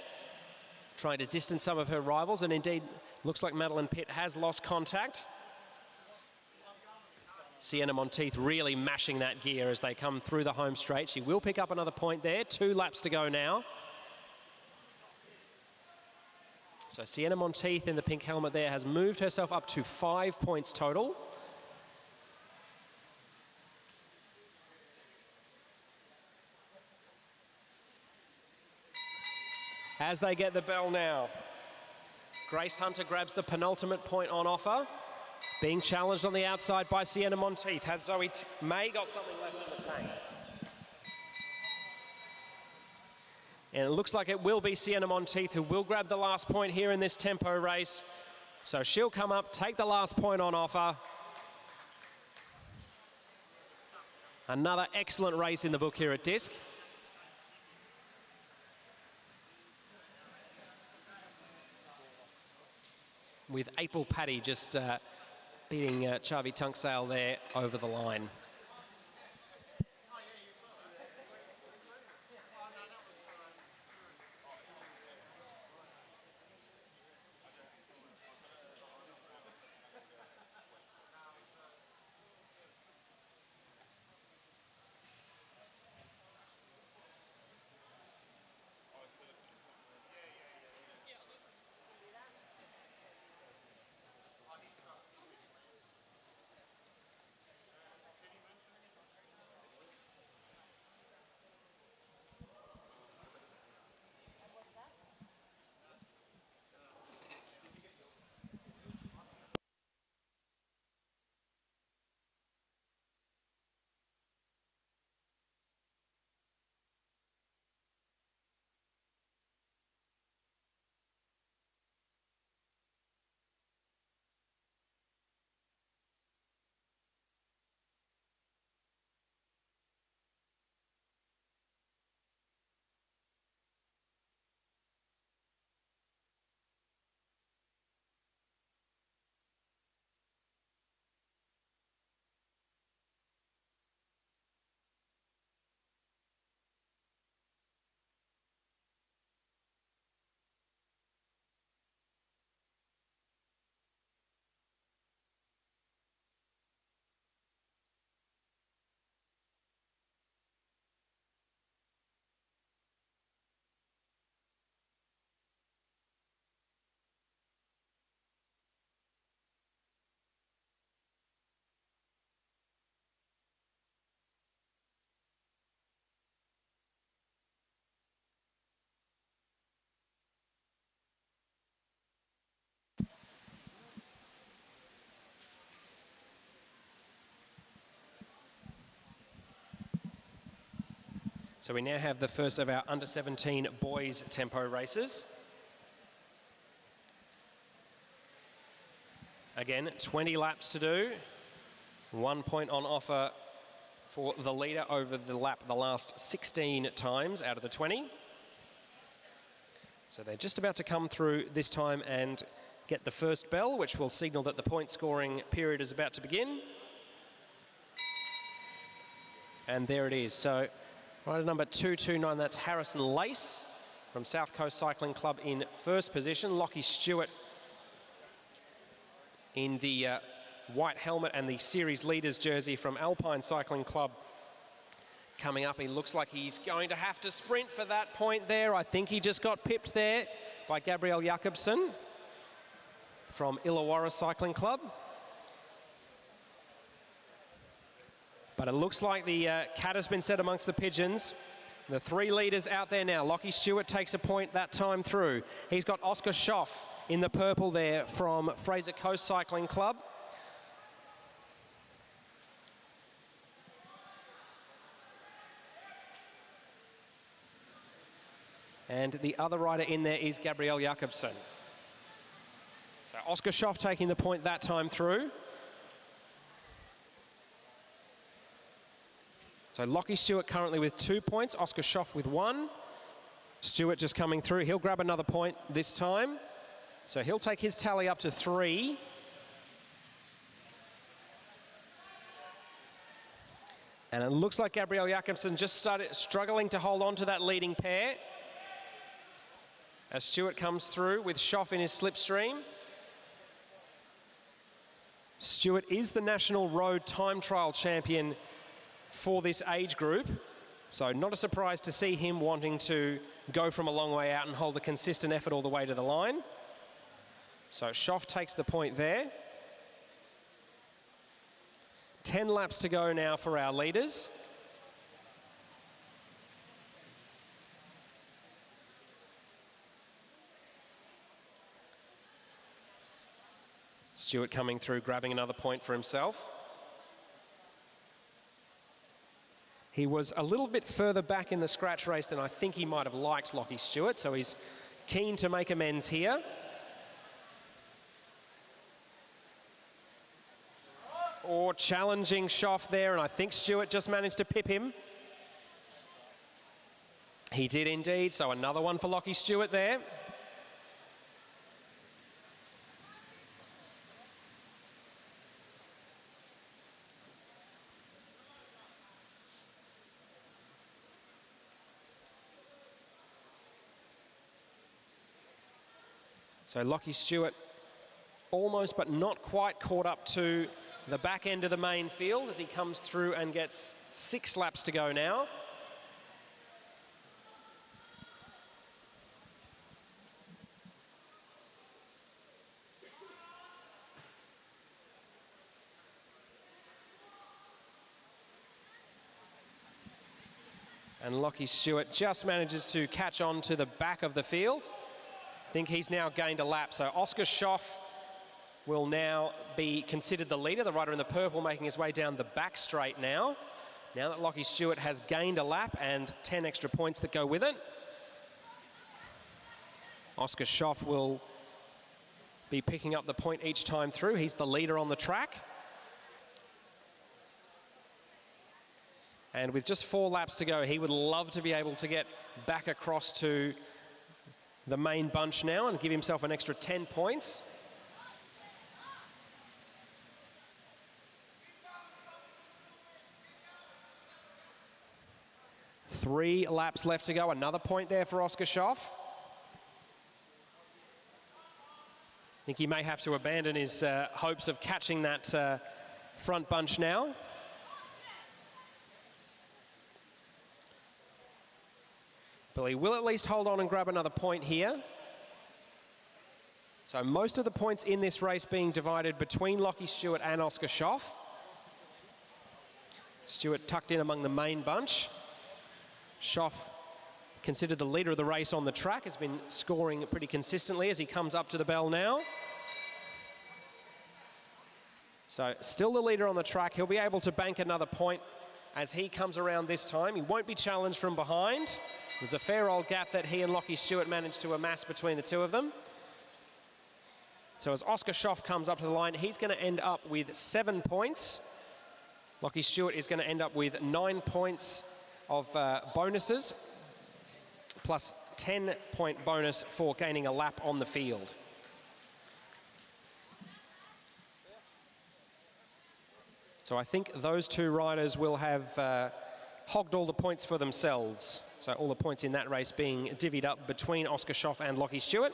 trying to distance some of her rivals, and indeed looks like Madeline Pitt has lost contact. Sienna Monteith really mashing that gear as they come through the home straight. She will pick up another point there, 2 laps to go now. So Sienna Monteith in the pink helmet there has moved herself up to 5 points total. As they get the bell now, Grace Hunter grabs the penultimate point on offer. Being challenged on the outside by Sienna Monteith. Has Zoe May got something left in the tank? And it looks like it will be Sienna Monteith who will grab the last point here in this tempo race. So she'll come up, take the last point on offer. Another excellent race in the book here at Disc. With April Paddy just beating Chavi Tunksale there over the line. So we now have the first of our under-17 boys tempo races. Again, 20 laps to do. 1 point on offer for the leader over the lap the last 16 times out of the 20. So they're just about to come through this time and get the first bell, which will signal that the point scoring period is about to begin. And there it is. So rider number 229, that's Harrison Lace from South Coast Cycling Club in first position. Lockie Stewart in the white helmet and the series leaders jersey from Alpine Cycling Club coming up. He looks like he's going to have to sprint for that point there. I think he just got pipped there by Gabriel Jakobsen from Illawarra Cycling Club. But it looks like the cat has been set amongst the pigeons. The three leaders out there now. Lockie Stewart takes a point that time through. He's got Oscar Schoff in the purple there from Fraser Coast Cycling Club. And the other rider in there is Gabriel Jakobsen. So Oscar Schoff taking the point that time through. So Lockie Stewart currently with 2 points, Oscar Schoff with 1. Stewart just coming through. He'll grab another point this time. So he'll take his tally up to 3. And it looks like Gabriel Jakobsen just started struggling to hold on to that leading pair as Stewart comes through with Schoff in his slipstream. Stewart is the National Road Time Trial Champion for this age group, so not a surprise to see him wanting to go from a long way out and hold a consistent effort all the way to the line. So Schoff takes the point there. 10 laps to go now for our leaders. Stewart coming through, grabbing another point for himself. He was a little bit further back in the scratch race than I think he might have liked, Lockie Stewart, so he's keen to make amends here. Or challenging Schoff there, and I think Stewart just managed to pip him. He did indeed, so another one for Lockie Stewart there. So Lockie Stewart almost but not quite caught up to the back end of the main field as he comes through and gets 6 laps to go now. And Lockie Stewart just manages to catch on to the back of the field. I think he's now gained a lap. So Oscar Schoff will now be considered the leader, the rider in the purple making his way down the back straight now. Now that Lockie Stewart has gained a lap and 10 extra points that go with it. Oscar Schoff will be picking up the point each time through. He's the leader on the track. And with just 4 laps to go, he would love to be able to get back across to the main bunch now and give himself an extra 10 points. Three laps left to go. Another point there for Oscar Schoff. I think he may have to abandon his hopes of catching that front bunch now. But he will at least hold on and grab another point here. So most of the points in this race being divided between Lockie Stewart and Oscar Schoff. Stewart tucked in among the main bunch. Schoff, considered the leader of the race on the track, has been scoring pretty consistently as he comes up to the bell now. So still the leader on the track. He'll be able to bank another point as he comes around this time. He won't be challenged from behind. There's a fair old gap that he and Lockie Stewart managed to amass between the two of them. So as Oscar Schoff comes up to the line, he's going to end up with 7 points. Lockie Stewart is going to end up with 9 points of bonuses, plus 10-point bonus for gaining a lap on the field. So I think those two riders will have hogged all the points for themselves. So all the points in that race being divvied up between Oscar Schoff and Lockie Stewart.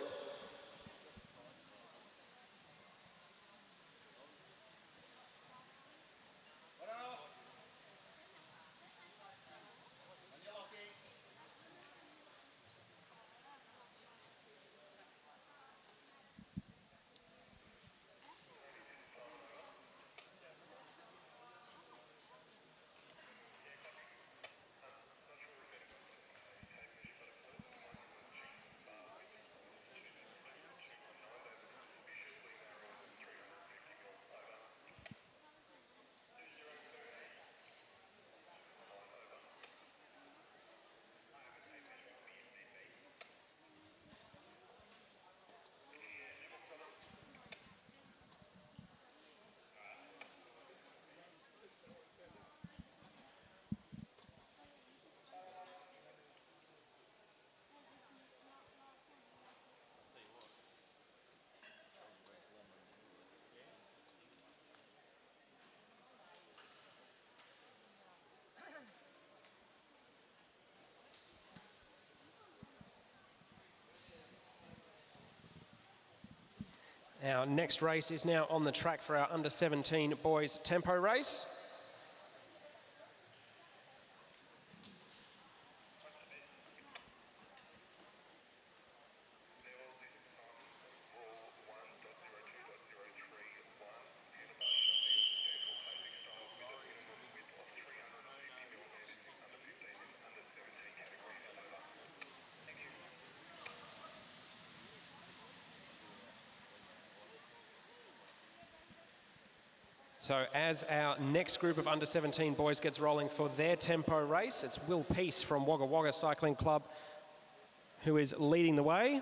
Our next race is now on the track for our under-17 boys tempo race. So as our next group of under-17 boys gets rolling for their tempo race, it's Will Peace from Wagga Wagga Cycling Club who is leading the way.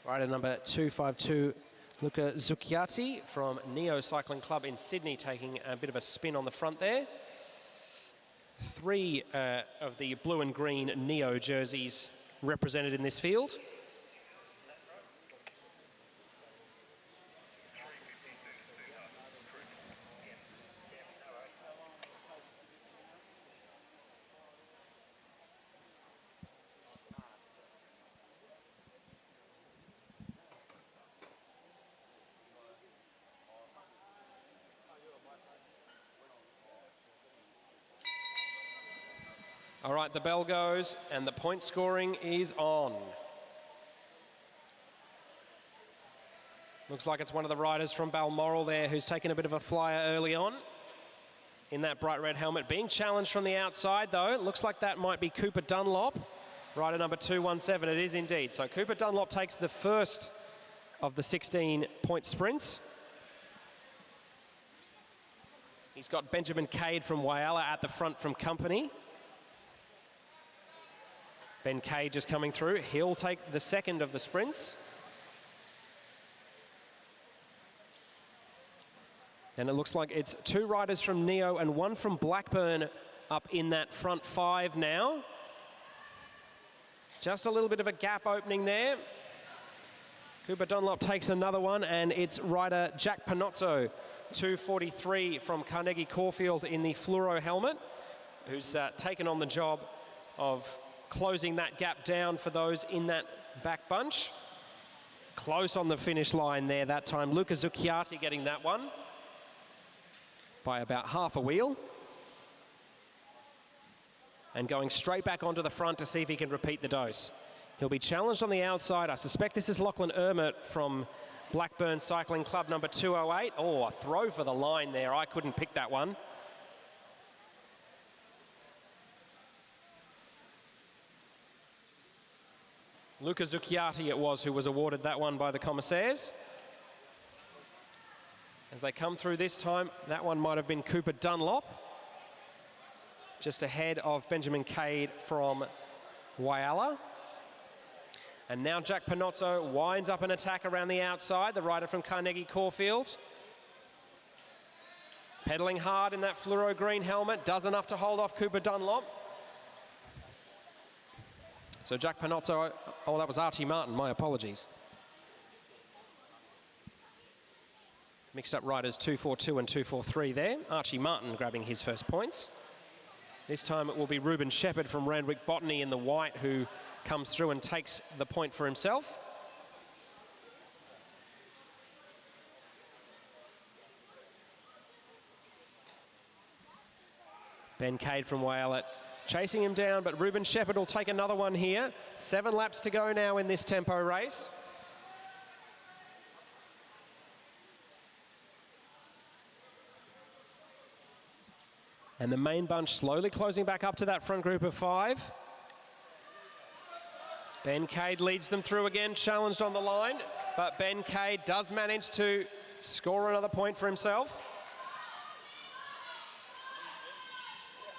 Rider number 252, Luca Zucchiati from Neo Cycling Club in Sydney, taking a bit of a spin on the front there. 3 of the blue and green Neo jerseys represented in this field. All right, the bell goes and the point scoring is on. Looks like it's one of the riders from Balmoral there who's taken a bit of a flyer early on in that bright red helmet. Being challenged from the outside though, it looks like that might be Cooper Dunlop, rider number 217, it is indeed. So Cooper Dunlop takes the first of the 16-point sprints. He's got Benjamin Cade from Whyalla at the front from company. Ben Cade just coming through. He'll take the second of the sprints. And it looks like it's 2 riders from Neo and 1 from Blackburn up in that front 5 now. Just a little bit of a gap opening there. Cooper Dunlop takes another one, and it's rider Jack Panozzo, 243 from Carnegie Caulfield in the fluoro helmet, who's taken on the job of closing that gap down for those in that back bunch. Close on the finish line there that time. Luca Zucchiati getting that one by about half a wheel. And going straight back onto the front to see if he can repeat the dose. He'll be challenged on the outside. I suspect this is Lachlan Ermert from Blackburn Cycling Club number 208. Oh, a throw for the line there. I couldn't pick that one. Luca Zucchiati it was who was awarded that one by the commissaires. As they come through this time, that one might have been Cooper Dunlop, just ahead of Benjamin Cade from Whyalla. And now Jack Panozzo winds up an attack around the outside, the rider from Carnegie Caulfield. Pedaling hard in that fluoro green helmet, does enough to hold off Cooper Dunlop. So Jack Panozzo, oh, that was Archie Martin, my apologies. Mixed up riders 2-4-2 and 2-4-3 there. Archie Martin grabbing his first points. This time it will be Ruben Shepherd from Randwick Botany in the white who comes through and takes the point for himself. Ben Cade from Whyalla chasing him down, but Ruben Shepherd will take another one here. 7 laps to go now in this tempo race. And the main bunch slowly closing back up to that front group of 5. Ben Cade leads them through again, challenged on the line, but Ben Cade does manage to score another point for himself.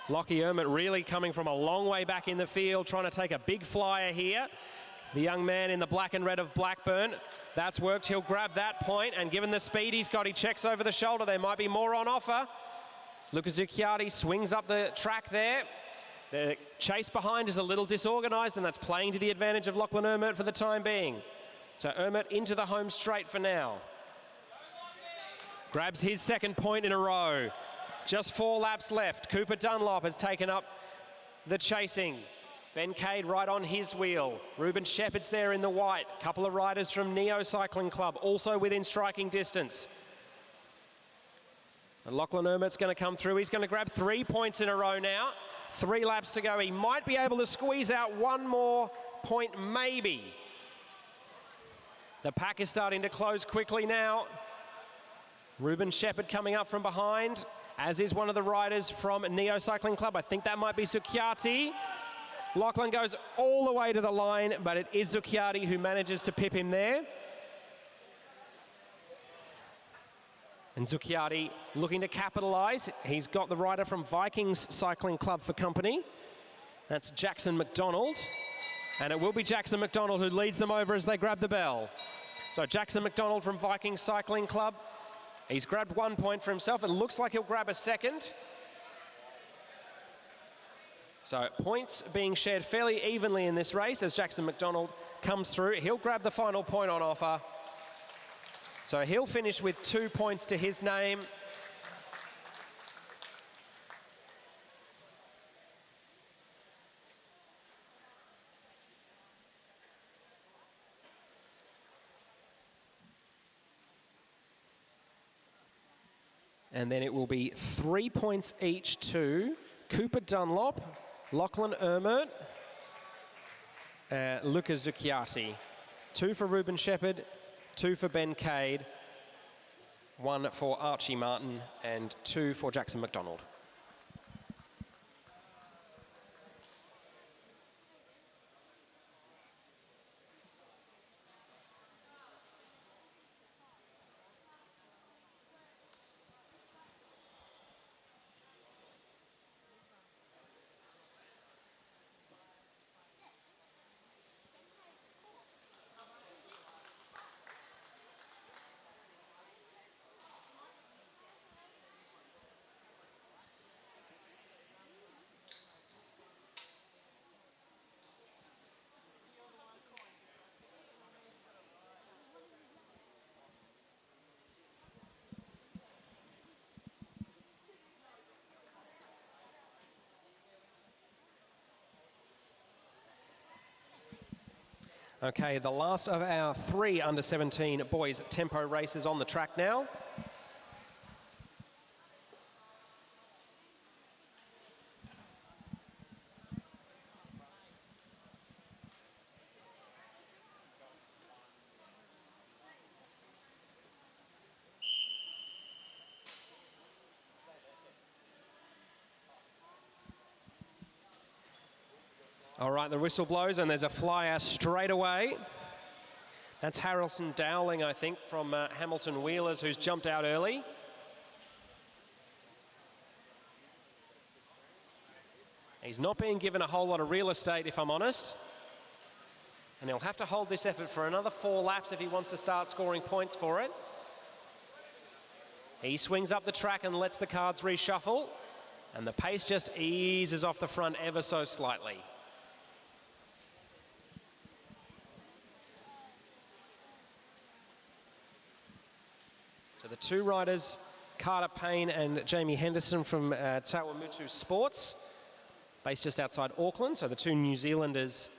Lockie Ermert really coming from a long way back in the field, trying to take a big flyer here. The young man in the black and red of Blackburn. That's worked, he'll grab that point, and given the speed he's got, he checks over the shoulder. There might be more on offer. Luca Zucchiati swings up the track there. The chase behind is a little disorganised, and that's playing to the advantage of Lachlan Ermert for the time being. So Ermert into the home straight for now. Grabs his second point in a row. Just 4 laps left. Cooper Dunlop has taken up the chasing. Ben Cade right on his wheel. Ruben Shepherd's there in the white. Couple of riders from Neo Cycling Club also within striking distance. And Lachlan Ermert's going to come through. He's going to grab 3 points in a row now. 3 laps to go. He might be able to squeeze out one more point, maybe. The pack is starting to close quickly now. Ruben Shepherd coming up from behind, as is one of the riders from Neo Cycling Club. I think that might be Zucchiati. Lachlan goes all the way to the line, but it is Zucchiati who manages to pip him there. And Zucchiati looking to capitalise. He's got the rider from Vikings Cycling Club for company. That's Jackson McDonald. And it will be Jackson McDonald who leads them over as they grab the bell. So Jackson McDonald from Vikings Cycling Club. He's grabbed 1 point for himself. It looks like he'll grab a second. So points being shared fairly evenly in this race as Jackson McDonald comes through. He'll grab the final point on offer. So he'll finish with 2 points to his name. And then it will be 3 points each to Cooper Dunlop, Lachlan Ermert, Luca Zucchiati. 2 for Ruben Shepherd, 2 for Ben Cade, 1 for Archie Martin, and 2 for Jackson McDonald. Okay, the last of our 3 under-17 boys tempo races on the track now. All right, the whistle blows and there's a flyer straight away. That's Harrison Dowling, I think, from Hamilton Wheelers, who's jumped out early. He's not being given a whole lot of real estate, if I'm honest. And he'll have to hold this effort for another 4 laps if he wants to start scoring points for it. He swings up the track and lets the cards reshuffle. And the pace just eases off the front ever so slightly. So the 2 riders, Carter Payne and Jamie Henderson from Tawamutu Sports, based just outside Auckland. So the 2 New Zealanders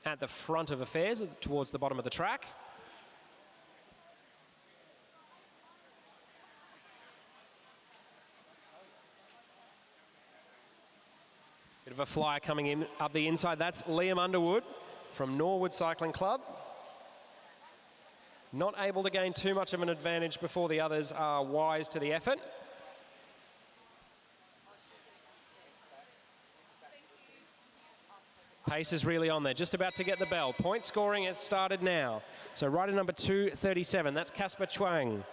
at the front of affairs, towards the bottom of the track. Bit of a flyer coming in up the inside. That's Liam Underwood from Norwood Cycling Club. Not able to gain too much of an advantage before the others are wise to the effort. Pace is really on there, just about to get the bell. Point scoring has started now. So rider number 237, that's Casper Chuang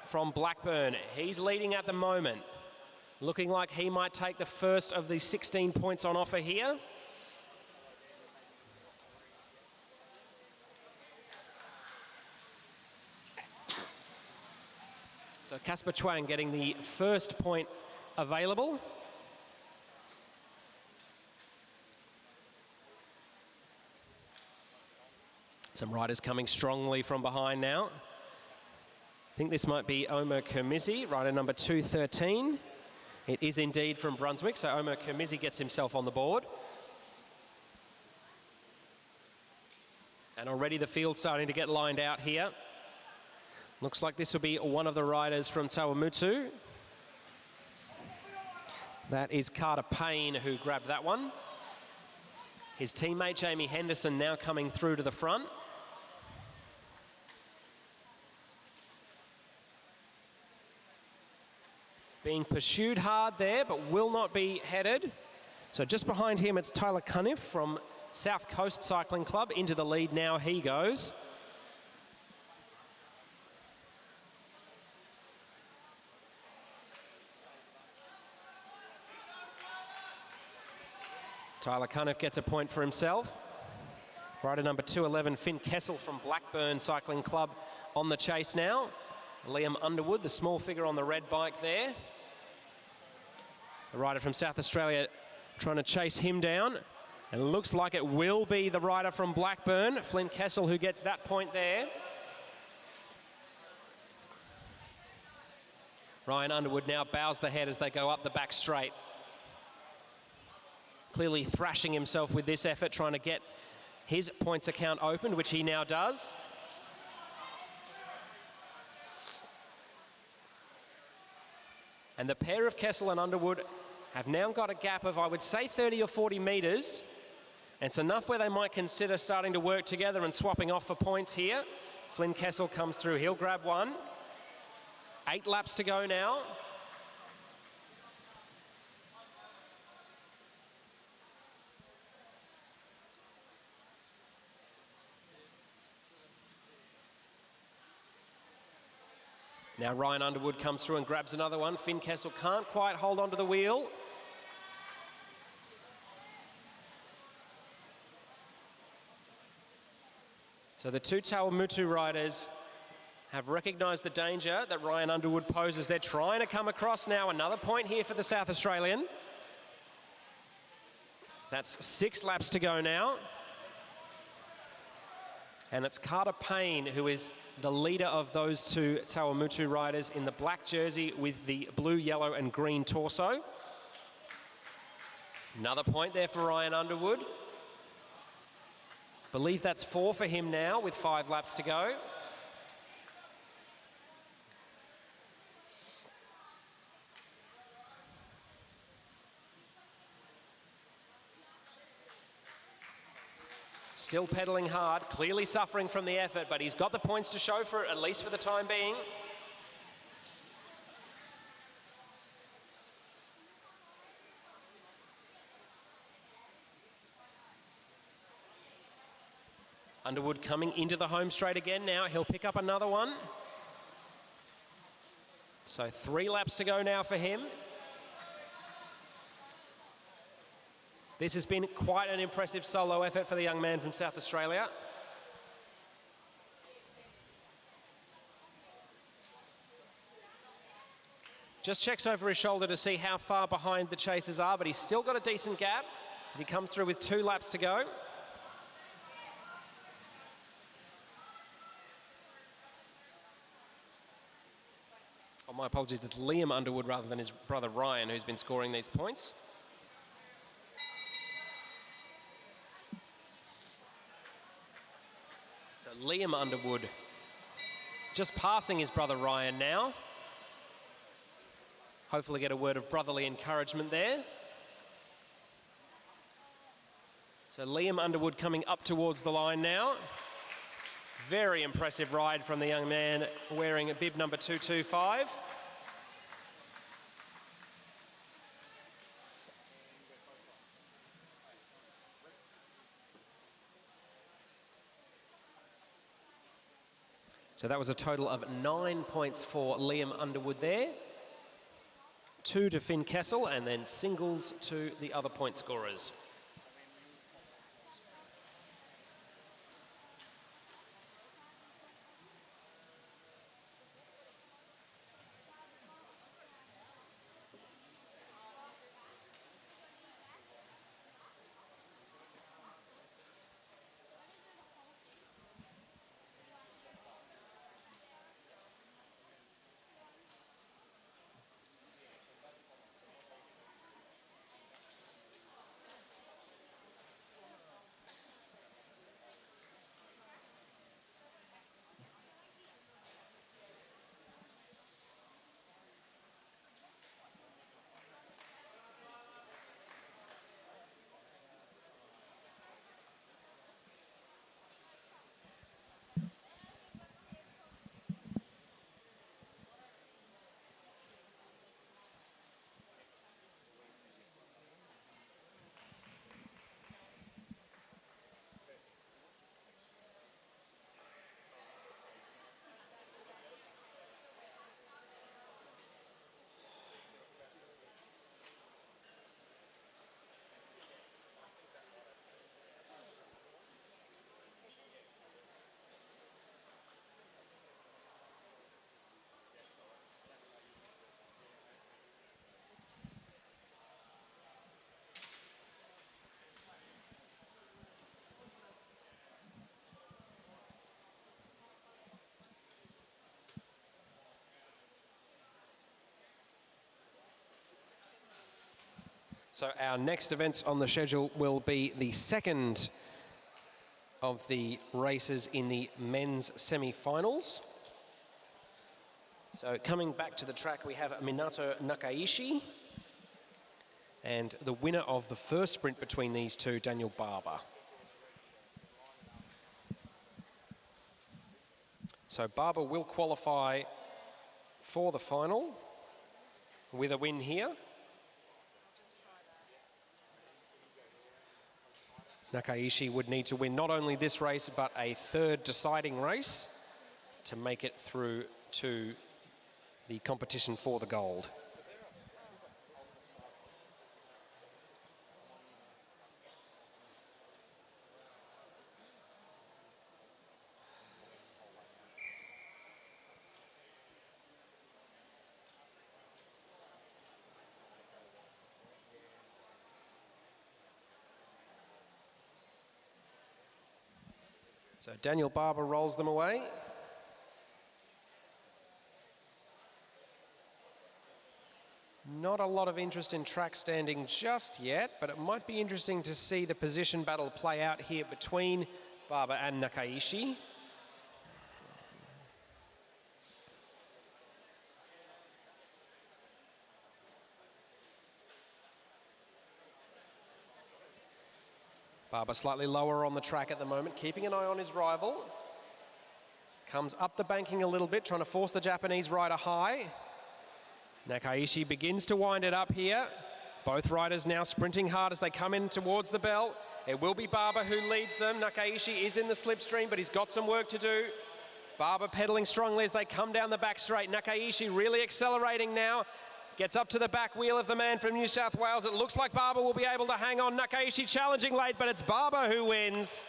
from Blackburn. He's leading at the moment. Looking like he might take the first of the 16 points on offer here. So Casper Chuang getting the first point available. Some riders coming strongly from behind now. I think this might be Omer Kermizzi, rider number 213. It is indeed from Brunswick, so Omer Kermizzi gets himself on the board. And already the field's starting to get lined out here. Looks like this will be one of the riders from Tawamutu. That is Carter Payne who grabbed that one. His teammate Jamie Henderson now coming through to the front. Being pursued hard there, but will not be headed. So just behind him, it's Tyler Cunniff from South Coast Cycling Club. Into the lead now he goes. Tyler Cunniff gets a point for himself. Rider number 211, Finn Kessel from Blackburn Cycling Club on the chase now. Liam Underwood, the small figure on the red bike there. The rider from South Australia trying to chase him down. And it looks like it will be the rider from Blackburn, Flynn Kessel, who gets that point there. Ryan Underwood now bows the head as they go up the back straight. Clearly thrashing himself with this effort, trying to get his points account opened, which he now does. And the pair of Kessel and Underwood have now got a gap of, I would say, 30 or 40 metres. And it's enough where they might consider starting to work together and swapping off for points here. Flynn Kessel comes through, he'll grab one. 8 laps to go now. Now Ryan Underwood comes through and grabs another one. Finn Kessel can't quite hold onto the wheel. So the 2 Tawamutu riders have recognised the danger that Ryan Underwood poses. They're trying to come across now. Another point here for the South Australian. That's 6 laps to go now. And it's Carter Payne who is the leader of those 2 Tawamutu riders in the black jersey with the blue, yellow and green torso. Another point there for Ryan Underwood. Believe that's 4 for him now with 5 laps to go. Still pedaling hard, clearly suffering from the effort, but he's got the points to show for it, at least for the time being. Underwood coming into the home straight again now. He'll pick up another one. So 3 laps to go now for him. This has been quite an impressive solo effort for the young man from South Australia. Just checks over his shoulder to see how far behind the chasers are, but he's still got a decent gap as he comes through with 2 laps to go. Oh, my apologies, it's Liam Underwood rather than his brother Ryan who's been scoring these points. So Liam Underwood just passing his brother Ryan now. Hopefully get a word of brotherly encouragement there. So Liam Underwood coming up towards the line now. Very impressive ride from the young man wearing bib number 225. So that was a total of 9 points for Liam Underwood there. 2 to Finn Kessel and then singles to the other point scorers. So our next events on the schedule will be the second of the races in the men's semi-finals. So coming back to the track, we have Minato Nakaishi and the winner of the first sprint between these two, Daniel Barber. So Barber will qualify for the final with a win here. Nakaishi would need to win not only this race, but a third deciding race to make it through to the competition for the gold. So Daniel Barber rolls them away. Not a lot of interest in track standing just yet, but it might be interesting to see the position battle play out here between Barber and Nakaishi. Barber slightly lower on the track at the moment, keeping an eye on his rival. Comes up the banking a little bit, trying to force the Japanese rider high. Nakaishi begins to wind it up here. Both riders now sprinting hard as they come in towards the bell. It will be Barber who leads them. Nakaishi is in the slipstream, but he's got some work to do. Barber pedaling strongly as they come down the back straight. Nakaishi really accelerating now. Gets up to the back wheel of the man from New South Wales. It looks like Barber will be able to hang on. Nakaishi challenging late, but it's Barber who wins.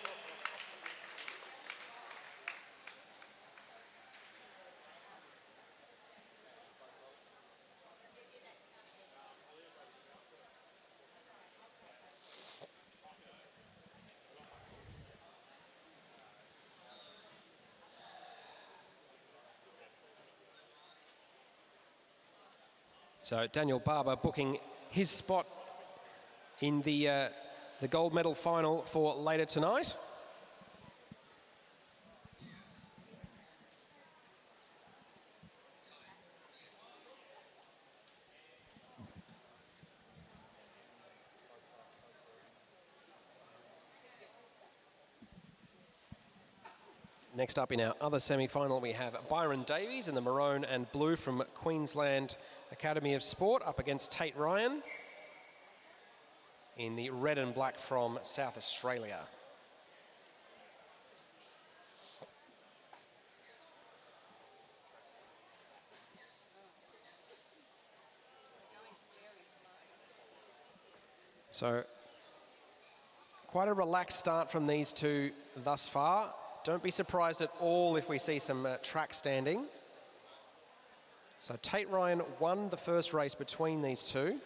So Daniel Barber booking his spot in the gold medal final for later tonight. Next up in our other semi-final, we have Byron Davies in the maroon and blue from Queensland Academy of Sport up against Tate Ryan in the red and black from South Australia. So quite a relaxed start from these two thus far. Don't be surprised at all if we see some track standing. So Tate Ryan won the first race between these two.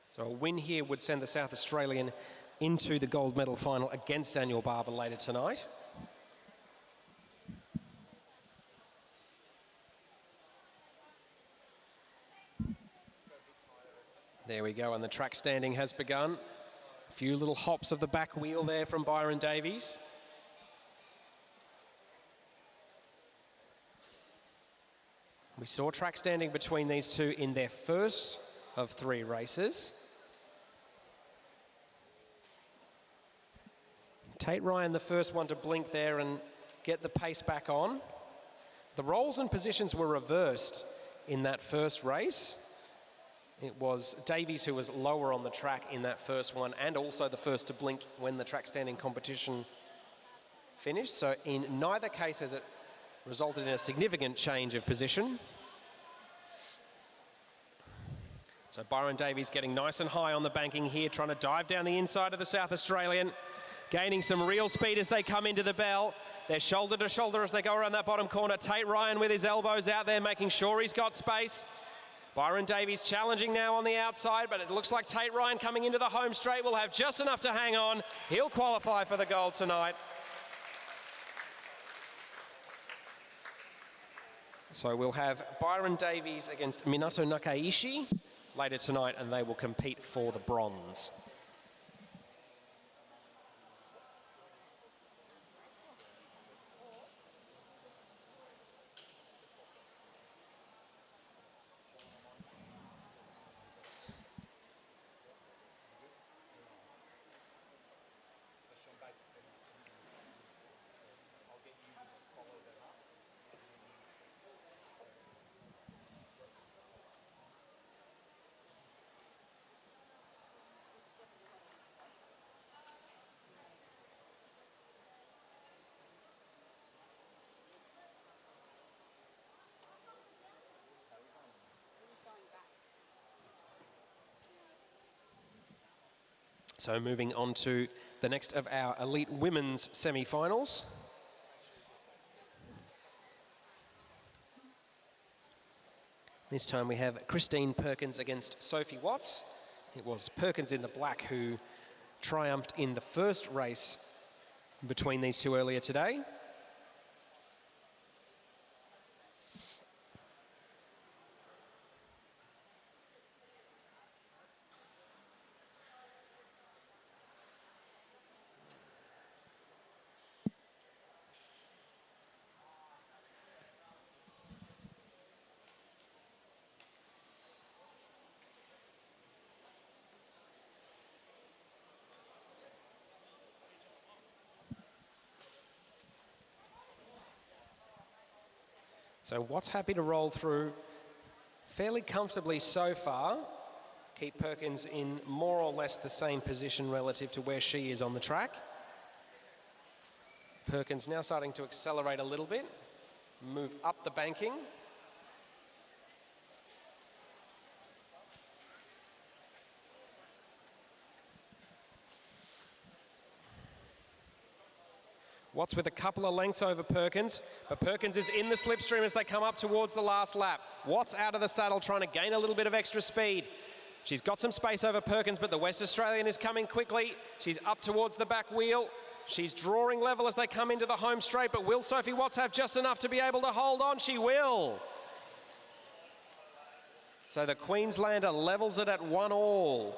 So a win here would send the South Australian into the gold medal final against Daniel Barber later tonight. There we go, and the track standing has begun. A few little hops of the back wheel there from Byron Davies. We saw track standing between these two in their first of 3 races. Tate Ryan, the first one to blink there and get the pace back on. The roles and positions were reversed in that first race. It was Davies who was lower on the track in that first one and also the first to blink when the track standing competition finished. So in neither case has it resulted in a significant change of position. So Byron Davies getting nice and high on the banking here, trying to dive down the inside of the South Australian, gaining some real speed as they come into the bell. They're shoulder to shoulder as they go around that bottom corner. Tate Ryan with his elbows out there, making sure he's got space. Byron Davies challenging now on the outside, but it looks like Tate Ryan coming into the home straight will have just enough to hang on. He'll qualify for the gold tonight. So we'll have Byron Davies against Minato Nakaishi later tonight, and they will compete for the bronze. So moving on to the next of our elite women's semi-finals. This time we have Christine Perkins against Sophie Watts. It was Perkins in the black who triumphed in the first race between these two earlier today. So Watts happy to roll through fairly comfortably so far. Keep Perkins in more or less the same position relative to where she is on the track. Perkins now starting to accelerate a little bit, move up the banking. Watts with a couple of lengths over Perkins, but Perkins is in the slipstream as they come up towards the last lap. Watts out of the saddle trying to gain a little bit of extra speed. She's got some space over Perkins, but the West Australian is coming quickly. She's up towards the back wheel. She's drawing level as they come into the home straight, but will Sophie Watts have just enough to be able to hold on? She will. So the Queenslander levels it at 1-1,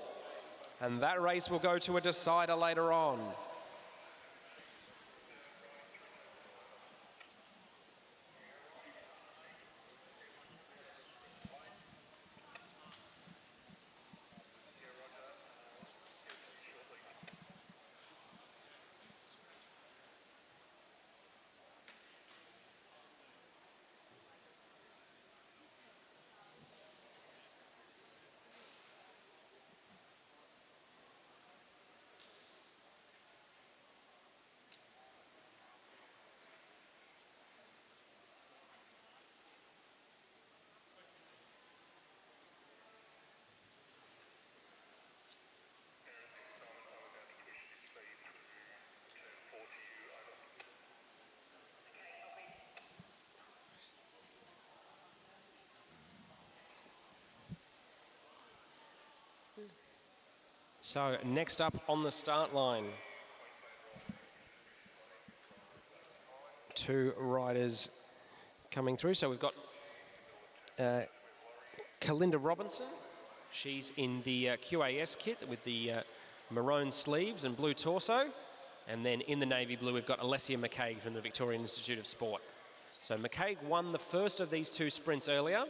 and that race will go to a decider later on. So next up on the start line, two riders coming through. So we've got Kalinda Robinson. She's in the QAS kit with the maroon sleeves and blue torso. And then in the navy blue, we've got Alessia McCaig from the Victorian Institute of Sport. So McCaig won the first of these two sprints earlier.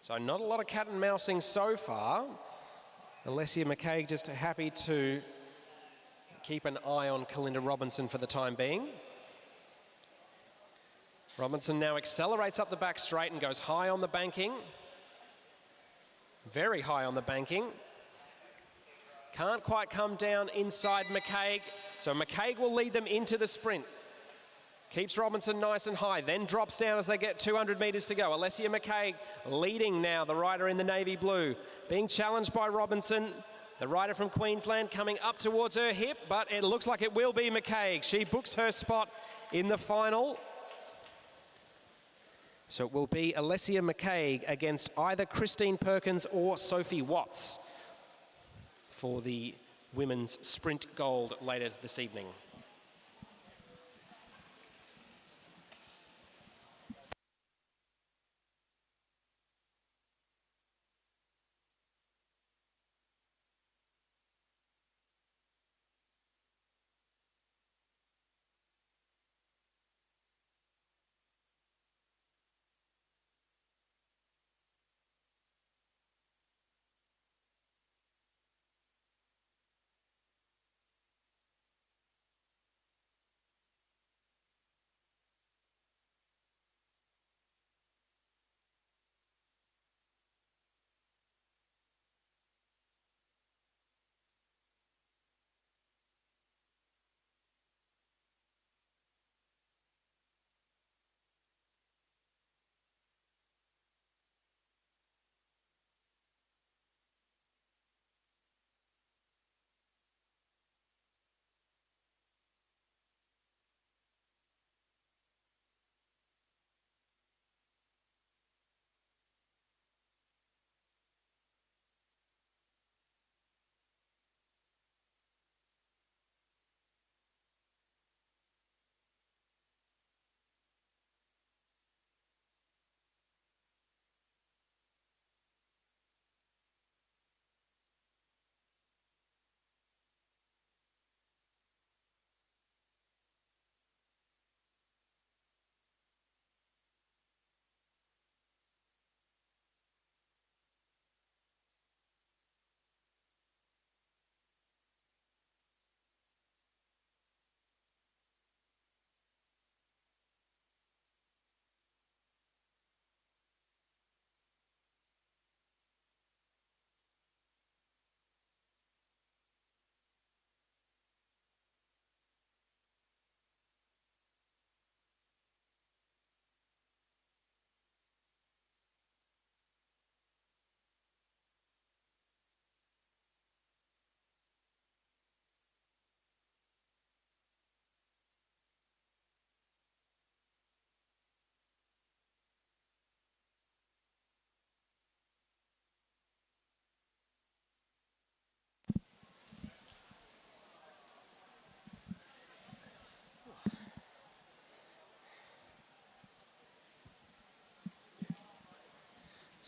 So not a lot of cat and mousing so far. Alessia McCaig just happy to keep an eye on Kalinda Robinson for the time being. Robinson now accelerates up the back straight and goes high on the banking. Very high on the banking. Can't quite come down inside McCaig. So McCaig will lead them into the sprint. Keeps Robinson nice and high, then drops down as they get 200 metres to go. Alessia McCaig leading now, the rider in the navy blue. Being challenged by Robinson, the rider from Queensland coming up towards her hip, but it looks like it will be McCaig. She books her spot in the final. So it will be Alessia McCaig against either Christine Perkins or Sophie Watts for the women's sprint gold later this evening.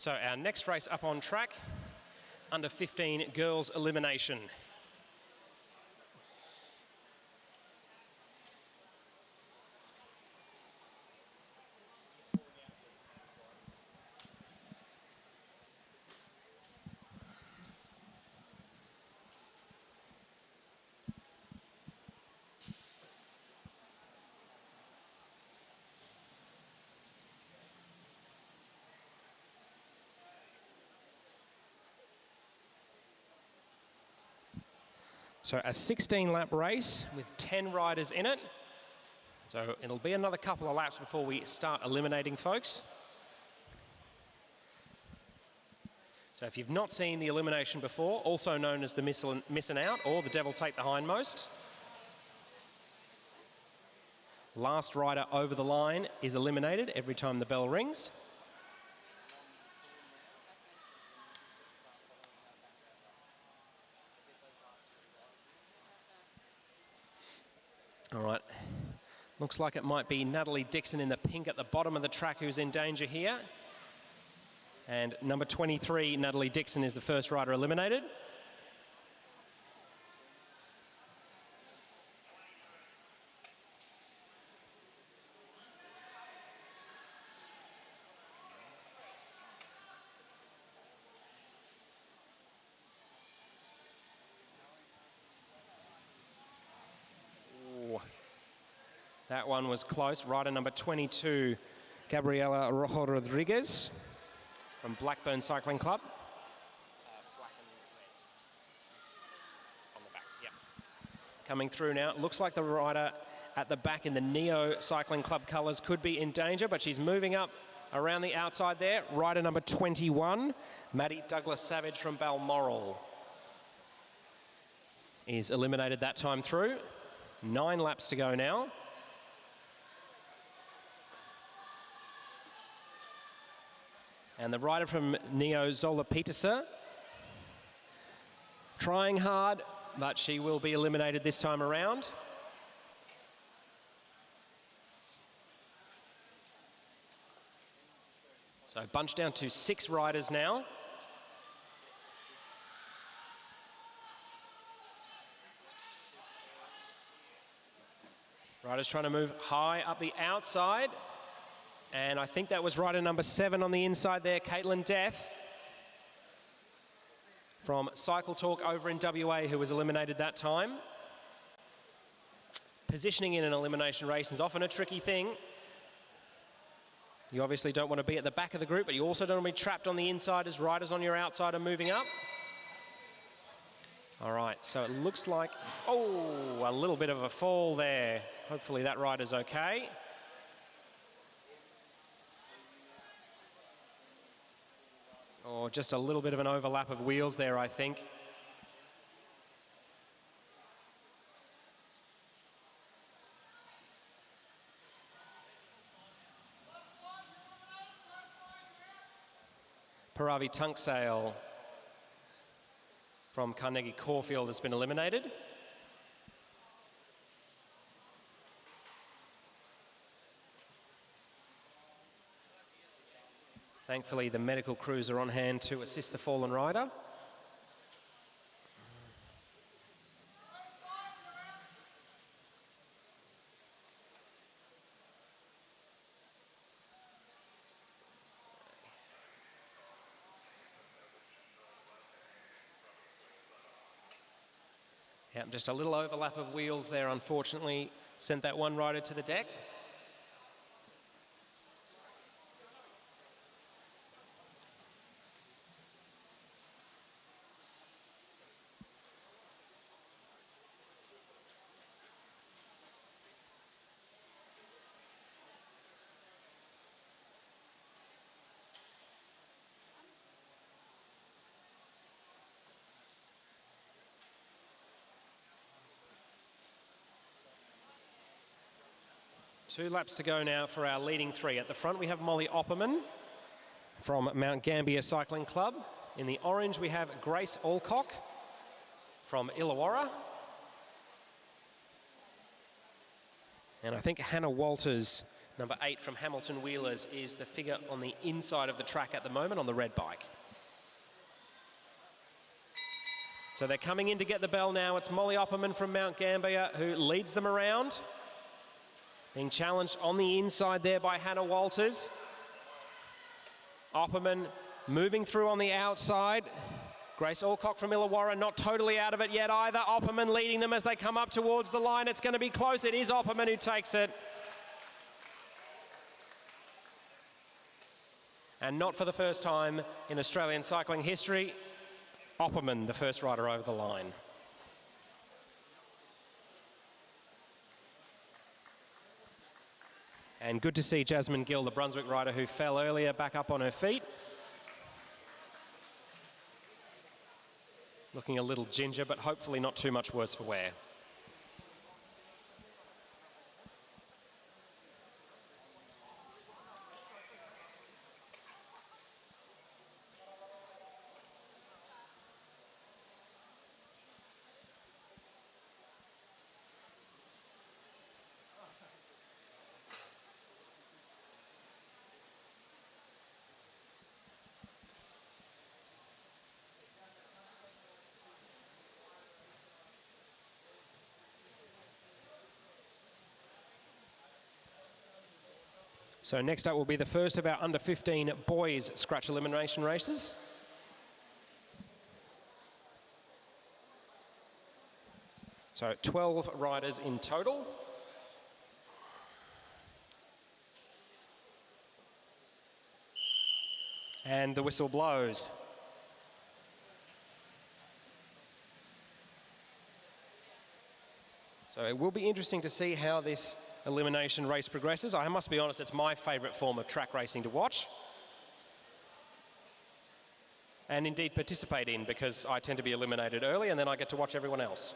So our next race up on track, under 15 girls elimination. So a 16-lap race with 10 riders in it. So it'll be another couple of laps before we start eliminating folks. So if you've not seen the elimination before, also known as the missing out or the devil take the hindmost, last rider over the line is eliminated every time the bell rings. All right, looks like it might be Natalie Dixon in the pink at the bottom of the track who's in danger here. And number 23, Natalie Dixon, is the first rider eliminated. That one was close. Rider number 22, Gabriela Rojo Rodriguez from Blackburn Cycling Club. Black and red. On the back, yeah. Coming through now. It looks like the rider at the back in the Neo Cycling Club colours could be in danger, but she's moving up around the outside there. Rider number 21, Maddie Douglas-Savage from Balmoral, is eliminated that time through. 9 laps to go now. And the rider from Neo, Zola Peterser, trying hard, but she will be eliminated this time around. So bunched down to 6 riders now. Riders trying to move high up the outside. And I think that was rider number 7 on the inside there, Caitlin Death from Cycle Talk over in WA, who was eliminated that time. Positioning in an elimination race is often a tricky thing. You obviously don't want to be at the back of the group, but you also don't want to be trapped on the inside as riders on your outside are moving up. All right, so it looks like, oh, a little bit of a fall there. Hopefully that rider's okay. Or just a little bit of an overlap of wheels there, I think. Paravi Tunksale from Carnegie Caulfield has been eliminated. Thankfully, the medical crews are on hand to assist the fallen rider. Yeah, just a little overlap of wheels there, unfortunately, sent that one rider to the deck. Two laps to go now for our leading 3. At the front, we have Molly Opperman from Mount Gambier Cycling Club. In the orange, we have Grace Alcock from Illawarra. And I think Hannah Walters Number 8 from Hamilton Wheelers is the figure on the inside of the track at the moment on the red bike. So they're coming in to get the bell now. It's Molly Opperman from Mount Gambier who leads them around. Being challenged on the inside there by Hannah Walters. Opperman moving through on the outside. Grace Alcock from Illawarra not totally out of it yet either. Opperman leading them as they come up towards the line. It's going to be close. It is Opperman who takes it. And not for the first time in Australian cycling history, Opperman, the first rider over the line. And good to see Jasmine Gill, the Brunswick rider who fell earlier, back up on her feet. Looking a little ginger, but hopefully not too much worse for wear. So next up will be the first of our under 15 boys scratch elimination races. So 12 riders in total. And the whistle blows. So it will be interesting to see how this elimination race progresses. I must be honest, it's my favourite form of track racing to watch. And indeed participate in, because I tend to be eliminated early and then I get to watch everyone else.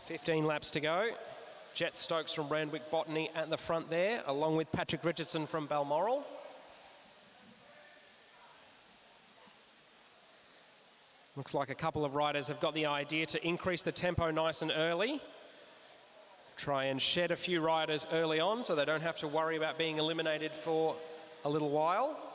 "15 laps to go. Jet Stokes from Randwick Botany at the front there, along with Patrick Richardson from Balmoral. Looks like a couple of riders have got the idea to increase the tempo nice and early. Try and shed a few riders early on so they don't have to worry about being eliminated for a little while.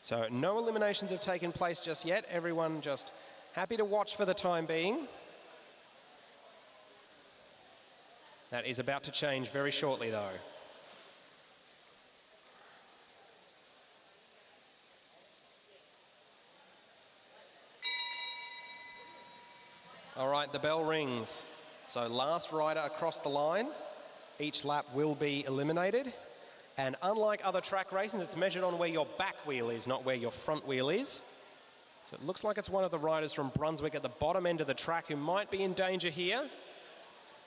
So no eliminations have taken place just yet. Everyone just happy to watch for the time being. That is about to change very shortly though. All right, the bell rings. So last rider across the line. Each lap will be eliminated. And unlike other track racing, it's measured on where your back wheel is, not where your front wheel is. So it looks like it's one of the riders from Brunswick at the bottom end of the track who might be in danger here.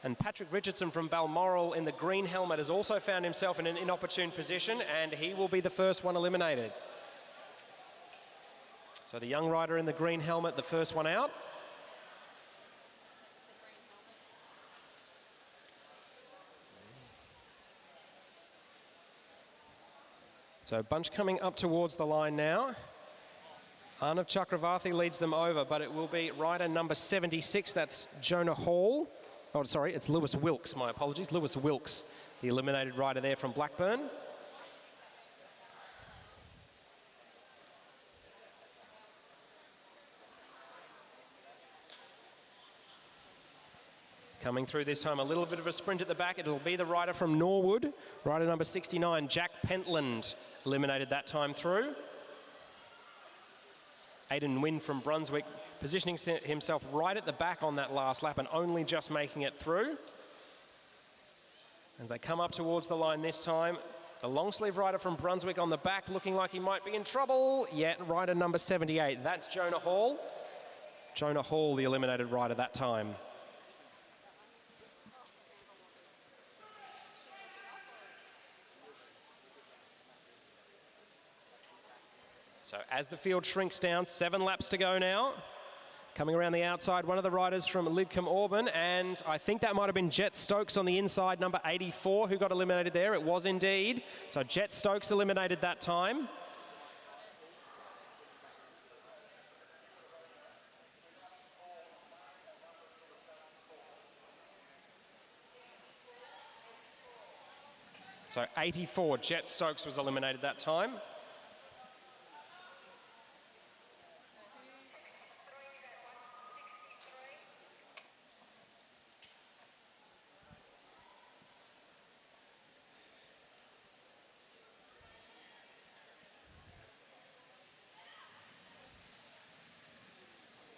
And Patrick Richardson from Balmoral in the green helmet has also found himself in an inopportune position, and he will be the first one eliminated. So the young rider in the green helmet, the first one out. So bunch coming up towards the line now. Arnav Chakravarthi leads them over, but it will be rider number 76, that's Jonah Hall. Oh, sorry, it's Lewis Wilkes, my apologies. Lewis Wilkes, the eliminated rider there from Blackburn. Coming through this time, a little bit of a sprint at the back. It'll be the rider from Norwood, rider number 69, Jack Pentland, eliminated that time through. Aidan Wynn from Brunswick positioning himself right at the back on that last lap and only just making it through. And they come up towards the line this time. The long sleeve rider from Brunswick on the back looking like he might be in trouble. Yet rider number 78, that's Jonah Hall. Jonah Hall, the eliminated rider that time. So as the field shrinks down, 7 laps to go now. Coming around the outside, one of the riders from Lidcombe Auburn, and I think that might have been Jet Stokes on the inside, number 84, who got eliminated there. It was indeed. So Jet Stokes eliminated that time. So 84, Jet Stokes was eliminated that time.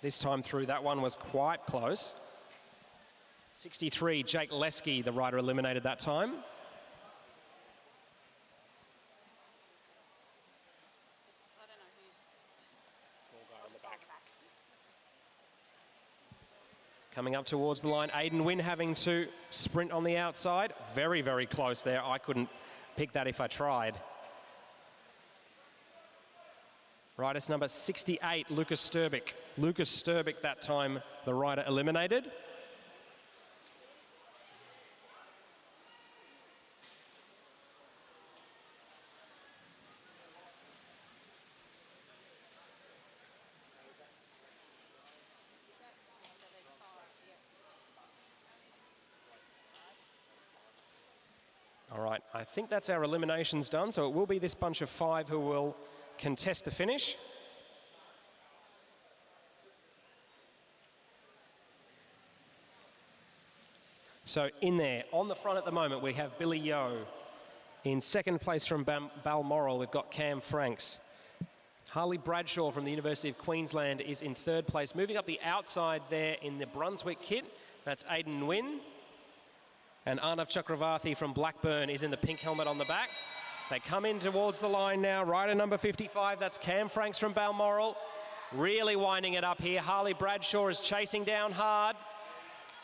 This time through, that one was quite close. 63, Jake Lesky, the rider eliminated that time. Coming up towards the line, Aidan Wynn having to sprint on the outside. Very, very close there. I couldn't pick that if I tried. Riders number 68, Lucas Sturbick. Lucas Sturbick that time, the rider eliminated. All right, I think that's our eliminations done, so it will be this bunch of 5 who will contest the finish. So in there, on the front at the moment, we have Billy Yeo. In second place from Balmoral, we've got Cam Franks. Harley Bradshaw from the University of Queensland is in third place. Moving up the outside there in the Brunswick kit, that's Aidan Wynn. And Arnav Chakravarthi from Blackburn is in the pink helmet on the back. They come in towards the line now. Rider number 55, that's Cam Franks from Balmoral. Really winding it up here. Harley Bradshaw is chasing down hard.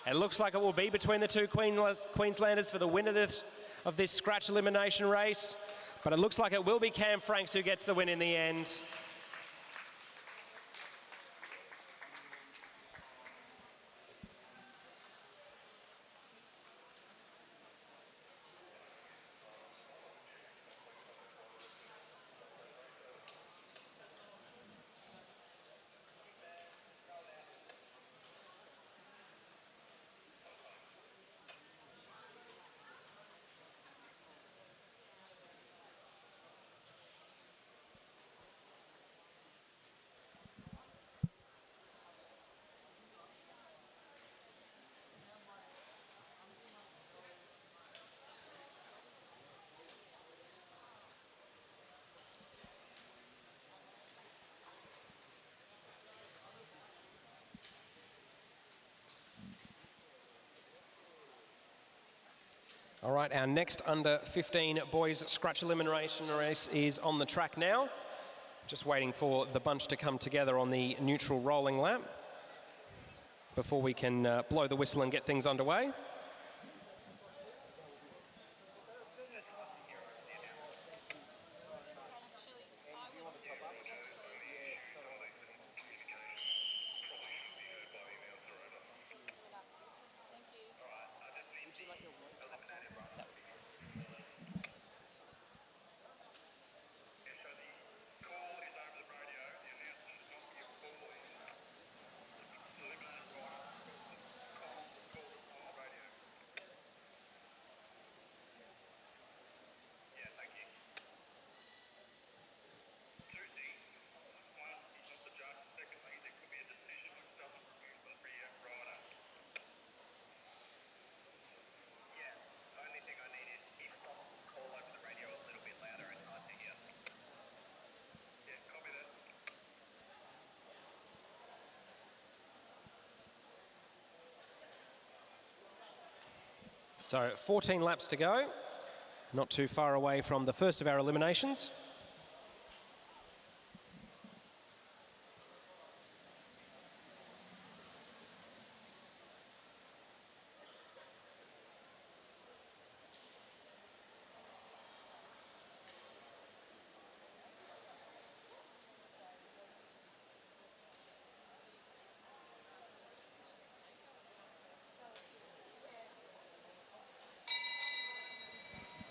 It looks like it will be between the two Queenslanders for the win of this scratch elimination race. But it looks like it will be Cam Franks who gets the win in the end. All right, our next under 15 boys scratch elimination race is on the track now. Just waiting for the bunch to come together on the neutral rolling lap before we can blow the whistle and get things underway. So 14 laps to go, not too far away from the first of our eliminations.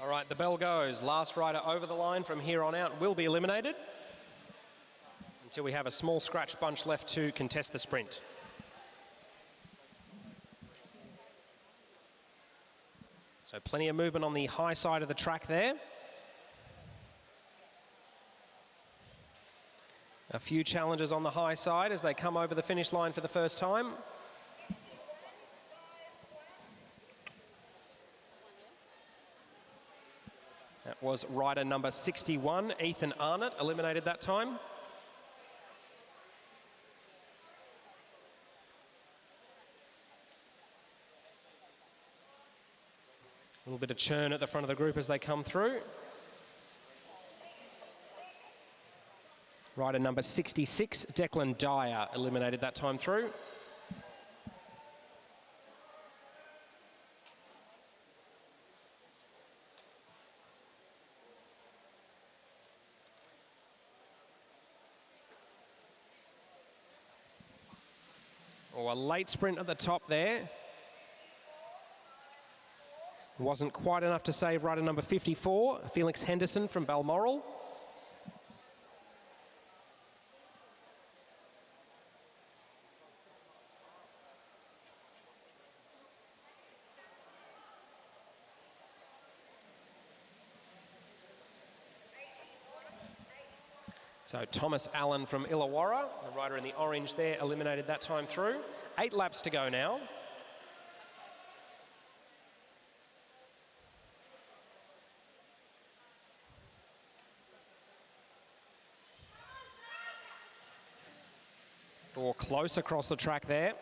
All right, the bell goes. Last rider over the line from here on out will be eliminated until we have a small scratch bunch left to contest the sprint. So plenty of movement on the high side of the track there. A few challenges on the high side as they come over the finish line for the first time. That was rider number 61, Ethan Arnott, eliminated that time. A little bit of churn at the front of the group as they come through. Rider number 66, Declan Dyer, eliminated that time through. Oh, a late sprint at the top there. Wasn't quite enough to save rider number 54, Felix Henderson from Balmoral. So Thomas Allen from Illawarra, the rider in the orange there, eliminated that time through. 8 laps to go now. Or close across the track there.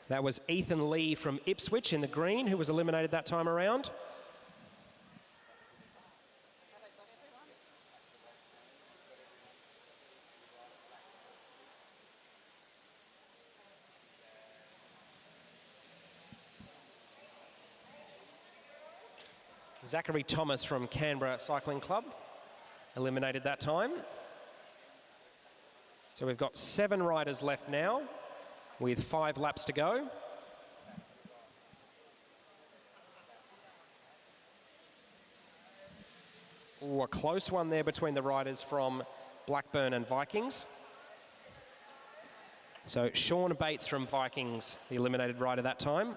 That was Ethan Lee from Ipswich in the green, who was eliminated that time around. Zachary Thomas from Canberra Cycling Club, eliminated that time. So we've got 7 riders left now, with 5 laps to go. Ooh, a close one there between the riders from Blackburn and Vikings. So Sean Bates from Vikings, the eliminated rider that time.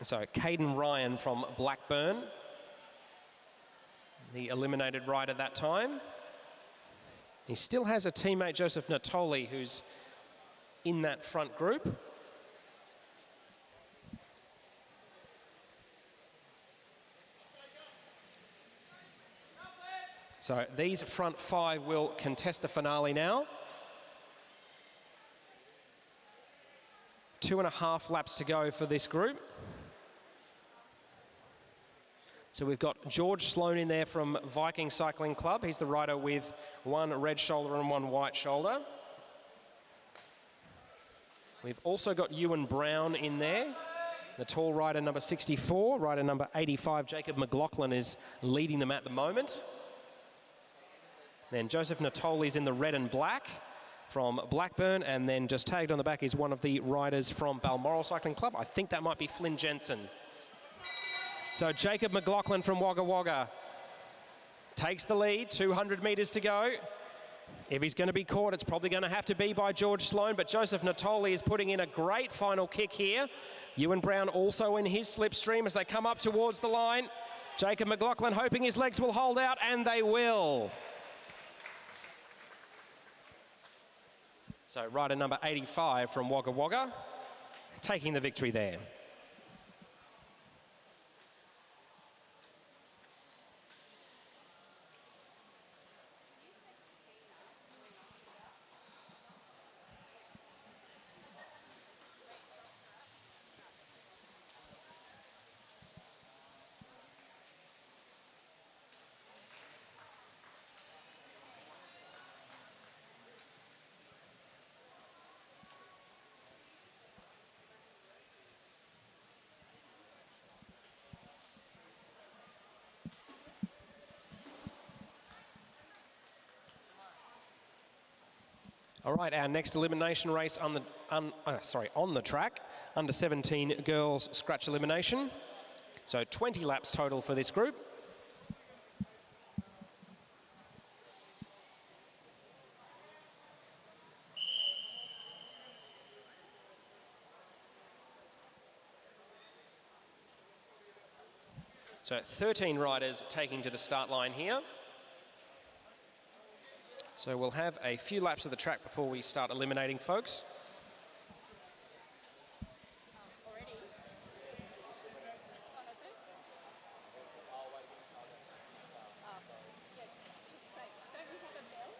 So Caden Ryan from Blackburn, the eliminated rider that time. He still has a teammate, Joseph Natoli, who's in that front group. So these front 5 will contest the finale now. 2.5 laps to go for this group. So we've got George Sloan in there from Viking Cycling Club. He's the rider with 1 red shoulder and 1 white shoulder. We've also got Ewan Brown in there. The tall rider number 64, rider number 85, Jacob McLaughlin, is leading them at the moment. Then Joseph Natoli's in the red and black from Blackburn, and then just tagged on the back is one of the riders from Balmoral Cycling Club. I think that might be Flynn Jensen. So Jacob McLaughlin from Wagga Wagga takes the lead, 200 metres to go. If he's going to be caught, it's probably going to have to be by George Sloan, but Joseph Natoli is putting in a great final kick here. Ewan Brown also in his slipstream as they come up towards the line. Jacob McLaughlin hoping his legs will hold out, and they will. So rider number 85 from Wagga Wagga taking the victory there. All right, our next elimination race on the track, under 17 girls scratch elimination. So 20 laps total for this group. So 13 riders taking to the start line here. So we'll have a few laps of the track before we start eliminating folks. Already? Oh, has it? Oh, yeah, just say, don't we have a bell?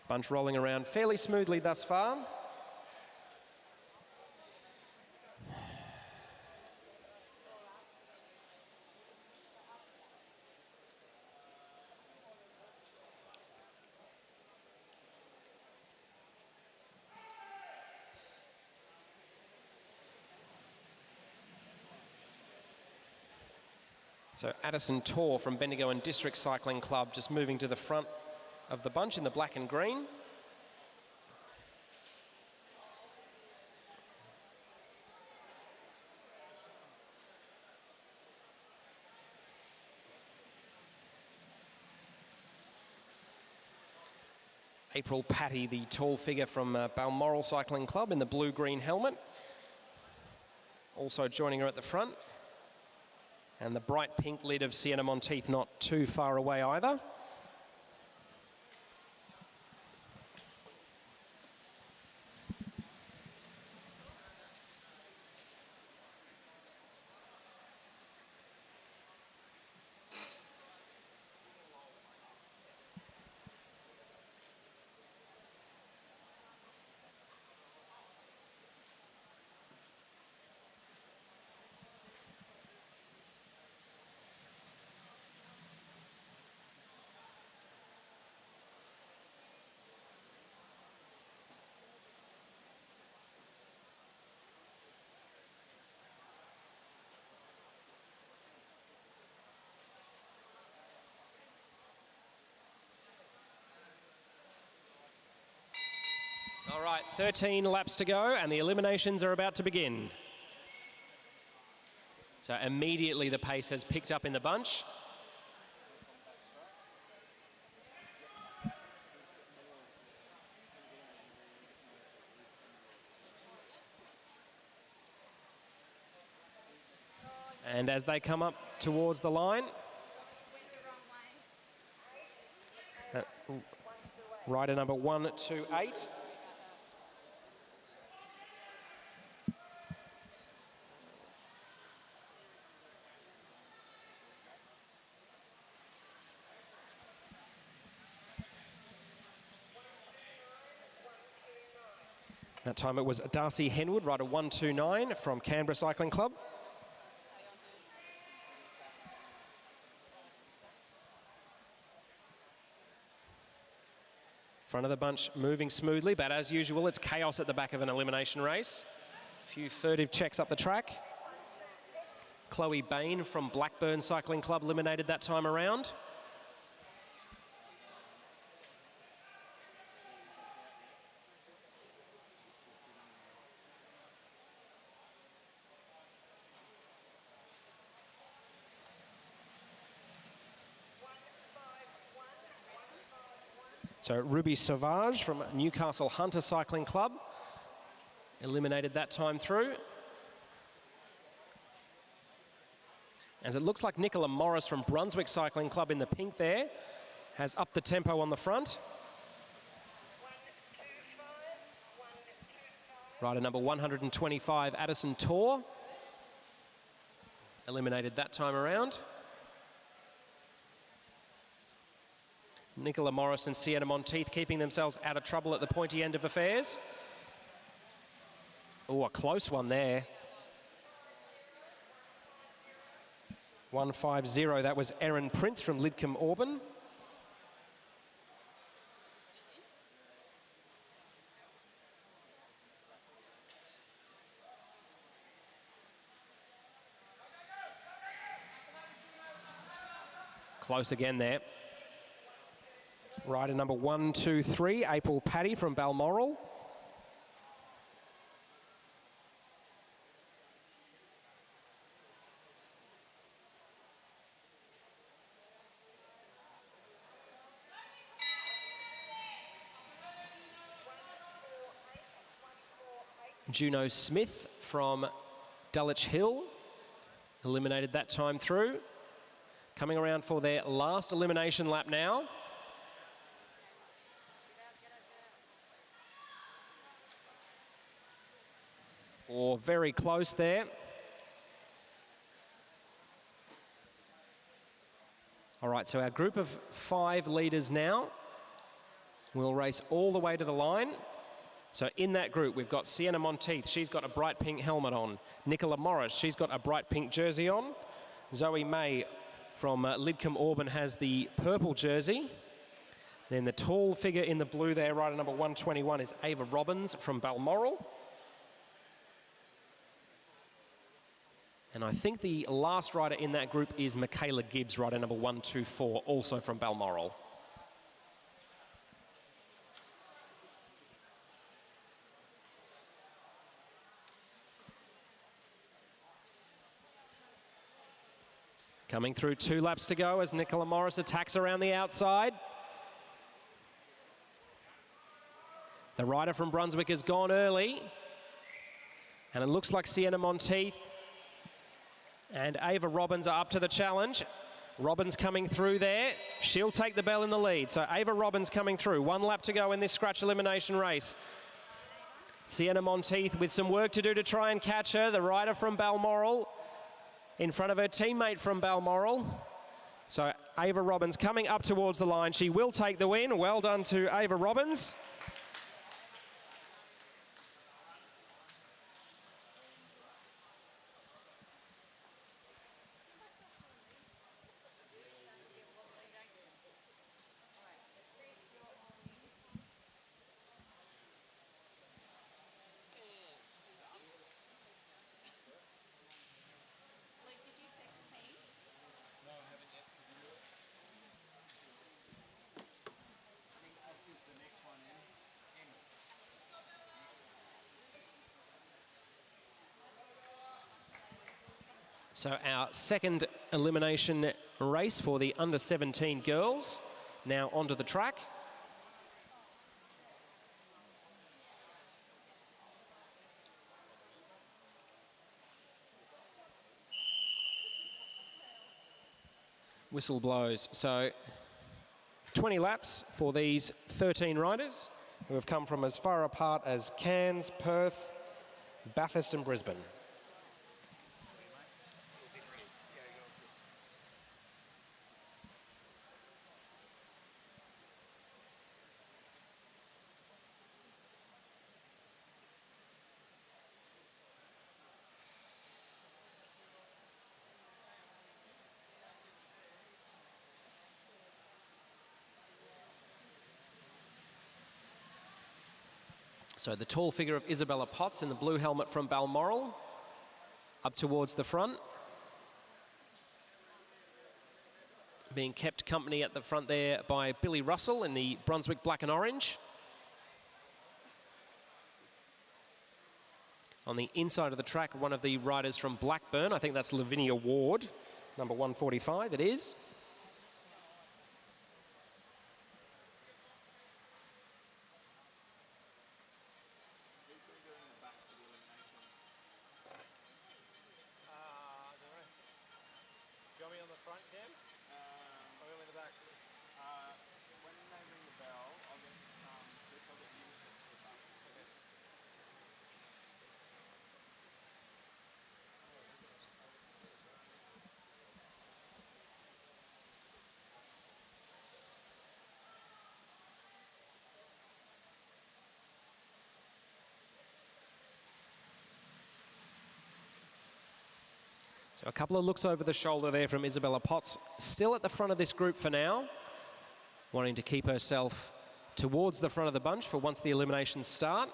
Bunch rolling around fairly smoothly thus far. So Addison Tor from Bendigo and District Cycling Club just moving to the front of the bunch in the black and green. April Patty, the tall figure from Balmoral Cycling Club in the blue-green helmet. Also joining her at the front. And the bright pink lid of Sienna Monteith not too far away either. All right, 13 laps to go and the eliminations are about to begin. So immediately the pace has picked up in the bunch. And as they come up towards the line, rider number 128. That time it was Darcy Henwood, rider 129 from Canberra Cycling Club. Front of the bunch moving smoothly, but as usual, it's chaos at the back of an elimination race. A few furtive checks up the track. Chloe Bain from Blackburn Cycling Club eliminated that time around. So Ruby Sauvage from Newcastle Hunter Cycling Club eliminated that time through. As it looks like Nicola Morris from Brunswick Cycling Club in the pink there has upped the tempo on the front. Rider number 125, Addison Tor, eliminated that time around. Nicola Morris and Sienna Monteith keeping themselves out of trouble at the pointy end of affairs. Oh, a close one there. 150, that was Erin Prince from Lidcombe Auburn. Close again there. Rider number 123, April Paddy from Balmoral. Juno Smith from Dulwich Hill eliminated that time through. Coming around for their last elimination lap now. Or very close there. All right, so our group of 5 leaders now will race all the way to the line. So in that group, we've got Sienna Monteith. She's got a bright pink helmet on. Nicola Morris, she's got a bright pink jersey on. Zoe May from Lidcombe Auburn has the purple jersey. Then the tall figure in the blue there, rider number 121, is Ava Robbins from Balmoral. And I think the last rider in that group is Michaela Gibbs, rider number 124, also from Balmoral. Coming through 2 laps to go as Nicola Morris attacks around the outside. The rider from Brunswick has gone early. And it looks like Sienna Monteith and Ava Robbins are up to the challenge. Robbins coming through there. She'll take the bell in the lead. So Ava Robbins coming through. 1 lap to go in this scratch elimination race. Sienna Monteith with some work to do to try and catch her. The rider from Balmoral in front of her teammate from Balmoral. So Ava Robbins coming up towards the line. She will take the win. Well done to Ava Robbins. So our second elimination race for the under-17 girls, now onto the track. Whistle blows. So 20 laps for these 13 riders who have come from as far apart as Cairns, Perth, Bathurst and Brisbane. So the tall figure of Isabella Potts in the blue helmet from Balmoral, up towards the front. Being kept company at the front there by Billy Russell in the Brunswick black and orange. On the inside of the track, one of the riders from Blackburn, I think that's Lavinia Ward, number 145 it is. So a couple of looks over the shoulder there from Isabella Potts, still at the front of this group for now, wanting to keep herself towards the front of the bunch for once the eliminations start.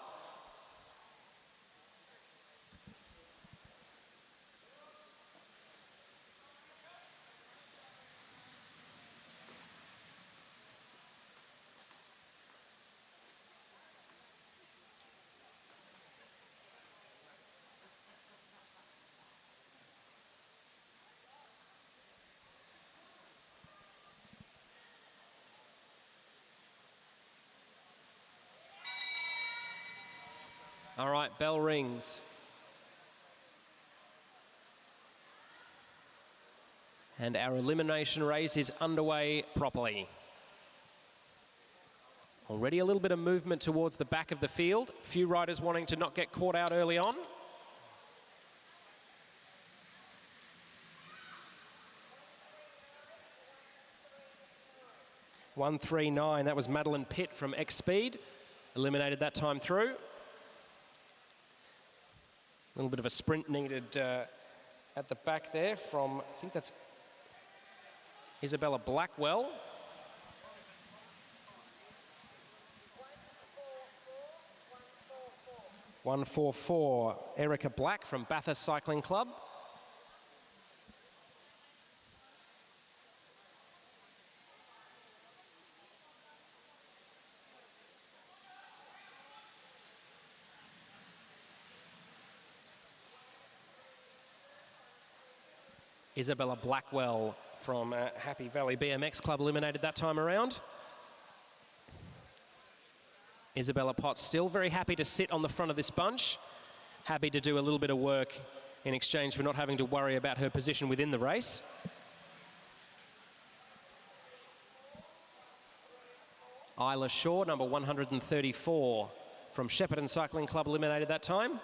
All right, bell rings. And our elimination race is underway properly. Already a little bit of movement towards the back of the field. A few riders wanting to not get caught out early on. .139, that was Madeline Pitt from X-Speed. Eliminated that time through. A little bit of a sprint needed at the back there from, I think that's Isabella Blackwell. .144, Erica Black from Bathurst Cycling Club. Isabella Blackwell from Happy Valley BMX Club eliminated that time around. Isabella Potts still very happy to sit on the front of this bunch. Happy to do a little bit of work in exchange for not having to worry about her position within the race. Isla Shaw, number 134 from Shepparton Cycling Club eliminated that time.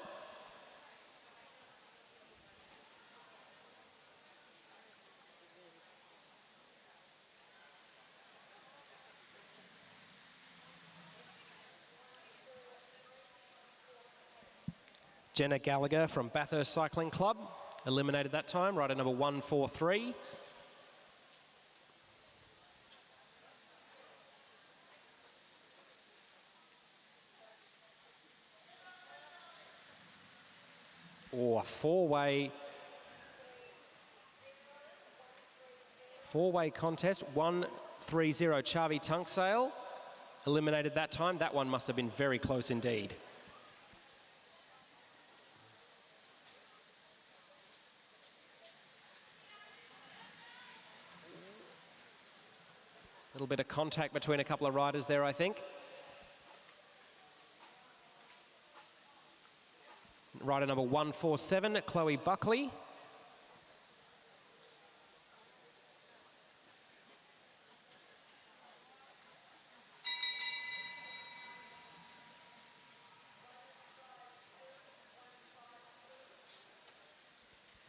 Jenna Gallagher from Bathurst Cycling Club eliminated that time, rider number 143. Or four-way contest, 130 Chavi Tunksale eliminated that time. That one must have been very close indeed. A little bit of contact between a couple of riders there, I think. Rider number 147, Chloe Buckley.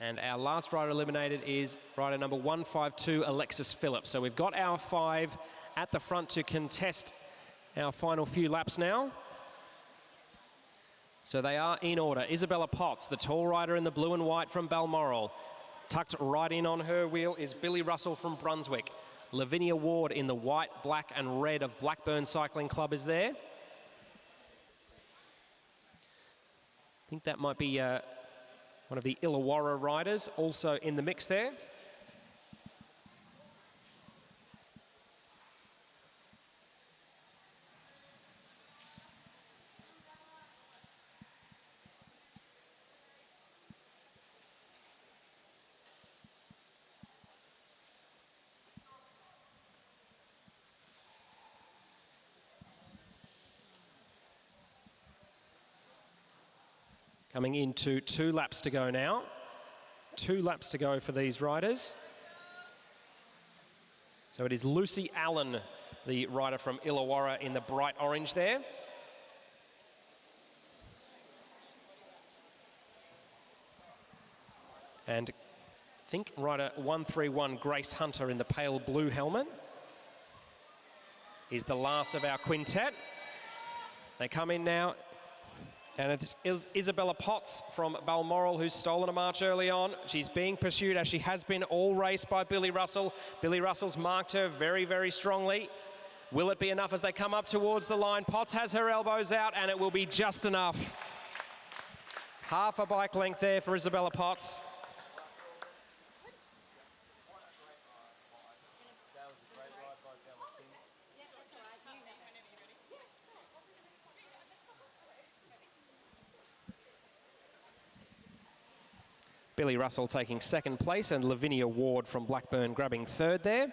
And our last rider eliminated is rider number 152, Alexis Phillips. So we've got our 5 at the front to contest our final few laps now. So they are in order. Isabella Potts, the tall rider in the blue and white from Balmoral. Tucked right in on her wheel is Billy Russell from Brunswick. Lavinia Ward in the white, black and red of Blackburn Cycling Club is there. I think that might be one of the Illawarra riders also in the mix there. Coming into 2 laps to go now. 2 laps to go for these riders. So it is Lucy Allen, the rider from Illawarra in the bright orange there. And I think rider 131, Grace Hunter in the pale blue helmet, is the last of our quintet. They come in now. And it is Isabella Potts from Balmoral who's stolen a march early on. She's being pursued, as she has been all race, by Billy Russell. Billy Russell's marked her very, very strongly. Will it be enough as they come up towards the line? Potts has her elbows out, and it will be just enough. Half a bike length there for Isabella Potts. Billy Russell taking second place, and Lavinia Ward from Blackburn grabbing third there.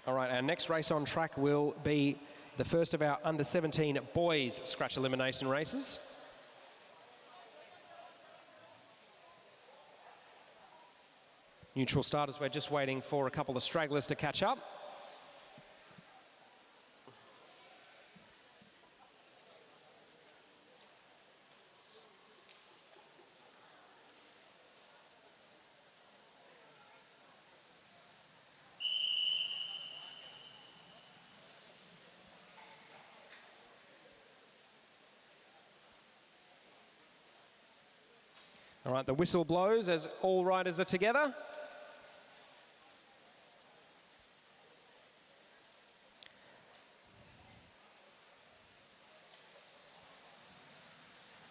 All right, our next race on track will be the first of our under-17 boys scratch elimination races. Neutral starters, we're just waiting for a couple of stragglers to catch up. All right, the whistle blows as all riders are together.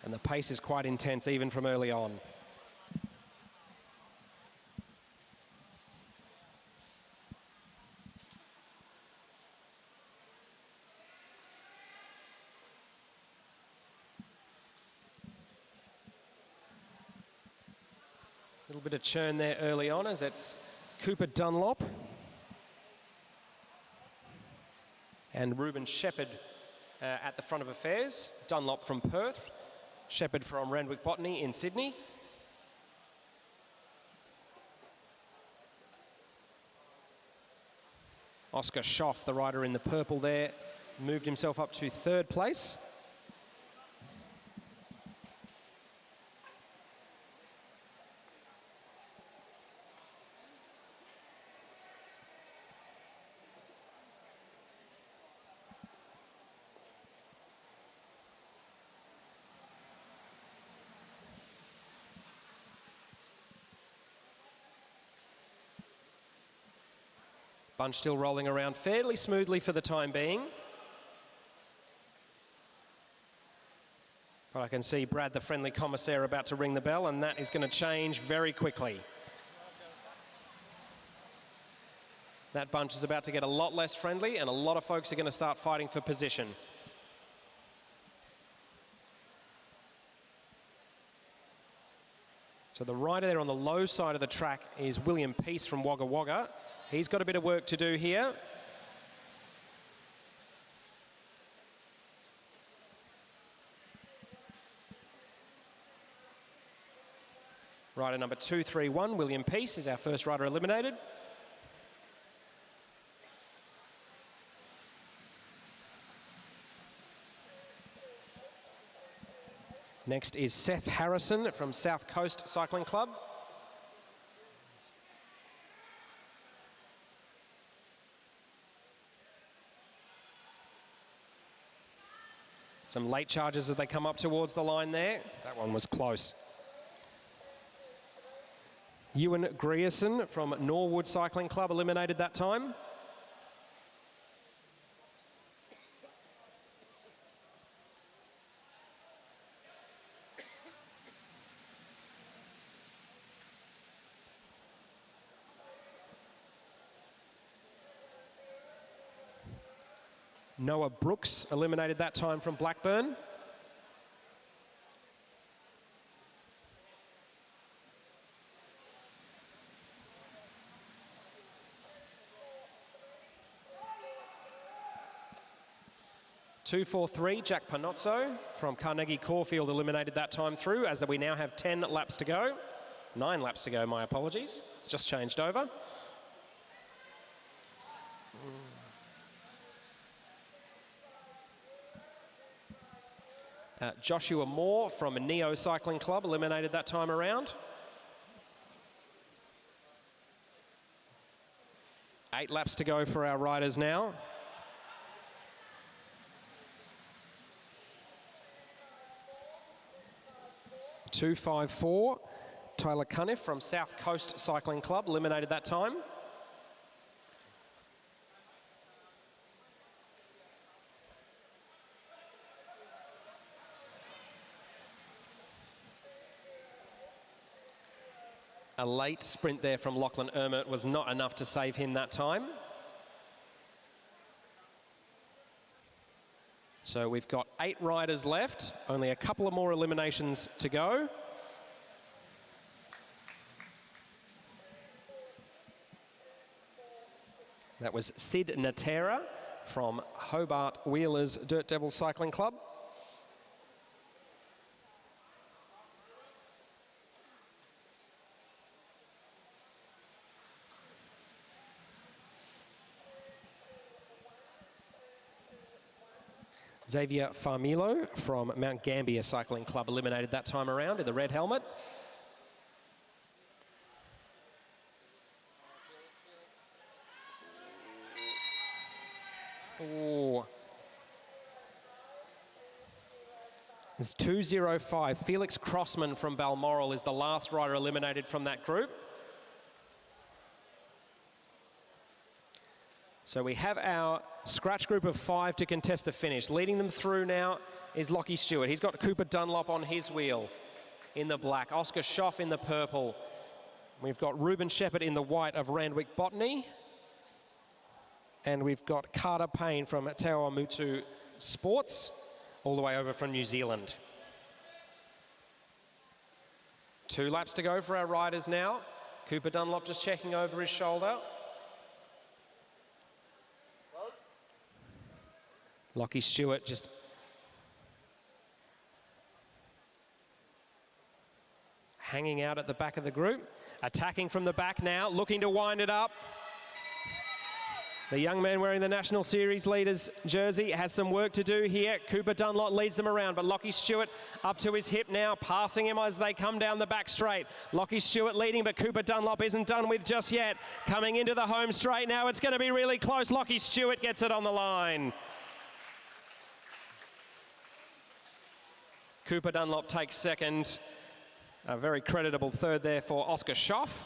And the pace is quite intense even from early on. A little bit of churn there early on as it's Cooper Dunlop and Ruben Shepherd at the front of affairs. Dunlop from Perth, Shepherd from Randwick Botany in Sydney. Oscar Schoff, the rider in the purple there, moved himself up to third place. Bunch still rolling around fairly smoothly for the time being. But I can see Brad, the friendly commissaire, about to ring the bell, and that is going to change very quickly. That bunch is about to get a lot less friendly, and a lot of folks are going to start fighting for position. So the rider there on the low side of the track is William Peace from Wagga Wagga. He's got a bit of work to do here. Rider number 231, William Peace, is our first rider eliminated. Next is Seth Harrison from South Coast Cycling Club. Some late charges as they come up towards the line there. That one was close. Ewan Grierson from Norwood Cycling Club eliminated that time. Noah Brooks eliminated that time from Blackburn. .243, Jack Panozzo from Carnegie Caulfield eliminated that time through, as we now have 10 laps to go. 9 laps to go, my apologies. It's just changed over. Joshua Moore from Neo Cycling Club eliminated that time around. 8 laps to go for our riders now. .254, Tyler Cunniff from South Coast Cycling Club eliminated that time. A late sprint there from Lachlan Ermert was not enough to save him that time. So we've got 8 riders left, only a couple of more eliminations to go. That was Sid Natera from Hobart Wheelers Dirt Devil Cycling Club. Xavier Farmilo from Mount Gambier Cycling Club eliminated that time around in the red helmet. Oh. It's 2:05. Felix Crossman from Balmoral is the last rider eliminated from that group. So we have our scratch group of 5 to contest the finish. Leading them through now is Lockie Stewart. He's got Cooper Dunlop on his wheel in the black, Oscar Schoff in the purple. We've got Ruben Shepherd in the white of Randwick Botany. And we've got Carter Payne from Te Awamutu Sports, all the way over from New Zealand. 2 laps to go for our riders now. Cooper Dunlop just checking over his shoulder. Lockie Stewart just hanging out at the back of the group. Attacking from the back now, looking to wind it up. The young man wearing the National Series leaders jersey has some work to do here. Cooper Dunlop leads them around, but Lockie Stewart up to his hip now, passing him as they come down the back straight. Lockie Stewart leading, but Cooper Dunlop isn't done with just yet. Coming into the home straight now, it's going to be really close. Lockie Stewart gets it on the line. Cooper Dunlop takes second. A very creditable third there for Oscar Schoff.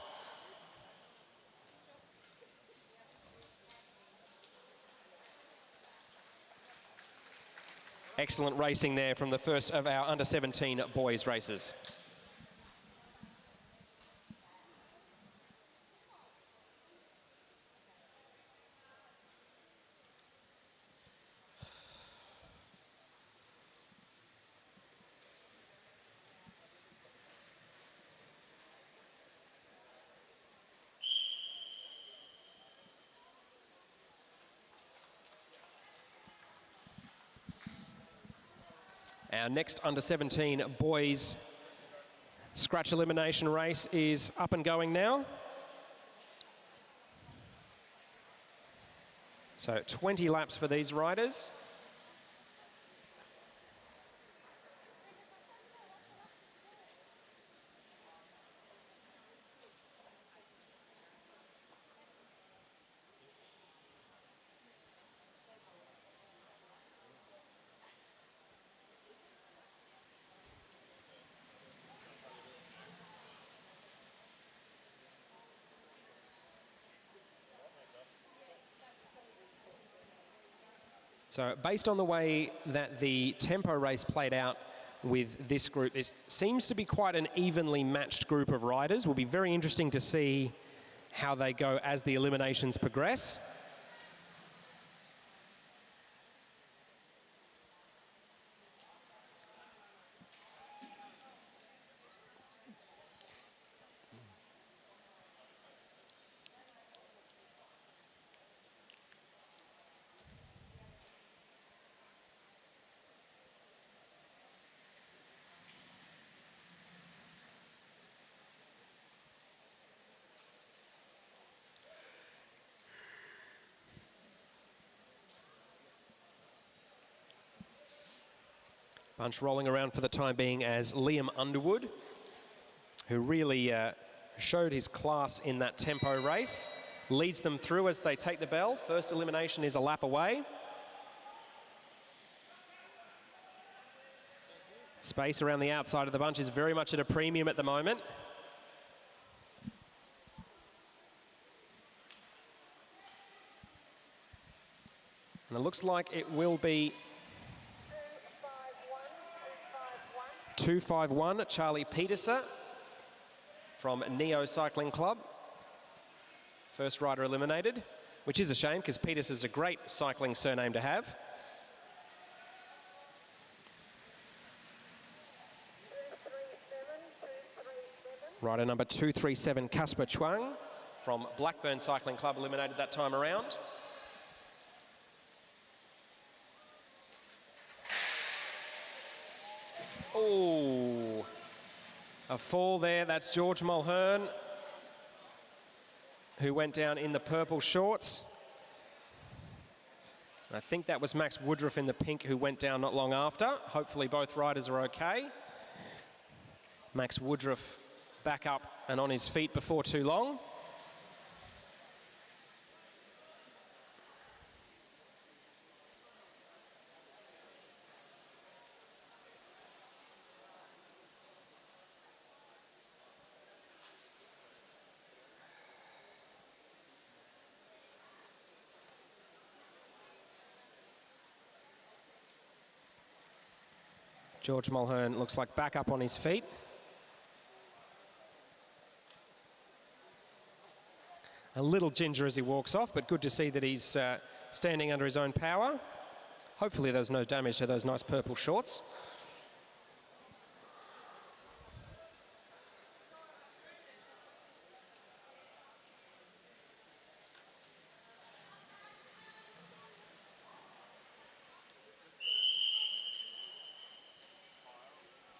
Excellent racing there from the first of our under-17 boys races. Our next under-17 boys scratch elimination race is up and going now. So 20 laps for these riders. So based on the way that the tempo race played out with this group, it seems to be quite an evenly matched group of riders. Will be very interesting to see how they go as the eliminations progress. Bunch rolling around for the time being as Liam Underwood, who really showed his class in that tempo race, leads them through as they take the bell. First elimination is a lap away. Space around the outside of the bunch is very much at a premium at the moment. And it looks like it will be 251, Charlie Peterser from Neo Cycling Club. First rider eliminated, which is a shame because Peters is a great cycling surname to have. Rider number 237, Casper Chuang from Blackburn Cycling Club, eliminated that time around. Oh, a fall there. That's George Mulhern, who went down in the purple shorts. And I think that was Max Woodruff in the pink who went down not long after. Hopefully both riders are okay. Max Woodruff back up and on his feet before too long. George Mulhern looks like back up on his feet. A little ginger as he walks off, but good to see that he's standing under his own power. Hopefully there's no damage to those nice purple shorts.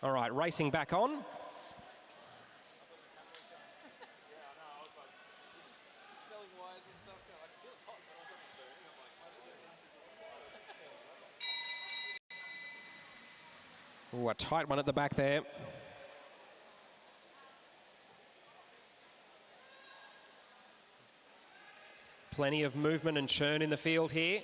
All right, racing back on. Ooh, a tight one at the back there. Plenty of movement and churn in the field here.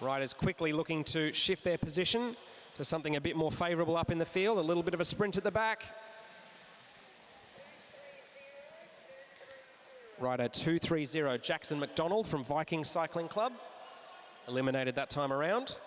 Riders quickly looking to shift their position to something a bit more favourable up in the field. A little bit of a sprint at the back. Rider 230, Jackson McDonald from Viking Cycling Club. Eliminated that time around.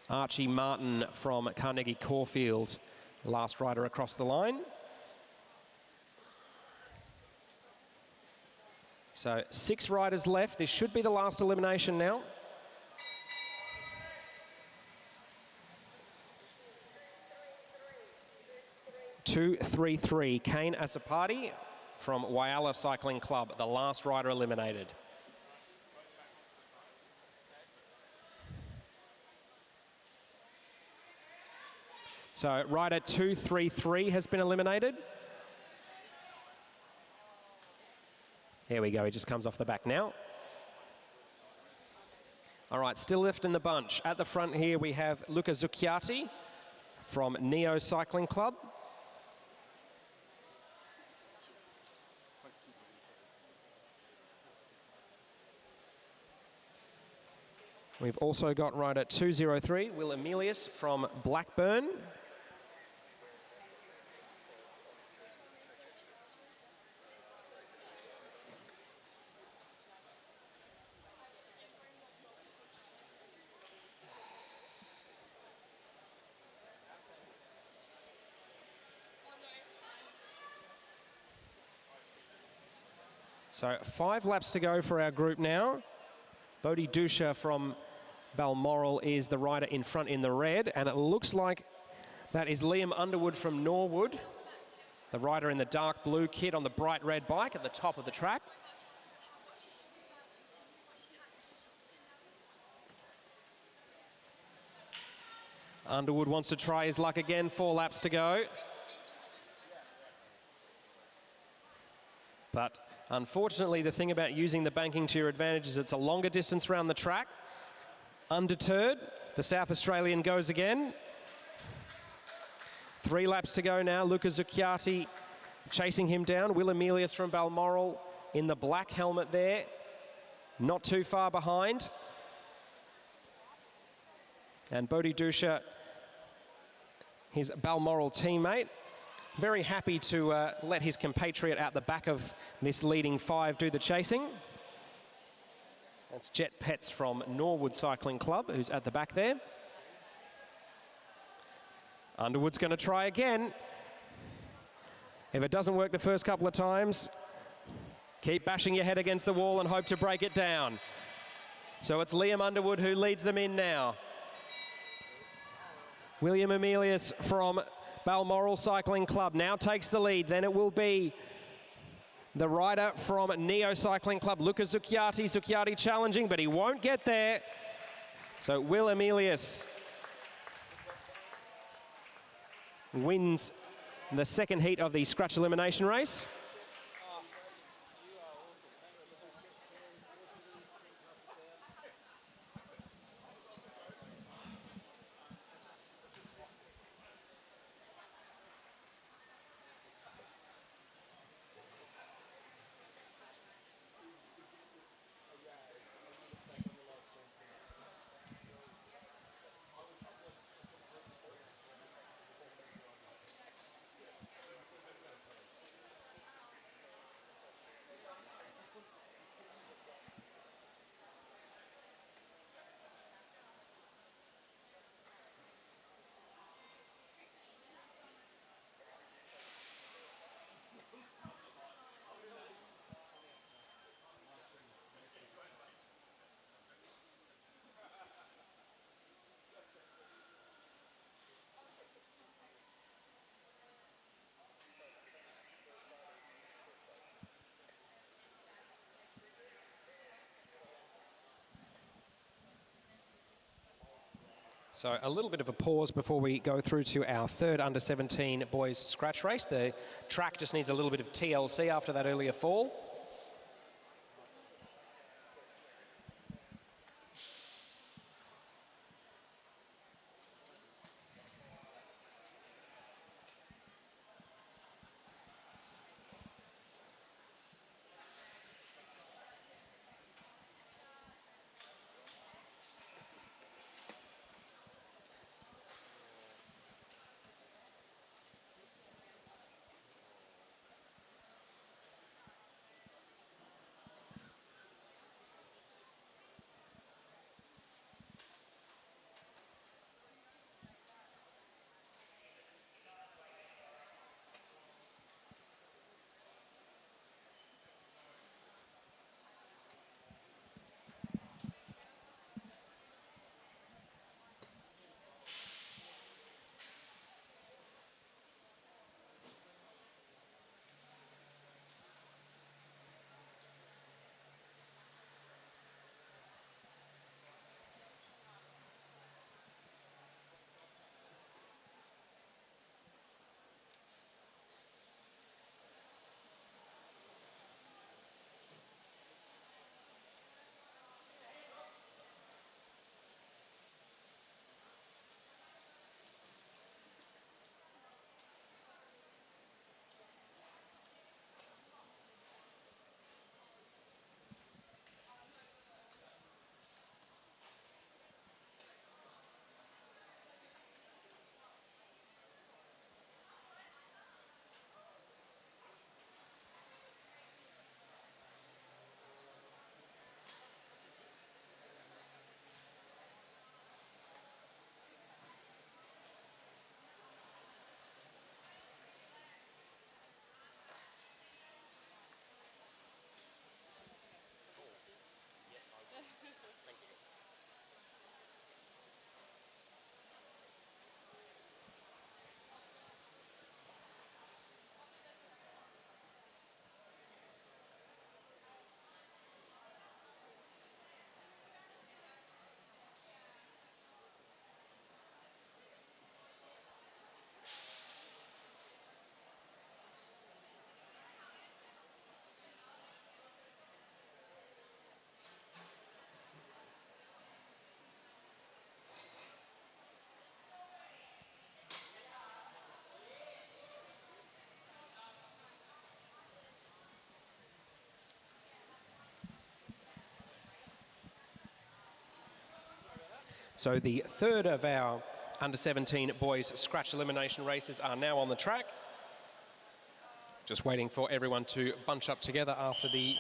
Archie Martin from Carnegie Caulfield, last rider across the line. So 6 riders left. This should be the last elimination now. (233) Kane Asapati from Whyalla Cycling Club, the last rider eliminated. So rider 233 has been eliminated. Here we go, he just comes off the back now. All right, still left in the bunch. At the front here we have Luca Zucchiati from Neo Cycling Club. We've also got rider 203, Will Emilius from Blackburn. So 5 laps to go for our group now. Bodhi Dusha from Balmoral is the rider in front in the red, and it looks like that is Liam Underwood from Norwood, the rider in the dark blue kit on the bright red bike at the top of the track. Underwood wants to try his luck again, 4 laps to go. But unfortunately, the thing about using the banking to your advantage is it's a longer distance around the track. Undeterred, the South Australian goes again. 3 laps to go now. Luca Zucchiati chasing him down. Will Emilius from Balmoral in the black helmet there, not too far behind. And Bodhi Dusha, his Balmoral teammate, very happy to let his compatriot out the back of this leading 5 do the chasing. That's Jet Petts from Norwood Cycling Club, who's at the back there. Underwood's going to try again. If it doesn't work the first couple of times, keep bashing your head against the wall and hope to break it down. So it's Liam Underwood who leads them in now. William Emilius from Balmoral Cycling Club now takes the lead. Then it will be the rider from Neo Cycling Club, Luca Zucchiati. Zucchiati challenging, but he won't get there. So Will Emilius wins the second heat of the scratch elimination race. So a little bit of a pause before we go through to our third under-17 boys scratch race. The track just needs a little bit of TLC after that earlier fall. So the third of our under-17 boys scratch elimination races are now on the track. Just waiting for everyone to bunch up together after the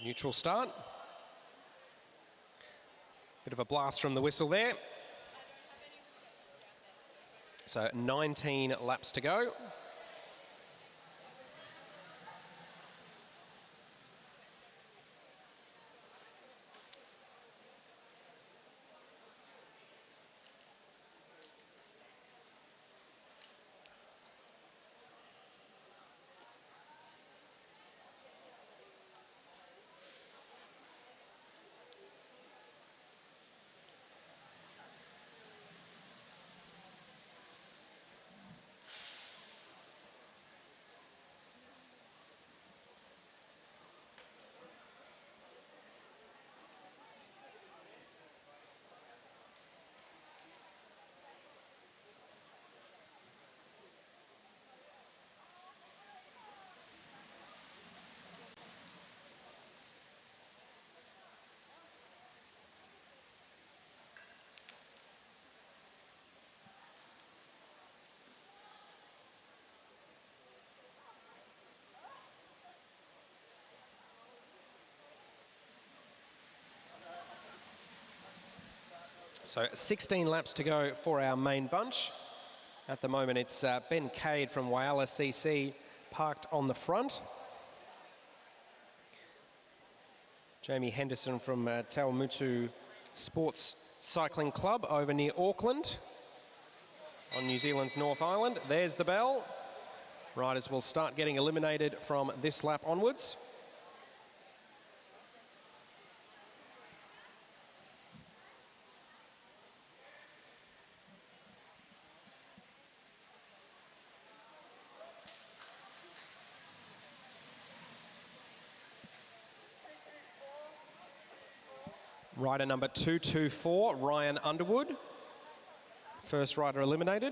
neutral start. Bit of a blast from the whistle there. So 19 laps to go. So 16 laps to go for our main bunch. At the moment, it's Ben Cade from Whyalla CC parked on the front. Jamie Henderson from Taumutu Sports Cycling Club over near Auckland on New Zealand's North Island. There's the bell. Riders will start getting eliminated from this lap onwards. Rider number 224, Ryan Underwood. First rider eliminated.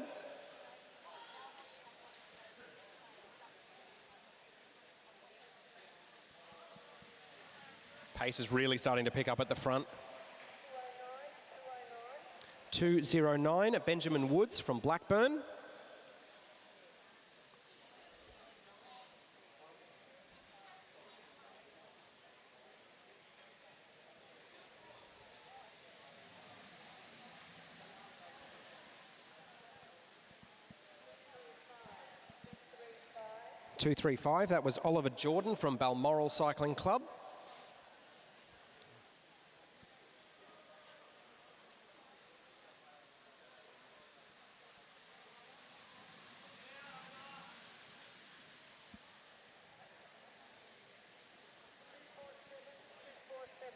Pace is really starting to pick up at the front. 209, Benjamin Woods from Blackburn. .235, that was Oliver Jordan from Balmoral Cycling Club.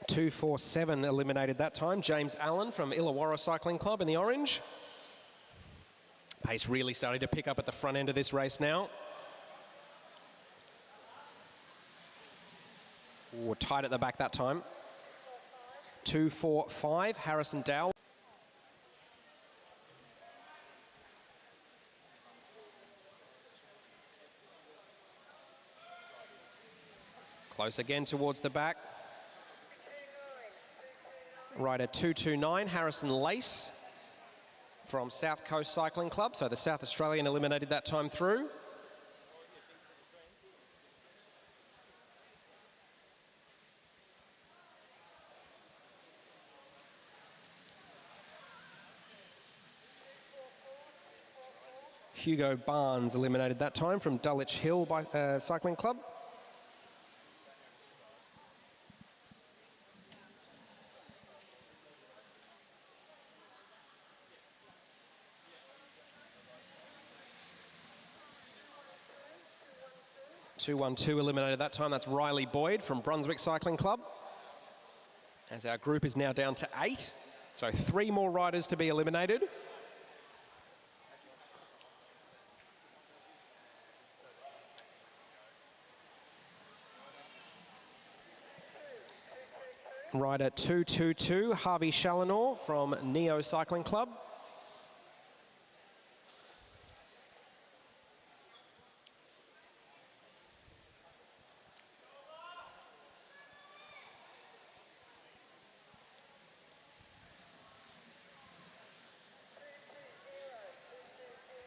.247 eliminated that time, James Allen from Illawarra Cycling Club in the orange. Pace really starting to pick up at the front end of this race now. Ooh, tight at the back that time. 245, Harrison Dow. Close again towards the back. Rider 229, Harrison Lace from South Coast Cycling Club. So the South Australian eliminated that time through. Hugo Barnes eliminated that time from Dulwich Hill Cycling Club. .212 eliminated that time. That's Riley Boyd from Brunswick Cycling Club. As our group is now down to 8. So 3 more riders to be eliminated. Rider 222, Harvey Challenor from Neo Cycling Club.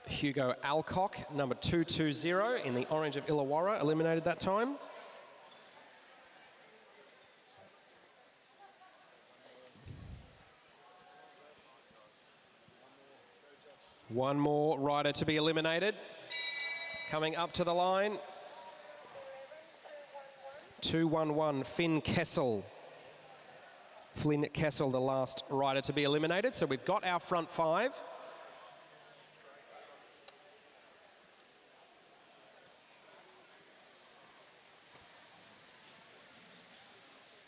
Hugo Alcock, number 220 in the orange of Illawarra, eliminated that time. One more rider to be eliminated. Coming up to the line. 211, Flynn Kessel, the last rider to be eliminated. So we've got our front five.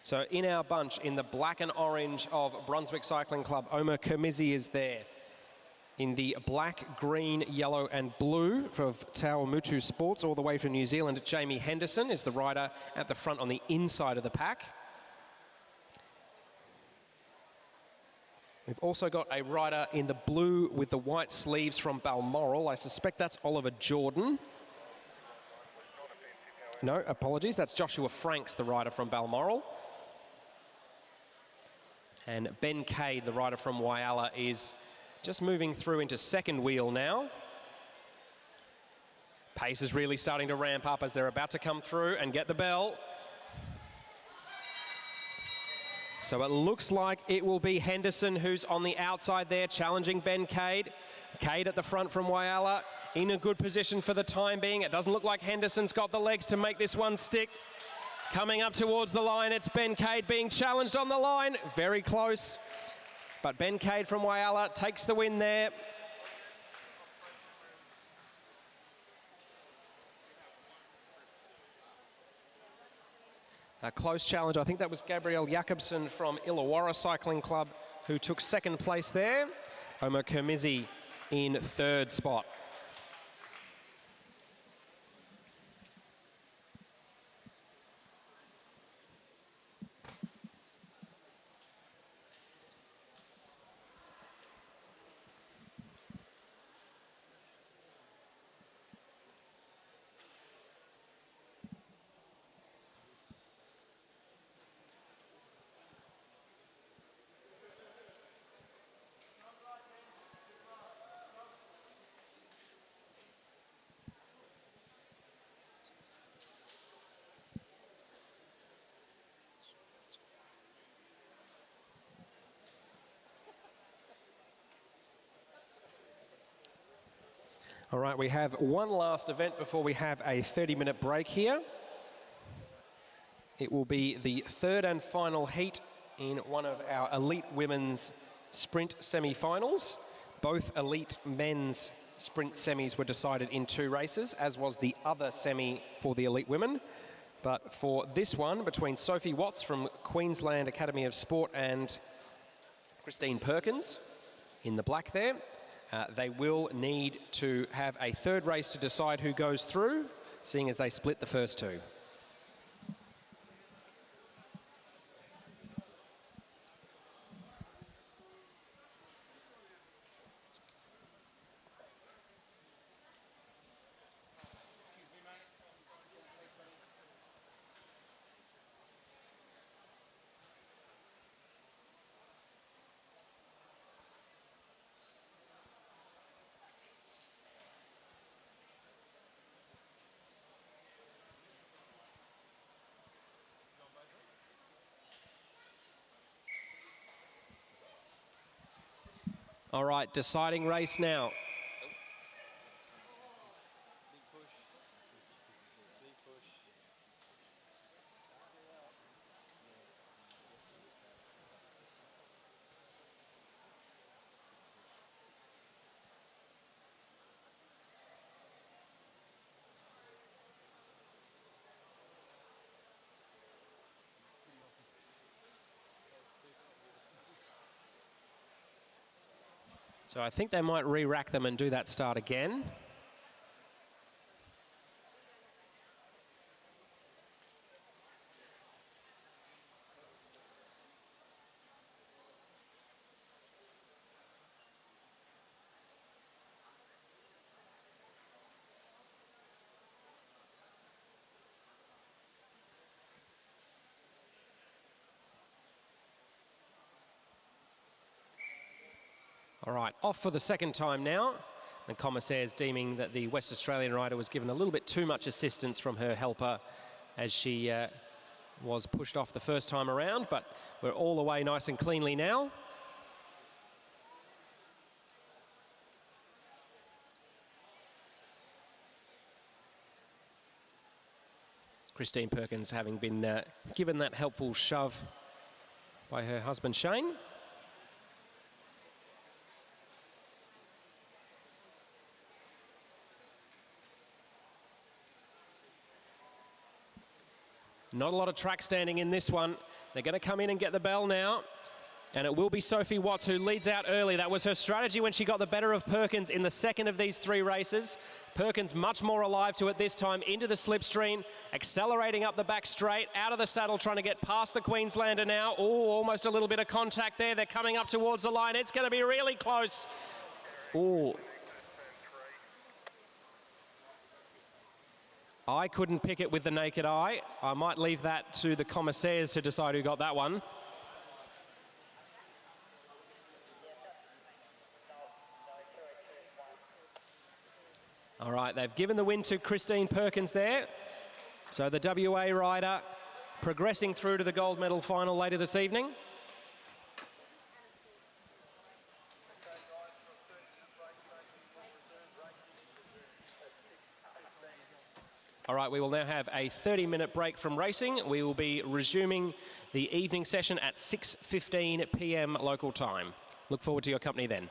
So in our bunch, in the black and orange of Brunswick Cycling Club, Omar Kermizi is there. In the black, green, yellow and blue of Tawamutu Sports, all the way from New Zealand, Jamie Henderson is the rider at the front on the inside of the pack. We've also got a rider in the blue with the white sleeves from Balmoral. I suspect that's Oliver Jordan. No, apologies, that's Joshua Franks, the rider from Balmoral. And Ben Cade, the rider from Whyalla, is just moving through into second wheel now. Pace is really starting to ramp up as they're about to come through and get the bell. So it looks like it will be Henderson who's on the outside there, challenging Ben Cade. Cade at the front from Whyalla, in a good position for the time being. It doesn't look like Henderson's got the legs to make this one stick. Coming up towards the line, it's Ben Cade being challenged on the line. Very close. But Ben Cade from Whyalla takes the win there. A close challenge. I think that was Gabrielle Jakobsen from Illawarra Cycling Club who took second place there. Omar Kermizi in third spot. All right, we have one last event before we have a 30-minute break here. It will be the third and final heat in one of our elite women's sprint semi-finals. Both elite men's sprint semis were decided in 2 races, as was the other semi for the elite women. But for this one, between Sophie Watts from Queensland Academy of Sport and Christine Perkins in the black there, they will need to have a third race to decide who goes through, seeing as they split the first 2. All right, deciding race now. Big push. Big push. So I think they might re-rack them and do that start again. All right, off for the second time now. and commissaires deeming that the West Australian rider was given a little bit too much assistance from her helper as she was pushed off the first time around, but we're all the way nice and cleanly now. Christine Perkins having been given that helpful shove by her husband Shane. Not a lot of track standing in this one. They're going to come in and get the bell now. And it will be Sophie Watts who leads out early. That was her strategy when she got the better of Perkins in the second of these 3 races. Perkins much more alive to it this time, into the slipstream, accelerating up the back straight, out of the saddle, trying to get past the Queenslander now. Oh, almost a little bit of contact there. They're coming up towards the line. It's going to be really close. Oh. I couldn't pick it with the naked eye. I might leave that to the commissaires to decide who got that one. All right, they've given the win to Christine Perkins there. So the WA rider progressing through to the gold medal final later this evening. All right, we will now have a 30-minute break from racing. We will be resuming the evening session at 6:15 p.m. local time. Look forward to your company then.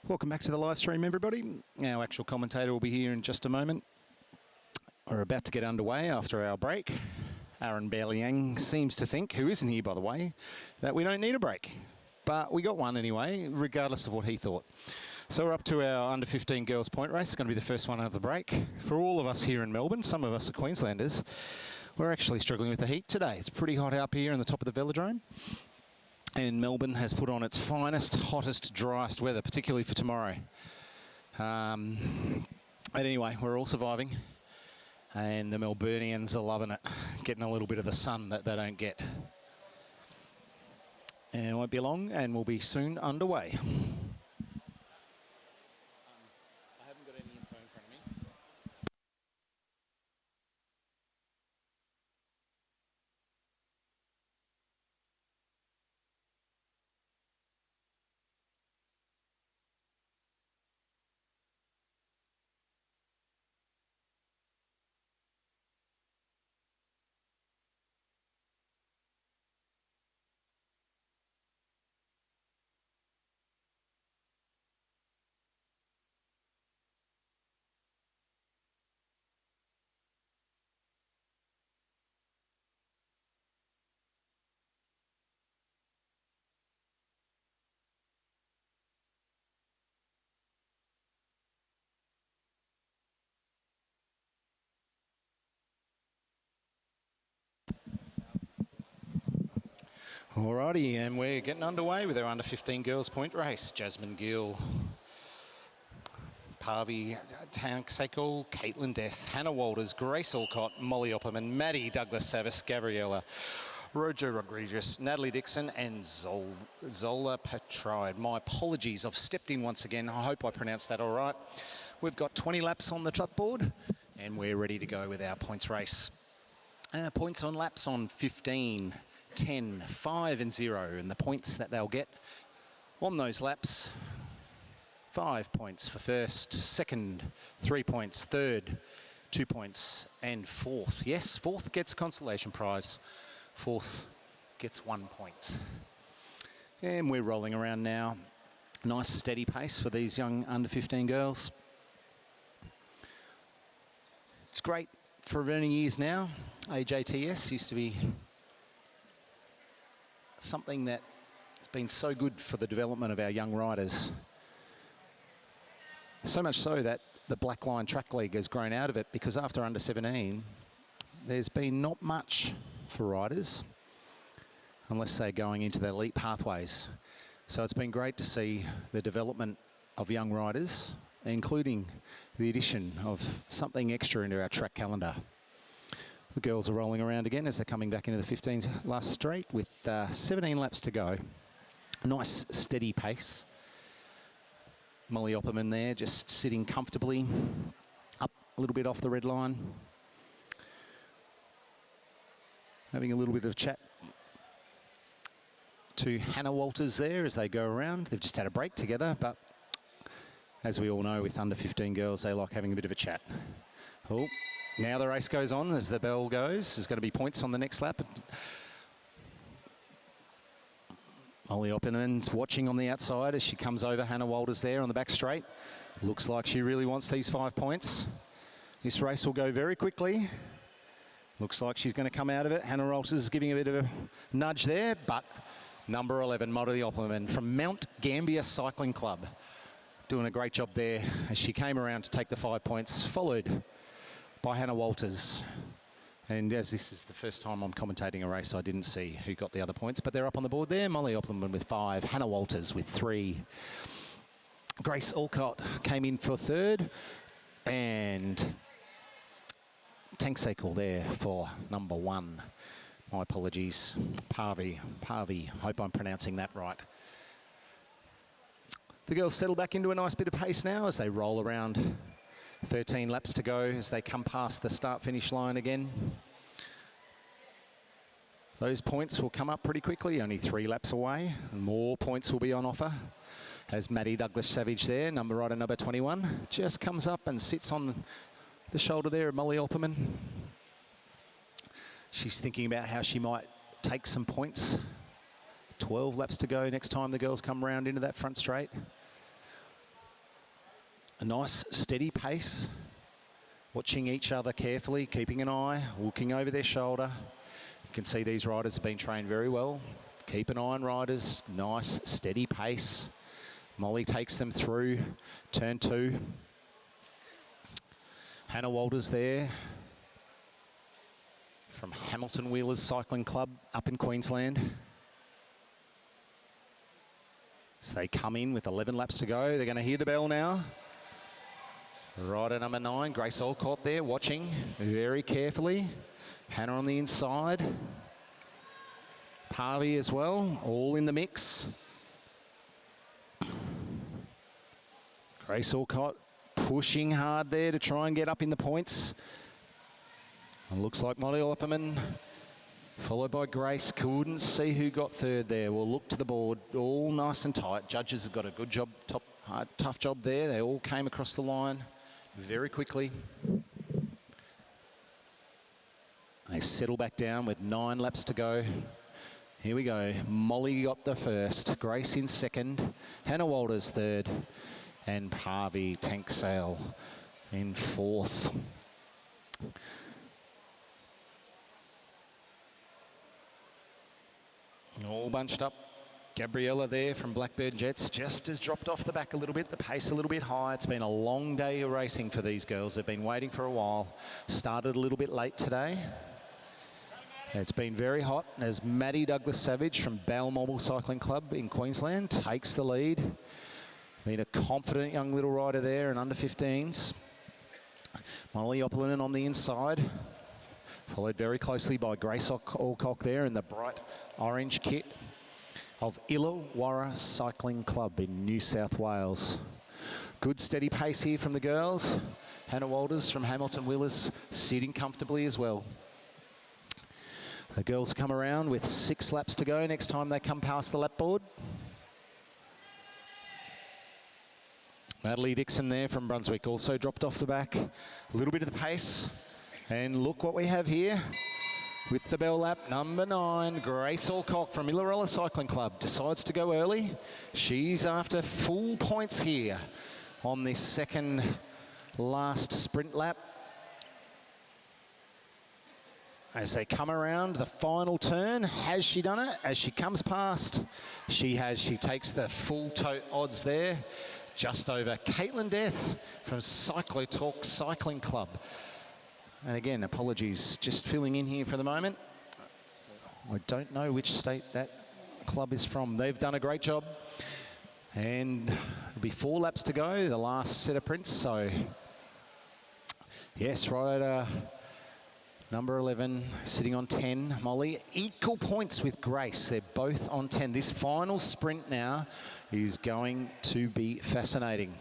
Welcome back to the live stream, everybody. Our actual commentator will be here in just a moment. We're about to get underway after our break. Aaron Bailiang seems to think, who isn't here by the way, that we don't need a break. But we got one anyway, regardless of what he thought. So we're up to our under 15 girls point race. It's going to be the first one out of the break. For all of us here in Melbourne, some of us are Queenslanders, we're actually struggling with the heat today. It's pretty hot up here in the top of the Velodrome. And Melbourne has put on its finest, hottest, driest weather, particularly for tomorrow. But anyway, we're all surviving. And the Melburnians are loving it, getting a little bit of the sun that they don't get. And it won't be long, and we'll be soon underway. I haven't got any info in front of me. Alrighty, and we're getting underway with our under 15 girls point race. Jasmine Gill, Parvi Tank Sekel, Caitlin Death, Hannah Walters, Grace Alcott, Molly Opperman, Maddie Douglas Savis, Gabriella, Roger Rodriguez, Natalie Dixon, and Zola Petride. My apologies, I've stepped in once again. I hope I pronounced that all right. We've got 20 laps on the truck board, and we're ready to go with our points race. Points on laps on 15. 10, 5 and 0, and the points that they'll get on those laps: 5 points for first, second 3 points, third 2 points, and fourth. Yes, fourth gets a consolation prize. Fourth gets 1 point. And we're rolling around now. Nice steady pace for these young under 15 girls. It's great for many years now. AJTS used to be something that has been so good for the development of our young riders. So much so that the Black Line Track League has grown out of it, because after under 17, there's been not much for riders unless they're going into the elite pathways. So it's been great to see the development of young riders, including the addition of something extra into our track calendar. The girls are rolling around again as they're coming back into the 15s last straight with 17 laps to go. A nice steady pace. Molly Opperman there just sitting comfortably up a little bit off the red line. Having a little bit of chat to Hannah Walters there as they go around. They've just had a break together, but as we all know with under 15 girls, they like having a bit of a chat. Oh. Now the race goes on as the bell goes. There's going to be points on the next lap. Molly Opperman's watching on the outside as she comes over. Hannah Walters there on the back straight. Looks like she really wants these 5 points. This race will go very quickly. Looks like she's going to come out of it. Hannah Walters is giving a bit of a nudge there, but number 11, Molly Opperman from Mount Gambier Cycling Club, doing a great job there as she came around to take the 5 points, followed by Hannah Walters. And as this is the first time I'm commentating a race, I didn't see who got the other points, but they're up on the board there. Molly Opperman with 5, Hannah Walters with 3. Grace Alcott came in for third, and Tank Sekel there for number 1. My apologies, Parvi, hope I'm pronouncing that right. The girls settle back into a nice bit of pace now as they roll around. 13 laps to go as they come past the start-finish line again. Those points will come up pretty quickly, only 3 laps away, and more points will be on offer. As Maddie Douglas Savage there, rider number 21, just comes up and sits on the shoulder there of Molly Opperman. She's thinking about how she might take some points. 12 laps to go next time the girls come round into that front straight. a nice steady pace, watching each other carefully, keeping an eye, looking over their shoulder. You can see these riders have been trained very well. Keep an eye on riders, nice steady pace. Molly takes them through turn 2. Hannah Walters there from Hamilton Wheelers Cycling Club up in Queensland. So they come in with 11 laps to go. They're going to hear the bell now. Rider number 9, Grace Olcott there, watching very carefully. Hannah on the inside. Parvy as well, all in the mix. Grace Olcott pushing hard there to try and get up in the points. It looks like Molly Opperman, followed by Grace. Couldn't see who got third there. We'll look to the board, all nice and tight. Judges have got a good job, tough job there. They all came across the line very quickly. They settle back down with 9 laps to go. Here we go. Molly got the first, Grace in second, Hannah Walters third, and Harvey Tanksale in fourth. All bunched up. Gabriella there from Blackbird Jets just has dropped off the back a little bit, the pace a little bit high. It's been a long day of racing for these girls. They've been waiting for a while. Started a little bit late today. It's been very hot as Maddie Douglas-Savage from Balmoral Cycling Club in Queensland takes the lead. Been a confident young little rider there in under 15s. Molly Opperman on the inside, followed very closely by Grace Alcock there in the bright orange kit of Illawarra Cycling Club in New South Wales. Good steady pace here from the girls. Hannah Walters from Hamilton Wheelers sitting comfortably as well. The girls come around with 6 laps to go next time they come past the lap board. Natalie Dixon there from Brunswick also dropped off the back. A little bit of the pace. And look what we have here. With the bell lap, number 9, Grace Alcock from Illawarra Cycling Club decides to go early. She's after full points here on this second last sprint lap. As they come around the final turn, has she done it? As she comes past, she has. She takes the full tote odds there. Just over Caitlin Death from Cyclotalk Cycling Club. And again, apologies, just filling in here for the moment. I don't know which state that club is from. They've done a great job. And there'll be 4 laps to go, the last set of prints. So, yes, rider number 11 sitting on 10. Molly, equal points with Grace. They're both on 10. This final sprint now is going to be fascinating.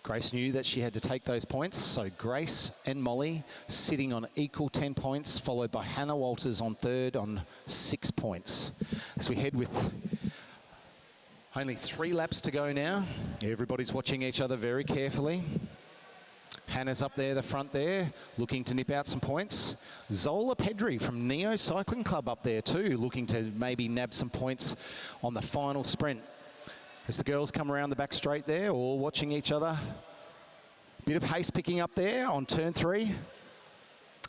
Grace knew that she had to take those points, so Grace and Molly sitting on equal 10 points, followed by Hannah Walters on third on 6 points. As we head with only 3 laps to go now, everybody's watching each other very carefully. Hannah's up there, the front there, looking to nip out some points. Zola Pedri from Neo Cycling Club up there too, looking to maybe nab some points on the final sprint. As the girls come around the back straight there, all watching each other. Bit of pace picking up there on turn 3.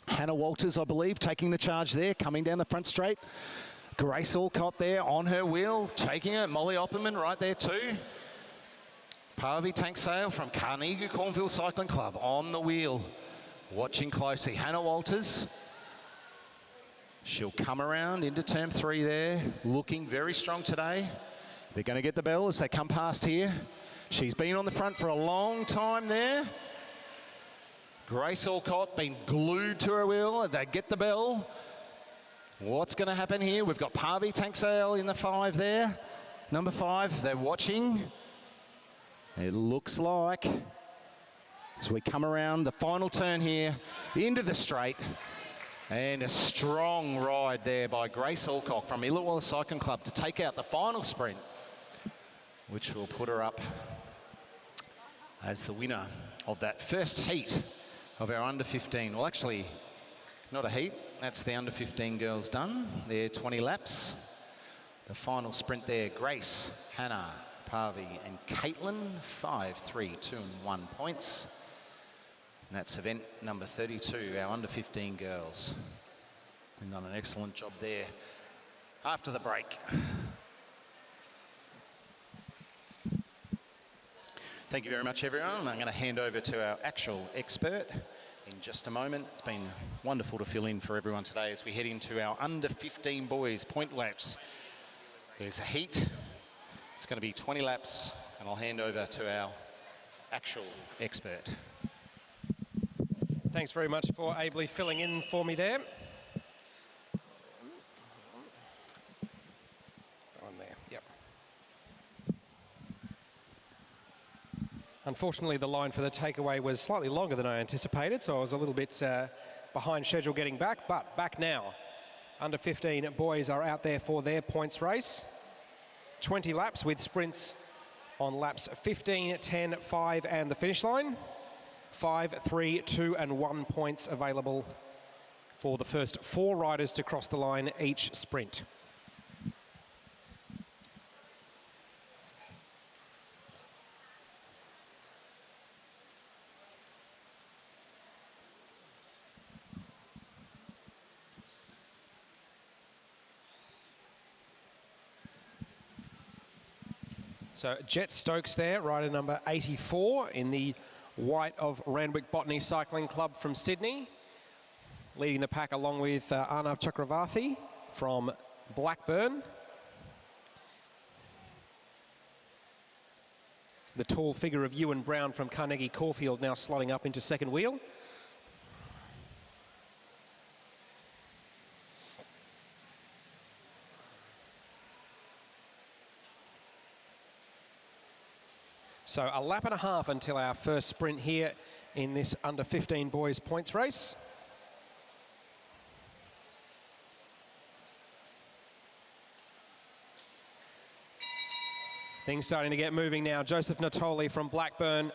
Hannah Walters, I believe, taking the charge there, coming down the front straight. Grace Alcott there on her wheel, taking it. Molly Opperman right there too. Parvy Tanksale from Carnegie Cornfield Cycling Club on the wheel, watching closely. Hannah Walters. She'll come around into turn 3 there, looking very strong today. They're going to get the bell as they come past here. She's been on the front for a long time there. Grace Alcott been glued to her wheel. They get the bell. What's going to happen here? We've got Parvy Tanksale in the 5 there. Number 5, they're watching. It looks like, as we come around the final turn here, into the straight. And a strong ride there by Grace Alcock from Illawarra Cycling Club to take out the final sprint, which will put her up as the winner of that first heat of our under 15. Well, actually, not a heat. That's the under 15 girls done. They're 20 laps. The final sprint there, Grace, Hannah, Parvi and Caitlin, 5, 3, 2 and 1 points. And that's event number 32, our under 15 girls. They've done an excellent job there after the break. Thank you very much, everyone. I'm going to hand over to our actual expert in just a moment. It's been wonderful to fill in for everyone today as we head into our under 15 boys point laps. There's a heat. It's going to be 20 laps, and I'll hand over to our actual expert. Thanks very much for ably filling in for me there. On there, yep. Unfortunately, the line for the takeaway was slightly longer than I anticipated, so I was a little bit behind schedule getting back, but back now. Under 15 boys are out there for their points race. 20 laps with sprints on laps 15, 10, 5 and the finish line. 5, 3, 2 and 1 points available for the first 4 riders to cross the line each sprint. So Jet Stokes there, rider number 84 in the white of Randwick Botany Cycling Club from Sydney. Leading the pack along with Arnav Chakravarthi from Blackburn. The tall figure of Ewan Brown from Carnegie Caulfield now slotting up into second wheel. So a lap and a half until our first sprint here in this under 15 boys points race. Things starting to get moving now. Joseph Natoli from Blackburn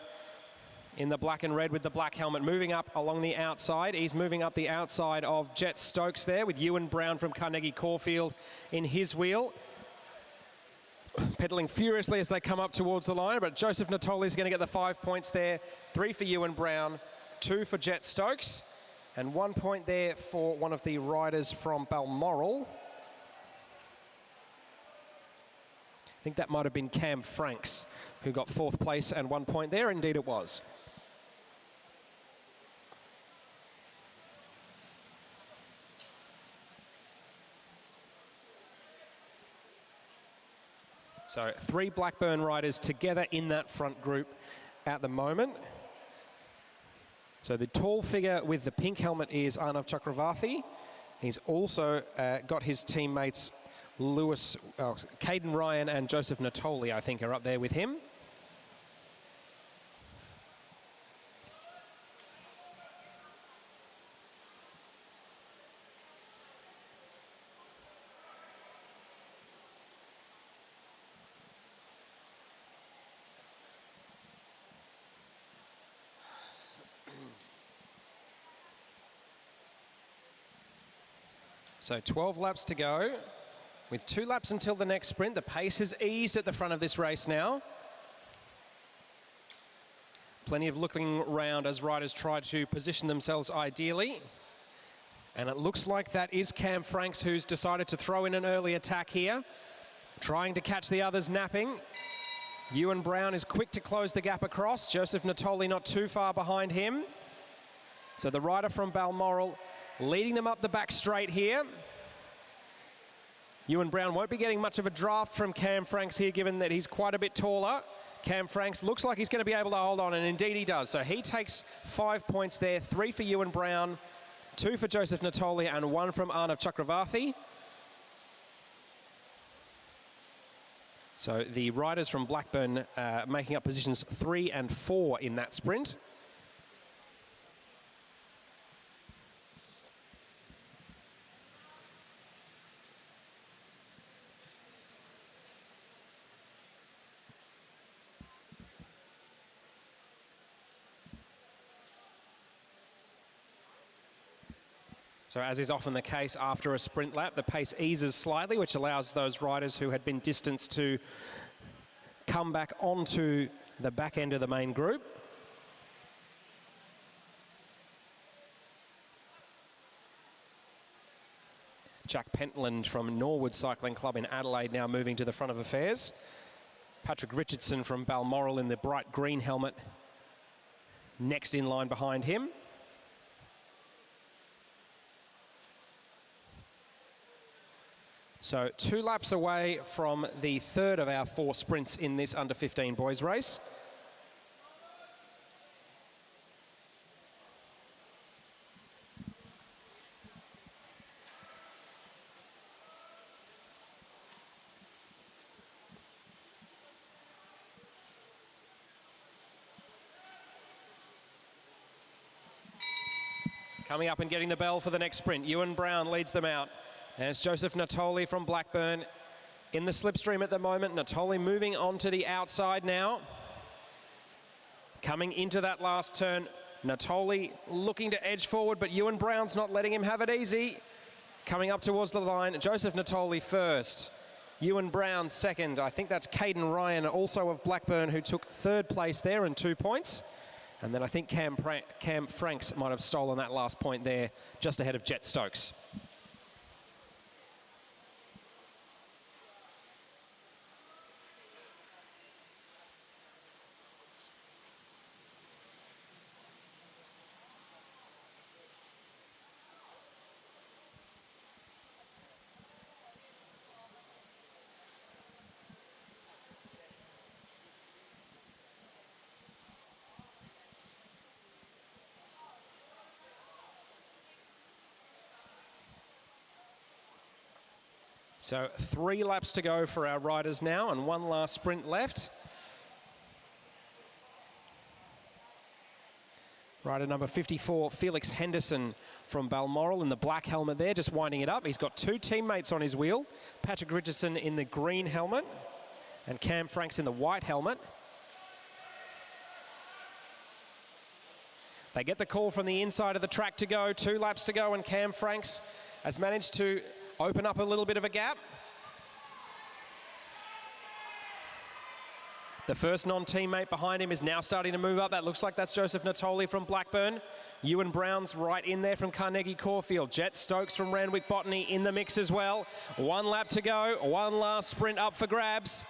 in the black and red with the black helmet, moving up along the outside. He's moving up the outside of Jet Stokes there with Ewan Brown from Carnegie Caulfield in his wheel. Pedaling furiously as they come up towards the line, but Joseph Natoli is going to get the 5 points there. 3 for Ewan Brown, 2 for Jet Stokes, and 1 point there for one of the riders from Balmoral. I think that might have been Cam Franks, who got 4th place and 1 point there. Indeed it was. So 3 Blackburn riders together in that front group at the moment. So the tall figure with the pink helmet is Arnav Chakravarthi. He's also got his teammates Caden Ryan and Joseph Natoli, I think, are up there with him. So 12 laps to go. With 2 laps until the next sprint, the pace has eased at the front of this race now. Plenty of looking around as riders try to position themselves ideally. And it looks like that is Cam Franks, who's decided to throw in an early attack here, trying to catch the others napping. Ewan Brown is quick to close the gap across. Joseph Natoli not too far behind him. So the rider from Balmoral leading them up the back straight here. Ewan Brown won't be getting much of a draft from Cam Franks here, given that he's quite a bit taller. Cam Franks looks like he's going to be able to hold on, and indeed he does. So he takes 5 points there, 3 for Ewan Brown, 2 for Joseph Natoli, and 1 from Arnav Chakravarthi. So the riders from Blackburn making up positions 3 and 4 in that sprint. So as is often the case after a sprint lap, the pace eases slightly, which allows those riders who had been distanced to come back onto the back end of the main group. Jack Pentland from Norwood Cycling Club in Adelaide now moving to the front of affairs. Patrick Richardson from Balmoral in the bright green helmet next in line behind him. So 2 laps away from the third of our 4 sprints in this under-15 boys race. Coming up and getting the bell for the next sprint, Ewan Brown leads them out. There's Joseph Natoli from Blackburn in the slipstream at the moment. Natoli moving on to the outside now. Coming into that last turn, Natoli looking to edge forward, but Ewan Brown's not letting him have it easy. Coming up towards the line, Joseph Natoli first. Ewan Brown second. I think that's Caden Ryan, also of Blackburn, who took 3rd place there and 2 points. And then I think Cam Franks might have stolen that last point there, just ahead of Jet Stokes. So 3 laps to go for our riders now and 1 last sprint left. Rider number 54, Felix Henderson from Balmoral in the black helmet there, just winding it up. He's got 2 teammates on his wheel. Patrick Richardson in the green helmet and Cam Franks in the white helmet. They get the call from the inside of the track to go. 2 laps to go and Cam Franks has managed to open up a little bit of a gap. The first non-teammate behind him is now starting to move up. That looks like that's Joseph Natoli from Blackburn. Ewan Brown's right in there from Carnegie Caulfield. Jet Stokes from Randwick Botany in the mix as well. 1 lap to go, 1 last sprint up for grabs.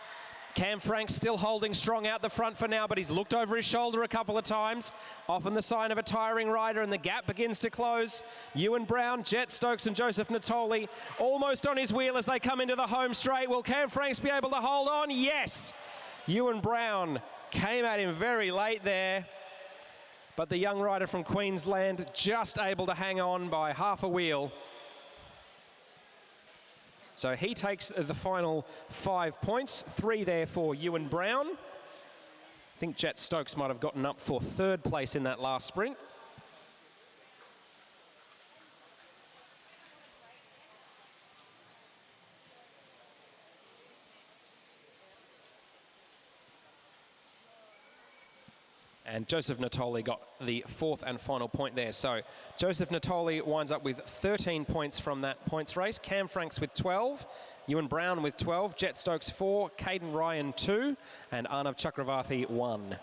Cam Franks still holding strong out the front for now, but he's looked over his shoulder a couple of times. Often the sign of a tiring rider, and the gap begins to close. Ewan Brown, Jet Stokes and Joseph Natoli almost on his wheel as they come into the home straight. Will Cam Franks be able to hold on? Yes! Ewan Brown came at him very late there, but the young rider from Queensland just able to hang on by half a wheel. So he takes the final 5 points, 3 there for Ewan Brown. I think Jet Stokes might have gotten up for 3rd place in that last sprint. And Joseph Natoli got the 4th and final point there. So Joseph Natoli winds up with 13 points from that points race. Cam Franks with 12, Ewan Brown with 12, Jet Stokes 4, Caden Ryan 2, and Arnav Chakravarthi 1.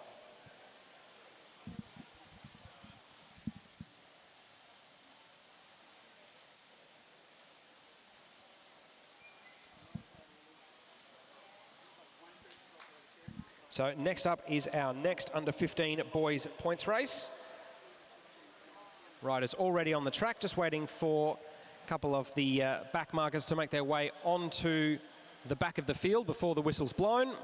So next up is our next under-15 boys points race. Riders already on the track, just waiting for a couple of the back markers to make their way onto the back of the field before the whistle's blown.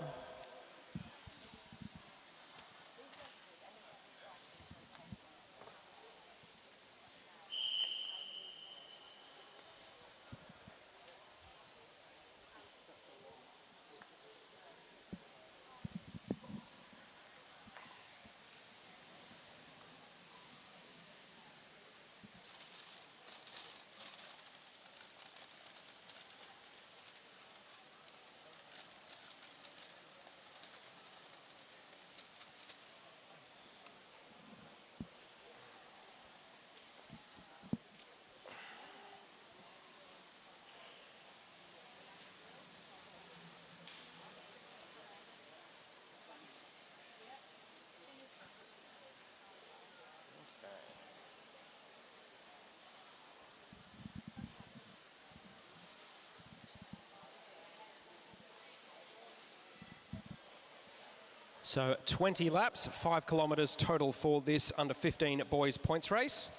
So 20 laps, 5 kilometres total for this under 15 boys points race.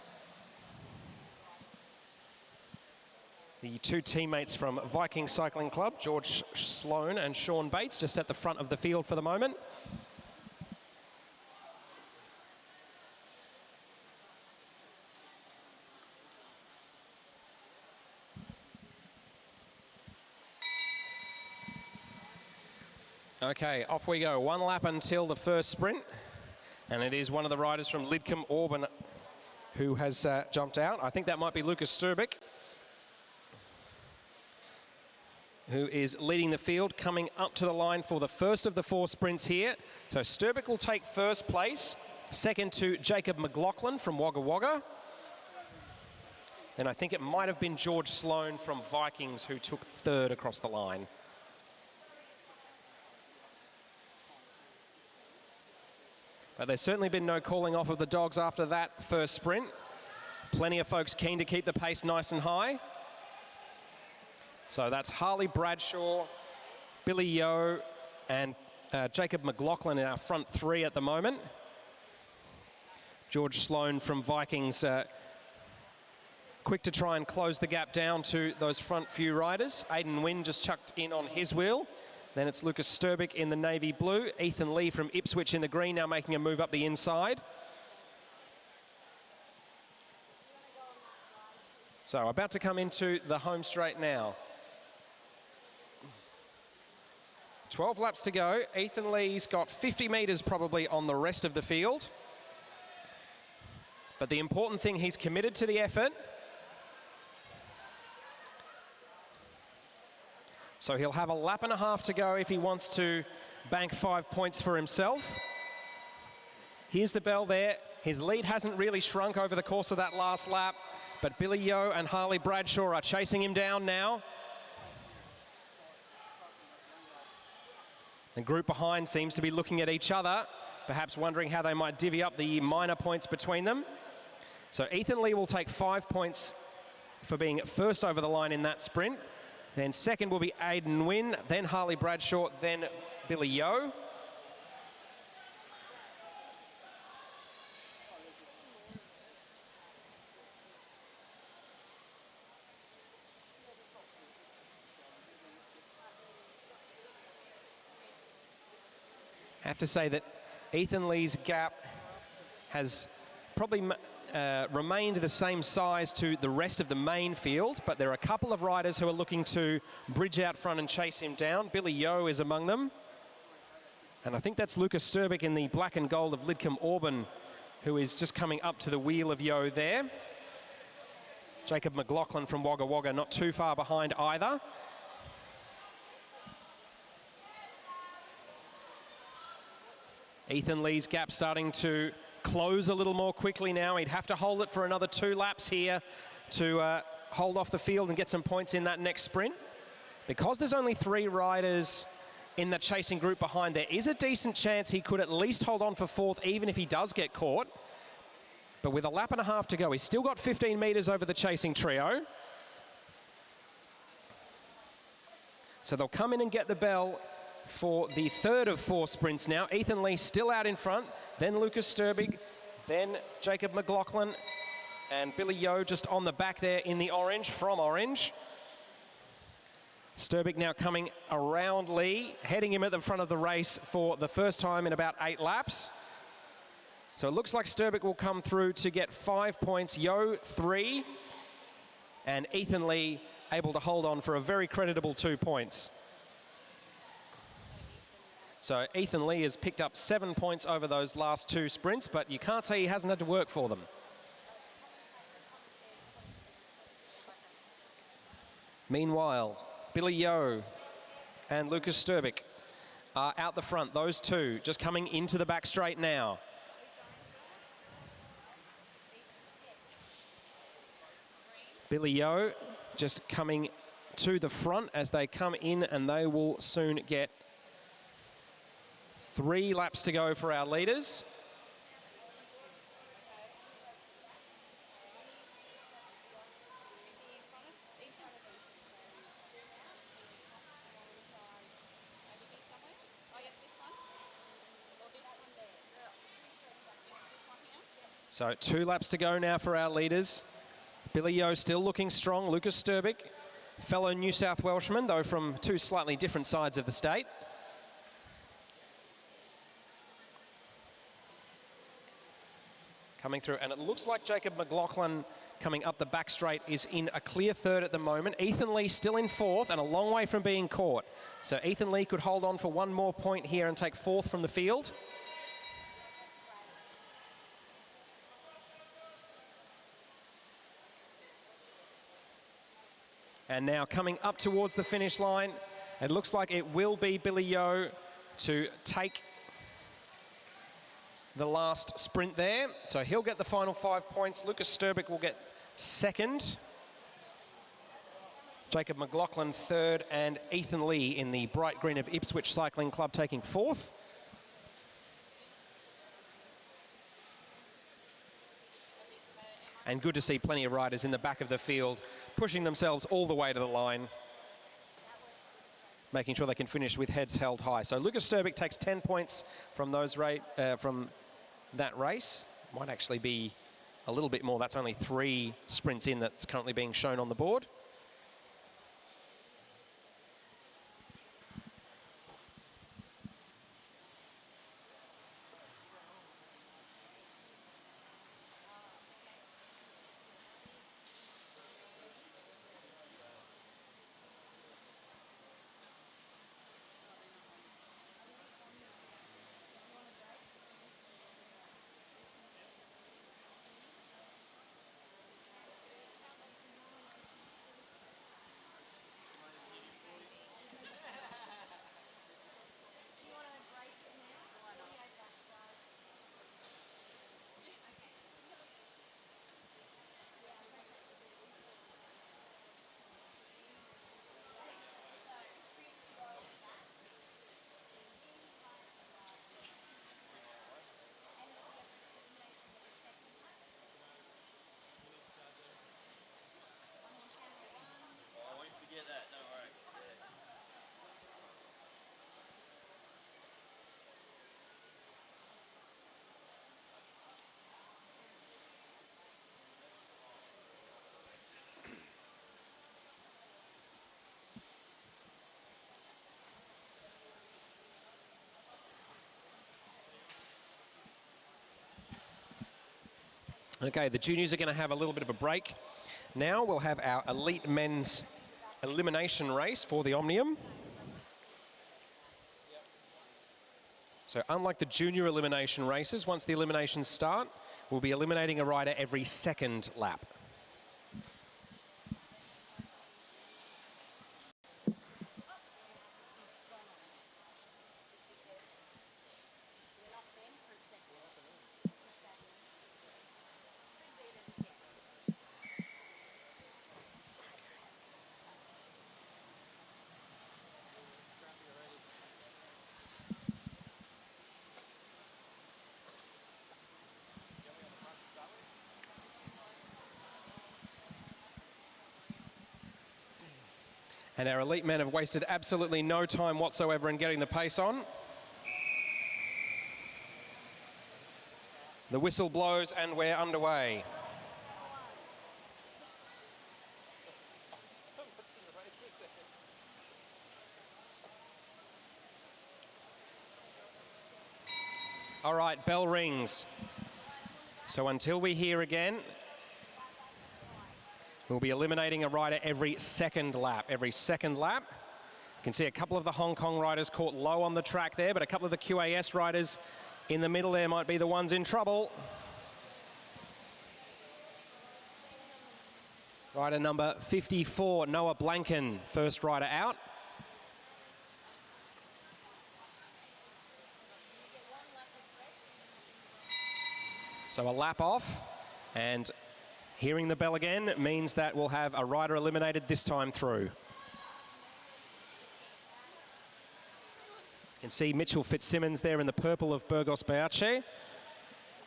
The two teammates from Viking Cycling Club, George Sloan and Sean Bates, just at the front of the field for the moment. Okay, off we go. 1 lap until the first sprint. And it is one of the riders from Lidcombe Auburn who has jumped out. I think that might be Lucas Sturbick, who is leading the field, coming up to the line for the first of the 4 sprints here. So Sturbick will take first place, second to Jacob McLaughlin from Wagga Wagga. Then I think it might have been George Sloan from Vikings who took third across the line. But there's certainly been no calling off of the dogs after that first sprint. Plenty of folks keen to keep the pace nice and high. So that's Harley Bradshaw, Billy Yeo, and Jacob McLaughlin in our front 3 at the moment. George Sloan from Vikings quick to try and close the gap down to those front few riders. Aidan Wynn just chucked in on his wheel. Then it's Lucas Sturbick in the navy blue. Ethan Lee from Ipswich in the green, now making a move up the inside. So about to come into the home straight now. 12 laps to go. Ethan Lee's got 50 metres probably on the rest of the field. But the important thing, he's committed to the effort. So he'll have a lap and a half to go if he wants to bank 5 points for himself. Here's the bell there. His lead hasn't really shrunk over the course of that last lap, but Billy Yeo and Harley Bradshaw are chasing him down now. The group behind seems to be looking at each other, perhaps wondering how they might divvy up the minor points between them. So Ethan Lee will take 5 points for being first over the line in that sprint. Then second will be Aidan Wynn, then Harley Bradshaw, then Billy Yeo. I have to say that Ethan Lee's gap has probably remained the same size to the rest of the main field, but there are a couple of riders who are looking to bridge out front and chase him down. Billy Yeo is among them. And I think that's Lucas Sturbick in the black and gold of Lidcombe Auburn, who is just coming up to the wheel of Yeo there. Jacob McLaughlin from Wagga Wagga not too far behind either. Ethan Lee's gap starting to close a little more quickly now. He'd have to hold it for another 2 laps here to hold off the field and get some points in that next sprint. Because there's only 3 riders in the chasing group behind, there is a decent chance he could at least hold on for 4th, even if he does get caught. But with a lap and a half to go, he's still got 15 metres over the chasing trio. So they'll come in and get the bell for the third of 4 sprints now. Ethan Lee still out in front, then Lucas Sturbick, then Jacob McLaughlin, and Billy Yeo just on the back there in the orange, from orange. Sturbick now coming around Lee, heading him at the front of the race for the first time in about 8 laps. So it looks like Sturbick will come through to get 5 points, Yeo 3, and Ethan Lee able to hold on for a very creditable 2 points. So Ethan Lee has picked up 7 points over those last 2 sprints, but you can't say he hasn't had to work for them. Meanwhile, Billy Yeo and Lucas Sturbick are out the front. Those two just coming into the back straight now. Billy Yeo just coming to the front as they come in, and they will soon get 3 laps to go for our leaders. So 2 laps to go now for our leaders. Billy Yeo still looking strong. Lucas Sturbick, fellow New South Welshman, though from 2 slightly different sides of the state. Coming through, and it looks like Jacob McLaughlin coming up the back straight is in a clear 3rd at the moment. Ethan Lee still in 4th and a long way from being caught. So Ethan Lee could hold on for 1 more point here and take 4th from the field. And now coming up towards the finish line, it looks like it will be Billy Yeo to take the last sprint there. So he'll get the final 5 points. Lucas Sturbick will get 2nd. Jacob McLaughlin 3rd, and Ethan Lee in the bright green of Ipswich Cycling Club taking 4th. And good to see plenty of riders in the back of the field pushing themselves all the way to the line, making sure they can finish with heads held high. So Lucas Sturbick takes 10 points from those from that race. Might actually be a little bit more. That's only 3 sprints in that's currently being shown on the board. Okay, the juniors are going to have a little bit of a break. Now we'll have our elite men's elimination race for the Omnium. So unlike the junior elimination races, once the eliminations start, we'll be eliminating a rider every 2nd lap. And our elite men have wasted absolutely no time whatsoever in getting the pace on. The whistle blows and we're underway. All right, bell rings. So until we hear again, we'll be eliminating a rider every 2nd lap. Every 2nd lap. You can see a couple of the Hong Kong riders caught low on the track there, but a couple of the QAS riders in the middle there might be the ones in trouble. Rider number 54, Noah Blanken, first rider out. So a lap off, and hearing the bell again means that we'll have a rider eliminated this time through. You can see Mitchell Fitzsimmons there in the purple of Burgos Beauche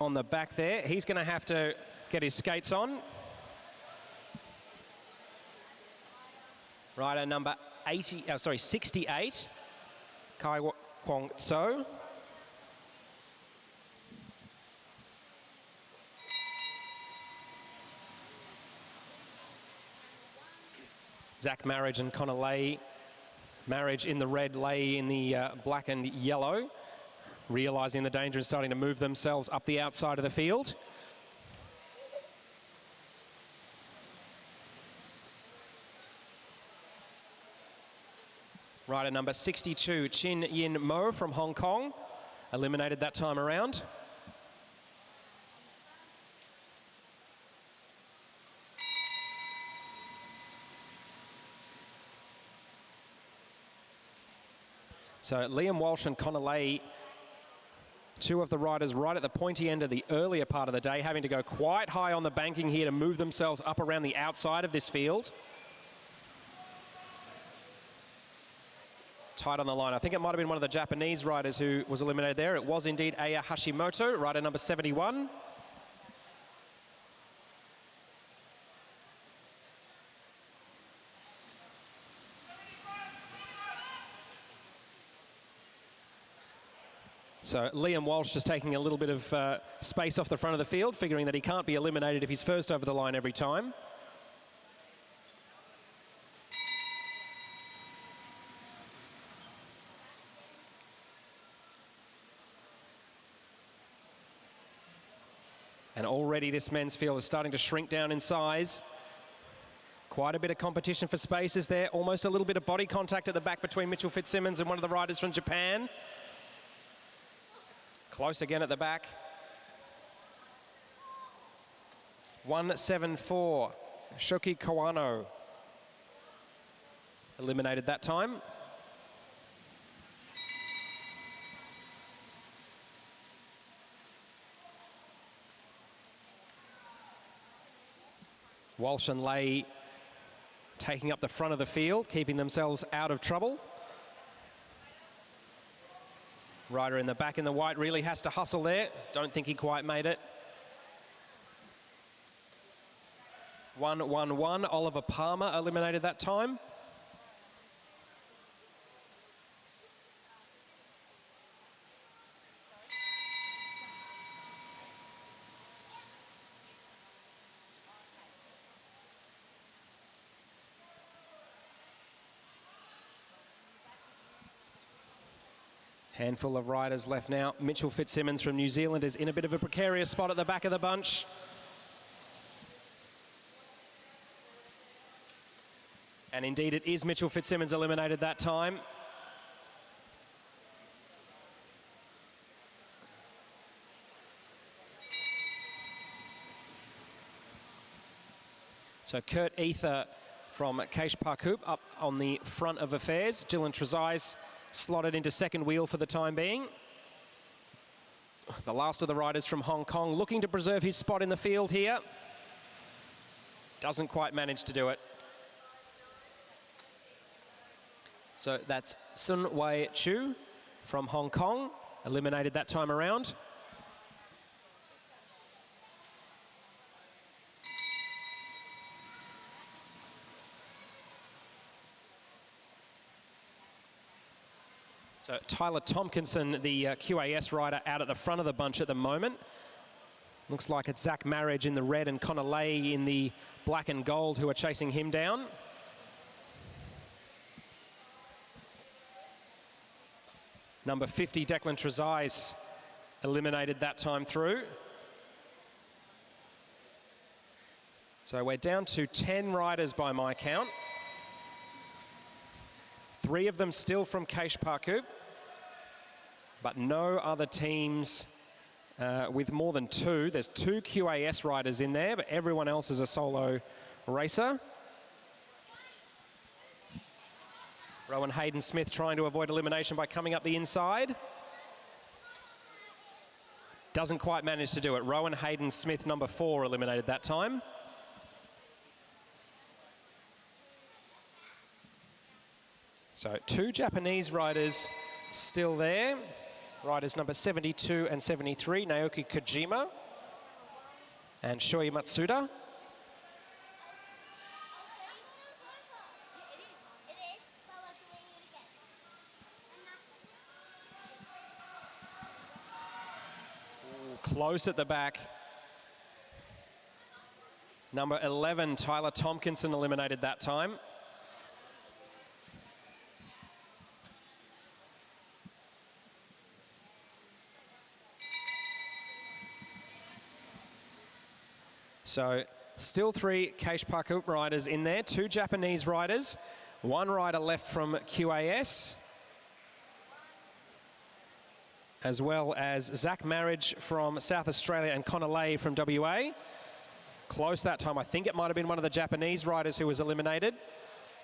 on the back there. He's going to have to get his skates on. Rider number 68, Kai Kwong Tso. Zach Marriage and Connor Lay. Marriage in the red, Lay in the black and yellow. Realising the danger and starting to move themselves up the outside of the field. Rider number 62, Chin Yin Mo from Hong Kong, eliminated that time around. So Liam Walsh and Connor Lay, two of the riders right at the pointy end of the earlier part of the day, having to go quite high on the banking here to move themselves up around the outside of this field. Tight on the line. I think it might have been one of the Japanese riders who was eliminated there. It was indeed Aya Hashimoto, rider number 71. So Liam Walsh just taking a little bit of space off the front of the field, figuring that he can't be eliminated if he's first over the line every time. And already this men's field is starting to shrink down in size. Quite a bit of competition for spaces there. Almost a little bit of body contact at the back between Mitchell Fitzsimmons and one of the riders from Japan. Close again at the back. 174, Shoki Kawano. Eliminated that time. Walsh and Lay taking up the front of the field, keeping themselves out of trouble. Rider in the back in the white really has to hustle there. Don't think he quite made it. 1-1-1, Oliver Palmer eliminated that time. Handful of riders left now. Mitchell Fitzsimmons from New Zealand is in a bit of a precarious spot at the back of the bunch. And indeed it is Mitchell Fitzsimmons eliminated that time. So Kurt Ether from Keish Parkup up on the front of affairs. Dylan Trezise slotted into second wheel for the time being. The last of the riders from Hong Kong looking to preserve his spot in the field here. Doesn't quite manage to do it. So that's Sun Wei Chu from Hong Kong, eliminated that time around. So Tyler Tompkinson, the QAS rider, out at the front of the bunch at the moment. Looks like it's Zach Marriage in the red and Connor Lay in the black and gold who are chasing him down. Number 50, Declan Trezise, eliminated that time through. So we're down to 10 riders by my count. 3 of them still from Keish Parkup, but no other teams with more than 2. There's 2 QAS riders in there, but everyone else is a solo racer. Rowan Hayden-Smith trying to avoid elimination by coming up the inside. Doesn't quite manage to do it. Rowan Hayden-Smith, number 4, eliminated that time. So 2 Japanese riders still there. Riders number 72 and 73, Naoki Kojima and Shoei Matsuda. Close at the back. Number 11, Tyler Tompkinson, eliminated that time. So still 3 Keish Park riders in there, 2 Japanese riders, 1 rider left from QAS, as well as Zach Marriage from South Australia and Connor Lay from WA. Close that time. I think it might have been one of the Japanese riders who was eliminated.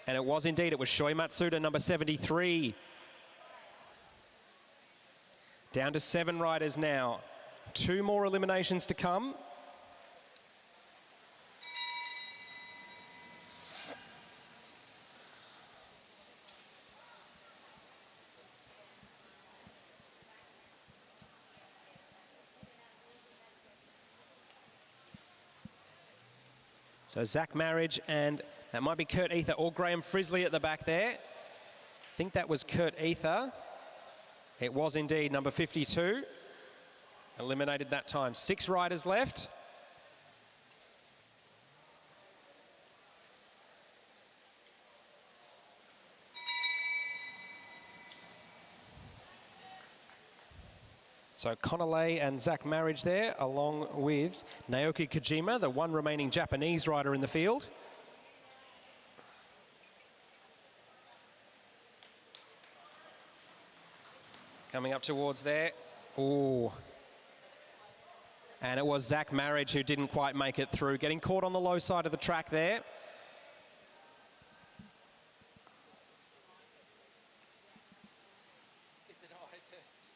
And it was indeed. It was Shoi Matsuda, number 73. Down to 7 riders now. 2 more eliminations to come. So Zach Marriage, and that might be Kurt Ether or Graham Frisley at the back there. I think that was Kurt Ether. It was indeed number 52. Eliminated that time. 6 riders left. So Konole and Zach Marriage there, along with Naoki Kojima, the one remaining Japanese rider in the field. Coming up towards there. Ooh. And it was Zach Marriage who didn't quite make it through, getting caught on the low side of the track there. It's an eye test.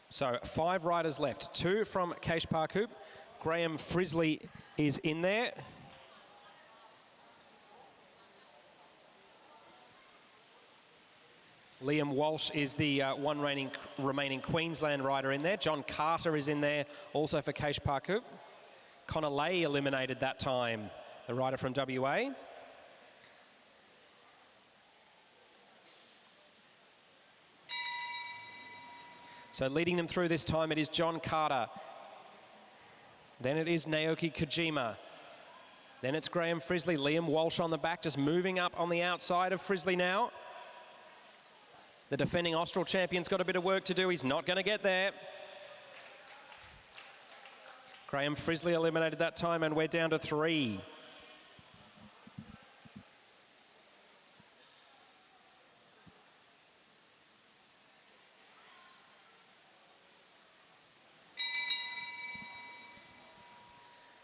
So 5 riders left, 2 from Keish Park Hoop. Graham Frisley is in there. Liam Walsh is the one remaining Queensland rider in there. John Carter is in there also for Keish Park Hoop. Connor Lay eliminated that time, the rider from WA. So leading them through this time, it is John Carter. Then it is Naoki Kojima. Then it's Graham Frisley. Liam Walsh on the back, just moving up on the outside of Frisley now. The defending Austral champion's got a bit of work to do. He's not going to get there. Graham Frisley eliminated that time, and we're down to 3.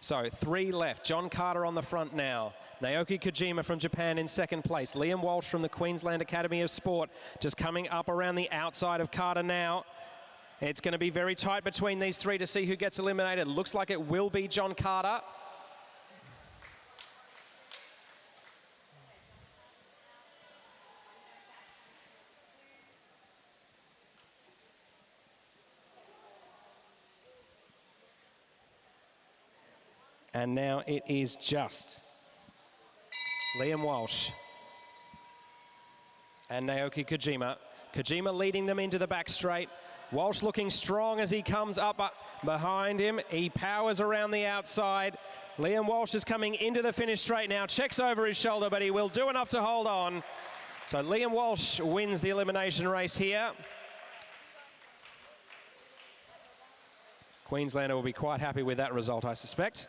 So 3 left. John Carter on the front now. Naoki Kojima from Japan in second place. Liam Walsh from the Queensland Academy of Sport just coming up around the outside of Carter now. It's going to be very tight between these 3 to see who gets eliminated. Looks like it will be John Carter. And now it is just Liam Walsh and Naoki Kojima. Kojima leading them into the back straight. Walsh looking strong as he comes up behind him. He powers around the outside. Liam Walsh is coming into the finish straight now. Checks over his shoulder, but he will do enough to hold on. So Liam Walsh wins the elimination race here. Queenslander will be quite happy with that result, I suspect.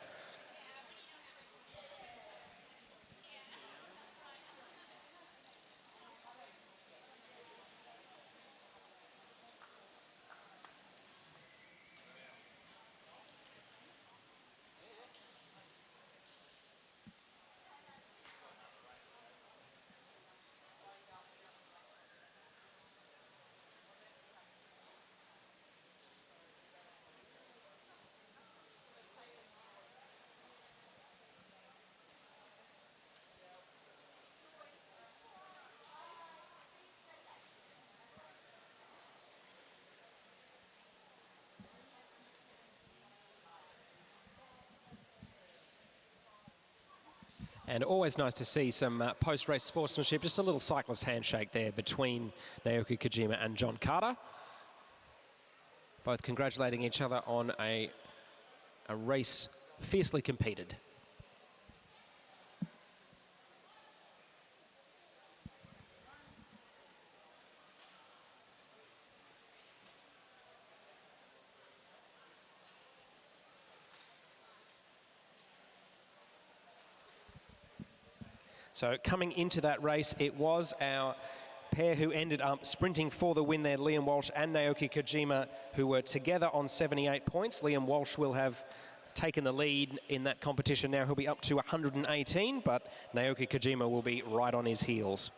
And always nice to see some post-race sportsmanship, just a little cyclist handshake there between Naoki Kojima and John Carter. Both congratulating each other on a race fiercely competed. So coming into that race, it was our pair who ended up sprinting for the win there, Liam Walsh and Naoki Kojima, who were together on 78 points. Liam Walsh will have taken the lead in that competition now. He'll be up to 118, but Naoki Kojima will be right on his heels.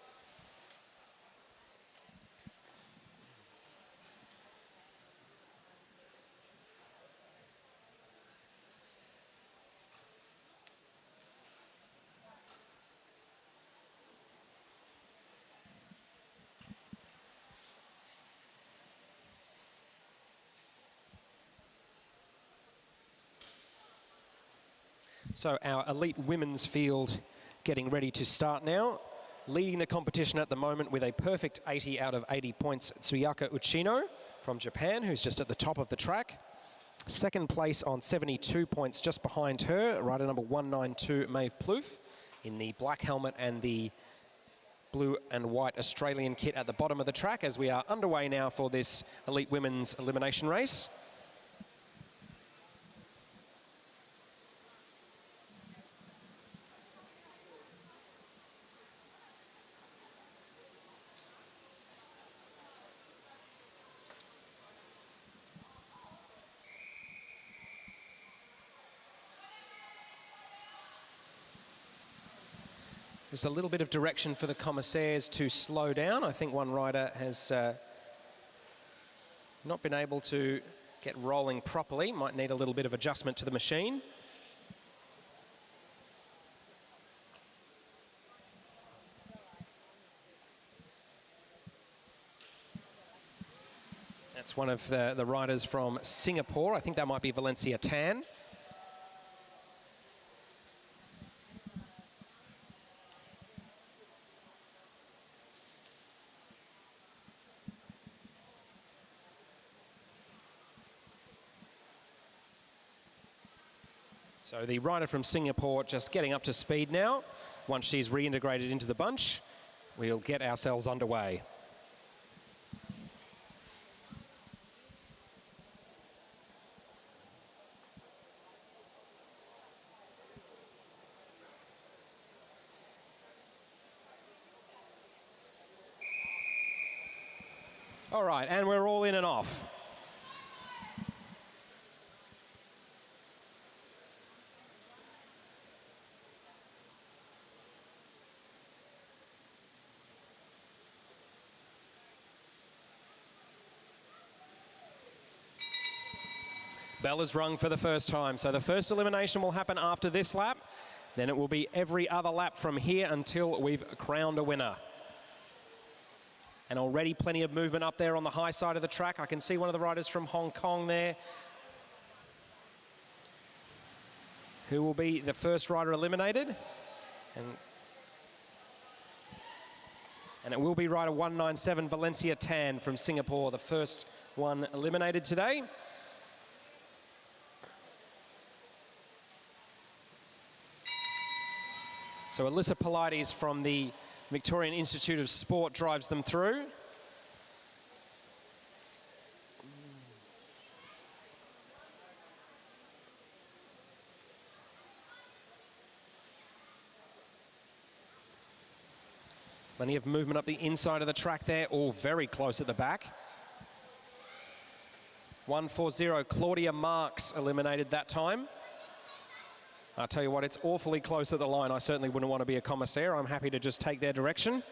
So our elite women's field getting ready to start now. Leading the competition at the moment with a perfect 80 out of 80 points, Tsuyaka Uchino from Japan, who's just at the top of the track. Second place on 72 points just behind her, rider number 192, Maeve Plouffe, in the black helmet and the blue and white Australian kit at the bottom of the track, as we are underway now for this elite women's elimination race. There's a little bit of direction for the commissaires to slow down. I think one rider has not been able to get rolling properly. Might need a little bit of adjustment to the machine. That's one of the riders from Singapore. I think that might be Valencia Tan. So the rider from Singapore just getting up to speed now. Once she's reintegrated into the bunch, we'll get ourselves underway. All right, and we're all in and off. Bell is rung for the first time. So the first elimination will happen after this lap. Then it will be every other lap from here until we've crowned a winner. And already plenty of movement up there on the high side of the track. I can see one of the riders from Hong Kong there, who will be the first rider eliminated. And it will be rider 197, Valencia Tan from Singapore, the first one eliminated today. So Alyssa Pilates from the Victorian Institute of Sport drives them through. Plenty of movement up the inside of the track there, all very close at the back. 140, Claudia Marks eliminated that time. I'll tell you what, it's awfully close at the line. I certainly wouldn't want to be a commissaire. I'm happy to just take their direction.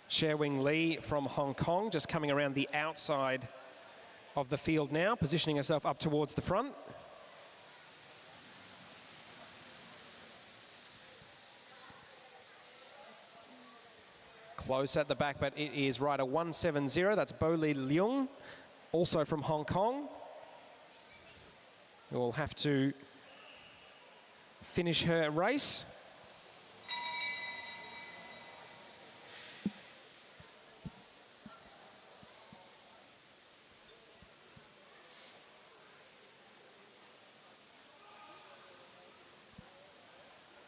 Sherwing Lee from Hong Kong, just coming around the outside of the field now, positioning herself up towards the front. Close at the back, but it is rider 170. That's Bo Li Leung, also from Hong Kong. Who will have to finish her race.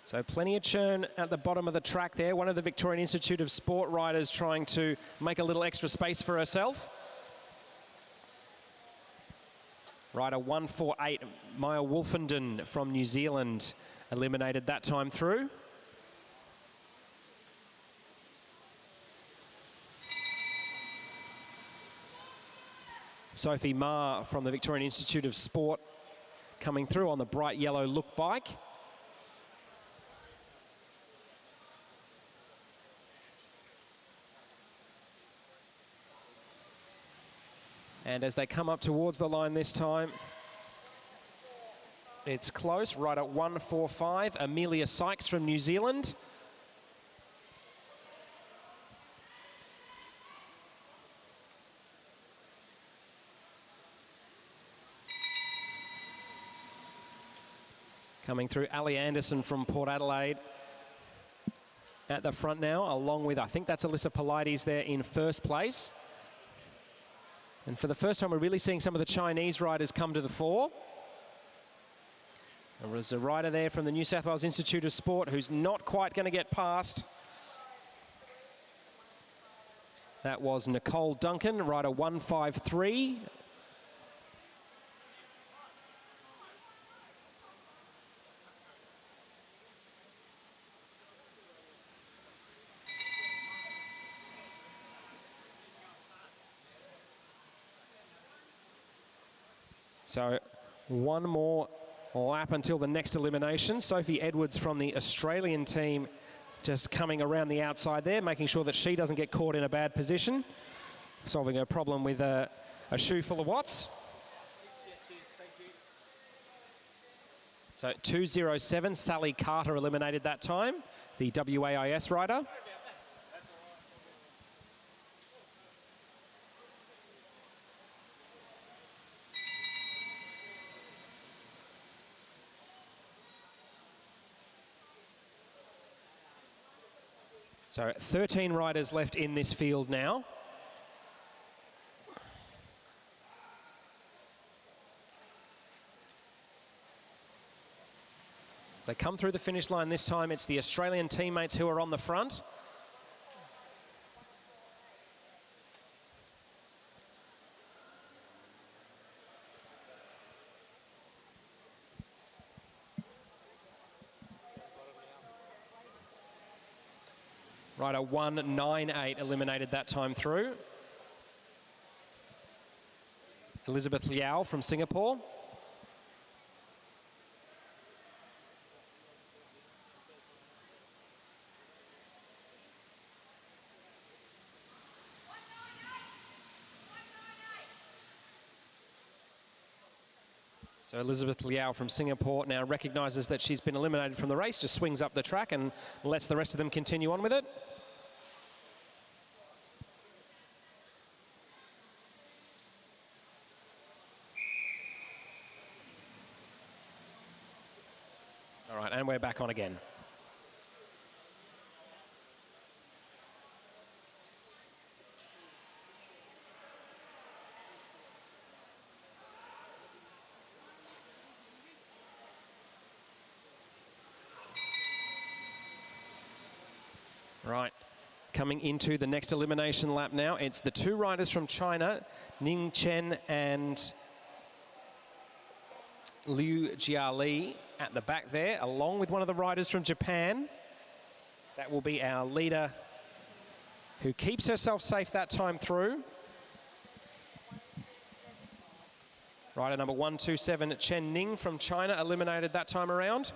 So plenty of churn at the bottom of the track there. One of the Victorian Institute of Sport riders trying to make a little extra space for herself. Rider 148, Maya Wolfenden from New Zealand, eliminated that time through. Sophie Ma from the Victorian Institute of Sport coming through on the bright yellow look bike. And as they come up towards the line this time, it's close, right at 145, Amelia Sykes from New Zealand. Coming through, Ali Anderson from Port Adelaide at the front now, along with, I think that's Alyssa Polides there in first place. And for the first time, we're really seeing some of the Chinese riders come to the fore. There was a rider there from the New South Wales Institute of Sport who's not quite going to get past. That was Nicole Duncan, rider 153. So one more lap until the next elimination. Sophie Edwards from the Australian team just coming around the outside there, making sure that she doesn't get caught in a bad position, solving her problem with a shoe full of watts. So 2:07, Sally Carter eliminated that time, the WAIS rider. So 13 riders left in this field now. They come through the finish line this time. It's the Australian teammates who are on the front. Rider 198 eliminated that time through. Elizabeth Liao from Singapore. So Elizabeth Liao from Singapore now recognises that she's been eliminated from the race, just swings up the track and lets the rest of them continue on with it. All right, and we're back on again. Right, coming into the next elimination lap now. It's the two riders from China, Ning Chen and Liu Jiali at the back there, along with one of the riders from Japan. That will be our leader who keeps herself safe that time through. Rider number 127, Chen Ning from China, eliminated that time around.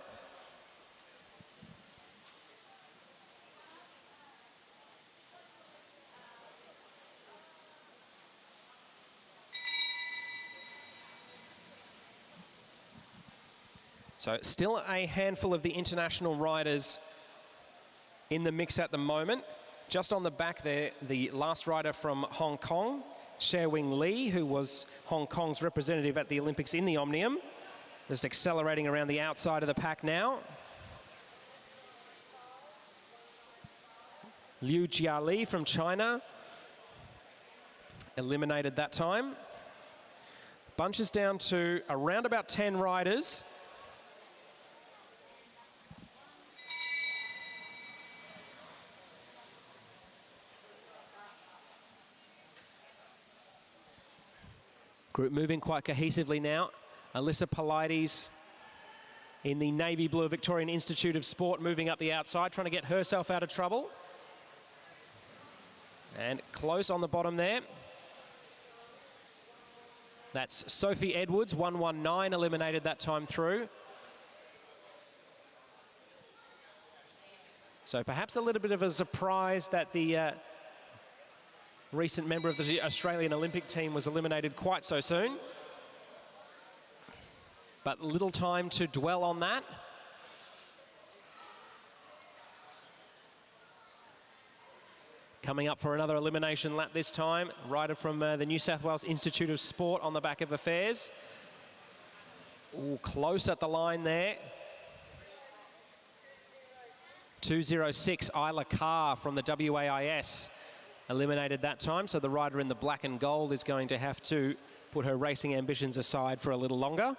So still a handful of the international riders in the mix at the moment. Just on the back there, the last rider from Hong Kong, Sherwing Lee, who was Hong Kong's representative at the Olympics in the Omnium. Just accelerating around the outside of the pack now. Liu Jiali from China, eliminated that time. Bunches down to around about 10 riders. Group moving quite cohesively now. Alyssa Polides in the navy blue Victorian Institute of Sport moving up the outside, trying to get herself out of trouble. And close on the bottom there. That's Sophie Edwards, 119, eliminated that time through. So perhaps a little bit of a surprise that the recent member of the Australian Olympic team was eliminated quite so soon. But little time to dwell on that. Coming up for another elimination lap this time, rider from the New South Wales Institute of Sport on the back of affairs. Ooh, close at the line there. 2:06, Isla Carr from the WAIS eliminated that time, so the rider in the black and gold is going to have to put her racing ambitions aside for a little longer.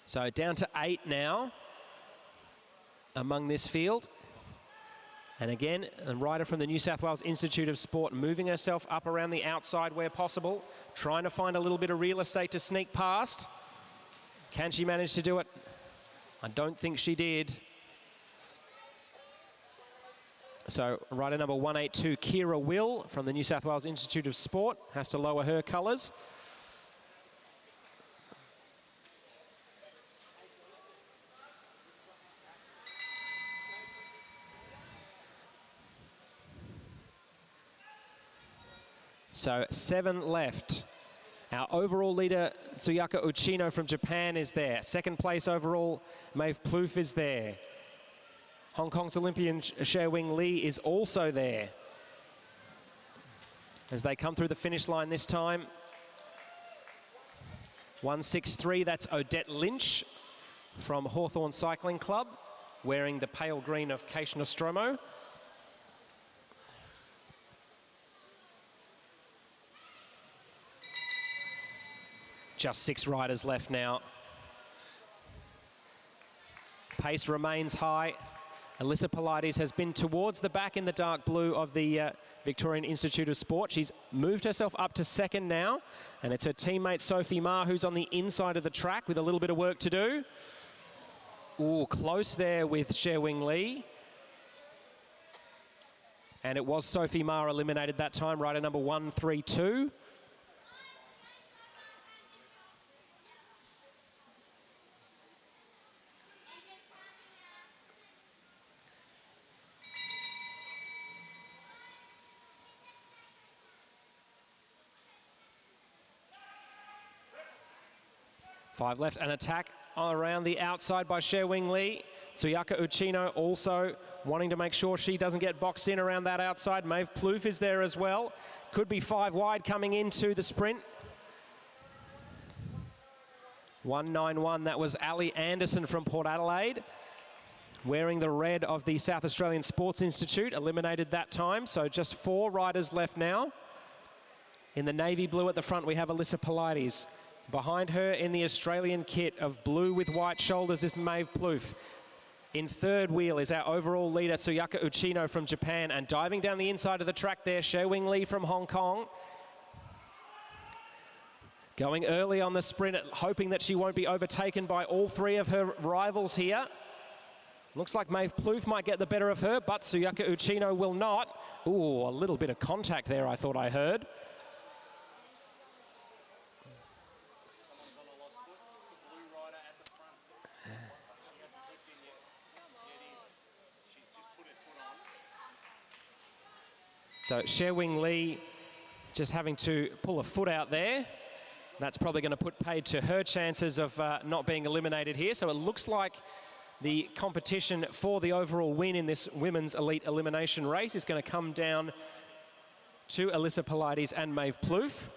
So down to 8 now among this field. And again, a rider from the New South Wales Institute of Sport moving herself up around the outside where possible, trying to find a little bit of real estate to sneak past. Can she manage to do it? I don't think she did. So rider number 182, Kira Will from the New South Wales Institute of Sport, has to lower her colours. So 7 left. Our overall leader, Tsuyaka Uchino from Japan, is there. Second place overall, Maeve Plouffe is there. Hong Kong's Olympian Shewing Lee is also there. As they come through the finish line this time. 163, that's Odette Lynch from Hawthorn Cycling Club, wearing the pale green of Keish Nostromo. Just 6 riders left now. Pace remains high. Alyssa Polides has been towards the back in the dark blue of the Victorian Institute of Sport. She's moved herself up to second now, and it's her teammate Sophie Ma who's on the inside of the track with a little bit of work to do. Ooh, close there with Shewing Lee. And it was Sophie Ma eliminated that time, rider number 132. Five left, an attack around the outside by Shewing Lee. Tsuyaka Uchino also wanting to make sure she doesn't get boxed in around that outside. Maeve Plouffe is there as well. Could be 5 wide coming into the sprint. 191, that was Ali Anderson from Port Adelaide, wearing the red of the South Australian Sports Institute, eliminated that time. So just 4 riders left now. In the navy blue at the front, we have Alyssa Polides. Behind her in the Australian kit of blue with white shoulders is Maeve Plouffe. In third wheel is our overall leader, Tsuyaka Uchino from Japan. And diving down the inside of the track there, Shewing Lee from Hong Kong. Going early on the sprint, hoping that she won't be overtaken by all 3 of her rivals here. Looks like Maeve Plouffe might get the better of her, but Tsuyaka Uchino will not. Ooh, a little bit of contact there, I thought I heard. So Shewing Lee just having to pull a foot out there. That's probably going to put paid to her chances of not being eliminated here. So it looks like the competition for the overall win in this women's elite elimination race is going to come down to Alyssa Polides and Maeve Plouffe.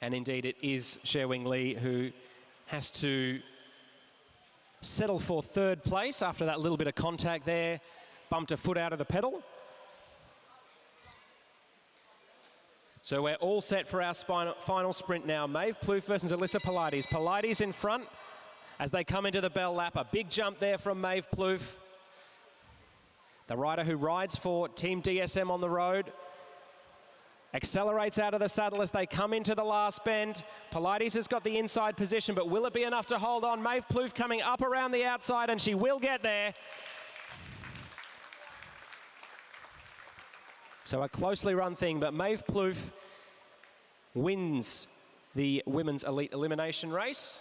And indeed it is Shewing Lee who has to settle for third place after that little bit of contact there. Bumped a foot out of the pedal. So we're all set for our final sprint now. Maeve Plouffe versus Alyssa Pilates. Pilates in front as they come into the bell lap. A big jump there from Maeve Plouffe, the rider who rides for Team DSM on the road. Accelerates out of the saddle as they come into the last bend. Pilates has got the inside position, but will it be enough to hold on? Maeve Plouffe coming up around the outside, and she will get there. So a closely run thing, but Maeve Plouffe wins the women's elite elimination race.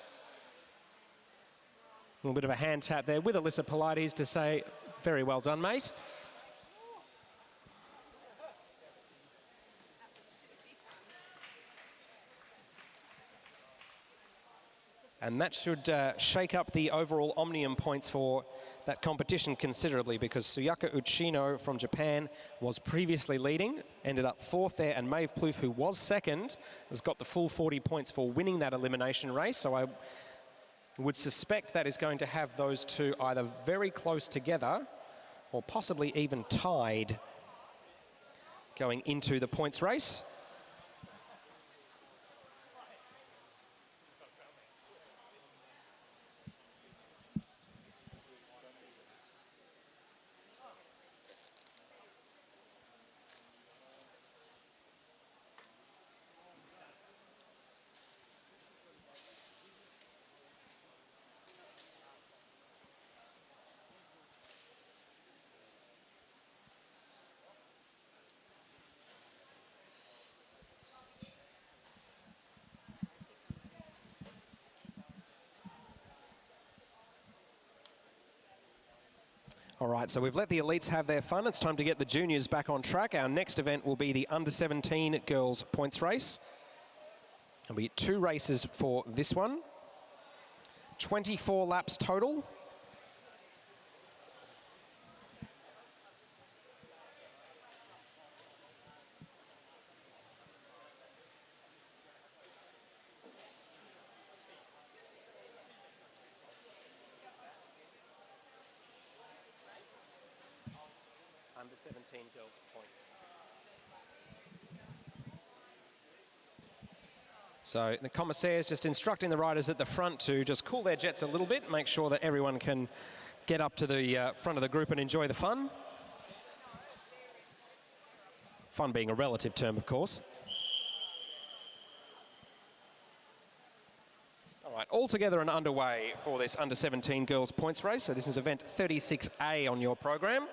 A little bit of a hand tap there with Alyssa Pilates to say, very well done, mate. And that should shake up the overall Omnium points for that competition considerably, because Suyaka Uchino from Japan was previously leading, ended up 4th there, and Maeve Plouffe, who was 2nd, has got the full 40 points for winning that elimination race. So I would suspect that is going to have those two either very close together or possibly even tied going into the points race. All right, so we've let the elites have their fun. It's time to get the juniors back on track. Our next event will be the under-17 girls points race. There'll be 2 races for this one. 24 laps total. Under 17 girls points. So the commissaire is just instructing the riders at the front to just cool their jets a little bit, make sure that everyone can get up to the front of the group and enjoy the fun. Fun being a relative term, of course. All right, all together and underway for this under 17 girls points race. So this is event 36A on your program.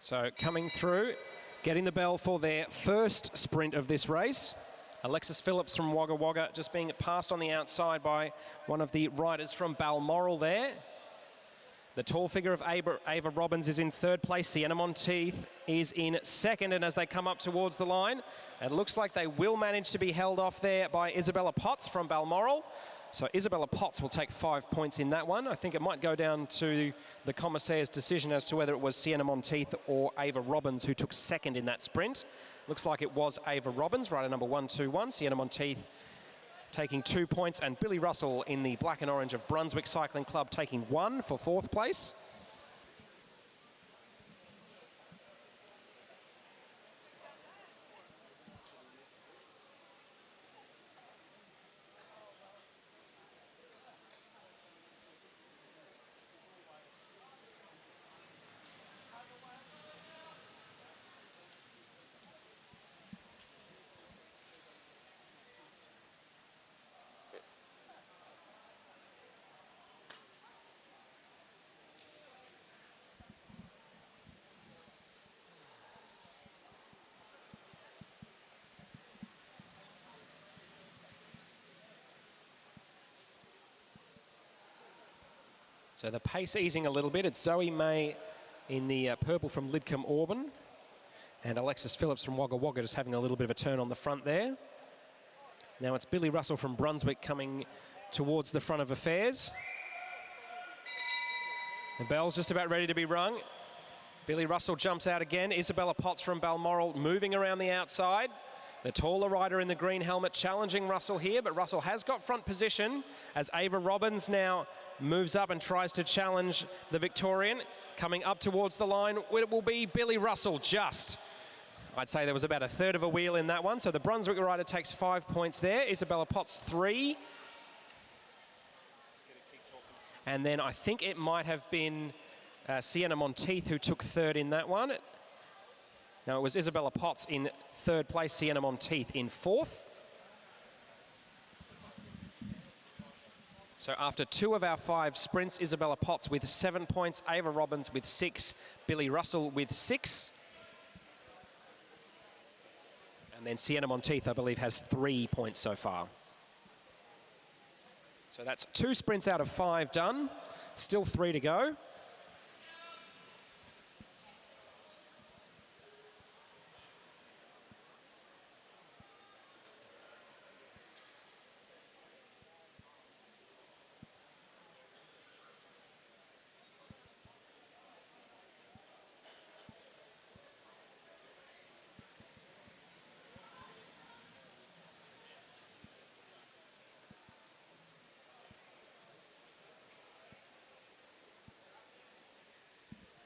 So coming through, getting the bell for their first sprint of this race. Alexis Phillips from Wagga Wagga just being passed on the outside by one of the riders from Balmoral there. The tall figure of Ava Robbins is in 3rd place. Sienna Monteith is in 2nd, and as they come up towards the line, it looks like they will manage to be held off there by Isabella Potts from Balmoral. So Isabella Potts will take 5 points in that one. I think it might go down to the commissaire's decision as to whether it was Sienna Monteith or Ava Robbins who took 2nd in that sprint. Looks like it was Ava Robbins, rider number 121. Sienna Monteith taking 2 points, and Billy Russell in the black and orange of Brunswick Cycling Club taking 1 for 4th place. So the pace easing a little bit. It's Zoe May in the purple from Lidcombe Auburn, and Alexis Phillips from Wagga Wagga just having a little bit of a turn on the front there. Now it's Billy Russell from Brunswick coming towards the front of affairs. The bell's just about ready to be rung. Billy Russell jumps out again. Isabella Potts from Balmoral moving around the outside. The taller rider in the green helmet challenging Russell here, but Russell has got front position as Ava Robbins now moves up and tries to challenge the Victorian. Coming up towards the line, it will be Billy Russell just. I'd say there was about a third of a wheel in that one. So the Brunswick rider takes 5 points there. Isabella Potts 3. And then I think it might have been Sienna Monteith who took third in that one. No, it was Isabella Potts in third place, Sienna Monteith in fourth. So after 2 of our 5 sprints, Isabella Potts with 7 points, Ava Robbins with 6, Billy Russell with 6. And then Sienna Monteith, I believe, has 3 points so far. So that's 2 sprints out of 5 done, still 3 to go.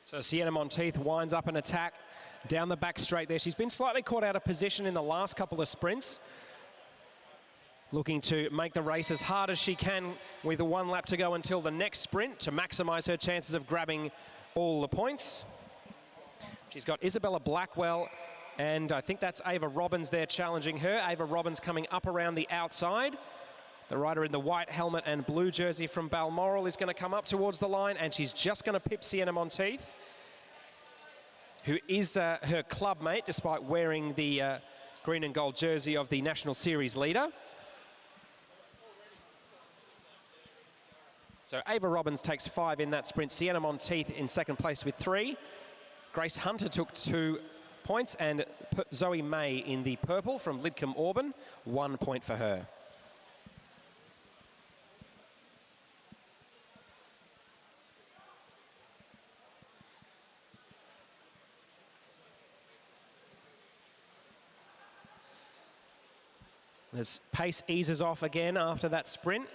So Sienna Monteith winds up an attack down the back straight there. She's been slightly caught out of position in the last couple of sprints. Looking to make the race as hard as she can with 1 lap to go until the next sprint to maximise her chances of grabbing all the points. She's got Isabella Blackwell, and I think that's Ava Robbins there challenging her. Ava Robbins coming up around the outside. The rider in the white helmet and blue jersey from Balmoral is going to come up towards the line, and she's just going to pip Sienna Monteith, who is her club mate, despite wearing the green and gold jersey of the National Series leader. So Ava Robbins takes 5 in that sprint. Sienna Monteith in second place with 3. Grace Hunter took 2 points, and Zoe May in the purple from Lidcombe Auburn, 1 point for her. As pace eases off again after that sprint,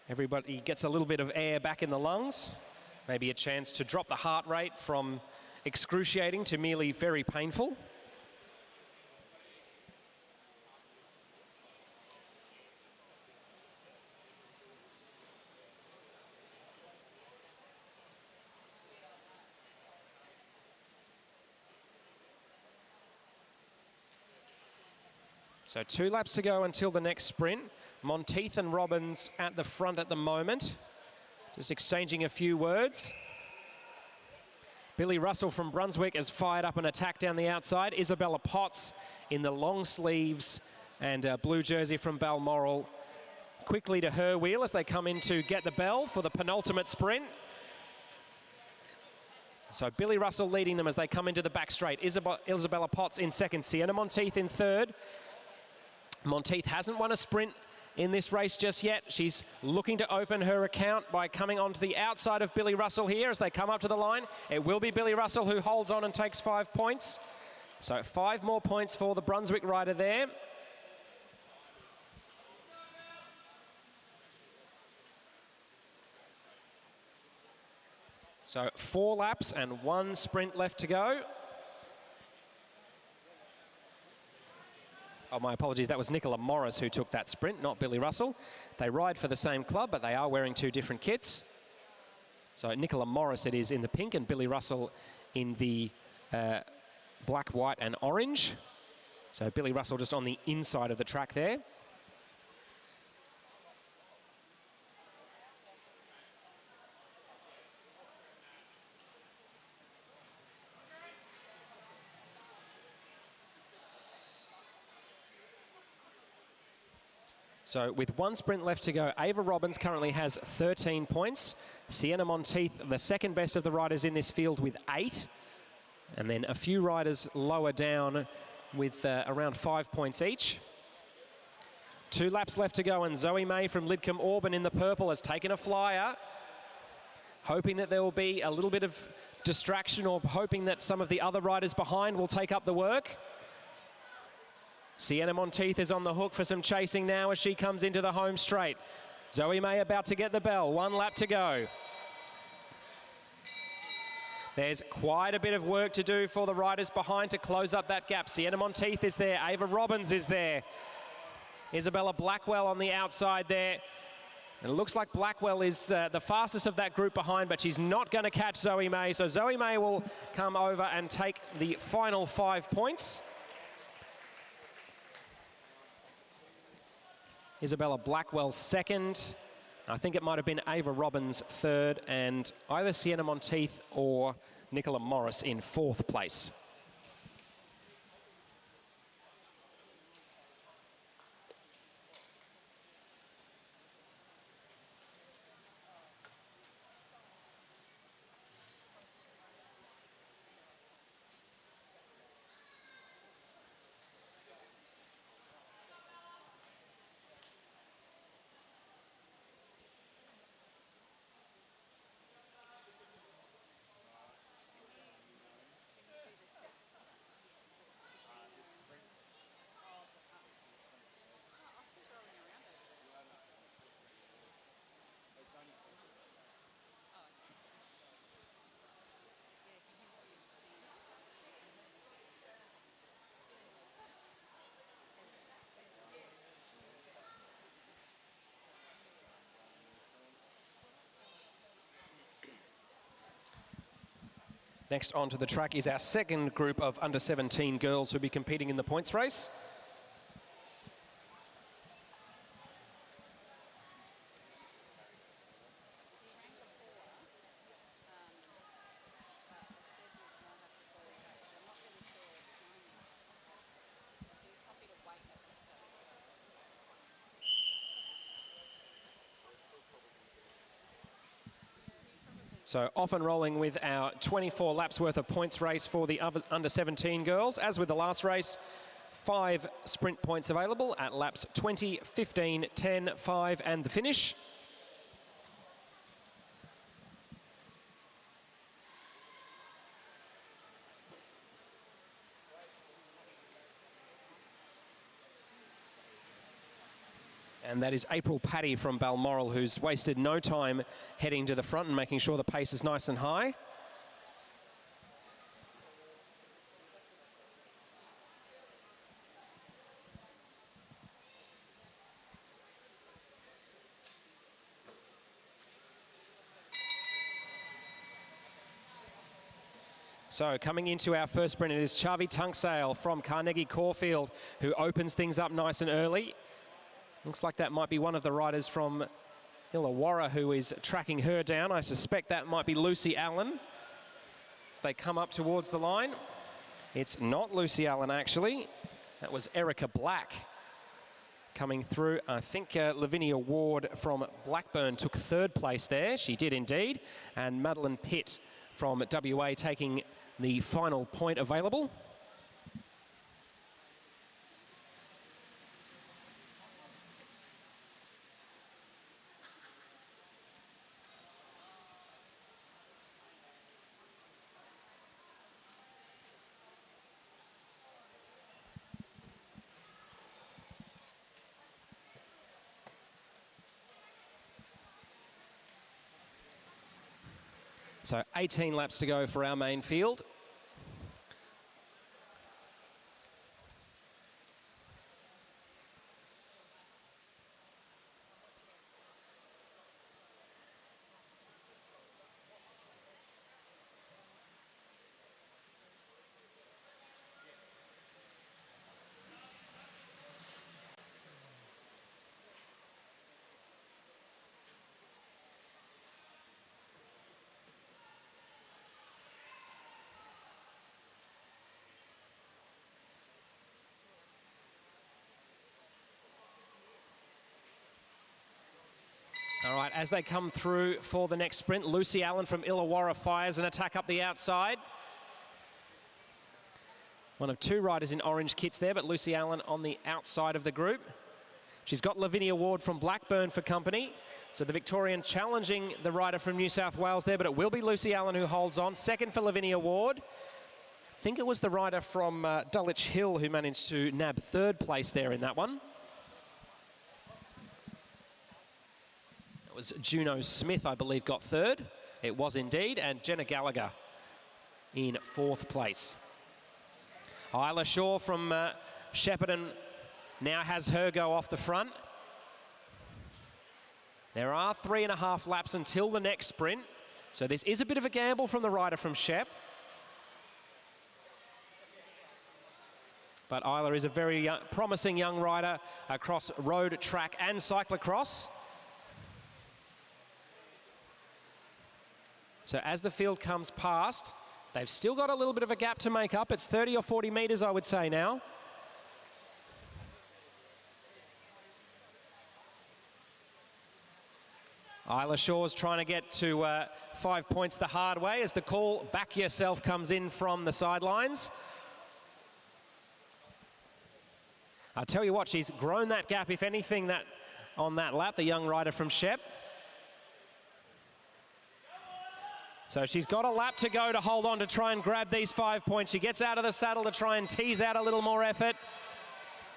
everybody gets a little bit of air back in the lungs, maybe a chance to drop the heart rate from excruciating to merely very painful. So 2 laps to go until the next sprint. Monteith and Robbins at the front at the moment, just exchanging a few words. Billy Russell from Brunswick has fired up an attack down the outside. Isabella Potts in the long sleeves and blue jersey from Balmoral quickly to her wheel as they come in to get the bell for the penultimate sprint. So Billy Russell leading them as they come into the back straight. Isabella Potts in second, Sienna Monteith in third. Monteith hasn't won a sprint in this race just yet. She's looking to open her account by coming onto the outside of Billy Russell here as they come up to the line. It will be Billy Russell who holds on and takes 5 points. So 5 more points for the Brunswick rider there. So 4 laps and 1 sprint left to go. Oh, my apologies, that was Nicola Morris who took that sprint, not Billy Russell. They ride for the same club, but they are wearing 2 different kits. So Nicola Morris it is in the pink and Billy Russell in the black, white and orange. So Billy Russell just on the inside of the track there. So with one sprint left to go, Ava Robbins currently has 13 points. Sienna Monteith, the second best of the riders in this field with 8. And then a few riders lower down with around 5 points each. 2 laps left to go, and Zoe May from Lidcombe Auburn in the purple has taken a flyer, hoping that there will be a little bit of distraction, or hoping that some of the other riders behind will take up the work. Sienna Monteith is on the hook for some chasing now as she comes into the home straight. Zoe May about to get the bell, 1 lap to go. There's quite a bit of work to do for the riders behind to close up that gap. Sienna Monteith is there, Ava Robbins is there. Isabella Blackwell on the outside there. And it looks like Blackwell is the fastest of that group behind, but she's not going to catch Zoe May. So Zoe May will come over and take the final 5 points. Isabella Blackwell second. I think it might have been Ava Robbins third, and either Sienna Monteith or Nicola Morris in 4th place. Next onto the track is our second group of under-17 girls who'll be competing in the points race. So off and rolling with our 24 laps worth of points race for the under-17 girls. As with the last race, 5 sprint points available at laps 20, 15, 10, 5 and the finish. And that is April Paddy from Balmoral, who's wasted no time heading to the front and making sure the pace is nice and high. So coming into our first sprint, it is Chavi Tunksale from Carnegie Caulfield, who opens things up nice and early. Looks like that might be one of the riders from Illawarra who is tracking her down. I suspect that might be Lucy Allen as they come up towards the line. It's not Lucy Allen, actually. That was Erica Black coming through. I think Lavinia Ward from Blackburn took 3rd place there. She did indeed. And Madeline Pitt from WA taking the final point available. So 18 laps to go for our main field. All right, as they come through for the next sprint, Lucy Allen from Illawarra fires an attack up the outside. One of two riders in orange kits there, but Lucy Allen on the outside of the group. She's got Lavinia Ward from Blackburn for company. So the Victorian challenging the rider from New South Wales there, but it will be Lucy Allen who holds on. Second for Lavinia Ward. I think it was the rider from Dulwich Hill who managed to nab third place there in that one. It was Juno Smith, I believe, got third. It was indeed, and Jenna Gallagher in fourth place. Isla Shaw from Shepparton now has her go off the front. There are 3.5 laps until the next sprint, so this is a bit of a gamble from the rider from Shep. But Isla is a very promising young rider across road, track and cyclocross. So as the field comes past, they've still got a little bit of a gap to make up. It's 30 or 40 metres, I would say now. Isla Shaw's trying to get to 5 points the hard way as the call, back yourself, comes in from the sidelines. I'll tell you what, she's grown that gap, if anything, that on that lap, the young rider from Shep. So she's got a lap to go to hold on to try and grab these 5 points. She gets out of the saddle to try and tease out a little more effort.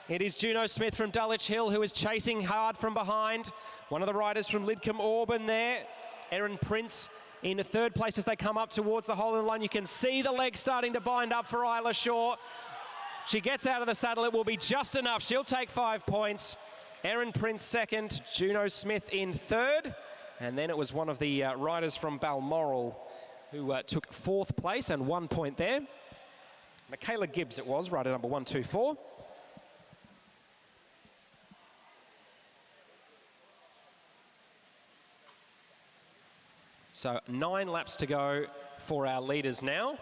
It is Juno Smith from Dulwich Hill who is chasing hard from behind. One of the riders from Lidcombe Auburn there. Erin Prince in third place as they come up towards the hole in the line. You can see the legs starting to bind up for Isla Shaw. She gets out of the saddle. It will be just enough. She'll take 5 points. Erin Prince second, Juno Smith in third. And then it was one of the riders from Balmoral who took fourth place and 1 point there. Michaela Gibbs it was, rider number 124. So 9 laps to go for our leaders now.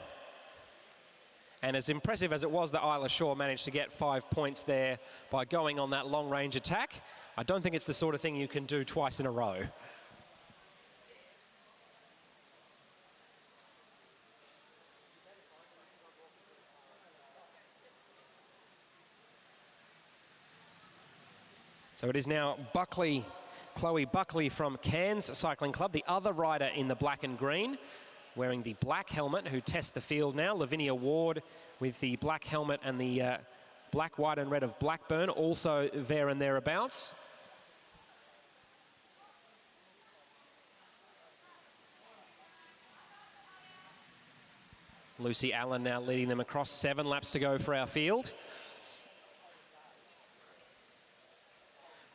And as impressive as it was that Isla Shaw managed to get 5 points there by going on that long range attack, I don't think it's the sort of thing you can do twice in a row. So it is now Buckley, Chloe Buckley from Cairns Cycling Club, the other rider in the black and green, wearing the black helmet, who tests the field now. Lavinia Ward with the black helmet and the black, white and red of Blackburn, also there and thereabouts. Lucy Allen now leading them across. 7 laps to go for our field.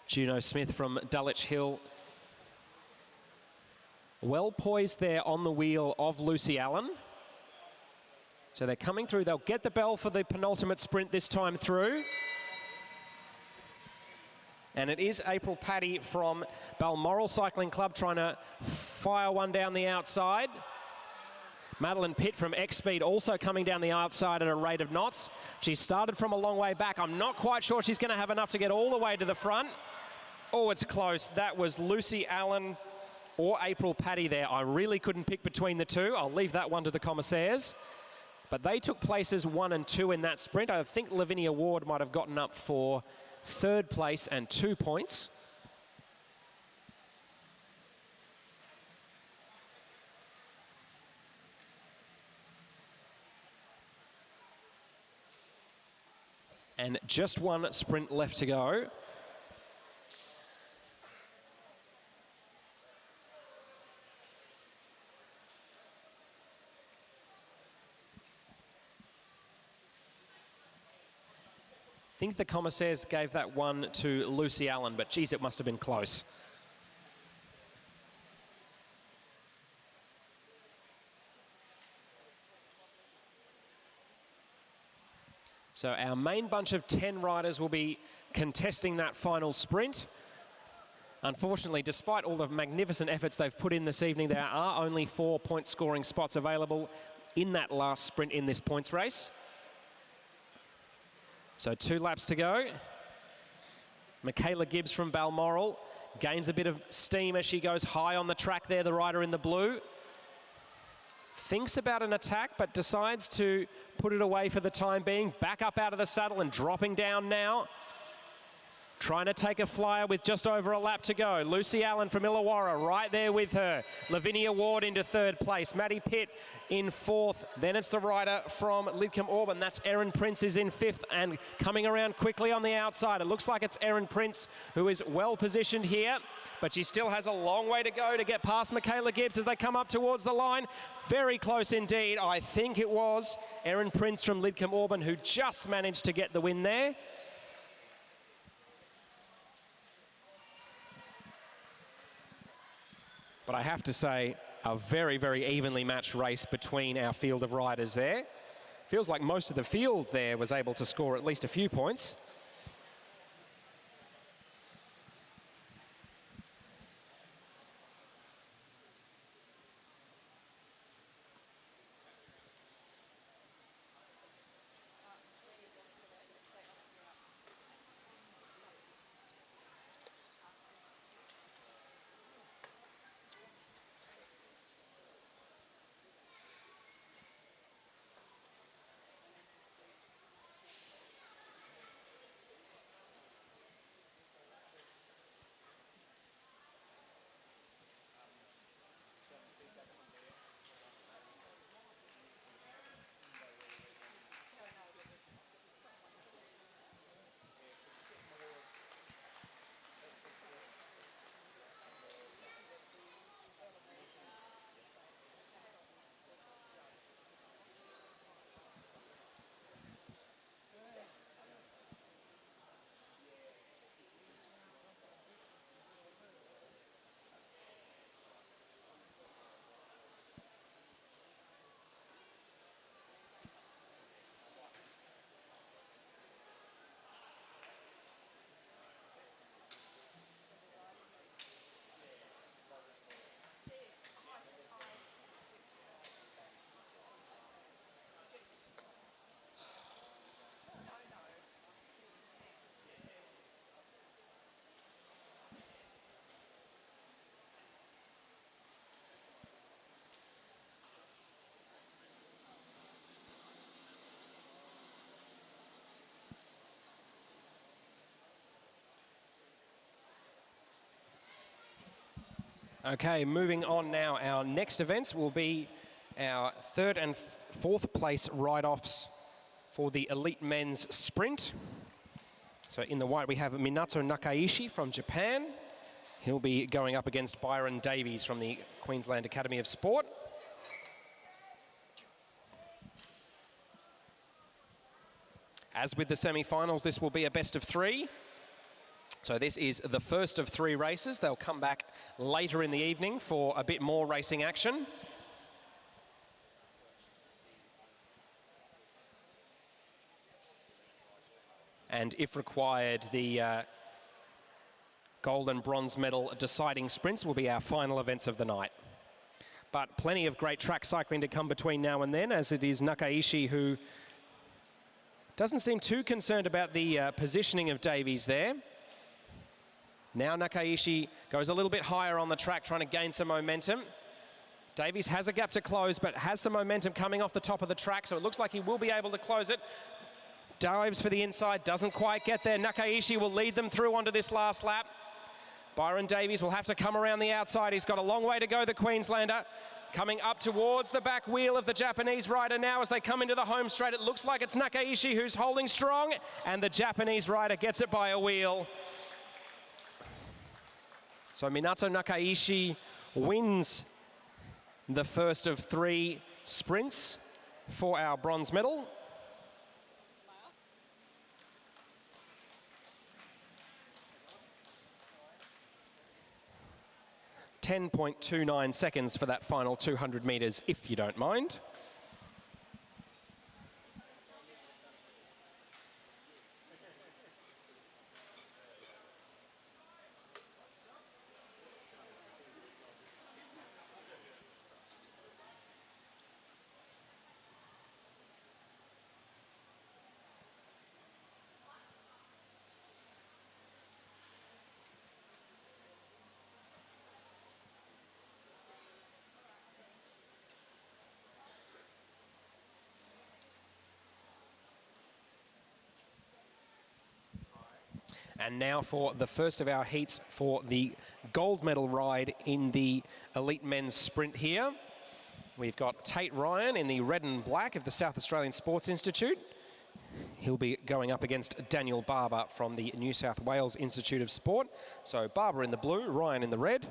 Juno Smith from Dulwich Hill. Well poised there on the wheel of Lucy Allen. So they're coming through. They'll get the bell for the penultimate sprint this time through. And it is April Paddy from Balmoral Cycling Club trying to fire one down the outside. Madeline Pitt from X-Speed also coming down the outside at a rate of knots. She started from a long way back. I'm not quite sure she's going to have enough to get all the way to the front. Oh, it's close. That was Lucy Allen or April Paddy there. I really couldn't pick between the two. I'll leave that one to the commissaires. But they took places 1 and 2 in that sprint. I think Lavinia Ward might have gotten up for third place and 2 points. And just 1 sprint left to go. I think the commissaires gave that one to Lucy Allen, but geez, it must have been close. So our main bunch of 10 riders will be contesting that final sprint. Unfortunately, despite all the magnificent efforts they've put in this evening, there are only 4 point scoring spots available in that last sprint in this points race. So 2 laps to go. Michaela Gibbs from Balmoral gains a bit of steam as she goes high on the track there, the rider in the blue. Thinks about an attack, but decides to put it away for the time being. Back up out of the saddle and dropping down now. Trying to take a flyer with just over a lap to go. Lucy Allen from Illawarra right there with her. Lavinia Ward into third place. Maddie Pitt in fourth. Then it's the rider from Lidcombe Auburn. That's Erin Prince is in fifth and coming around quickly on the outside. It looks like it's Erin Prince who is well positioned here, but she still has a long way to go to get past Michaela Gibbs as they come up towards the line. Very close indeed. I think it was Erin Prince from Lidcombe Auburn who just managed to get the win there. But I have to say, a very, very evenly matched race between our field of riders there. Feels like most of the field there was able to score at least a few points. Okay, moving on now. Our next events will be our third and fourth place ride-offs for the elite men's sprint. So in the white we have Minato Nakaishi from Japan. He'll be going up against Byron Davies from the Queensland Academy of Sport. As with the semi-finals, this will be a best of three. So this is the first of three races. They'll come back later in the evening for a bit more racing action. And if required, the gold and bronze medal deciding sprints will be our final events of the night. But plenty of great track cycling to come between now and then, as it is Nakaishi who doesn't seem too concerned about the positioning of Davies there. Now Nakaishi goes a little bit higher on the track, trying to gain some momentum. Davies has a gap to close, but has some momentum coming off the top of the track, so it looks like he will be able to close it. Dives for the inside, doesn't quite get there. Nakaishi will lead them through onto this last lap. Byron Davies will have to come around the outside. He's got a long way to go, the Queenslander. Coming up towards the back wheel of the Japanese rider now as they come into the home straight. It looks like it's Nakaishi who's holding strong, and the Japanese rider gets it by a wheel. So Minato Nakaishi wins the first of three sprints for our bronze medal. .29 seconds for that final 200 metres, if you don't mind. And now for the first of our heats for the gold medal ride in the elite men's sprint here. We've got Tate Ryan in the red and black of the South Australian Sports Institute. He'll be going up against Daniel Barber from the New South Wales Institute of Sport. So Barber in the blue, Ryan in the red.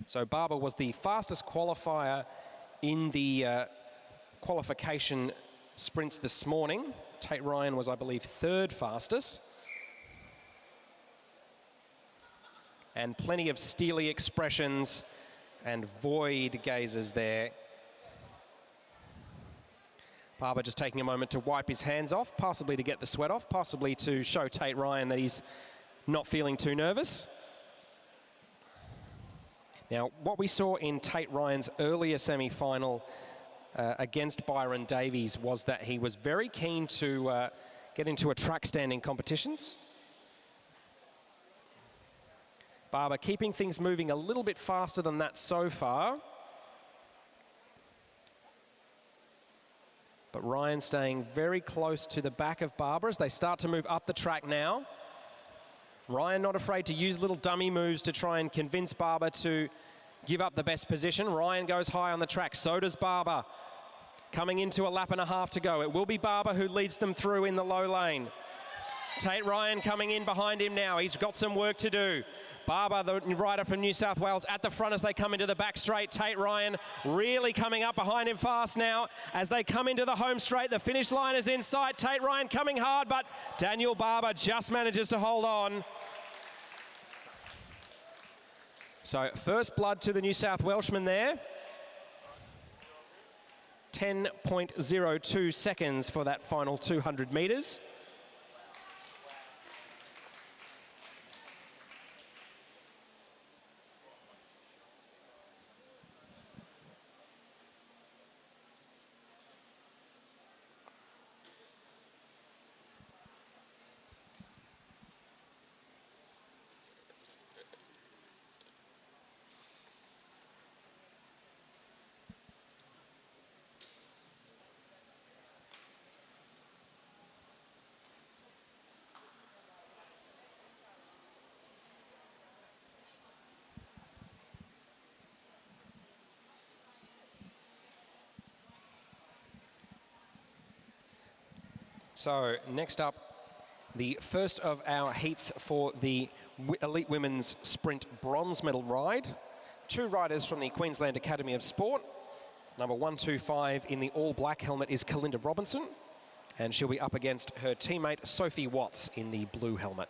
So Barber was the fastest qualifier in the qualification sprints this morning. Tate Ryan was, I believe, third fastest. And plenty of steely expressions and void gazes there. Barber just taking a moment to wipe his hands off, possibly to get the sweat off, possibly to show Tate Ryan that he's not feeling too nervous. Now, what we saw in Tate Ryan's earlier semi-final against Byron Davies was that he was very keen to get into a track standing competitions. Barber keeping things moving a little bit faster than that so far. But Ryan staying very close to the back of Barber as they start to move up the track now. Ryan not afraid to use little dummy moves to try and convince Barber to give up the best position. Ryan goes high on the track, so does Barber. Coming into a lap and a half to go. It will be Barber who leads them through in the low lane. Tate Ryan coming in behind him now. He's got some work to do. Barber, the rider from New South Wales, at the front as they come into the back straight. Tate Ryan really coming up behind him fast now as they come into the home straight. The finish line is in sight. Tate Ryan coming hard, but Daniel Barber just manages to hold on. So first blood to the New South Welshman there. 10.02 seconds for that final 200 metres. So next up, the first of our heats for the elite women's sprint bronze medal ride. Two riders from the Queensland Academy of Sport. Number 125 in the all black helmet is Kalinda Robinson, and she'll be up against her teammate Sophie Watts in the blue helmet.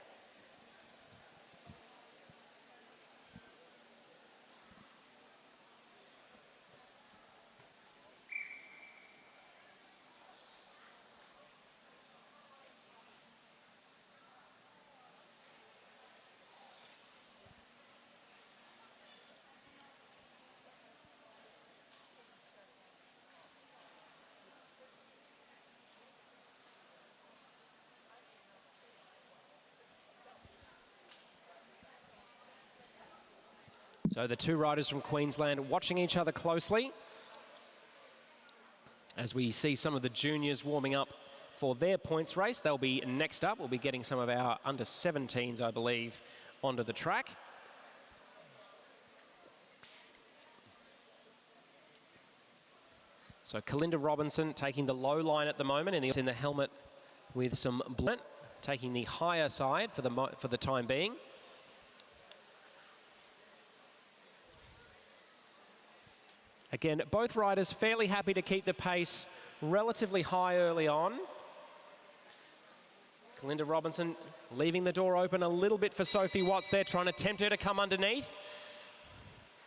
So the two riders from Queensland watching each other closely as we see some of the juniors warming up for their points race. They'll be next up. We'll be getting some of our under 17s, I believe, onto the track. So Kalinda Robinson taking the low line at the moment in the helmet with some blue, taking the higher side for the time being. Again, both riders fairly happy to keep the pace relatively high early on. Kalinda Robinson leaving the door open a little bit for Sophie Watts there, trying to tempt her to come underneath.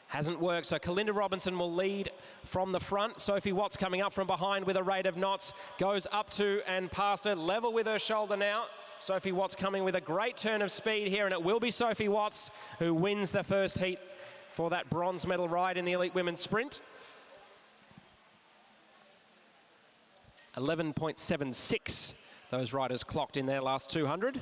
Hasn't worked, so Kalinda Robinson will lead from the front. Sophie Watts coming up from behind with a rate of knots, goes up to and past her, level with her shoulder now. Sophie Watts coming with a great turn of speed here, and it will be Sophie Watts who wins the first heat for that bronze medal ride in the elite women's sprint. 11.76 those riders clocked in their last 200.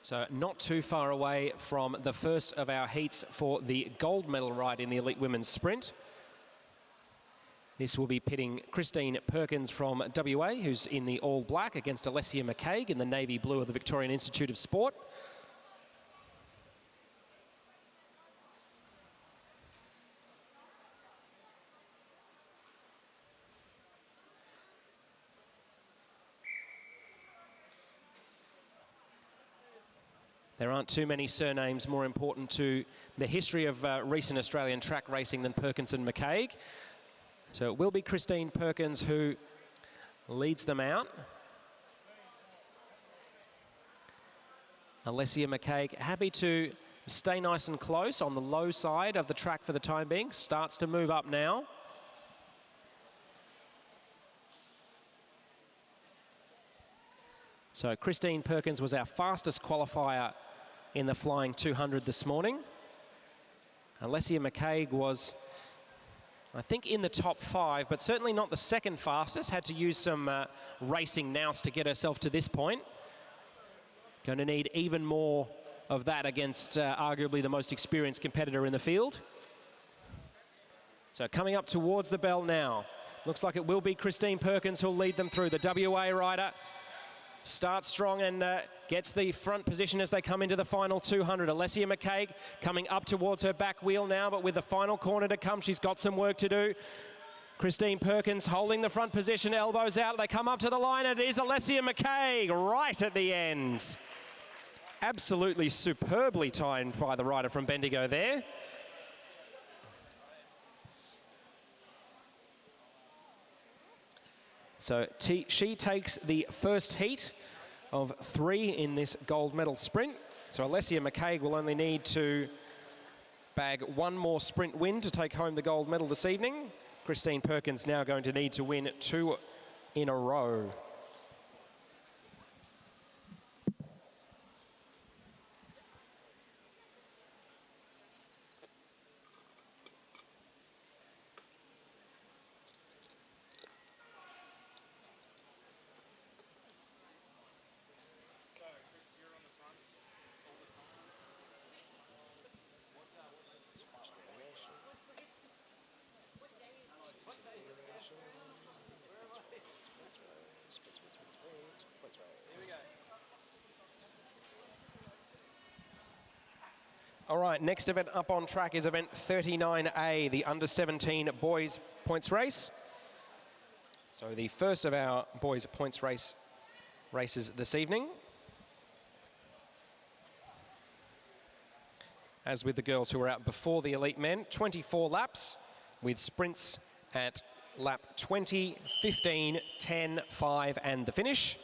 So not too far away from the first of our heats for the gold medal ride in the elite women's sprint. This will be pitting Christine Perkins from WA, who's in the all black, against Alessia McCaig in the navy blue of the Victorian Institute of Sport. There aren't too many surnames more important to the history of recent Australian track racing than Perkins and McCaig. So it will be Christine Perkins who leads them out. Alessia McCaig happy to stay nice and close on the low side of the track for the time being. Starts to move up now. So Christine Perkins was our fastest qualifier in the flying 200 this morning. Alessia McCaig was, I think, in the top 5, but certainly not the second fastest. Had to use some racing nous to get herself to this point. Going to need even more of that against arguably the most experienced competitor in the field. So coming up towards the bell now. Looks like it will be Christine Perkins who'll lead them through. The WA rider starts strong and gets the front position as they come into the final 200. Alessia McCaig coming up towards her back wheel now, but with the final corner to come, she's got some work to do. Christine Perkins holding the front position, elbows out. They come up to the line, and it is Alessia McCaig right at the end. Absolutely superbly timed by the rider from Bendigo there. So she takes the first heat of 3 in this gold medal sprint. So Alessia McCaig will only need to bag 1 more sprint win to take home the gold medal this evening. Christine Perkins now going to need to win 2 in a row. All right, next event up on track is event 39A, the under-17 boys points race. So the first of our boys points races this evening. As with the girls who were out before the elite men, 24 laps with sprints at lap 20, 15, 10, 5 and the finish.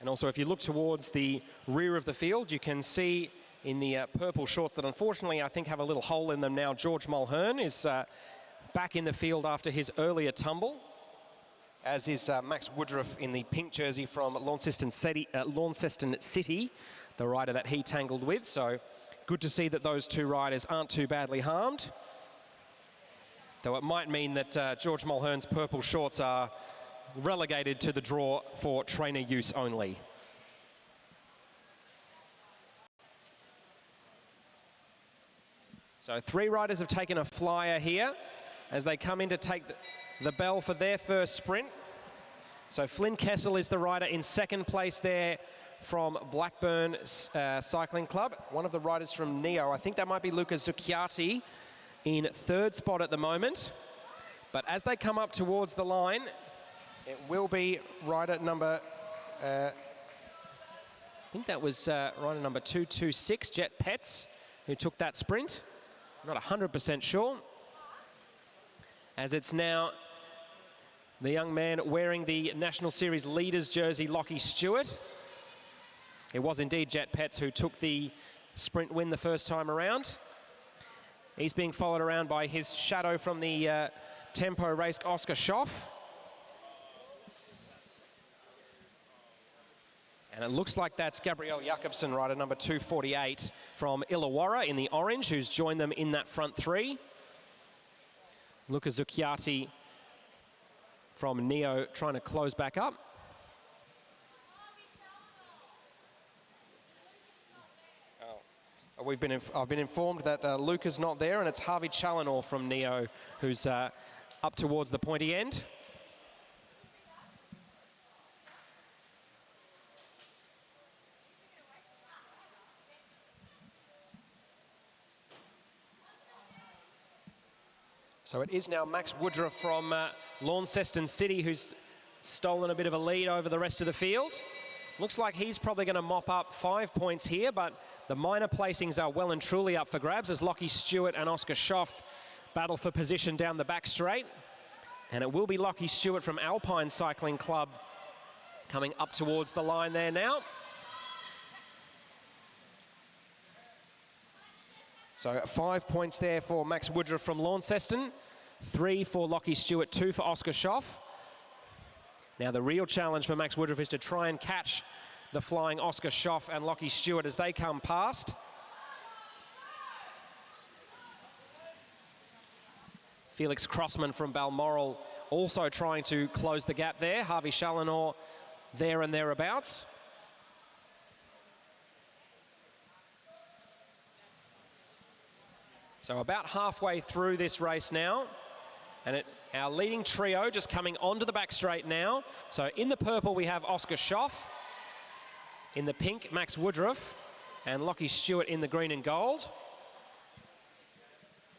And also, if you look towards the rear of the field, you can see in the purple shorts that unfortunately I think have a little hole in them now. George Mulhern is back in the field after his earlier tumble, as is Max Woodruff in the pink jersey from Launceston City, the rider that he tangled with. So good to see that those 2 riders aren't too badly harmed. Though it might mean that George Mulhern's purple shorts are relegated to the draw for trainer use only. So 3 riders have taken a flyer here as they come in to take the bell for their first sprint. So Flynn Kessel is the rider in second place there from Blackburn Cycling Club. One of the riders from Neo, I think that might be Luca Zucchiati, in third spot at the moment. But as they come up towards the line, it will be rider number, I think that was rider number 226, Jet Petts, who took that sprint. Not 100% sure. As it's now the young man wearing the National Series Leaders jersey, Lockie Stewart. It was indeed Jet Petts who took the sprint win the first time around. He's being followed around by his shadow from the Tempo race, Oscar Schoff. And it looks like that's Gabrielle Jakobsen, rider number 248 from Illawarra in the orange, who's joined them in that front three. Luca Zucchiati from Neo trying to close back up. I've been informed that Luca's not there, and it's Harvey Challenor from Neo who's up towards the pointy end. So it is now Max Woodruff from Launceston City who's stolen a bit of a lead over the rest of the field. Looks like he's probably going to mop up 5 points here, but the minor placings are well and truly up for grabs as Lockie Stewart and Oscar Schoff battle for position down the back straight. And it will be Lockie Stewart from Alpine Cycling Club coming up towards the line there now. So 5 points there for Max Woodruff from Launceston, 3 for Lockie Stewart, 2 for Oscar Schoff. Now the real challenge for Max Woodruff is to try and catch the flying Oscar Schoff and Lockie Stewart as they come past. Felix Crossman from Balmoral also trying to close the gap there. Harvey Challenor there and thereabouts. So about halfway through this race now, and our leading trio just coming onto the back straight now. So in the purple we have Oscar Schoff, in the pink Max Woodruff, and Lockie Stewart in the green and gold.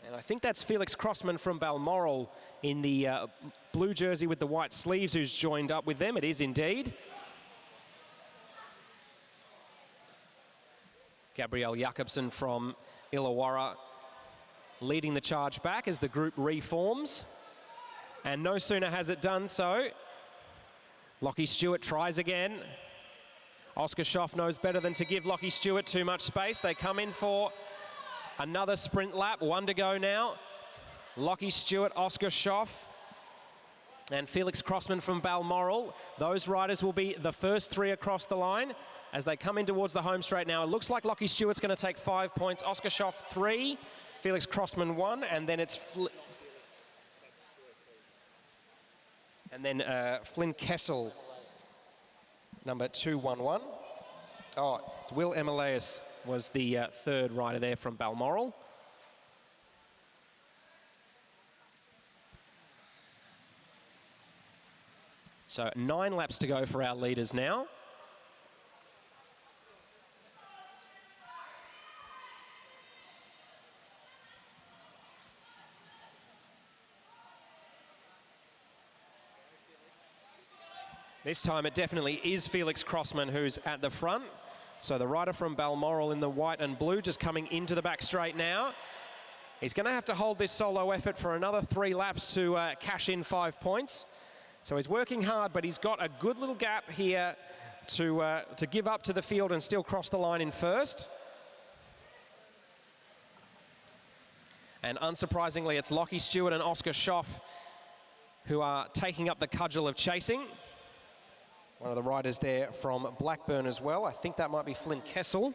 And I think that's Felix Crossman from Balmoral in the blue jersey with the white sleeves who's joined up with them. It is indeed. Gabrielle Jakobsen from Illawarra leading the charge back as the group reforms. And no sooner has it done so, Lockie Stewart tries again. Oscar Schoff knows better than to give Lockie Stewart too much space. They come in for another sprint lap, 1 to go now. Lockie Stewart, Oscar Schoff, and Felix Crossman from Balmoral. Those riders will be the first 3 across the line as they come in towards the home straight now. It looks like Lockie Stewart's going to take 5 points, Oscar Schoff 3, Felix Crossman 1, and then it's Flynn Kessel, number 211. Oh, it's Will Emilius was the third rider there from Balmoral. So 9 laps to go for our leaders now. This time it definitely is Felix Crossman who's at the front. So the rider from Balmoral in the white and blue just coming into the back straight now. He's going to have to hold this solo effort for another 3 laps to cash in 5 points. So he's working hard, but he's got a good little gap here to give up to the field and still cross the line in first. And unsurprisingly, it's Lockie Stewart and Oscar Schoff who are taking up the cudgel of chasing. One of the riders there from Blackburn as well. I think that might be Flynn Kessel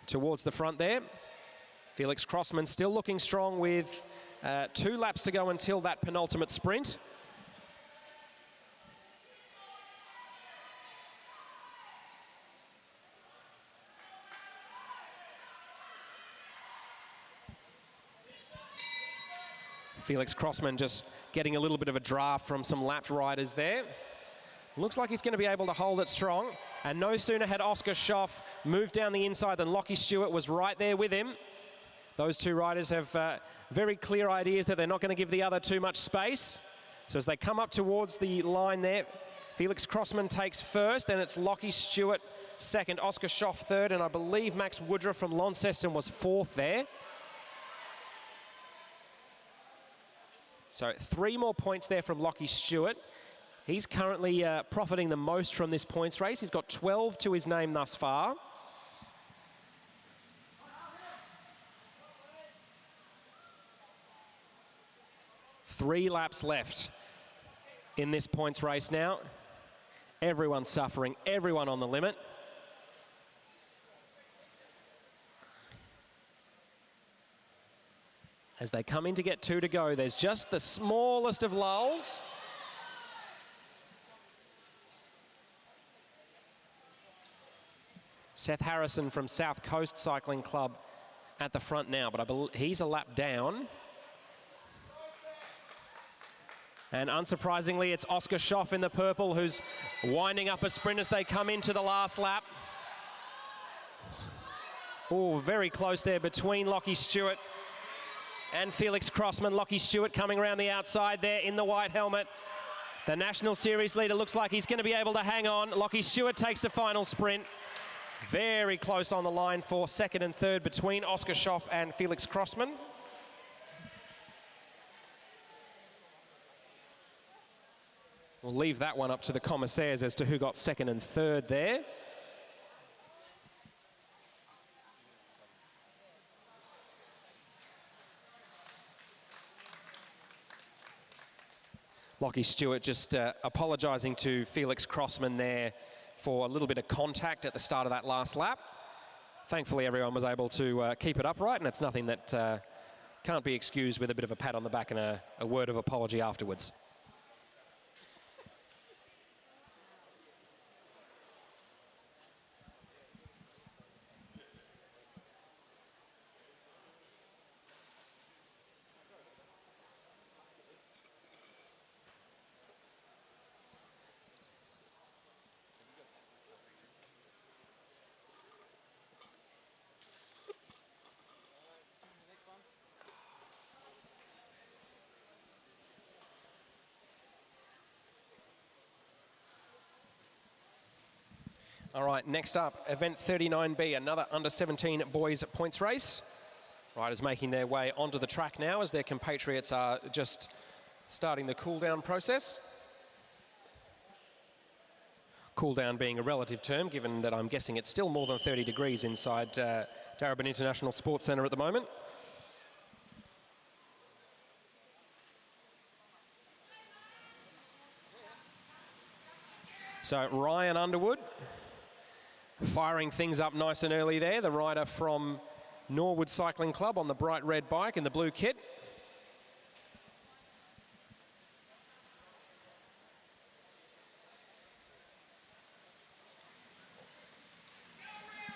towards the front there. Felix Crossman still looking strong with 2 laps to go until that penultimate sprint. Felix Crossman just getting a little bit of a draft from some lapped riders there. Looks like he's going to be able to hold it strong. And no sooner had Oscar Schoff moved down the inside than Lockie Stewart was right there with him. Those 2 riders have very clear ideas that they're not going to give the other too much space. So as they come up towards the line there, Felix Crossman takes first, and it's Lockie Stewart second, Oscar Schoff third, and I believe Max Woodruff from Launceston was 4th there. So 3 more points there from Lockie Stewart. He's currently profiting the most from this points race. He's got 12 to his name thus far. Three laps left in this points race now. Everyone suffering, everyone on the limit. As they come in to get 2 to go, there's just the smallest of lulls. Seth Harrison from South Coast Cycling Club at the front now, but I believe he's a lap down. And unsurprisingly, it's Oscar Schoff in the purple who's winding up a sprint as they come into the last lap. Oh, very close there between Lockie Stewart and Felix Crossman. Lockie Stewart coming around the outside there in the white helmet. The National Series leader looks like he's going to be able to hang on. Lockie Stewart takes the final sprint. Very close on the line for second and third between Oscar Schoff and Felix Crossman. We'll leave that one up to the commissaires as to who got second and third there. Lockie Stewart just apologising to Felix Crossman there for a little bit of contact at the start of that last lap. Thankfully, everyone was able to keep it upright, and it's nothing that can't be excused with a bit of a pat on the back and a word of apology afterwards. All right, next up, event 39B, another under-17 boys points race. Riders making their way onto the track now as their compatriots are just starting the cool-down process. Cool-down being a relative term, given that I'm guessing it's still more than 30 degrees inside Darebin International Sports Centre at the moment. So Ryan Underwood firing things up nice and early there, the rider from Norwood Cycling Club on the bright red bike in the blue kit.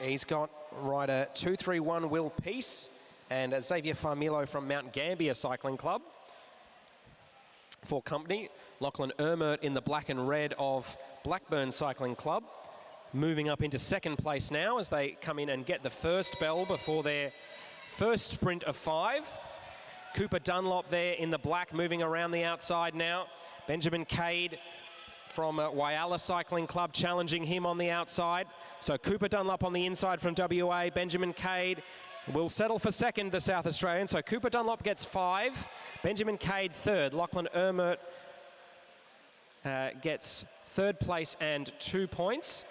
He's got rider 231 Will Peace and Xavier Farmilo from Mount Gambier Cycling Club for company. Lachlan Ermert in the black and red of Blackburn Cycling Club. Moving up into second place now as they come in and get the first bell before their first sprint of 5. Cooper Dunlop there in the black, moving around the outside now. Benjamin Cade from Whyalla Cycling Club challenging him on the outside. So Cooper Dunlop on the inside from WA. Benjamin Cade will settle for second, the South Australian. So Cooper Dunlop gets 5. Benjamin Cade third. Lachlan Ermert gets third place and 2 points.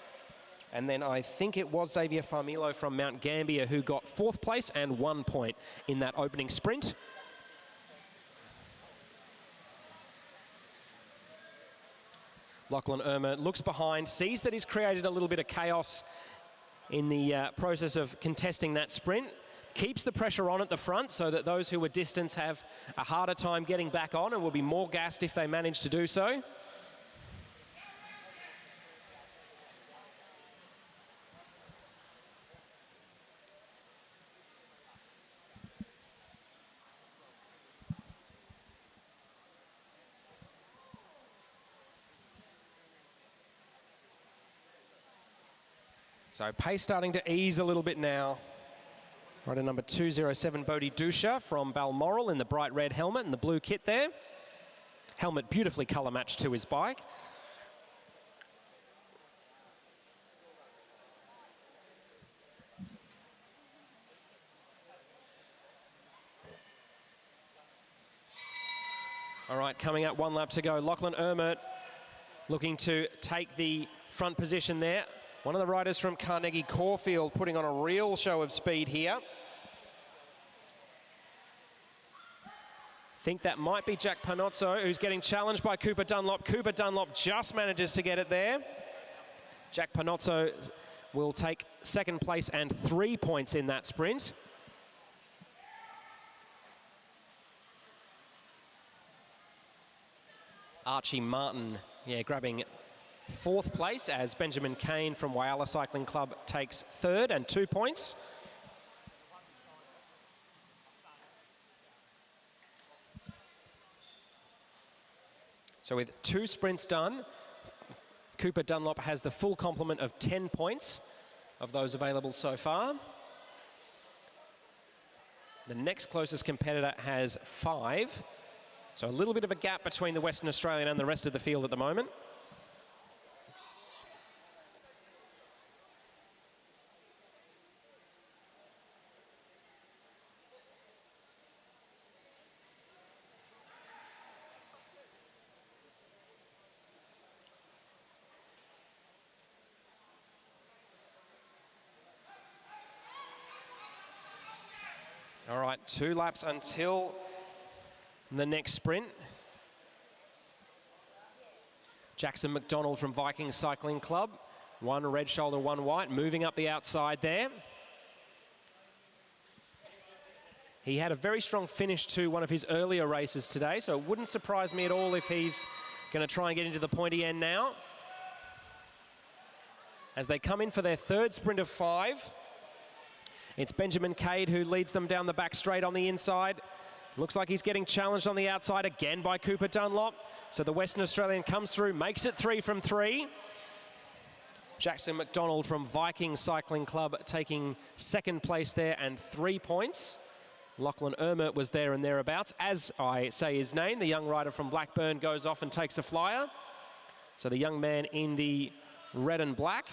And then I think it was Xavier Farmilo from Mount Gambier who got 4th place and 1 point in that opening sprint. Lachlan Ermert looks behind, sees that he's created a little bit of chaos in the process of contesting that sprint, keeps the pressure on at the front so that those who were distance have a harder time getting back on and will be more gassed if they manage to do so. So pace starting to ease a little bit now. Rider number 207, Bodhi Dusha from Balmoral in the bright red helmet and the blue kit there. Helmet beautifully colour matched to his bike. All right, coming up 1 lap to go. Lachlan Ermert looking to take the front position there. One of the riders from Carnegie Caulfield putting on a real show of speed here. Think that might be Jack Panozzo, who's getting challenged by Cooper Dunlop. Cooper Dunlop just manages to get it there. Jack Panozzo will take second place and 3 points in that sprint. Archie Martin, grabbing fourth place as Benjamin Kane from Whyalla Cycling Club takes third and 2 points. So with 2 sprints done, Cooper Dunlop has the full complement of 10 points of those available so far. The next closest competitor has 5. So a little bit of a gap between the Western Australian and the rest of the field at the moment. All right, 2 laps until the next sprint. Jackson McDonald from Viking Cycling Club. 1 red shoulder, 1 white, moving up the outside there. He had a very strong finish to one of his earlier races today, so it wouldn't surprise me at all if he's going to try and get into the pointy end now. As they come in for their 3rd sprint of 5. It's Benjamin Cade who leads them down the back straight on the inside. Looks like he's getting challenged on the outside again by Cooper Dunlop. So the Western Australian comes through, makes it 3 from 3. Jackson McDonald from Viking Cycling Club taking second place there and 3 points. Lachlan Ermert was there and thereabouts. As I say his name, the young rider from Blackburn goes off and takes a flyer. So the young man in the red and black.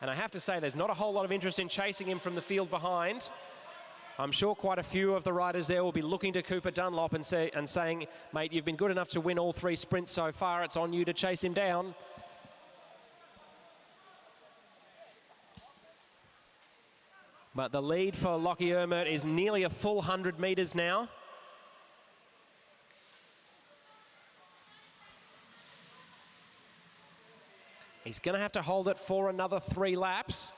And I have to say, there's not a whole lot of interest in chasing him from the field behind. I'm sure quite a few of the riders there will be looking to Cooper Dunlop and saying, mate, you've been good enough to win all 3 sprints so far. It's on you to chase him down. But the lead for Lockie Ermert is nearly a full 100 metres now. He's going to have to hold it for another 3 laps.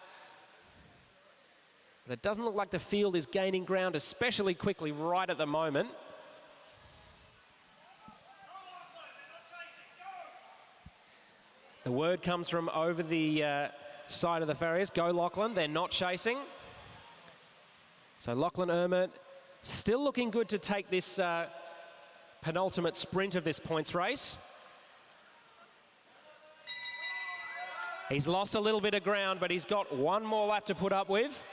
But it doesn't look like the field is gaining ground especially quickly right at the moment. The word comes from over the side of the farriers. Go Lachlan, they're not chasing. So Lachlan Ermert still looking good to take this penultimate sprint of this points race. He's lost a little bit of ground, but he's got 1 more lap to put up with.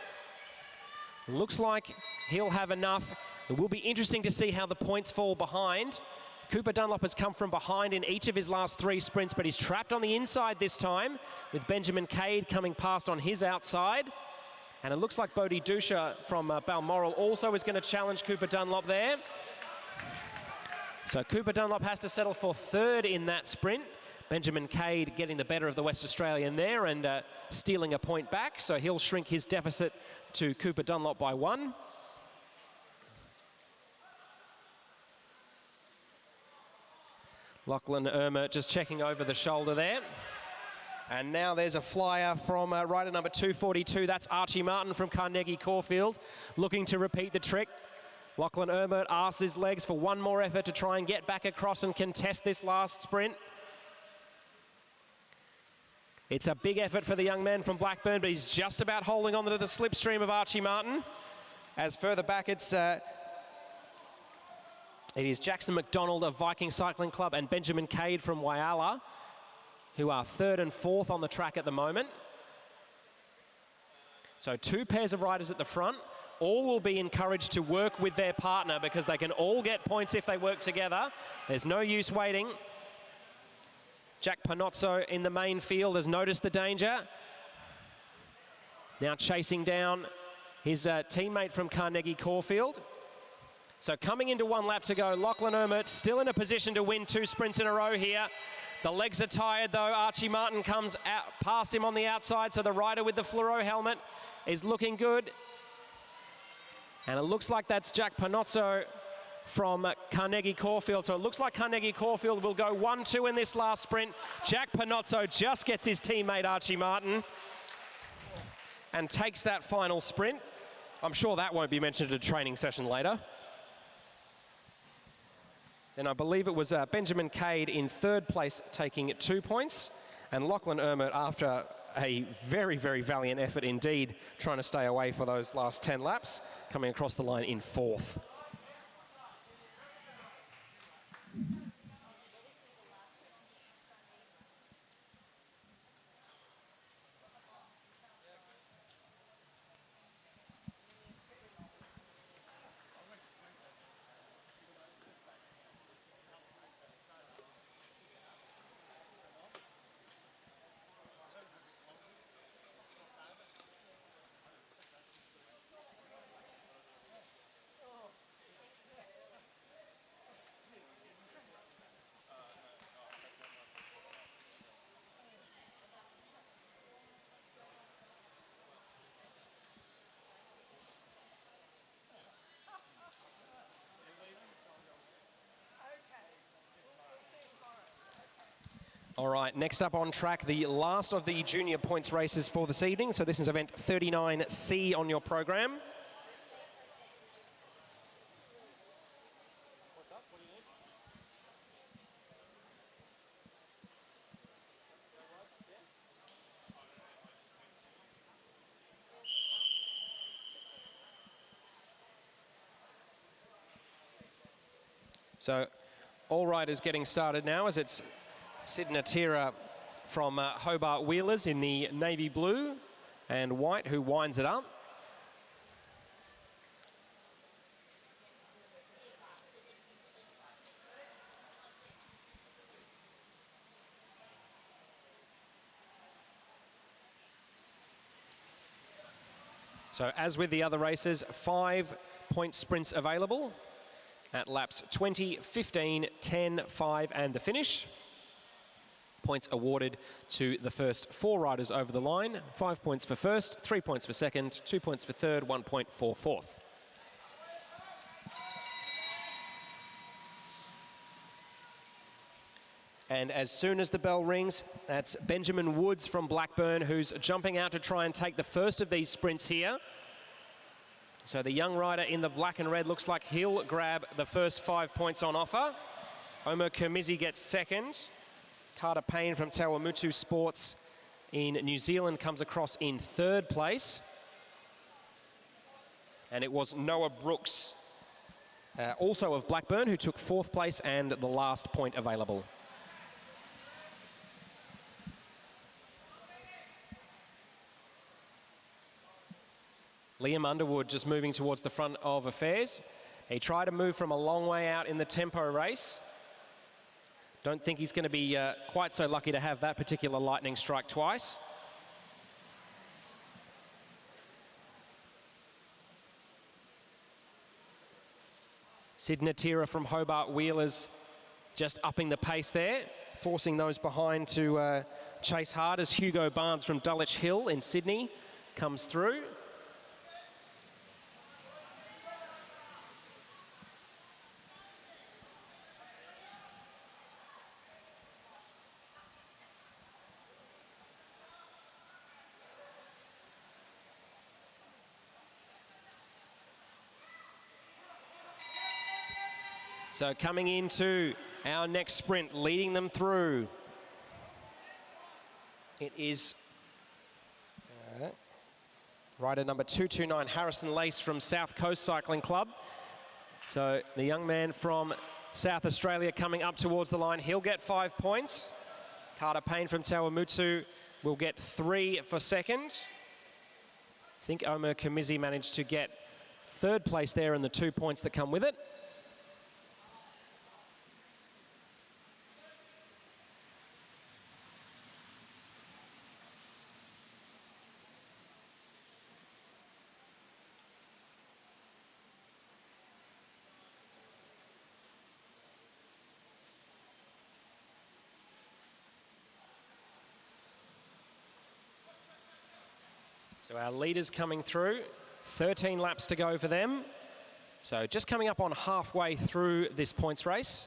Looks like he'll have enough. It will be interesting to see how the points fall behind. Cooper Dunlop has come from behind in each of his last 3 sprints, but he's trapped on the inside this time, with Benjamin Cade coming past on his outside. And it looks like Bodhi Dusha from Balmoral also is going to challenge Cooper Dunlop there. So Cooper Dunlop has to settle for 3rd in that sprint. Benjamin Cade getting the better of the West Australian there and stealing a point back. So he'll shrink his deficit to Cooper Dunlop by 1. Lachlan Ermert just checking over the shoulder there. And now there's a flyer from rider number 242. That's Archie Martin from Carnegie Caulfield, looking to repeat the trick. Lachlan Ermert asks his legs for 1 more effort to try and get back across and contest this last sprint. It's a big effort for the young man from Blackburn, but he's just about holding on to the slipstream of Archie Martin. As further back, it is Jackson McDonald of Viking Cycling Club and Benjamin Cade from Whyalla, who are 3rd and 4th on the track at the moment. So 2 pairs of riders at the front. All will be encouraged to work with their partner because they can all get points if they work together. There's no use waiting. Jack Panozzo in the main field has noticed the danger. Now chasing down his teammate from Carnegie Caulfield. So coming into 1 lap to go, Lachlan Ermert still in a position to win 2 sprints in a row here. The legs are tired though. Archie Martin comes out past him on the outside, so the rider with the fluoro helmet is looking good. And it looks like that's Jack Panozzo from Carnegie Caulfield. So it looks like Carnegie Caulfield will go 1-2 in this last sprint. Jack Panozzo just gets his teammate Archie Martin and takes that final sprint. I'm sure that won't be mentioned at a training session later. Then I believe it was Benjamin Cade in third place taking 2 points, and Lachlan Ermert, after a very, very valiant effort indeed, trying to stay away for those last 10 laps, coming across the line in fourth. All right, next up on track, the last of the junior points races for this evening. So this is event 39C on your program. So all riders getting started now as it's Sid Natira from Hobart Wheelers in the navy blue and white who winds it up. So as with the other races, 5-point sprints available at laps 20, 15, 10, 5 and the finish. Points awarded to the first 4 riders over the line. 5 points for first, 3 points for second, 2 points for third, 1 point for fourth. And as soon as the bell rings, that's Benjamin Woods from Blackburn who's jumping out to try and take the first of these sprints here. So the young rider in the black and red looks like he'll grab the first 5 points on offer. Omer Kermizi gets second. Carter Payne from Tawamutu Sports in New Zealand comes across in third place. And it was Noah Brooks, also of Blackburn, who took fourth place and the last point available. Liam Underwood just moving towards the front of affairs. He tried to move from a long way out in the tempo race. Don't think he's going to be quite so lucky to have that particular lightning strike twice. Sid Natira from Hobart Wheelers just upping the pace there, forcing those behind to chase hard as Hugo Barnes from Dulwich Hill in Sydney comes through. So coming into our next sprint, leading them through, it is rider number 229, Harrison Lace from South Coast Cycling Club. So the young man from South Australia coming up towards the line, he'll get 5 points. Carter Payne from Tawamutu will get 3 for second. I think Omer Kermizi managed to get third place there and the 2 points that come with it. So our leaders coming through, 13 laps to go for them. So just coming up on halfway through this points race.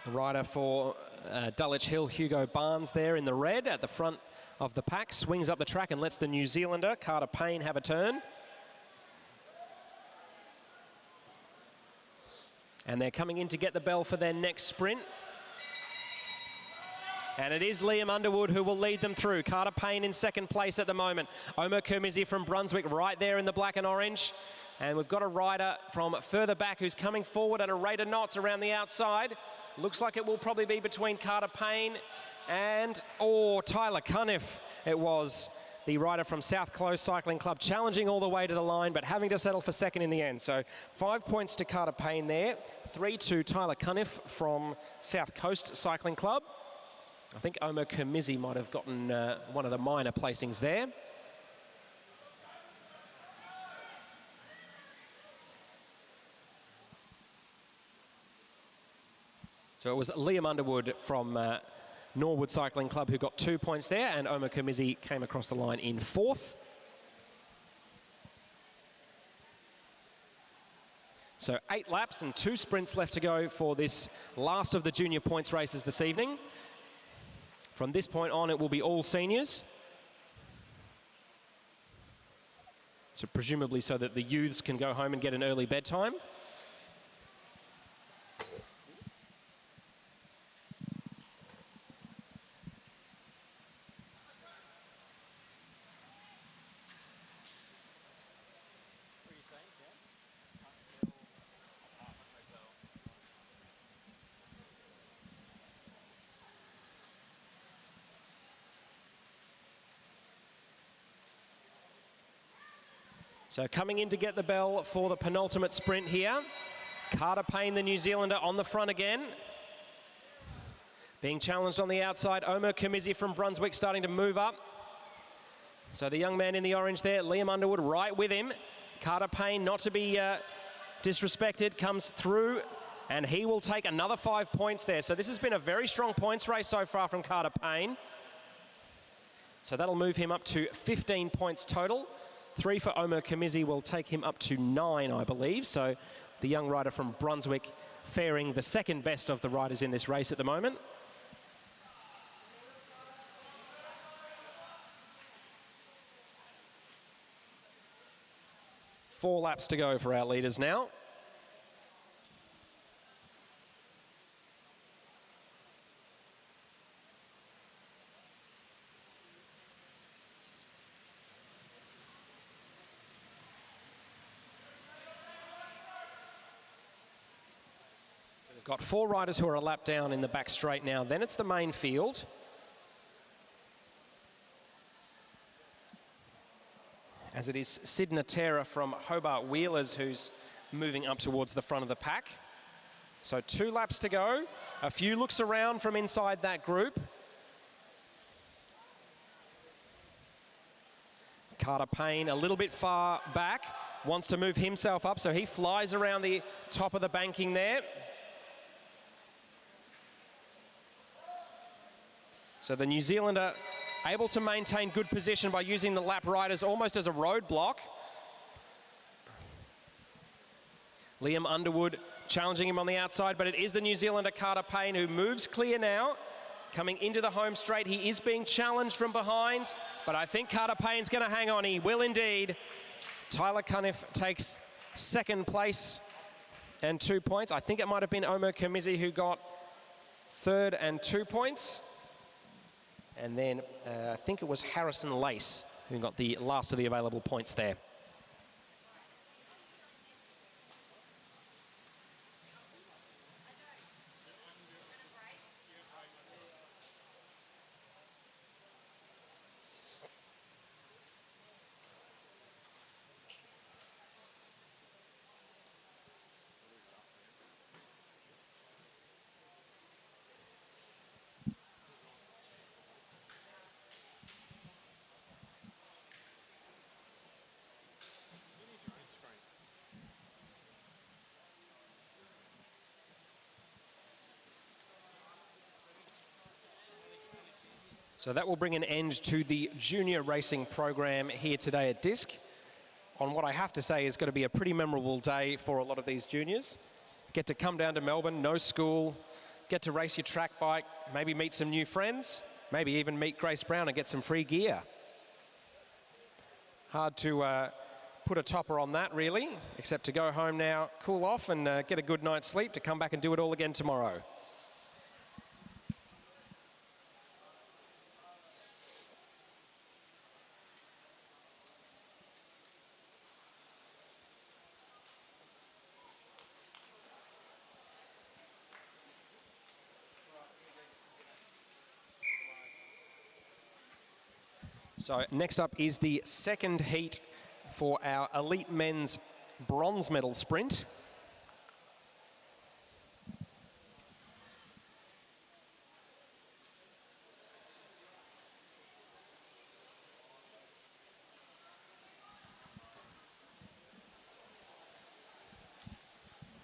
The rider for Dulwich Hill, Hugo Barnes, there in the red at the front of the pack, swings up the track and lets the New Zealander, Carter Payne, have a turn. And they're coming in to get the bell for their next sprint. And it is Liam Underwood who will lead them through. Carter Payne in second place at the moment. Omer Kermizi from Brunswick right there in the black and orange. And we've got a rider from further back who's coming forward at a rate of knots around the outside. Looks like it will probably be between Carter Payne and, Tyler Cunniff. It was the rider from South Close Cycling Club, challenging all the way to the line, but having to settle for second in the end. So 5 points to Carter Payne there, 3 to Tyler Cunniff from South Coast Cycling Club. I think Omer Kermizi might have gotten one of the minor placings there. So it was Liam Underwood from Norwood Cycling Club who got 2 points there, and Omer Kermizi came across the line in fourth. So 8 laps and 2 sprints left to go for this last of the junior points races this evening. From this point on, it will be all seniors. So presumably so that the youths can go home and get an early bedtime. So coming in to get the bell for the penultimate sprint here. Carter Payne, the New Zealander, on the front again. Being challenged on the outside, Omer Kermizi from Brunswick starting to move up. So the young man in the orange there, Liam Underwood, right with him. Carter Payne, not to be disrespected, comes through, and he will take another 5 points there. So this has been a very strong points race so far from Carter Payne. So that'll move him up to 15 points total. 3 for Omer Kermizi will take him up to 9, I believe. So the young rider from Brunswick faring the second best of the riders in this race at the moment. Four laps to go for our leaders now. We've got 4 riders who are a lap down in the back straight now. Then it's the main field. As it is Sid Natera from Hobart Wheelers who's moving up towards the front of the pack. So 2 laps to go. A few looks around from inside that group. Carter Payne a little bit far back, wants to move himself up, so he flies around the top of the banking there. So the New Zealander able to maintain good position by using the lap riders almost as a roadblock. Liam Underwood challenging him on the outside, but it is the New Zealander Carter Payne who moves clear now. Coming into the home straight, he is being challenged from behind, but I think Carter Payne's going to hang on. He will indeed. Tyler Cunniff takes second place and 2 points. I think it might have been Omer Kermizi who got third and 2 points. And then I think it was Harrison Lace who got the last of the available points there. So that will bring an end to the junior racing program here today at Disc, on what I have to say is going to be a pretty memorable day for a lot of these juniors. Get to come down to Melbourne, no school, get to race your track bike, maybe meet some new friends, maybe even meet Grace Brown and get some free gear. Hard to put a topper on that, really, except to go home now, cool off and get a good night's sleep to come back and do it all again tomorrow. So next up is the second heat for our elite men's bronze medal sprint.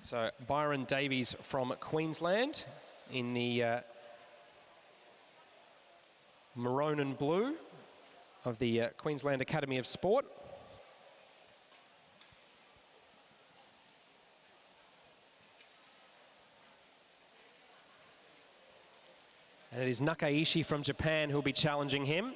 So Byron Davies from Queensland in the maroon and blue of the Queensland Academy of Sport. And it is Nakaishi from Japan who will be challenging him.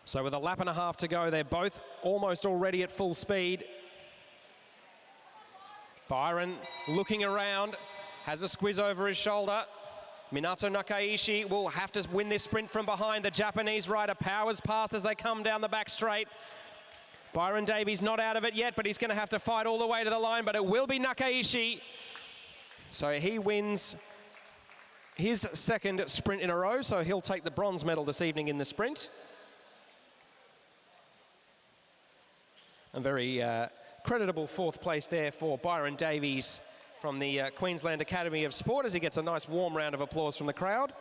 So with a lap and a half to go, they're both almost already at full speed. Byron looking around, has a squiz over his shoulder. Minato Nakaishi will have to win this sprint from behind. The Japanese rider powers past as they come down the back straight. Byron Davies not out of it yet, but he's going to have to fight all the way to the line, but it will be Nakaishi. So he wins his second sprint in a row, so he'll take the bronze medal this evening in the sprint. A very creditable fourth place there for Byron Davies from the Queensland Academy of Sport as he gets a nice warm round of applause from the crowd.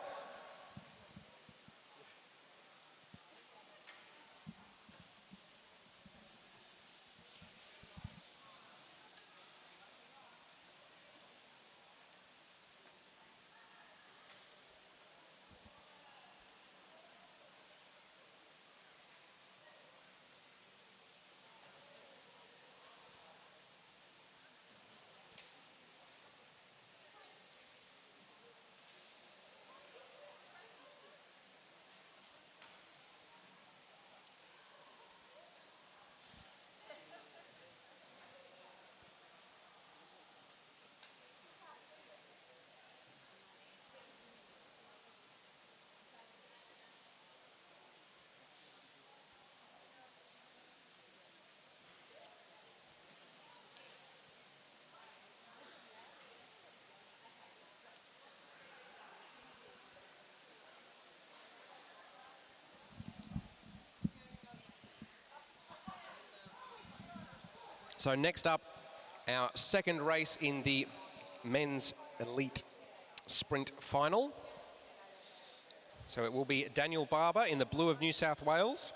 So next up, our second race in the men's elite sprint final. So it will be Daniel Barber in the blue of New South Wales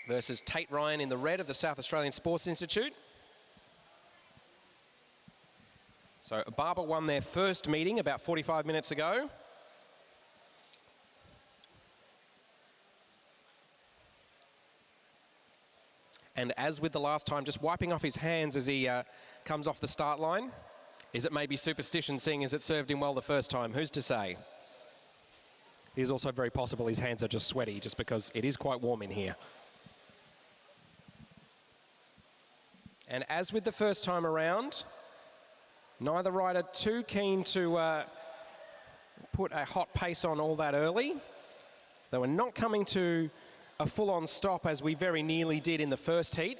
versus Tate Ryan in the red of the South Australian Sports Institute. So Barber won their first meeting about 45 minutes ago. And as with the last time, just wiping off his hands as he comes off the start line. Is it maybe superstition, seeing as it served him well the first time? Who's to say? It is also very possible his hands are just sweaty, just because it is quite warm in here. And as with the first time around, neither rider too keen to put a hot pace on all that early. They were not coming to a full-on stop as we very nearly did in the first heat.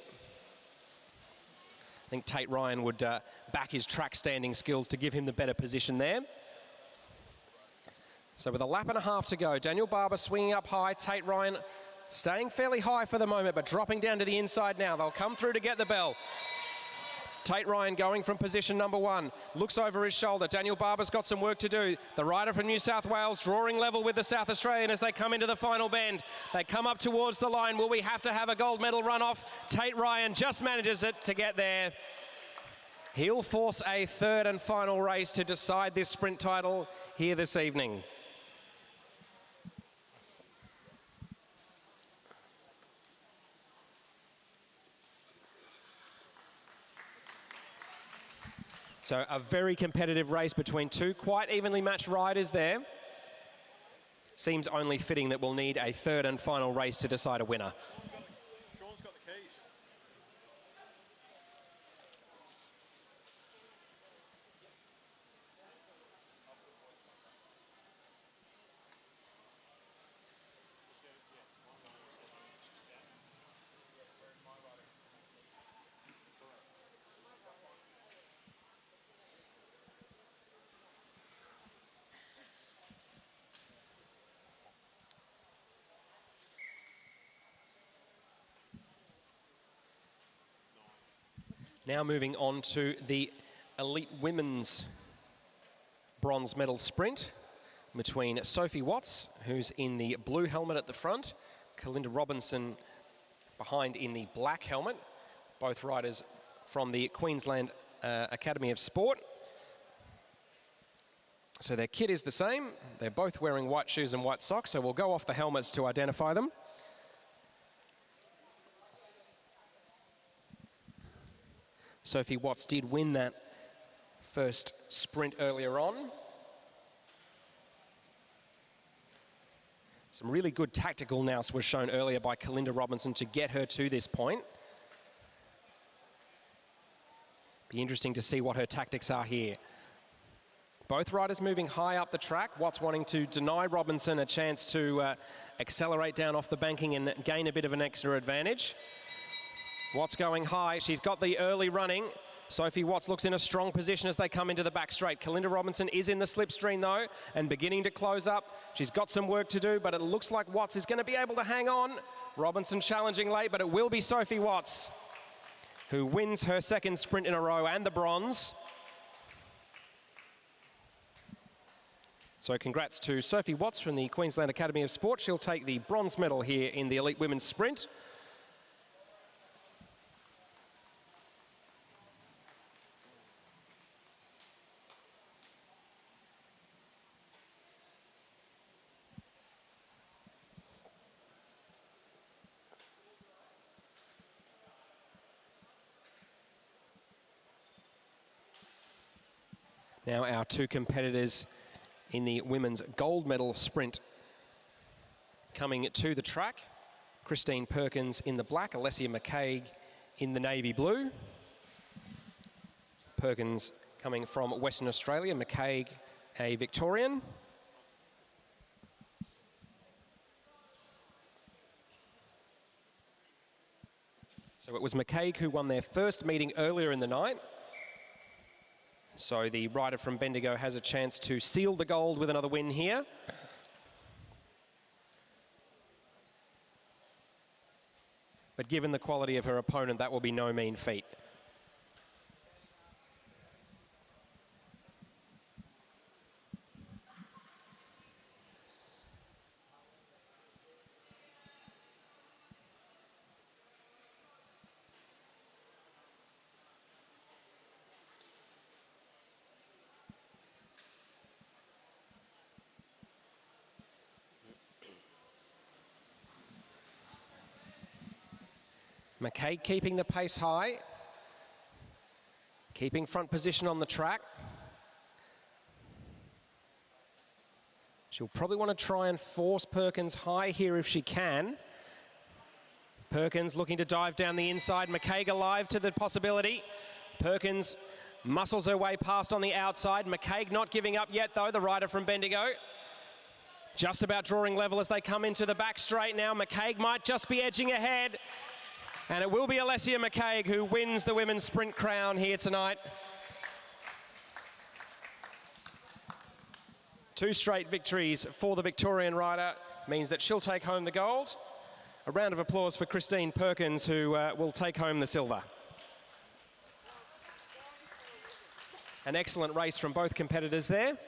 I think Tate Ryan would back his track standing skills to give him the better position there. So with a lap and a half to go, Daniel Barber swinging up high, Tate Ryan staying fairly high for the moment, but dropping down to the inside now. They'll come through to get the bell. Tate Ryan going from position number one, looks over his shoulder. Daniel Barber's got some work to do. The rider from New South Wales drawing level with the South Australian as they come into the final bend. They come up towards the line. Will we have to have a gold medal runoff? Tate Ryan just manages it to get there. He'll force a third and final race to decide this sprint title here this evening. So a very competitive race between two quite evenly matched riders there. Seems only fitting that we'll need a third and final race to decide a winner. Sean's got the keys. Now moving on to the elite women's bronze medal sprint between Sophie Watts, who's in the blue helmet at the front, Kalinda Robinson behind in the black helmet, both riders from the Queensland Academy of Sport. So their kit is the same. They're both wearing white shoes and white socks, so we'll go off the helmets to identify them. Sophie Watts did win that first sprint earlier on. Some really good tactical nous was shown earlier by Kalinda Robinson to get her to this point. Be interesting to see what her tactics are here. Both riders moving high up the track. Watts wanting to deny Robinson a chance to accelerate down off the banking and gain a bit of an extra advantage. Watts going high. She's got the early running. Sophie Watts looks in a strong position as they come into the back straight. Kalinda Robinson is in the slipstream though and beginning to close up. She's got some work to do, but it looks like Watts is going to be able to hang on. Robinson challenging late, but it will be Sophie Watts who wins her second sprint in a row and the bronze. So congrats to Sophie Watts from the Queensland Academy of Sport. She'll take the bronze medal here in the elite women's sprint. Now our two competitors in the women's gold medal sprint coming to the track. Christine Perkins in the black, Alessia McCaig in the navy blue. Perkins coming from Western Australia, McCaig a Victorian. So it was McCaig who won their first meeting earlier in the night. So the rider from Bendigo has a chance to seal the gold with another win here. But given the quality of her opponent, that will be no mean feat. McCaig keeping the pace high, keeping front position on the track. She'll probably want to try and force Perkins high here if she can. Perkins looking to dive down the inside. McCaig alive to the possibility. Perkins muscles her way past on the outside. McCaig not giving up yet though, the rider from Bendigo. Just about drawing level as they come into the back straight now. McCaig might just be edging ahead. And it will be Alessia McCaig who wins the women's sprint crown here tonight. 2 straight victories for the Victorian rider means that she'll take home the gold. A round of applause for Christine Perkins, who will take home the silver. An excellent race from both competitors there.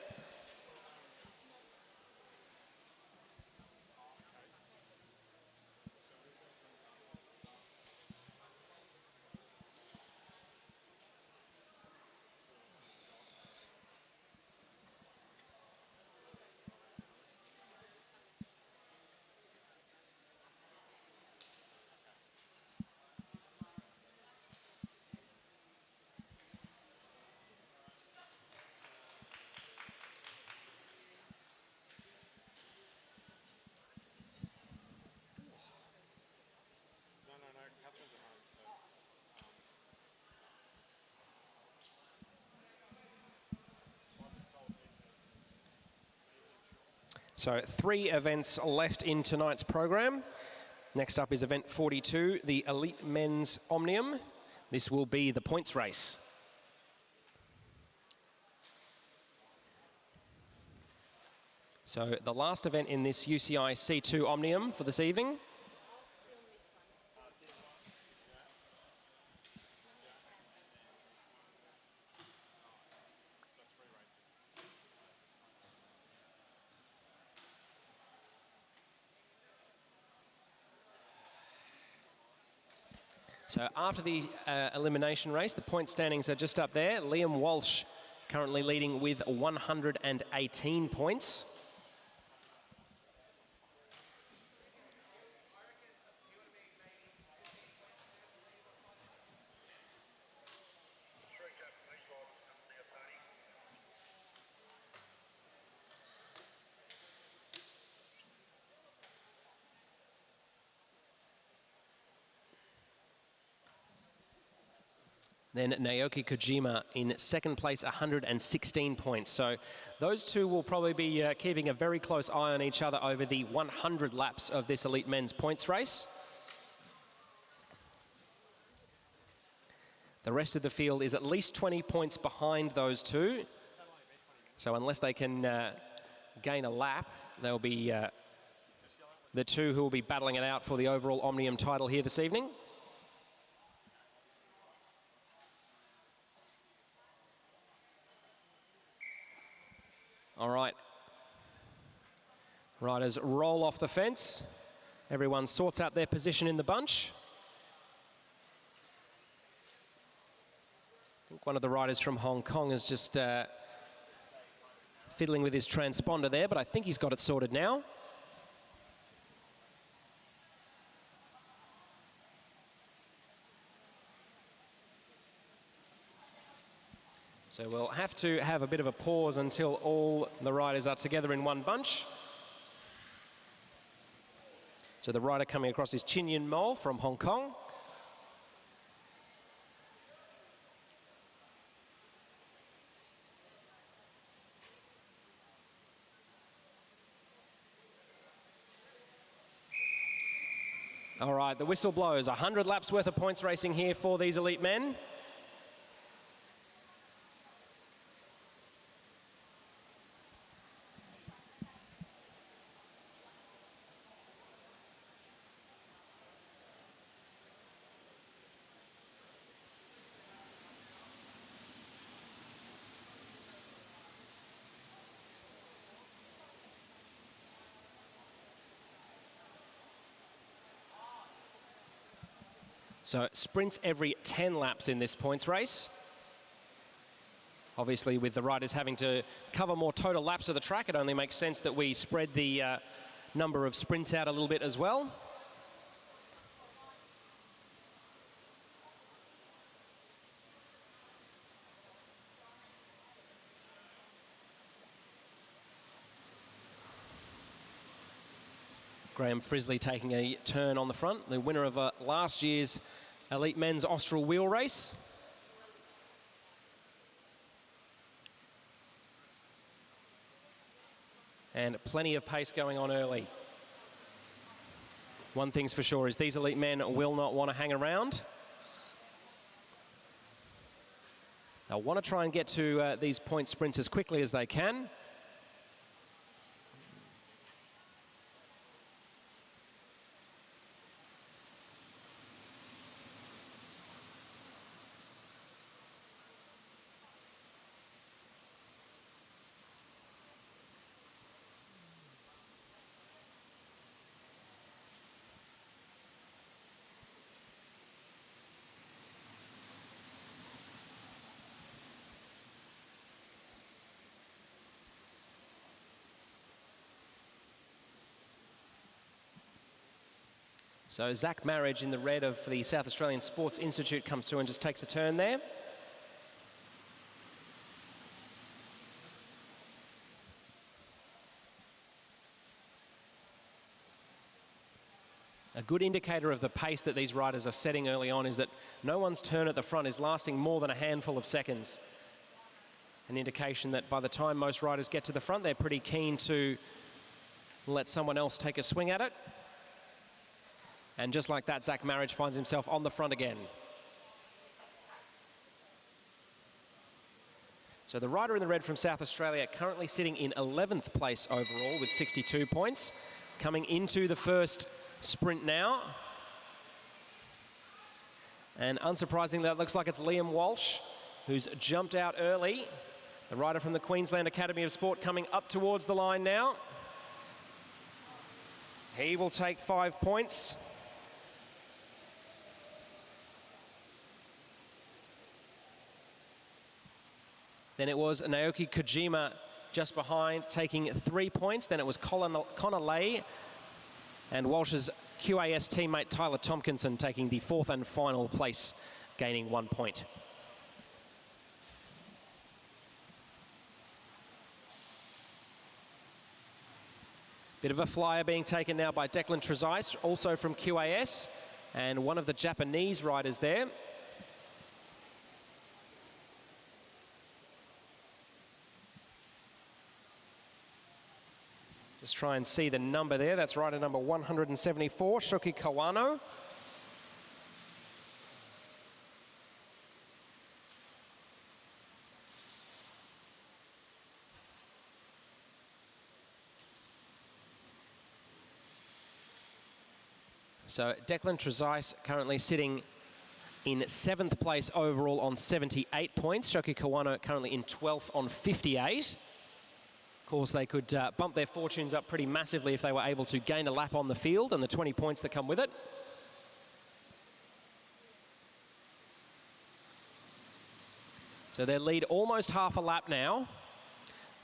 So 3 events left in tonight's program. Next up is event 42, the Elite Men's Omnium. This will be the points race. So the last event in this UCI C2 Omnium for this evening. So after the elimination race, the point standings are just up there. Liam Walsh currently leading with 118 points. Then Naoki Kojima in second place, 116 points. So those two will probably be keeping a very close eye on each other over the 100 laps of this Elite Men's points race. The rest of the field is at least 20 points behind those two. So unless they can gain a lap, they'll be the two who will be battling it out for the overall Omnium title here this evening. All right, riders roll off the fence. Everyone sorts out their position in the bunch. I think one of the riders from Hong Kong is just fiddling with his transponder there, but I think he's got it sorted now. So we'll have to have a bit of a pause until all the riders are together in one bunch. So the rider coming across is Chin Yun Mo from Hong Kong. All right, the whistle blows. 100 laps worth of points racing here for these elite men. So sprints every 10 laps in this points race. Obviously, with the riders having to cover more total laps of the track, it only makes sense that we spread the number of sprints out a little bit as well. Graham Frisley taking a turn on the front, the winner of last year's Elite Men's Austral Wheel Race. And plenty of pace going on early. One thing's for sure is these elite men will not want to hang around. They'll want to try and get to these point sprints as quickly as they can. So Zach Marriage in the red of the South Australian Sports Institute comes through and just takes a turn there. A good indicator of the pace that these riders are setting early on is that no one's turn at the front is lasting more than a handful of seconds. An indication that by the time most riders get to the front, they're pretty keen to let someone else take a swing at it. And just like that, Zach Marriage finds himself on the front again. So the rider in the red from South Australia currently sitting in 11th place overall with 62 points. Coming into the first sprint now. And unsurprisingly, that looks like it's Liam Walsh, who's jumped out early. The rider from the Queensland Academy of Sport coming up towards the line now. He will take 5 points. Then it was Naoki Kojima just behind, taking 3 points. Then it was Connor Lay and Walsh's QAS teammate Tyler Tompkinson taking the 4th and final place, gaining 1 point. Bit of a flyer being taken now by Declan Trezise, also from QAS, and one of the Japanese riders there. Just try and see the number there. That's rider number 174, Shoki Kawano. So Declan Trezise currently sitting in 7th place overall on 78 points. Shoki Kawano currently in 12th on 58. Of course, they could bump their fortunes up pretty massively if they were able to gain a lap on the field and the 20 points that come with it. So their lead almost half a lap now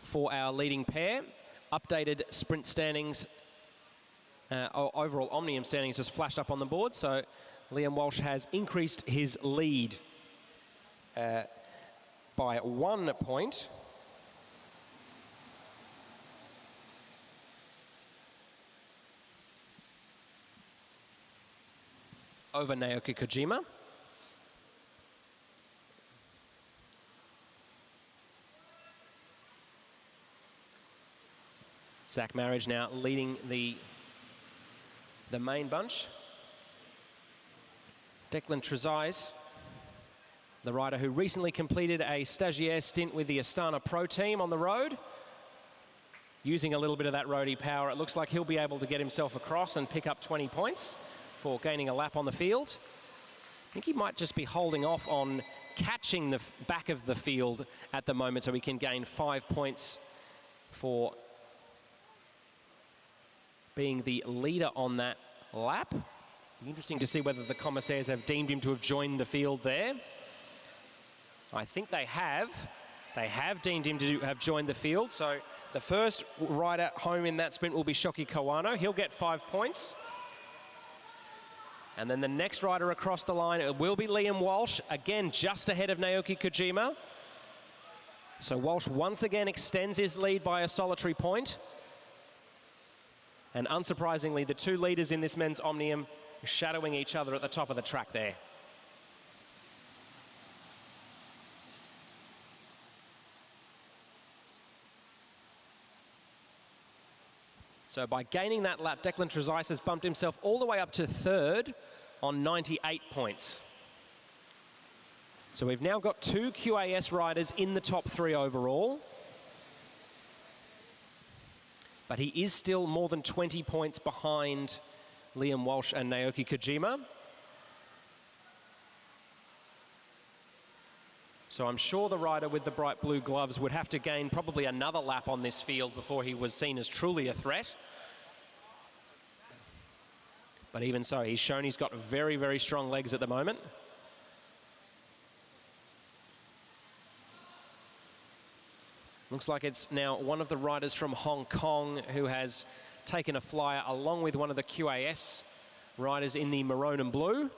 for our leading pair. Updated sprint standings, overall Omnium standings just flashed up on the board. So Liam Walsh has increased his lead by 1 point. Over Naoki Kojima. Zach Marriage now leading the main bunch. Declan Trezise, the rider who recently completed a stagiaire stint with the Astana Pro team on the road. Using a little bit of that roadie power, it looks like he'll be able to get himself across and pick up 20 points for gaining a lap on the field. I think he might just be holding off on catching the back of the field at the moment so he can gain 5 points for being the leader on that lap. Interesting to see whether the commissaires have deemed him to have joined the field there. I think they have. They have deemed him to have joined the field. So the first rider home in that sprint will be Shoki Kawano. He'll get 5 points. And then the next rider across the line, it will be Liam Walsh, again just ahead of Naoki Kojima. So Walsh once again extends his lead by a solitary point. And unsurprisingly, the two leaders in this men's Omnium shadowing each other at the top of the track there. So by gaining that lap, Declan Trezise has bumped himself all the way up to 3rd on 98 points. So we've now got 2 QAS riders in the top 3 overall. But he is still more than 20 points behind Liam Walsh and Naoki Kojima. So I'm sure the rider with the bright blue gloves would have to gain probably another lap on this field before he was seen as truly a threat. But even so, he's shown he's got very, very strong legs at the moment. Looks like it's now one of the riders from Hong Kong who has taken a flyer along with one of the QAS riders in the maroon and blue.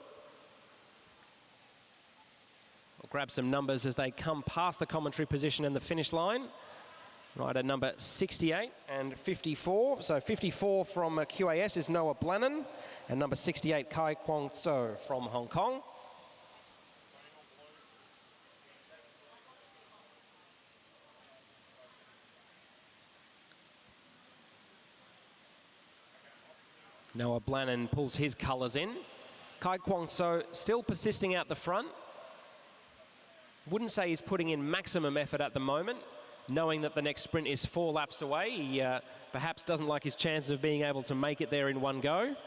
We'll grab some numbers as they come past the commentary position and the finish line. Rider number 68 and 54. So 54 from QAS is Noah Blennon, and number 68, Kai Kwong Tso from Hong Kong. Noah Blannon pulls his colours in. Kai Kwong So still persisting out the front. Wouldn't say he's putting in maximum effort at the moment, knowing that the next sprint is 4 laps away. He perhaps doesn't like his chances of being able to make it there in one go,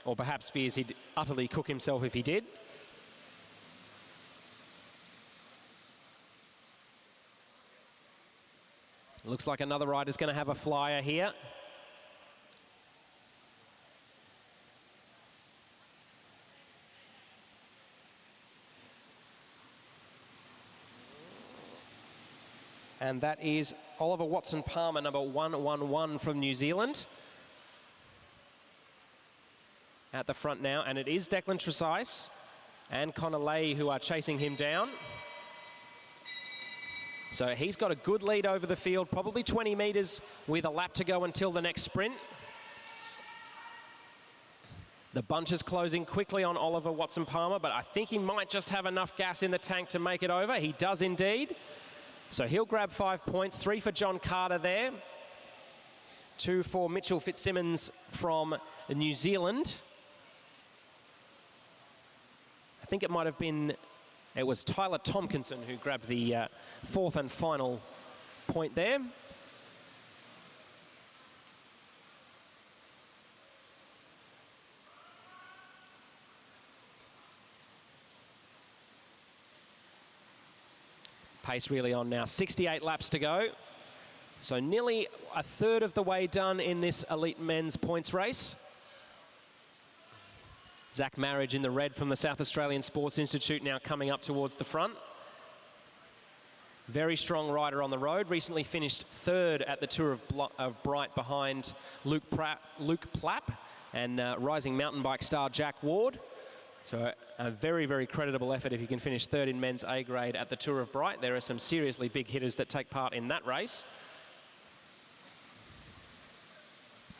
or perhaps fears he'd utterly cook himself if he did. Looks like another rider's going to have a flyer here. And that is Oliver Watson-Palmer, number 111 from New Zealand. At the front now, and it is Declan Trezise and Connor Lay who are chasing him down. So he's got a good lead over the field, probably 20 metres with a lap to go until the next sprint. The bunch is closing quickly on Oliver Watson-Palmer, but I think he might just have enough gas in the tank to make it over. He does indeed. So he'll grab 5 points, 3 for John Carter there, 2 for Mitchell Fitzsimmons from New Zealand. I think it might have been, it was Tyler Tompkinson who grabbed the 4th and final point there. Pace really on now, 68 laps to go. So nearly a third of the way done in this elite men's points race. Zach Marriage in the red from the South Australian Sports Institute now coming up towards the front. Very strong rider on the road, recently finished 3rd at the Tour of Bright behind Luke Plapp and rising mountain bike star Jack Ward. So a very, very creditable effort if you can finish 3rd in men's A grade at the Tour of Bright. There are some seriously big hitters that take part in that race.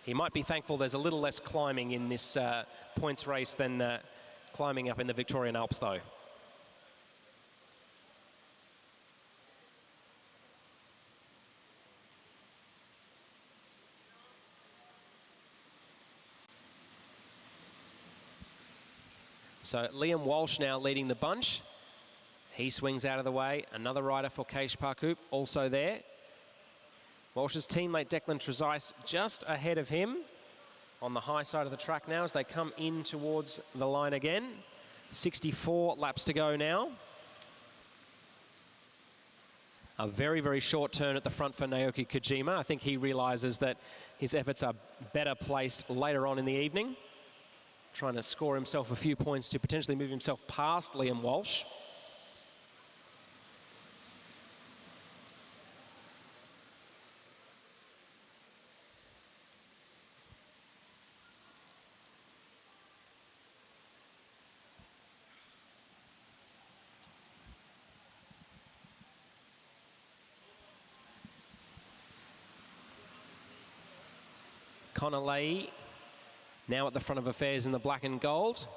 He might be thankful there's a little less climbing in this points race than climbing up in the Victorian Alps, though. So Liam Walsh now leading the bunch. He swings out of the way. Another rider for Keish Parkoop also there. Walsh's teammate Declan Trezise just ahead of him on the high side of the track now as they come in towards the line again. 64 laps to go now. A very, very short turn at the front for Naoki Kojima. I think he realizes that his efforts are better placed later on in the evening, trying to score himself a few points to potentially move himself past Liam Walsh. Connor Lay now at the front of affairs in the black and gold.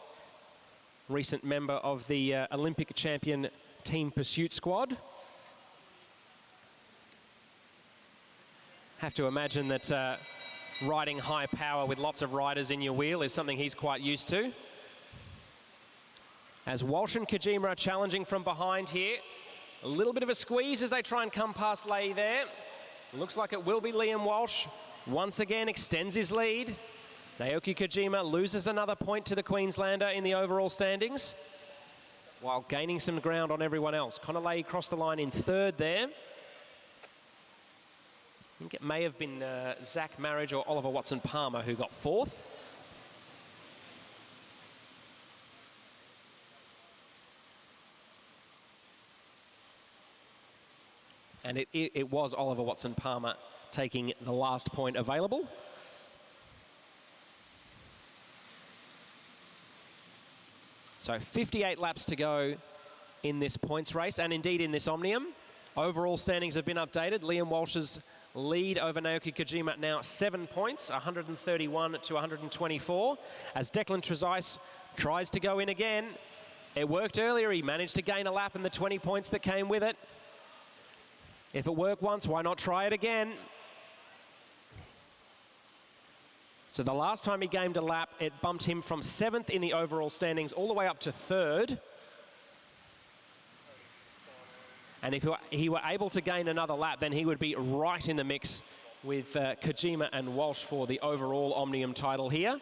Recent member of the Olympic champion team pursuit squad. Have to imagine that riding high power with lots of riders in your wheel is something he's quite used to. As Walsh and Kojima are challenging from behind here. A little bit of a squeeze as they try and come past Lay there. Looks like it will be Liam Walsh. Once again extends his lead. Naoki Kojima loses another point to the Queenslander in the overall standings, while gaining some ground on everyone else. Connor Lay crossed the line in 3rd there. I think it may have been Zach Marriage or Oliver Watson-Palmer who got 4th. And it was Oliver Watson-Palmer taking the last point available. So 58 laps to go in this points race, and indeed in this Omnium. Overall standings have been updated. Liam Walsh's lead over Naoki Kojima now 7 points, 131 to 124. As Declan Trezise tries to go in again. It worked earlier. He managed to gain a lap and the 20 points that came with it. If it worked once, why not try it again? So the last time he gained a lap, it bumped him from 7th in the overall standings all the way up to 3rd. And if he were able to gain another lap, then he would be right in the mix with Kojima and Walsh for the overall Omnium title here.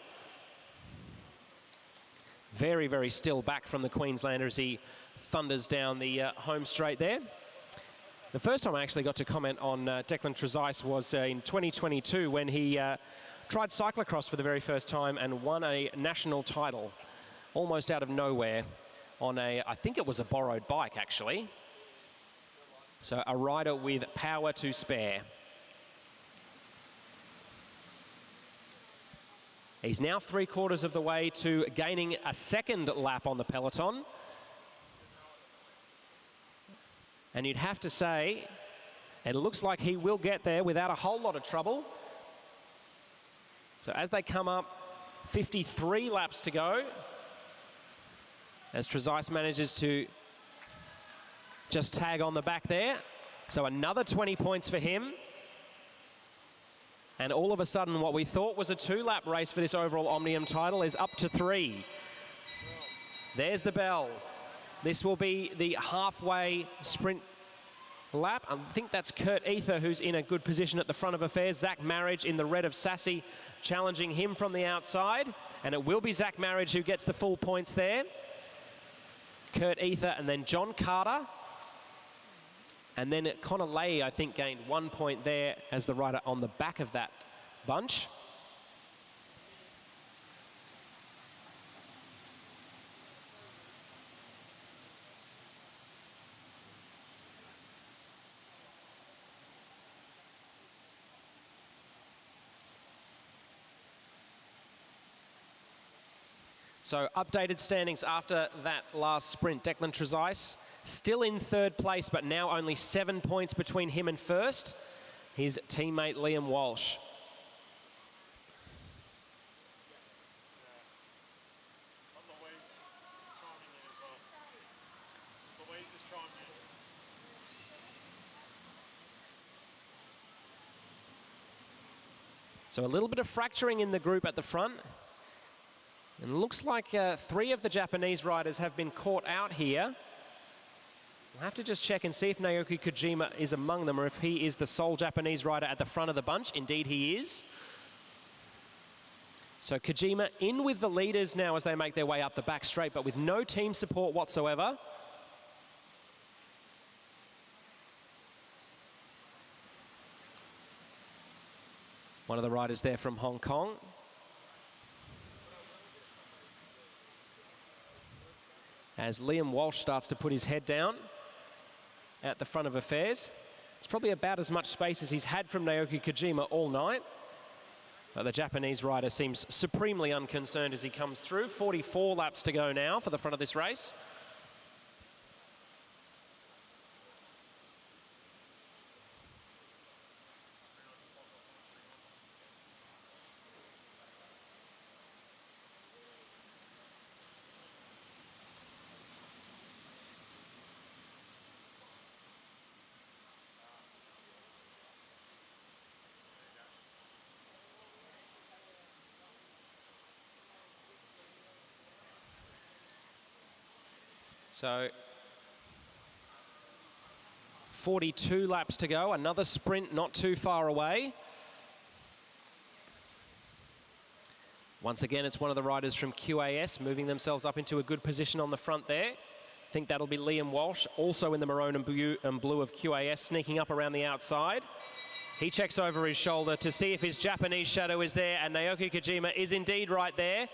Very, very still back from the Queenslander as he thunders down the home straight there. The first time I actually got to comment on Declan Trezise was in 2022 when he tried cyclocross for the very first time and won a national title almost out of nowhere on I think it was a borrowed bike actually. So a rider with power to spare. He's now 3/4 of the way to gaining a second lap on the peloton. And you'd have to say, it looks like he will get there without a whole lot of trouble. So as they come up, 53 laps to go. As Trezise manages to just tag on the back there. So another 20 points for him. And all of a sudden, what we thought was a 2-lap race for this overall Omnium title is up to 3. There's the bell. This will be the halfway sprint lap. I think that's Kurt Ether who's in a good position at the front of affairs. Zach Marriage in the red of Sassy challenging him from the outside. And it will be Zach Marriage who gets the full points there. Kurt Ether and then John Carter. And then Connor Lay, I think, gained 1 point there as the rider on the back of that bunch. So updated standings after that last sprint. Declan Trezise still in 3rd place, but now only 7 points between him and first. His teammate Liam Walsh. So a little bit of fracturing in the group at the front. And it looks like 3 of the Japanese riders have been caught out here. We'll have to just check and see if Naoki Kojima is among them or if he is the sole Japanese rider at the front of the bunch. Indeed, he is. So Kojima in with the leaders now as they make their way up the back straight, but with no team support whatsoever. One of the riders there from Hong Kong. As Liam Walsh starts to put his head down at the front of affairs. It's probably about as much space as he's had from Naoki Kojima all night. But the Japanese rider seems supremely unconcerned as he comes through. 44 laps to go now for the front of this race. So 42 laps to go, another sprint not too far away. Once again, it's one of the riders from QAS moving themselves up into a good position on the front there. I think that'll be Liam Walsh, also in the maroon and blue of QAS, sneaking up around the outside. He checks over his shoulder to see if his Japanese shadow is there, and Naoki Kojima is indeed right there.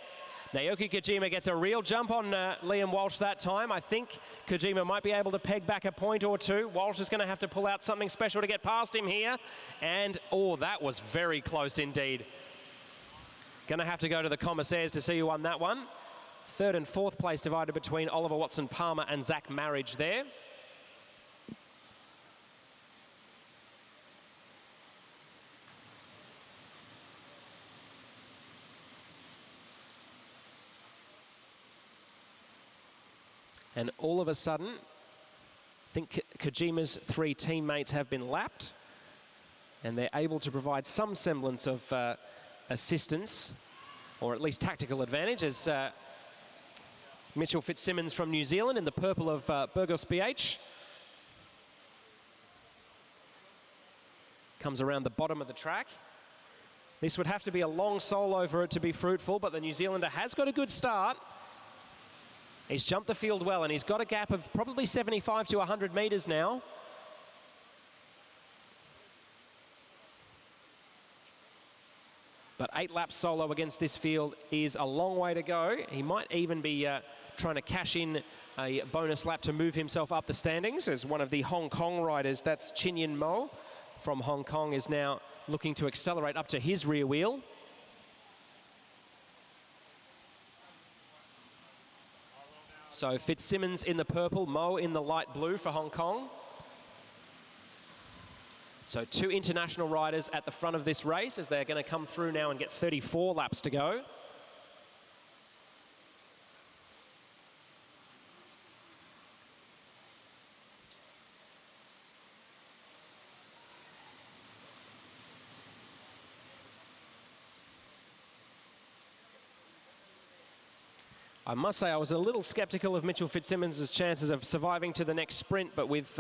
Naoki Kojima gets a real jump on Liam Walsh that time. I think Kojima might be able to peg back a point or two. Walsh is going to have to pull out something special to get past him here. And, oh, that was very close indeed. Going to have to go to the commissaires to see who won that one. 3rd and 4th place divided between Oliver Watson-Palmer and Zach Marriage there. And all of a sudden, I think Kojima's 3 teammates have been lapped. And they're able to provide some semblance of assistance, or at least tactical advantage, as Mitchell Fitzsimmons from New Zealand in the purple of Burgos BH comes around the bottom of the track. This would have to be a long solo for it to be fruitful, but the New Zealander has got a good start. He's jumped the field well, and he's got a gap of probably 75 to 100 metres now. But 8 laps solo against this field is a long way to go. He might even be trying to cash in a bonus lap to move himself up the standings as one of the Hong Kong riders. That's Chin Yin Mo from Hong Kong is now looking to accelerate up to his rear wheel. So Fitzsimmons in the purple, Mo in the light blue for Hong Kong. So 2 international riders at the front of this race as they're going to come through now and get 34 laps to go. I must say I was a little sceptical of Mitchell Fitzsimmons' chances of surviving to the next sprint, but with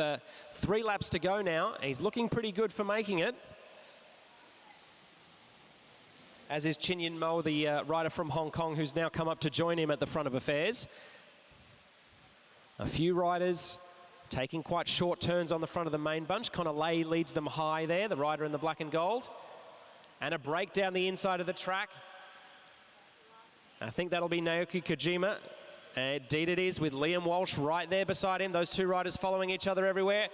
3 laps to go now, he's looking pretty good for making it. As is Chin Yin Mo, the rider from Hong Kong, who's now come up to join him at the front of affairs. A few riders taking quite short turns on the front of the main bunch. Connor Lay leads them high there, the rider in the black and gold. And a break down the inside of the track. I think that'll be Naoki Kojima. Indeed it is, with Liam Walsh right there beside him. Those 2 riders following each other everywhere.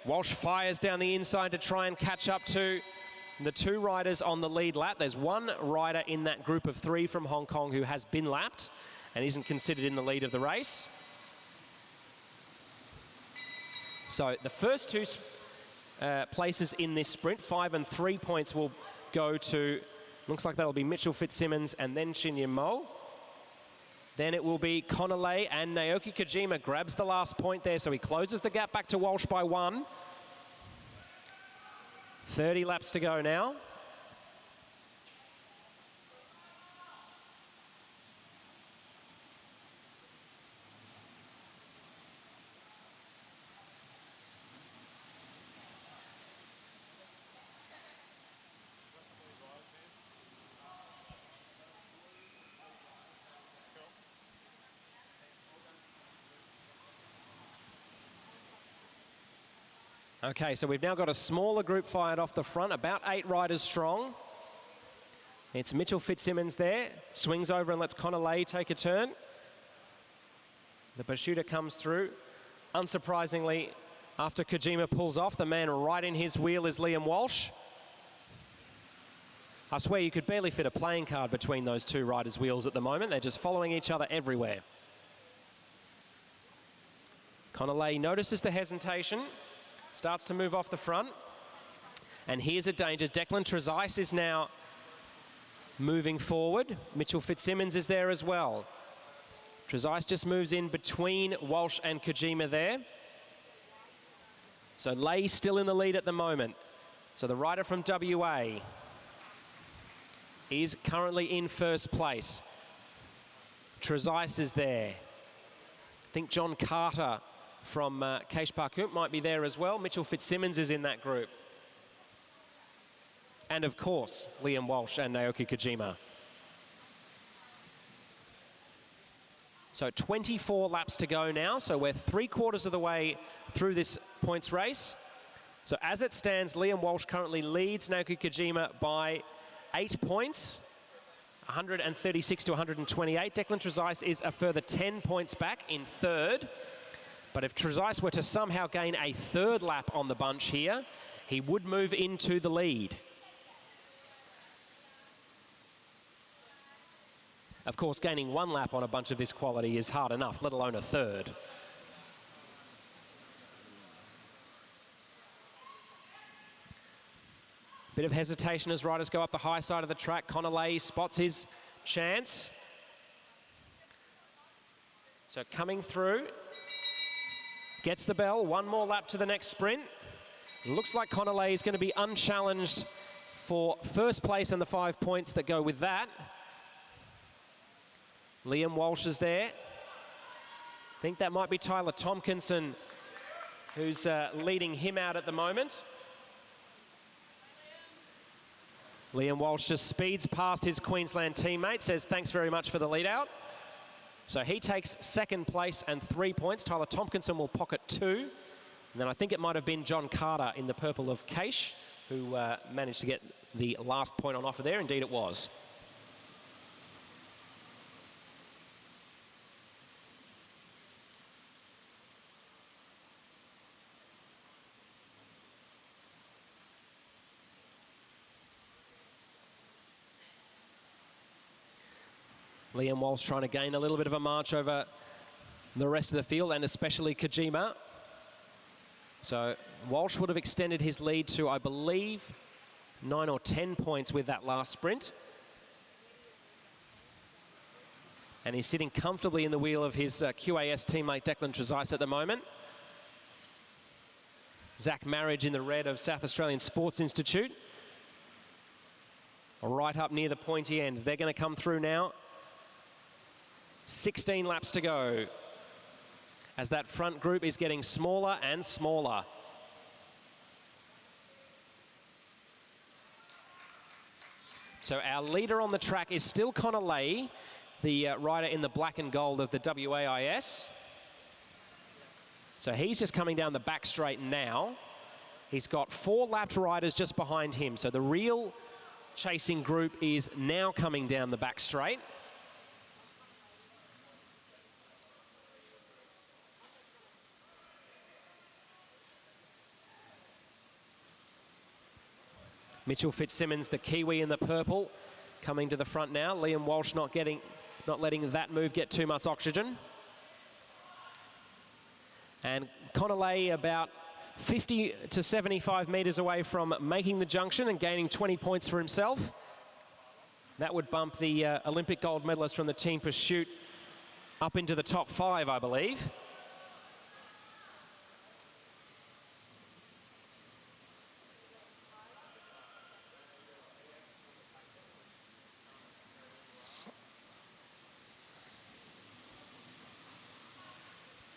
Walsh fires down the inside to try and catch up to the 2 riders on the lead lap. There's 1 rider in that group of 3 from Hong Kong who has been lapped and isn't considered in the lead of the race. So the first 2 places in this sprint, 5 and 3 points, will go to, looks like that'll be Mitchell Fitzsimmons and then Chin Yin Mo. Then it will be Connor Lay, and Naoki Kojima grabs the last point there, so he closes the gap back to Walsh by 1. 30 laps to go now. Okay, so we've now got a smaller group fired off the front, about 8 riders strong. It's Mitchell Fitzsimmons there, swings over and lets Connor Lay take a turn. The Bashuta comes through. Unsurprisingly, after Kojima pulls off, the man right in his wheel is Liam Walsh. I swear you could barely fit a playing card between those 2 riders' wheels at the moment. They're just following each other everywhere. Connor Lay notices the hesitation. Starts to move off the front. And here's a danger. Declan Trezise is now moving forward. Mitchell Fitzsimmons is there as well. Trezise just moves in between Walsh and Kojima there. So Lay still in the lead at the moment. So the rider from WA is currently in first place. Trezise is there. I think John Carter from Keish Parkoop might be there as well. Mitchell Fitzsimmons is in that group. And of course, Liam Walsh and Naoki Kojima. So 24 laps to go now. So we're 3/4 of the way through this points race. So as it stands, Liam Walsh currently leads Naoki Kojima by 8 points, 136 to 128. Declan Trezise is a further 10 points back in 3rd. But if Trezise were to somehow gain a 3rd lap on the bunch here, he would move into the lead. Of course, gaining 1 lap on a bunch of this quality is hard enough, let alone a 3rd. Bit of hesitation as riders go up the high side of the track. Connor Lay spots his chance. So coming through. Gets the bell, 1 more lap to the next sprint. Looks like Connor Lay is going to be unchallenged for first place and the 5 points that go with that. Liam Walsh is there. I think that might be Tyler Tompkinson who's leading him out at the moment. Liam Walsh just speeds past his Queensland teammate, says thanks very much for the lead out. So he takes second place and 3 points. Tyler Tompkinson will pocket 2. And then I think it might have been John Carter in the purple of Caish who managed to get the last point on offer there. Indeed it was. Liam Walsh trying to gain a little bit of a march over the rest of the field, and especially Kojima. So Walsh would have extended his lead to, I believe, 9 or 10 points with that last sprint. And he's sitting comfortably in the wheel of his QAS teammate Declan Trezise at the moment. Zach Marriage in the red of South Australian Sports Institute. Right up near the pointy ends. They're going to come through now. 16 laps to go as that front group is getting smaller and smaller. So our leader on the track is still Connor Leahy, the rider in the black and gold of the WAIS. So he's just coming down the back straight now. He's got 4 lapped riders just behind him. So the real chasing group is now coming down the back straight. Mitchell Fitzsimmons, the Kiwi in the purple, coming to the front now. Liam Walsh not letting that move get too much oxygen. And Connor Leahy about 50 to 75 metres away from making the junction and gaining 20 points for himself. That would bump the Olympic gold medalist from the team pursuit up into the top 5, I believe.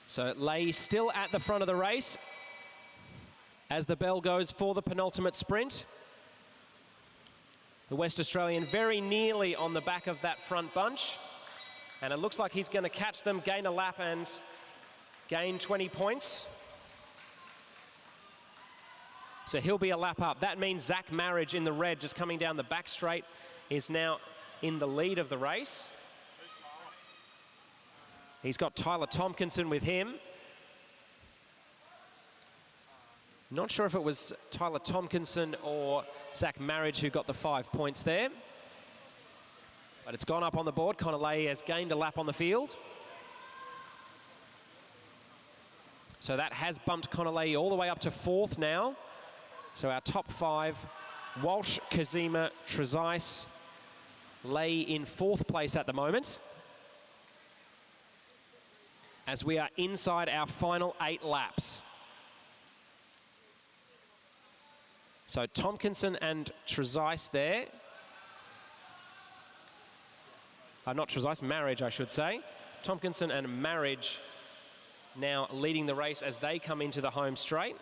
So Leahy still at the front of the race as the bell goes for the penultimate sprint. The West Australian very nearly on the back of that front bunch. And it looks like he's going to catch them, gain a lap and gain 20 points. So he'll be a lap up. That means Zach Marriage in the red just coming down the back straight is now in the lead of the race. He's got Tyler Tompkinson with him. Not sure if it was Tyler Tompkinson or Zach Marriage who got the 5 points there. But it's gone up on the board. Connor Leahy has gained a lap on the field. So that has bumped Connor Leahy all the way up to 4th now. So our top 5, Walsh, Kazima, Trezise, Leahy in 4th place at the moment, as we are inside our final 8 laps. So Tompkinson and Trezise there. Not Trezise, Marriage, I should say. Tompkinson and Marriage now leading the race as they come into the home straight.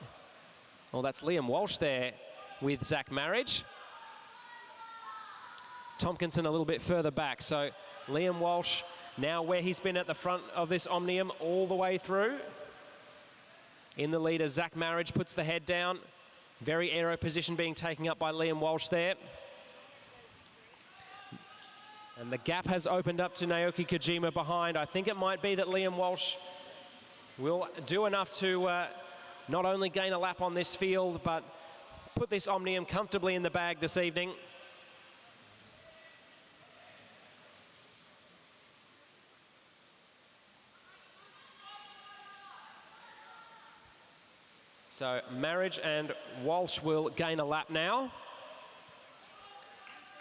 Well, that's Liam Walsh there with Zach Marriage. Tompkinson a little bit further back. So Liam Walsh now where he's been at the front of this Omnium all the way through. In the leader, Zach Marriage puts the head down. Very aero position being taken up by Liam Walsh there. And the gap has opened up to Naoki Kojima behind. I think it might be that Liam Walsh will do enough to not only gain a lap on this field, but put this Omnium comfortably in the bag this evening. So Marriage and Walsh will gain a lap now.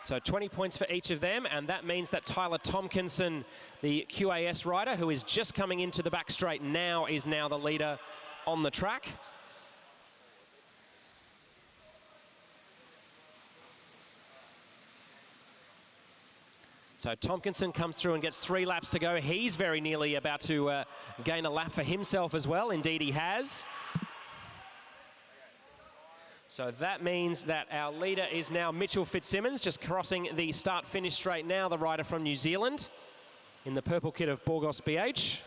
So 20 points for each of them, and that means that Tyler Tompkinson, the QAS rider, who is just coming into the back straight now, is now the leader on the track. So Tompkinson comes through and gets 3 laps to go. He's very nearly about to gain a lap for himself as well. Indeed, he has. So that means that our leader is now Mitchell Fitzsimmons, just crossing the start-finish straight now, the rider from New Zealand in the purple kit of Burgos BH.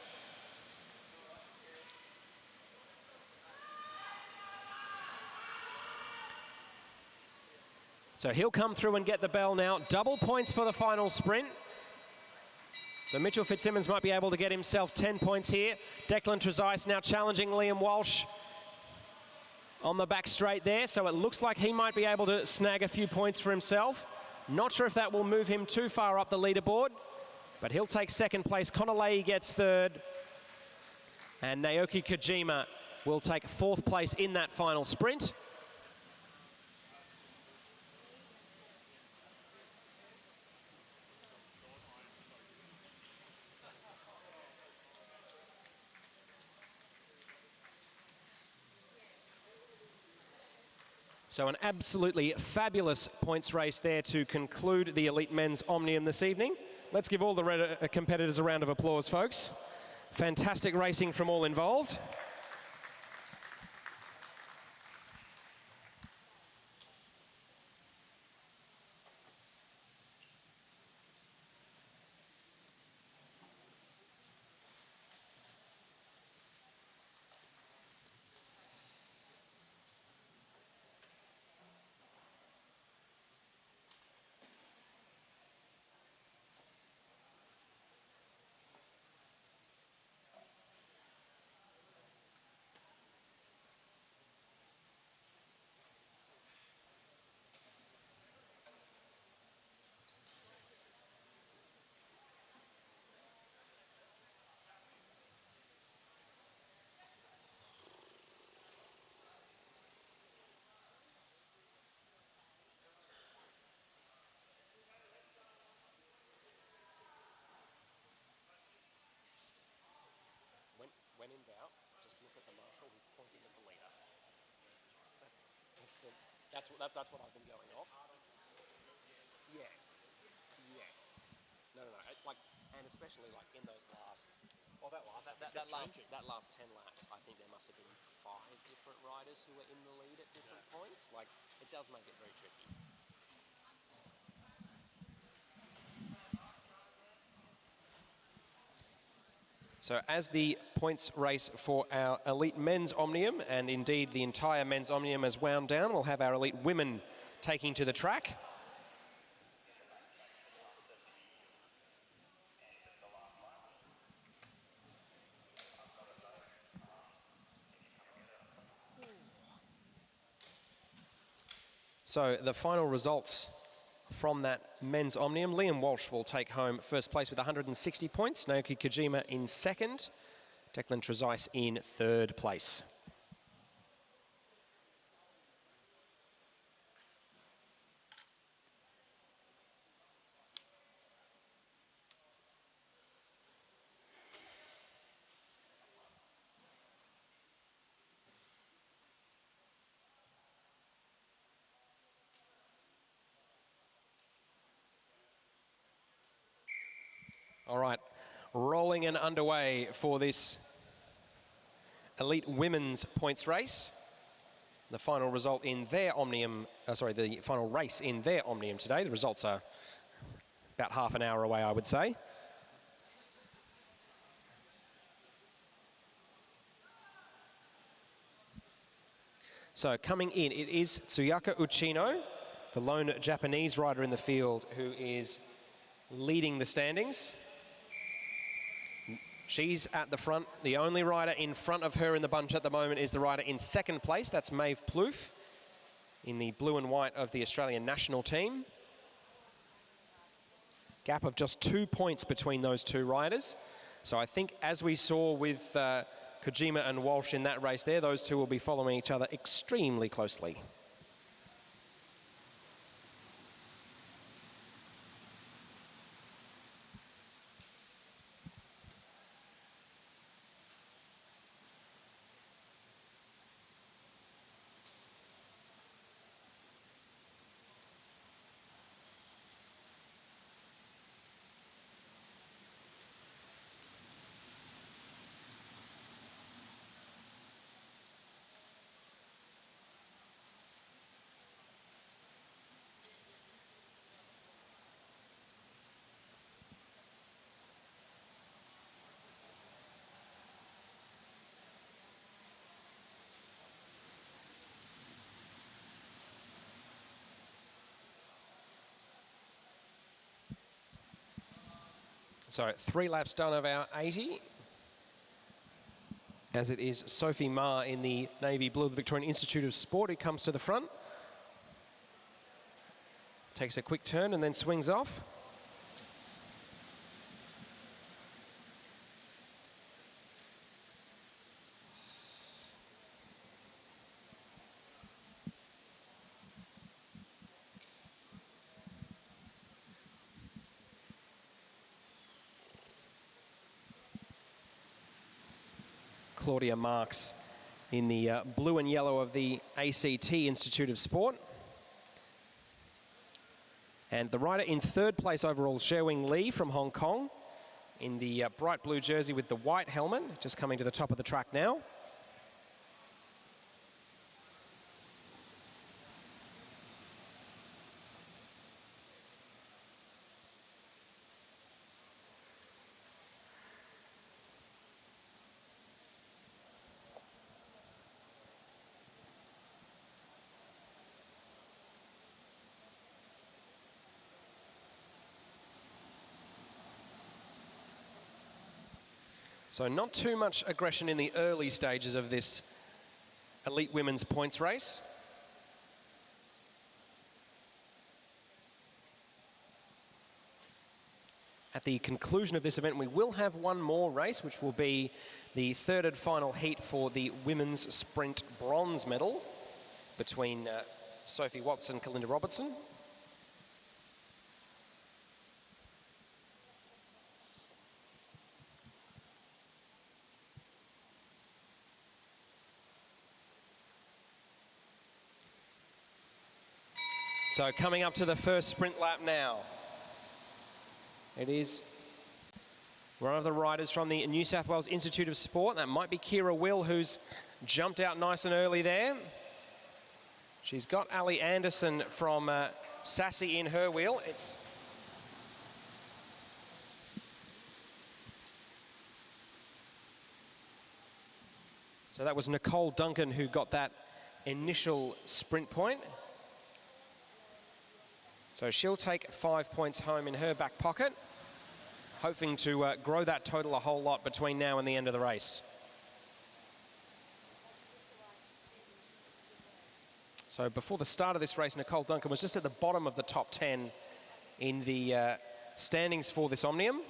So he'll come through and get the bell now. Double points for the final sprint. So Mitchell Fitzsimmons might be able to get himself 10 points here. Declan Trezise now challenging Liam Walsh on the back straight there. So it looks like he might be able to snag a few points for himself. Not sure if that will move him too far up the leaderboard, but he'll take second place. Connor Leahy gets third. And Naoki Kojima will take fourth place in that final sprint. So an absolutely fabulous points race there to conclude the Elite Men's Omnium this evening. Let's give all the competitors a round of applause, folks. Fantastic racing from all involved. When in doubt, just look at the marshal who's pointing at the leader. That's what I've been going off. Yeah. No. And especially like in those last. Well, that last 10 laps, I think there must have been 5 different riders who were in the lead at different points. Like, it does make it very tricky. So as the points race for our Elite Men's Omnium, and indeed the entire Men's Omnium has wound down, we'll have our Elite Women taking to the track. So the final results from that Men's Omnium: Liam Walsh will take home first place with 160 points. Naoki Kojima in second. Declan Trezise in third place. All right, rolling and underway for this Elite Women's points race. The final result in their Omnium, the final race in their Omnium today. The results are about half an hour away, I would say. So coming in, it is Tsuyaka Uchino, the lone Japanese rider in the field, who is leading the standings. She's at the front. The only rider in front of her in the bunch at the moment is the rider in second place. That's Maeve Plouffe in the blue and white of the Australian national team. Gap of just 2 points between those two riders. So I think, as we saw with Kojima and Walsh in that race there, those two will be following each other extremely closely. So 3 laps done of our 80. As it is Sophie Ma in the navy blue of the Victorian Institute of Sport who comes to the front. Takes a quick turn and then swings off. Claudia Marks in the blue and yellow of the ACT Institute of Sport. And the rider in 3rd place overall, Sherwing Lee from Hong Kong, in the bright blue jersey with the white helmet, just coming to the top of the track now. So not too much aggression in the early stages of this elite women's points race. At the conclusion of this event, we will have one more race, which will be the 3rd and final heat for the women's sprint bronze medal between Sophie Watts and Kalinda Robertson. So coming up to the first sprint lap now. It is one of the riders from the New South Wales Institute of Sport. That might be Kira Will, who's jumped out nice and early there. She's got Ali Anderson from Sassy in her wheel. So that was Nicole Duncan who got that initial sprint point. So she'll take 5 points home in her back pocket, hoping to grow that total a whole lot between now and the end of the race. So before the start of this race, Nicole Duncan was just at the bottom of the top 10 in the standings for this Omnium.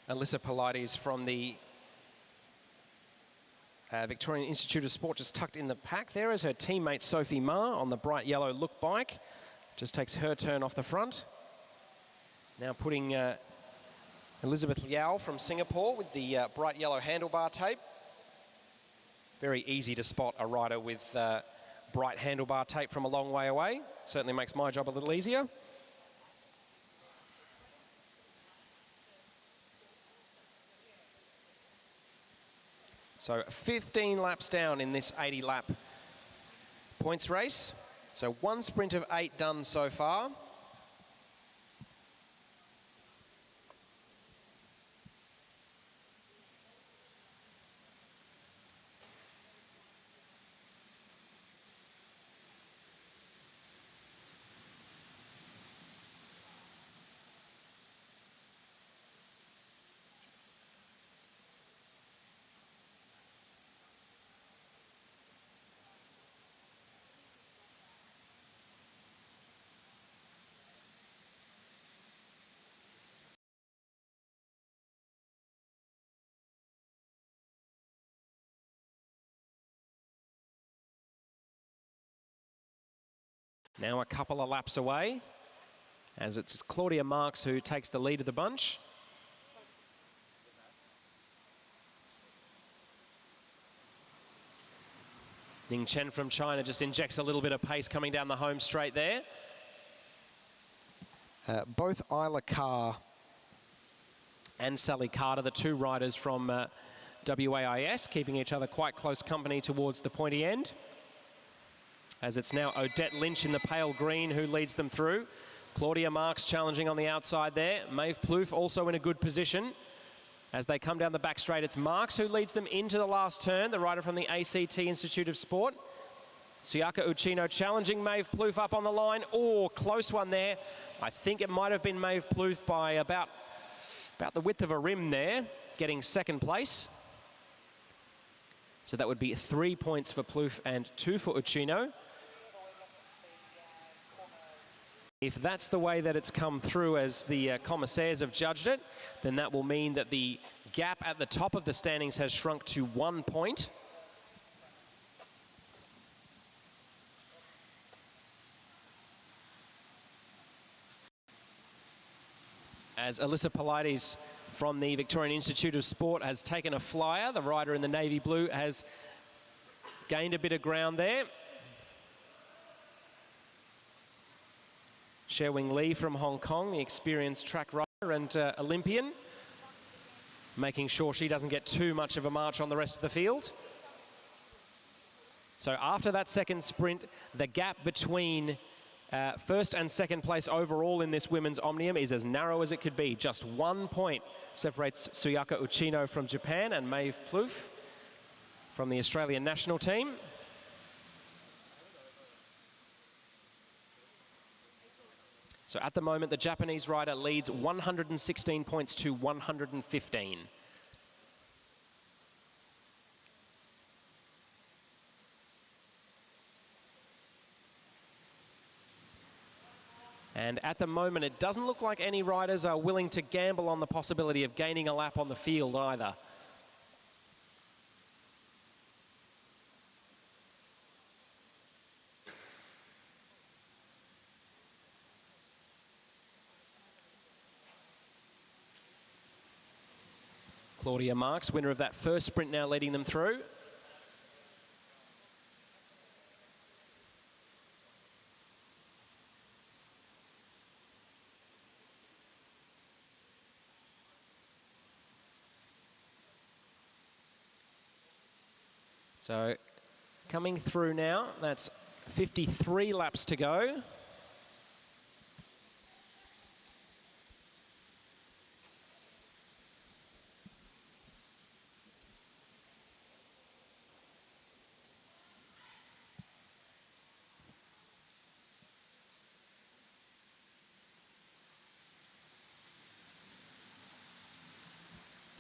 Alyssa Pilates from the Victorian Institute of Sport just tucked in the pack there as her teammate Sophie Ma on the bright yellow look bike. Just takes her turn off the front. Now putting Elizabeth Liao from Singapore with the bright yellow handlebar tape. Very easy to spot a rider with bright handlebar tape from a long way away. Certainly makes my job a little easier. So 15 laps down in this 80-lap points race. So 1 sprint of 8 done so far. Now a couple of laps away, as it's Claudia Marks who takes the lead of the bunch. Ning Chen from China just injects a little bit of pace coming down the home straight there. Both Isla Carr and Sally Carter, the 2 riders from WAIS, keeping each other quite close company towards the pointy end. As it's now Odette Lynch in the pale green who leads them through. Claudia Marks challenging on the outside there. Maeve Plouffe also in a good position. As they come down the back straight, it's Marks who leads them into the last turn, the rider from the ACT Institute of Sport. Suyaka Uchino challenging Maeve Plouffe up on the line. Oh, close one there. I think it might have been Maeve Plouffe by about the width of a rim there, getting second place. So that would be 3 points for Plouffe and 2 for Uchino. If that's the way that it's come through as the commissaires have judged it, then that will mean that the gap at the top of the standings has shrunk to 1 point. As Alyssa Polides from the Victorian Institute of Sport has taken a flyer, the rider in the navy blue has gained a bit of ground there. Sherwing Lee from Hong Kong, the experienced track rider and Olympian, making sure she doesn't get too much of a march on the rest of the field. So after that second sprint, the gap between first and second place overall in this women's Omnium is as narrow as it could be. Just 1 point separates Suyaka Uchino from Japan and Maeve Plouffe from the Australian national team. So at the moment, the Japanese rider leads 116 points to 115. And at the moment, it doesn't look like any riders are willing to gamble on the possibility of gaining a lap on the field either. Claudia Marks, winner of that first sprint, now leading them through. So coming through now, that's 53 laps to go.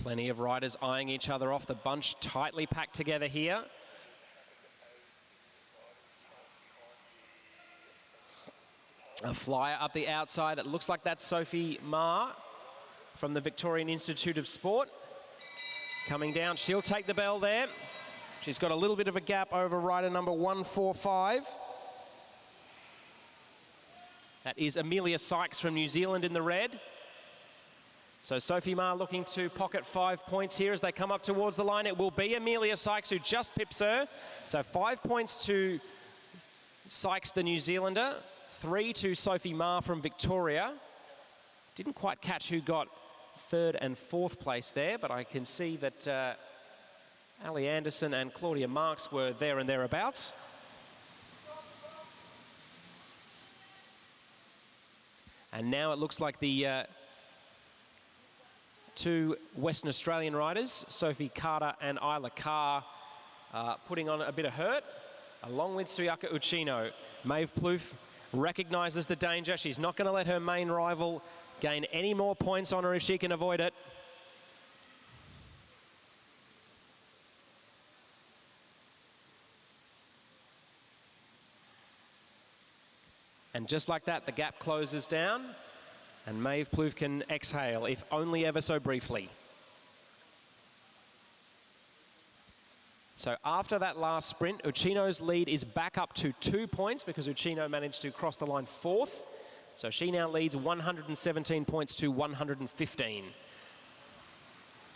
Plenty of riders eyeing each other off, the bunch tightly packed together here. A flyer up the outside, it looks like that's Sophie Ma from the Victorian Institute of Sport. Coming down, she'll take the bell there. She's got a little bit of a gap over rider number 145. That is Amelia Sykes from New Zealand in the red. So Sophie Ma looking to pocket 5 points here as they come up towards the line. It will be Amelia Sykes who just pips her. So 5 points to Sykes, the New Zealander. 3 to Sophie Ma from Victoria. Didn't quite catch who got third and fourth place there, but I can see that Ali Anderson and Claudia Marks were there and thereabouts. And now it looks like the two Western Australian riders, Sophie Carter and Isla Carr, putting on a bit of hurt, along with Suyaka Uchino. Maeve Plouffe recognises the danger. She's not going to let her main rival gain any more points on her if she can avoid it. And just like that, the gap closes down. And Maeve Plouffe can exhale, if only ever so briefly. So after that last sprint, Uchino's lead is back up to 2 points because Uchino managed to cross the line fourth. So she now leads 117 points to 115.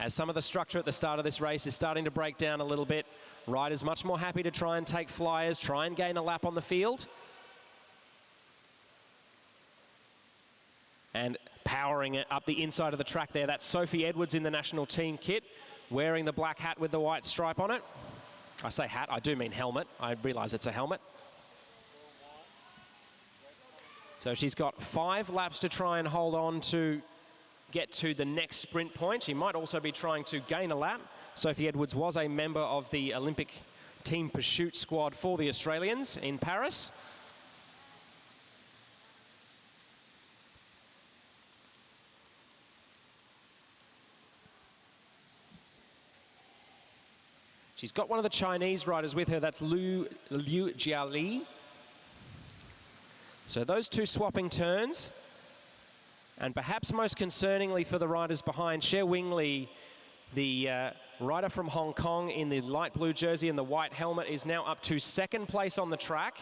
As some of the structure at the start of this race is starting to break down a little bit, riders much more happy to try and take flyers, try and gain a lap on the field. And powering it up the inside of the track there, that's Sophie Edwards in the national team kit wearing the black hat with the white stripe on it. I say hat, I do mean helmet. I realise it's a helmet. So she's got 5 laps to try and hold on to get to the next sprint point. She might also be trying to gain a lap. Sophie Edwards was a member of the Olympic team pursuit squad for the Australians in Paris. She's got one of the Chinese riders with her, that's Liu Jiali. So those two swapping turns. And perhaps most concerningly for the riders behind, Xie Wingli, the rider from Hong Kong in the light blue jersey and the white helmet, is now up to 2nd place on the track.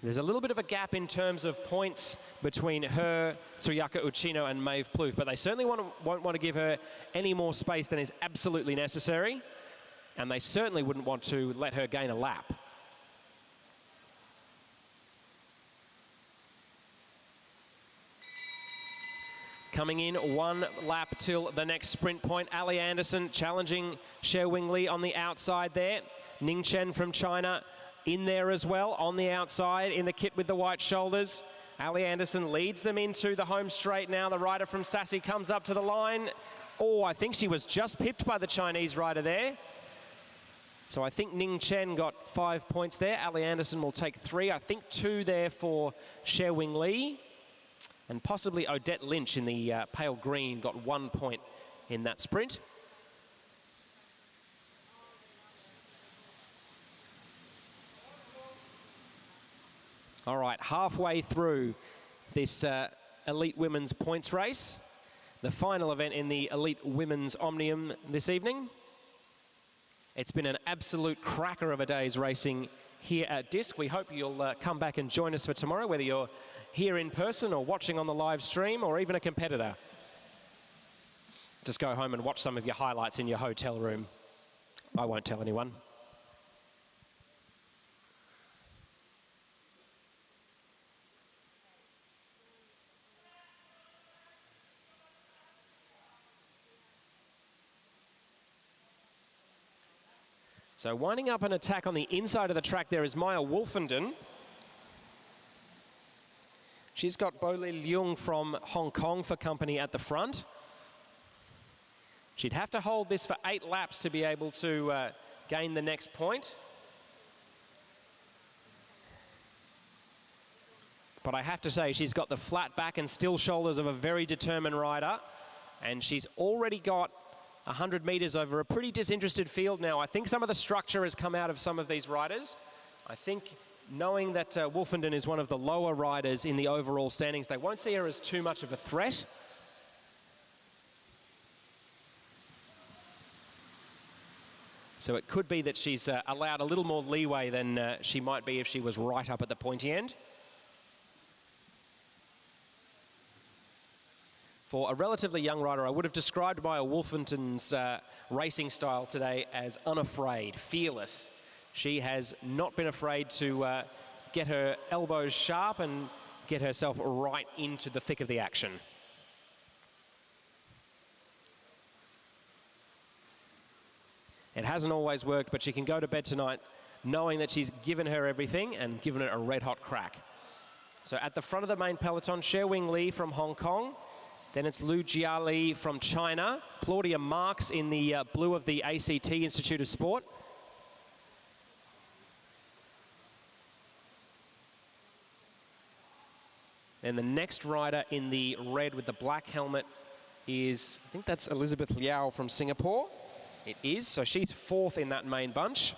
There's a little bit of a gap in terms of points between her, Tsuyaka Uchino, and Maeve Plouffe, but they certainly won't want to give her any more space than is absolutely necessary, and they certainly wouldn't want to let her gain a lap. Coming in 1 lap till the next sprint point, Ali Anderson challenging Xie Wingli on the outside there. Ning Chen from China in there as well, on the outside in the kit with the white shoulders. Ali Anderson leads them into the home straight now. The rider from Sassy comes up to the line. Oh, I think she was just pipped by the Chinese rider there. So I think Ning Chen got 5 points there. Ali Anderson will take 3. I think 2 there for Xie Wingli. And possibly Odette Lynch in the pale green got 1 point in that sprint. All right, halfway through this elite women's points race, the final event in the elite women's Omnium this evening. It's been an absolute cracker of a day's racing here at Disc. We hope you'll come back and join us for tomorrow, whether you're here in person or watching on the live stream or even a competitor. Just go home and watch some of your highlights in your hotel room. I won't tell anyone. So winding up an attack on the inside of the track there is Maya Wolfenden. She's got Bo Li Leung from Hong Kong for company at the front. She'd have to hold this for 8 laps to be able to gain the next point. But I have to say, she's got the flat back and still shoulders of a very determined rider. And she's already got 100 metres over a pretty disinterested field now. I think some of the structure has come out of some of these riders. I think knowing that Wolfenden is one of the lower riders in the overall standings, they won't see her as too much of a threat. So it could be that she's allowed a little more leeway than she might be if she was right up at the pointy end. For a relatively young rider, I would have described Maya Wolfenden's racing style today as unafraid, fearless. She has not been afraid to get her elbows sharp and get herself right into the thick of the action. It hasn't always worked, but she can go to bed tonight knowing that she's given her everything and given it a red-hot crack. So at the front of the main peloton, Xie Wingli from Hong Kong. Then it's Liu Jiali from China. Claudia Marks in the blue of the ACT Institute of Sport. Then the next rider in the red with the black helmet is, I think that's Elizabeth Liao from Singapore. It is, so she's 4th in that main bunch.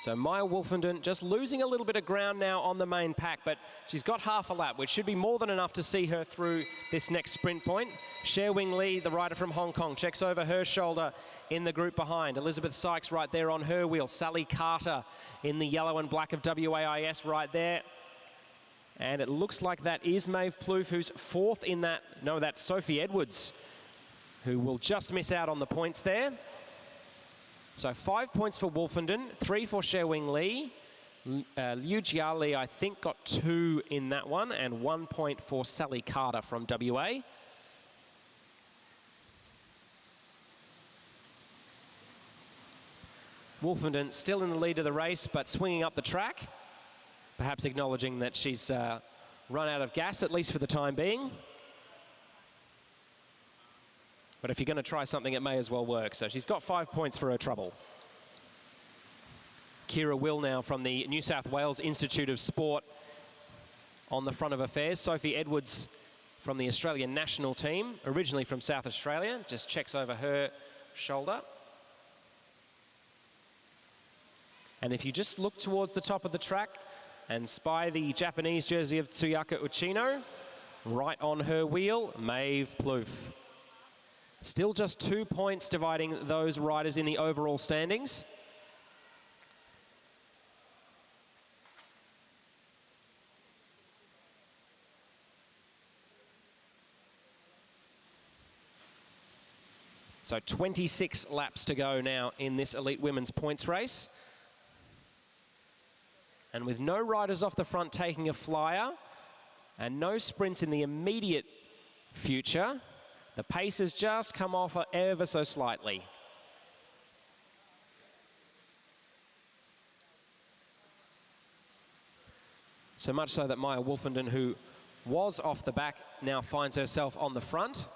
So Maya Wolfenden just losing a little bit of ground now on the main pack, but she's got half a lap, which should be more than enough to see her through this next sprint point. Xie Wingli, the rider from Hong Kong, checks over her shoulder in the group behind. Elizabeth Sykes right there on her wheel. Sally Carter in the yellow and black of WAIS right there. And it looks like that is Maeve Plouffe, who's 4th in that. No, that's Sophie Edwards, who will just miss out on the points there. So 5 points for Wolfenden, 3 for Xie Wingli, Liu Jiali, I think, got 2 in that one, and 1 point for Sally Carter from WA. Wolfenden still in the lead of the race, but swinging up the track, perhaps acknowledging that she's run out of gas, at least for the time being. But if you're going to try something, it may as well work. So she's got 5 points for her trouble. Kira Will now from the New South Wales Institute of Sport on the front of affairs. Sophie Edwards from the Australian national team, originally from South Australia, just checks over her shoulder. And if you just look towards the top of the track and spy the Japanese jersey of Tsuyaka Uchino, right on her wheel, Maeve Plouffe. Still just 2 points dividing those riders in the overall standings. So 26 laps to go now in this elite women's points race. And with no riders off the front taking a flyer and no sprints in the immediate future, the pace has just come off ever so slightly. So much so that Maya Wolfenden, who was off the back, now finds herself on the front.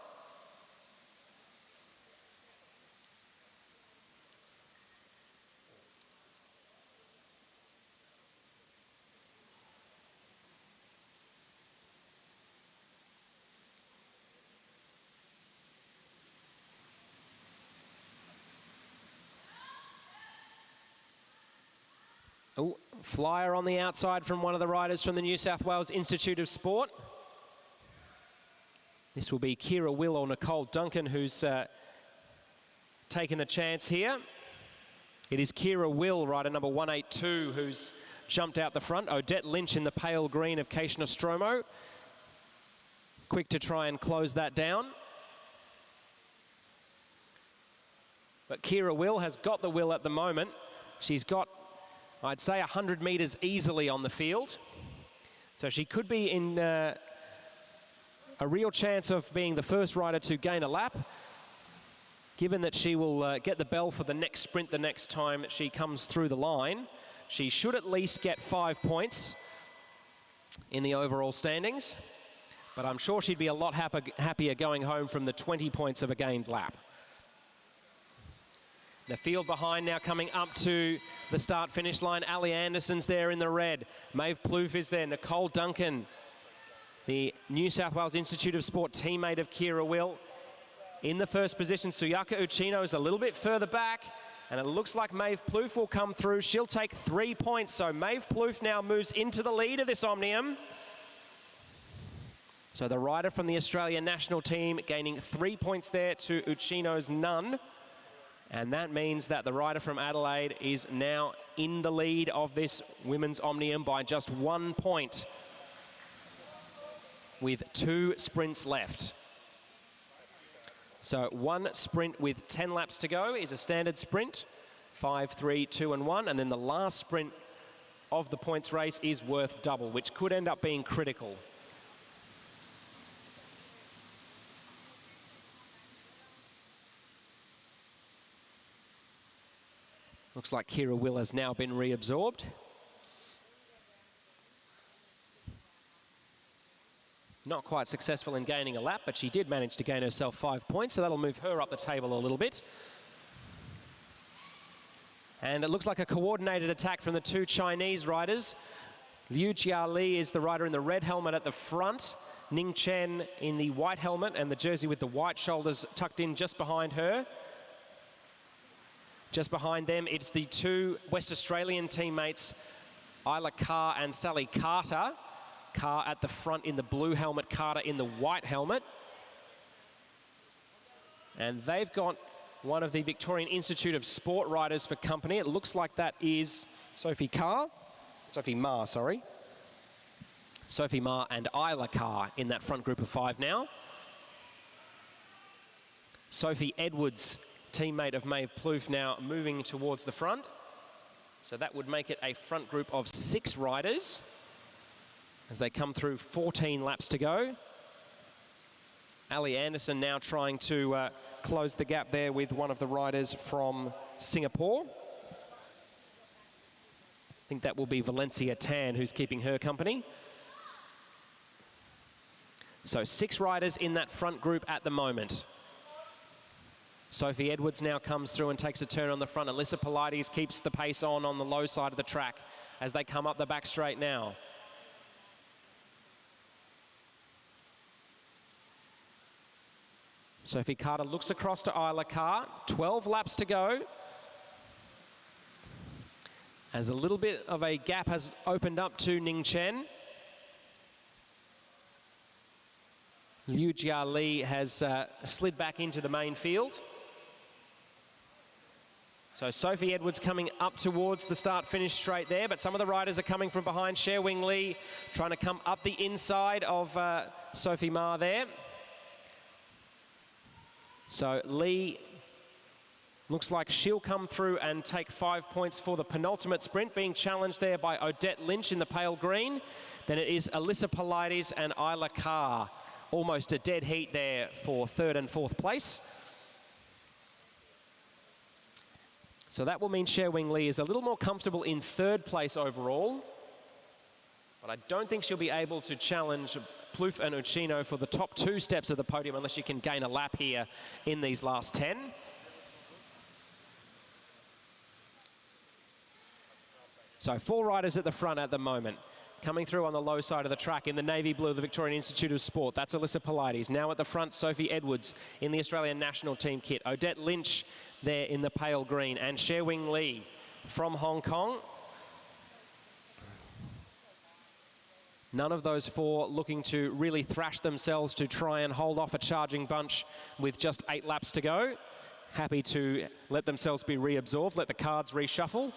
Oh, flyer on the outside from one of the riders from the New South Wales Institute of Sport. This will be Kira Will or Nicole Duncan who's taken a chance here. It is Kira Will, rider number 182, who's jumped out the front. Odette Lynch in the pale green of Keishna Stromo. Quick to try and close that down. But Kira Will has got the will at the moment. She's got, I'd say, 100 metres easily on the field. So she could be in a real chance of being the first rider to gain a lap, given that she will get the bell for the next sprint the next time she comes through the line. She should at least get 5 points in the overall standings, but I'm sure she'd be a lot happier going home from the 20 points of a gained lap. The field behind now coming up to the start-finish line. Ali Anderson's there in the red. Maeve Plouffe is there. Nicole Duncan, the New South Wales Institute of Sport teammate of Kira Will, in the first position. Tsuyaka Uchino is a little bit further back, and it looks like Maeve Plouffe will come through. She'll take 3 points, so Maeve Plouffe now moves into the lead of this Omnium. So the rider from the Australian national team gaining 3 points there to Uchino's none. And that means that the rider from Adelaide is now in the lead of this women's Omnium by just 1 point, with 2 sprints left. So 1 sprint with 10 laps to go is a standard sprint, 5, 3, 2 and 1, and then the last sprint of the points race is worth double, which could end up being critical. Looks like Kira Will has now been reabsorbed. Not quite successful in gaining a lap, but she did manage to gain herself 5 points, so that'll move her up the table a little bit. And it looks like a coordinated attack from the 2 Chinese riders. Liu Jiali is the rider in the red helmet at the front. Ning Chen in the white helmet and the jersey with the white shoulders tucked in just behind her. Just behind them, it's the 2 West Australian teammates, Isla Carr and Sally Carter. Carr at the front in the blue helmet, Carter in the white helmet. And they've got one of the Victorian Institute of Sport riders for company. It looks like that is Sophie Ma, sorry. Sophie Ma and Isla Carr in that front group of 5 now. Sophie Edwards, teammate of Maeve Plouffe, now moving towards the front. So that would make it a front group of 6 riders as they come through 14 laps to go. Ali Anderson now trying to close the gap there with one of the riders from Singapore. I think that will be Valencia Tan who's keeping her company. So 6 riders in that front group at the moment. Sophie Edwards now comes through and takes a turn on the front. Alyssa Pilates keeps the pace on the low side of the track as they come up the back straight now. Sophie Carter looks across to Isla Carr. 12 laps to go. As a little bit of a gap has opened up to Ning Chen. Liu Jia Li has slid back into the main field. So Sophie Edwards coming up towards the start-finish straight there, but some of the riders are coming from behind. Sherwing Lee trying to come up the inside of Sophie Ma there. So Lee looks like she'll come through and take 5 points for the penultimate sprint, being challenged there by Odette Lynch in the pale green. Then it is Alyssa Pilates and Isla Carr. Almost a dead heat there for 3rd and 4th place. So that will mean Sherwing Lee is a little more comfortable in 3rd place overall. But I don't think she'll be able to challenge Plouffe and Uccino for the top 2 steps of the podium unless she can gain a lap here in these last 10. So 4 riders at the front at the moment. Coming through on the low side of the track in the navy blue of the Victorian Institute of Sport. That's Alyssa Pilates. Now at the front, Sophie Edwards in the Australian national team kit. Odette Lynch there in the pale green. And Sherwing Lee from Hong Kong. None of those 4 looking to really thrash themselves to try and hold off a charging bunch with just 8 laps to go. Happy to let themselves be reabsorbed, let the cards reshuffle,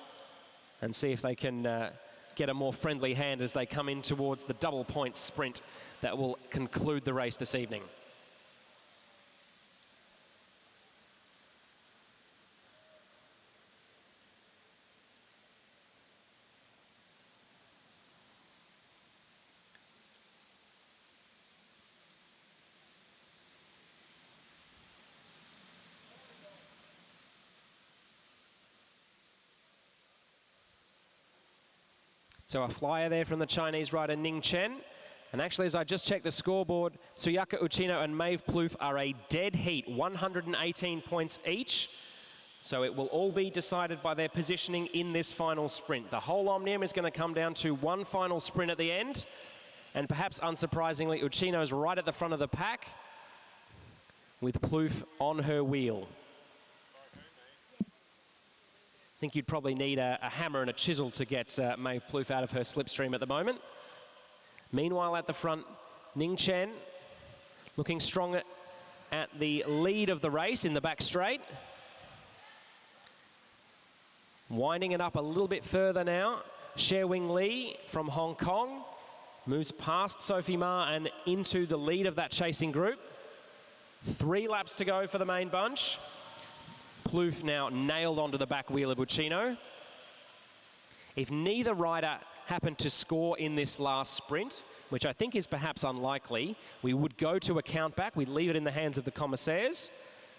and see if they can get a more friendly hand as they come in towards the double point sprint that will conclude the race this evening. So a flyer there from the Chinese rider Ning Chen. And actually, as I just checked the scoreboard, Tsuyaka Uccino and Maeve Plouffe are a dead heat, 118 points each. So it will all be decided by their positioning in this final sprint. The whole Omnium is going to come down to one final sprint at the end. And perhaps unsurprisingly, Uccino's right at the front of the pack with Plouffe on her wheel. I think you'd probably need a hammer and a chisel to get Maeve Plouffe out of her slipstream at the moment. Meanwhile, at the front, Ning Chen looking strong at the lead of the race in the back straight. Winding it up a little bit further now. Sherwing Lee from Hong Kong moves past Sophie Ma and into the lead of that chasing group. 3 laps to go for the main bunch. Plouffe now nailed onto the back wheel of Uccino. If neither rider happened to score in this last sprint, which I think is perhaps unlikely, we would go to a countback. We'd leave it in the hands of the commissaires.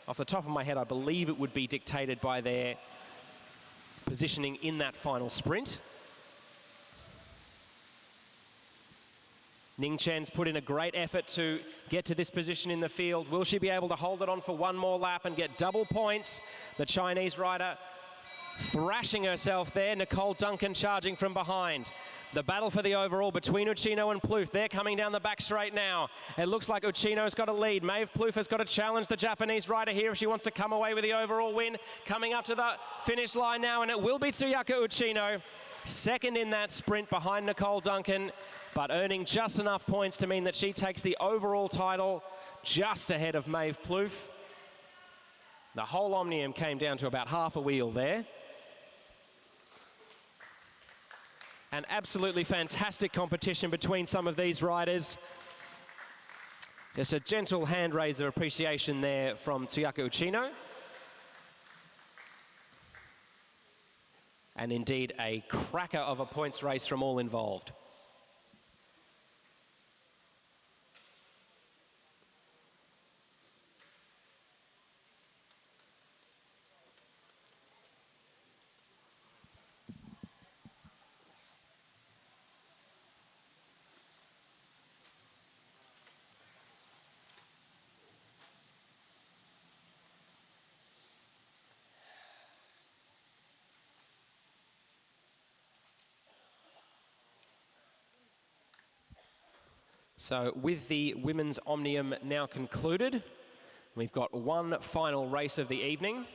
Off the top of my head, I believe it would be dictated by their positioning in that final sprint. Ning Chen's put in a great effort to get to this position in the field. Will she be able to hold it on for one more lap and get double points? The Chinese rider thrashing herself there. Nicole Duncan charging from behind. The battle for the overall between Uccino and Plouffe. They're coming down the back straight now. It looks like Uccino's got a lead. Maeve Plouffe has got to challenge the Japanese rider here if she wants to come away with the overall win. Coming up to the finish line now, and it will be Tsuyaka Uccino. Second in that sprint behind Nicole Duncan, but earning just enough points to mean that she takes the overall title just ahead of Maeve Plouffe. The whole Omnium came down to about half a wheel there. An absolutely fantastic competition between some of these riders. Just a gentle hand raise of appreciation there from Tsuyaka Uccino. and indeed a cracker of a points race from all involved. So with the women's Omnium now concluded, we've got one final race of the evening,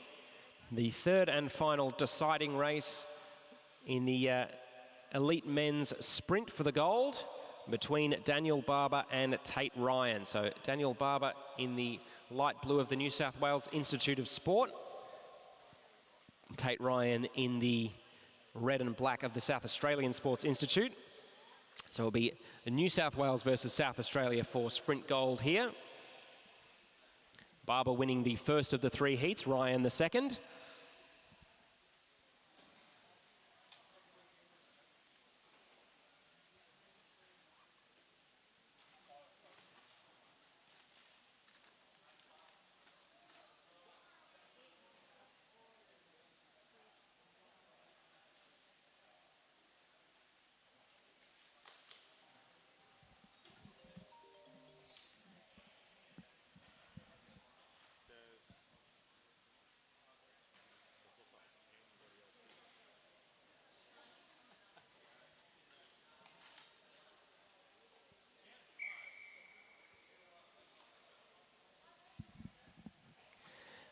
the third and final deciding race in the elite men's sprint for the gold between Daniel Barber and Tate Ryan. So Daniel Barber in the light blue of the New South Wales Institute of Sport, Tate Ryan in the red and black of the South Australian Sports Institute. So it'll be New South Wales versus South Australia for sprint gold here. Barber winning the first of the three heats, Ryan the second.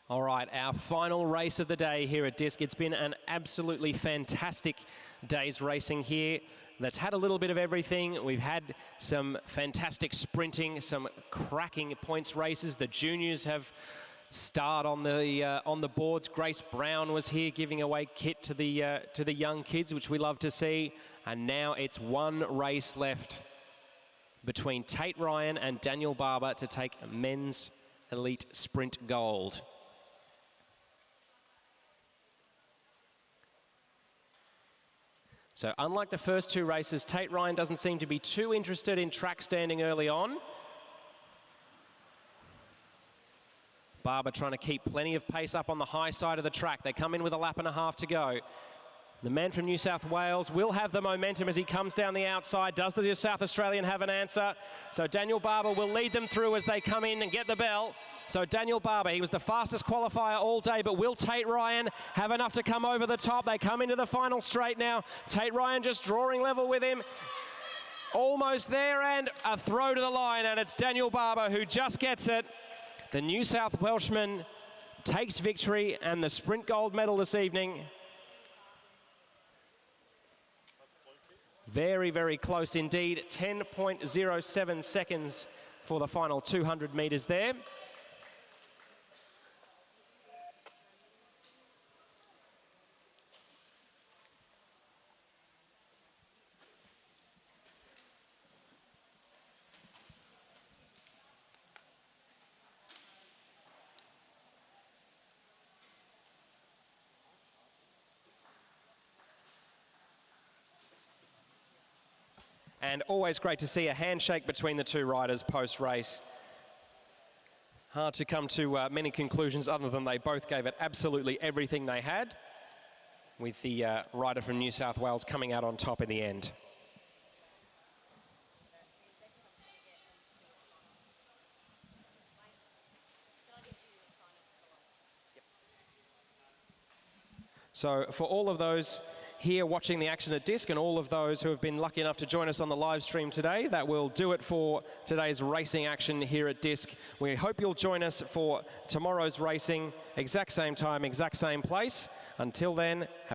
All right, our final race of the day here at Disc. It's been an absolutely fantastic day's racing here. That's had a little bit of everything. We've had some fantastic sprinting, some cracking points races. The juniors have starred on the boards. Grace Brown was here giving away kit to the young kids, which we love to see. And now it's one race left between Tate Ryan and Daniel Barber to take men's elite sprint gold. So unlike the first two races, Tate Ryan doesn't seem to be too interested in track standing early on. Barber trying to keep plenty of pace up on the high side of the track. They come in with a lap and a half to go. The man from New South Wales will have the momentum as he comes down the outside. Does the South Australian have an answer? So Daniel Barber will lead them through as they come in and get the bell. So Daniel Barber, he was the fastest qualifier all day, but will Tate Ryan have enough to come over the top? They come into the final straight now. Tate Ryan just drawing level with him. Almost there, and a throw to the line, and it's Daniel Barber who just gets it. The New South Welshman takes victory and the sprint gold medal this evening. Very, very close indeed. 10.07 seconds for the final 200 metres there. And always great to see a handshake between the two riders post-race. Hard to come to many conclusions other than they both gave it absolutely everything they had, with the rider from New South Wales coming out on top in the end. So for all of those here watching the action at Disc and all of those who have been lucky enough to join us on the live stream today, that will do it for today's racing action here at Disc. We hope you'll join us for tomorrow's racing, exact same time, exact same place. Until then,